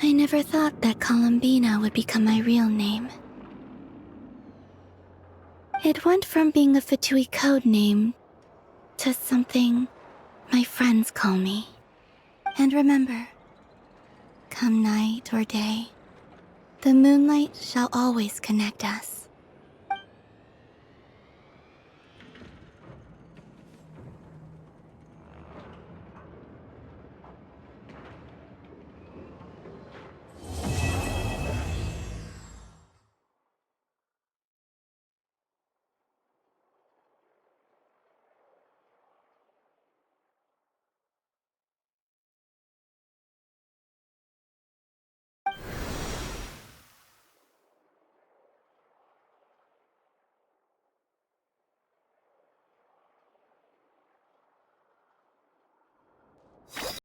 I never thought that Columbina would become my real name. It went from being a Fatui code name to something my friends call me. And remember, come night or day, the moonlight shall always connect us.